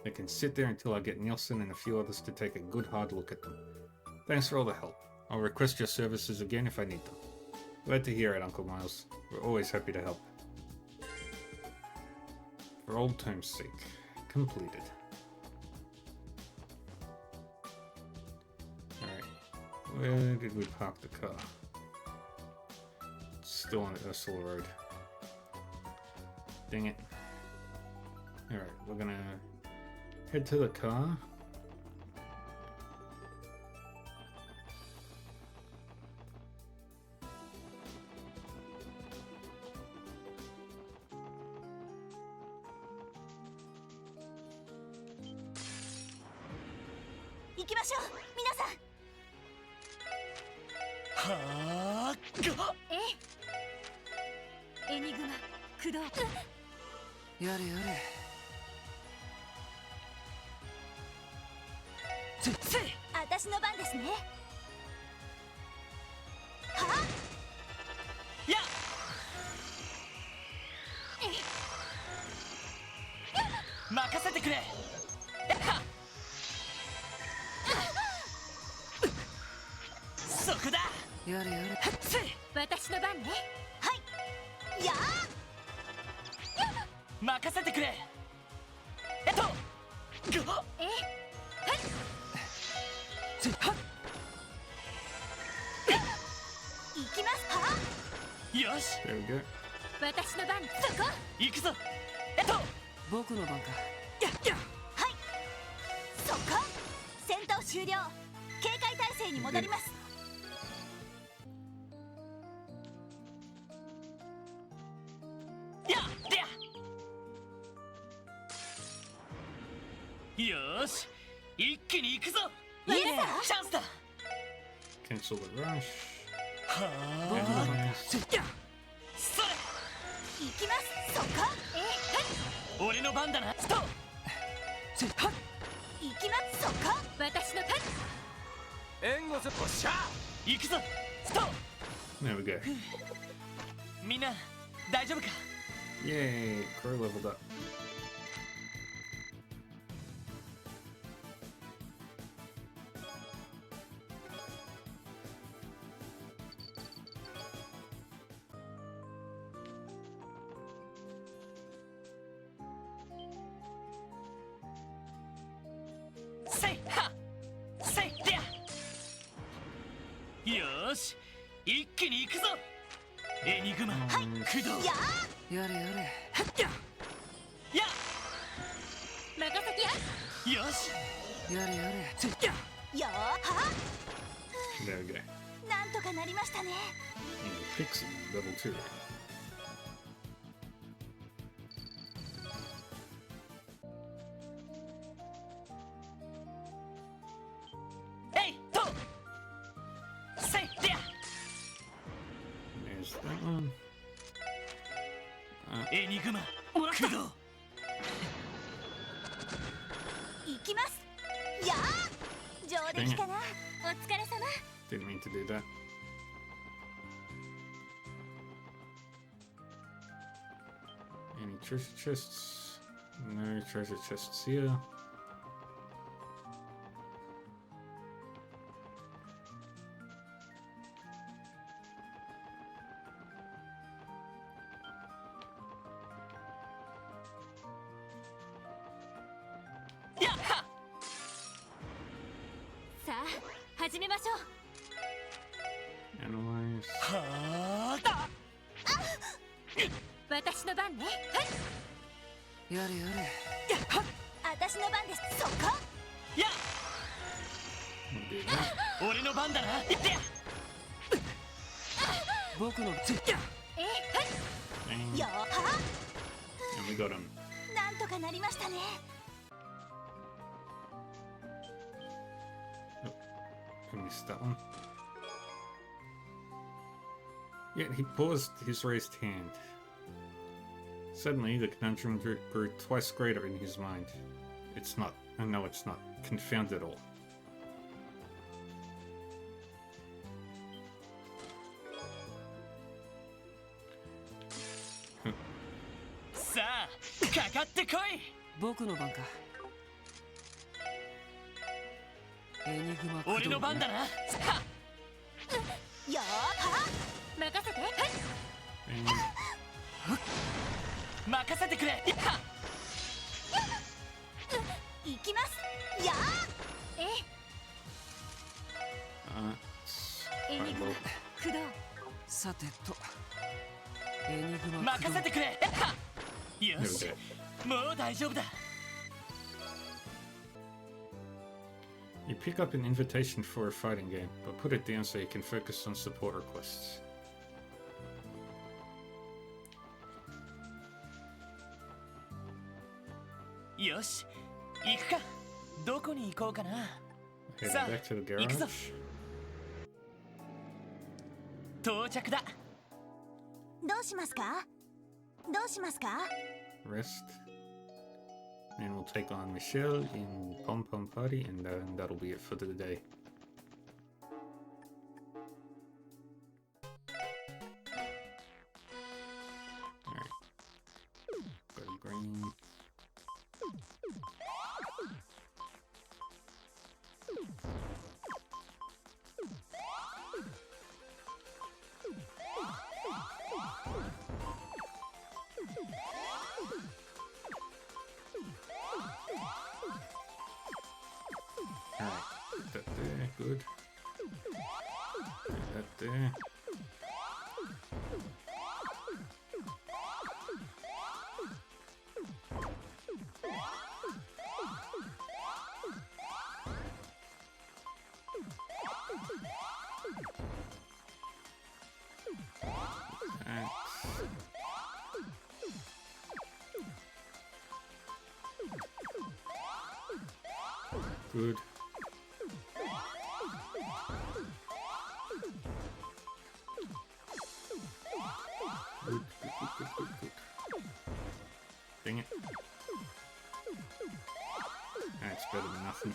They can sit there until I get Nielsen and a few others to take a good hard look at them. Thanks for all the help. I'll request your services again if I need them. Glad to hear it, Uncle Miles. We're always happy to help. For old time's sake. Completed. Alright. Where did we park the car? It's still on Ursula Road. Dang it. Alright, we're gonna head to the car.行きましょう皆さん。はあエニグマ駆動。やれやれ。私の番ですね。はあや任せてくれ。そこだ。やれやれ。私の番ね。はいやあ任せてくれ。行きますはよし。There we go. 私の番。そこ。行くぞ。僕の番か。はいそっか戦闘終了。警戒態勢に戻ります。よーし一気に行くぞ。いいね。チャンスだ。 Cancel the rush. はあ Nice. それ行きます。そっか。俺の番だな。ストップ。行きます。そっか。私のターン。援護する。おっしゃ。行くぞ。ストップ。 There we go. みんな大丈夫か。 Yay, Crow leveled up. Say ha! Say there! よーし一気に行くぞ。エニグマ、駆動。やれやれ。や任せてよしやれやれ。よーは。 There we go. なんとかなりましたね。 And Pixie level 2. えいと Say there! There's that one. エニグマ、駆動。行きます。やー。上出来かな。お疲れ様。 Didn't mean to do that. Any treasure chests? No treasure chests here. Yeah! さあ始めましょう。 Analyze. はあだ。私の番ね。やれやれ。私の番です。そっか。や俺の番だな。いってや僕の。よーは。 And we got him. なんとかなりましたね。 I missed that one. Yet he paused his raised hand. Suddenly, the conundrum grew twice greater in his mind. It's not. No, it's not. Confound it all. さあかかってこい。僕の番か。エニグマ駆動。俺の番だな。よーは。任せて。任せてくれ。行きます。やー。エニグマ駆動。さてと。エニグマ駆動。任せてくれ。よしもう大丈夫だ。 You pick up an invitation for a fighting game, but put it down so you can focus on support requests. よし行くか。どこに行こうかな。 Heading さあ back to the 行くぞ。 garage. 到着だ。どうしますか。どうしますか。 Rest. And we'll take on Michelle in Pom Pom Party, and that'll be it for the day. Alright. Go green. Alright, put that there, good. Put that there. That. Good. Good. Dang it. That's better than nothing.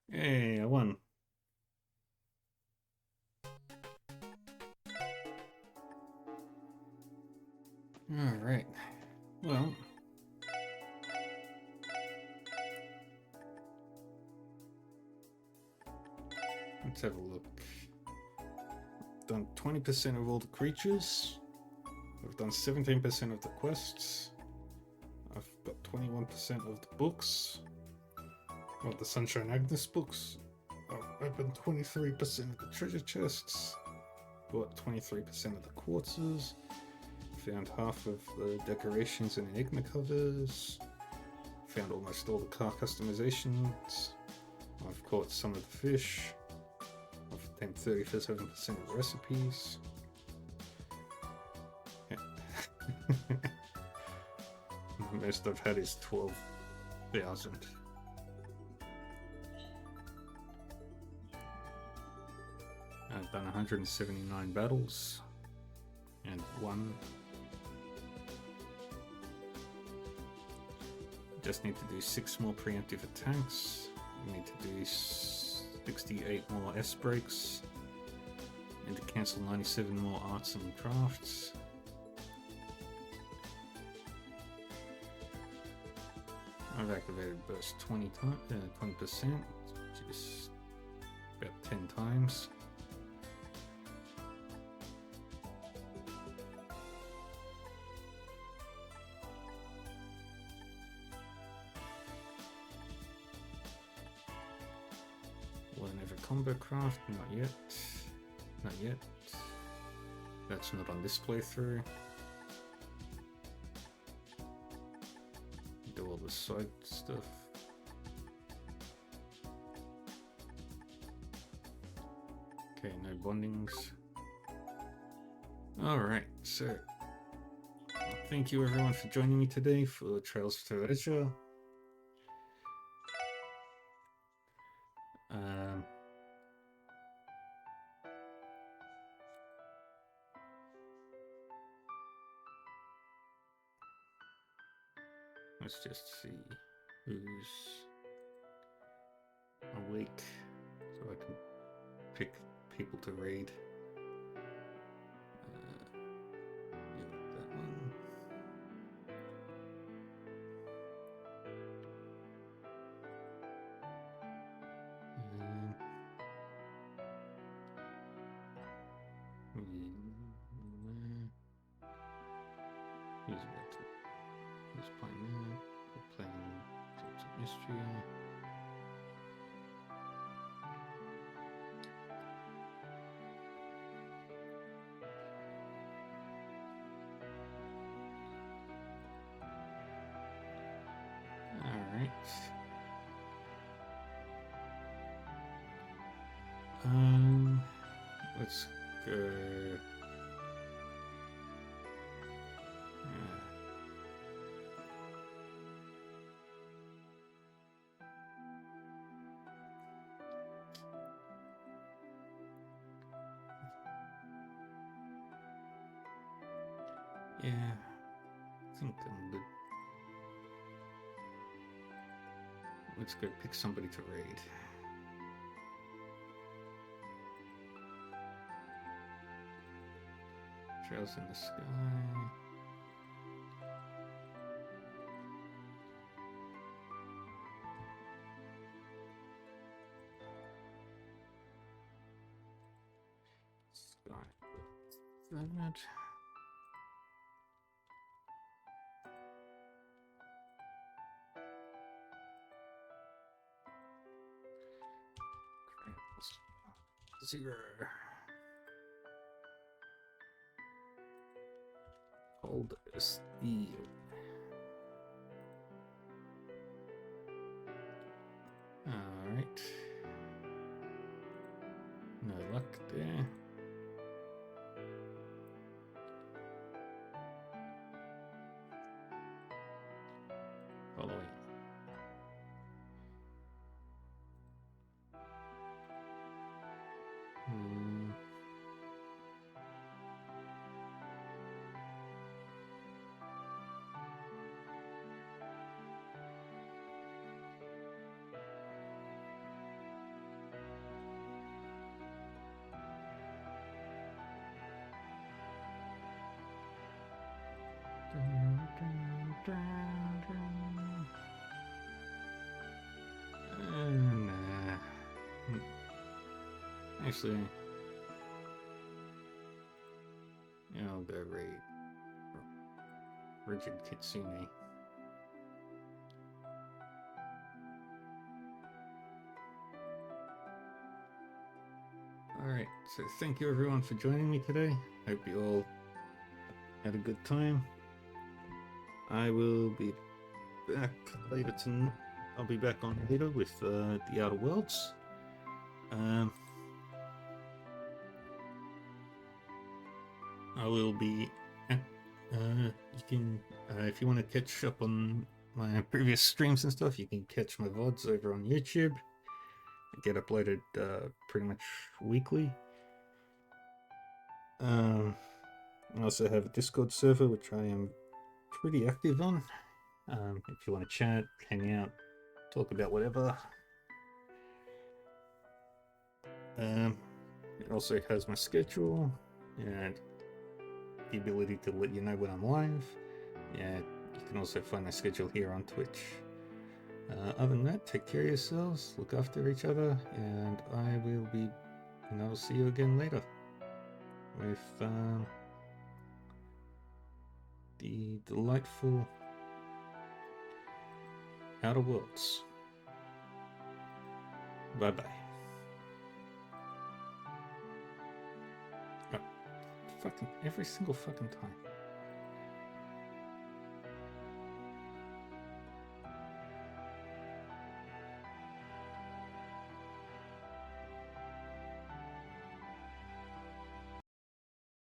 Hey, I won. Alright. Well. Let's have a look. Done 20% of all the creatures. I've done 17% of the quests. I've got 21% of the books. Of the Sunshine Agnes books. I've opened 23% of the treasure chests. Bought 23% of the quartzes. Found half of the decorations and Enigma covers. Found almost all the car customizations. I've caught some of the fish. I've obtained 37% of the recipes. The most I've had is 12,000. I've done 179 battles and won. Just need to do 6 more preemptive attacks. I need to do 68 more S breaks. And to cancel 97 more arts and crafts. I've activated burst 20%, which is about 10 times. Learn every combo craft, not yet. Not yet. That's not on this playthrough. Do all the side stuff. Okay, no bondings. Alright, so thank you everyone for joining me today for Trails to Azure. Let's just see who's awake so I can pick people to raid. Yeah, that one. He's playing that. We're playing Tales of Mystery. Alright. Let's go. Yeah, I think I'm good. Let's go pick somebody to raid. Trails in the sky. Sky. That. Zero. Hold steel. Alright. No luck there. Following. Nah. Actually, yeah, I'll go read Rigid Kitsune. Alright, so thank you everyone for joining me today. Hope you all had a good time. I will be back later tonight. I'll be back on later with the Outer Worlds. I will be. You can, if you want to catch up on my previous streams and stuff, you can catch my VODs over on YouTube. They get uploaded pretty much weekly. I also have a Discord server which I am pretty active on. If you want to chat, hang out, talk about whatever. It also has my schedule and the ability to let you know when I'm live. Yeah, you can also find my schedule here on Twitch. Other than that, take care of yourselves, look after each other, and I will see you again later with the delightful Outer Worlds. Bye bye. Fucking every single fucking time.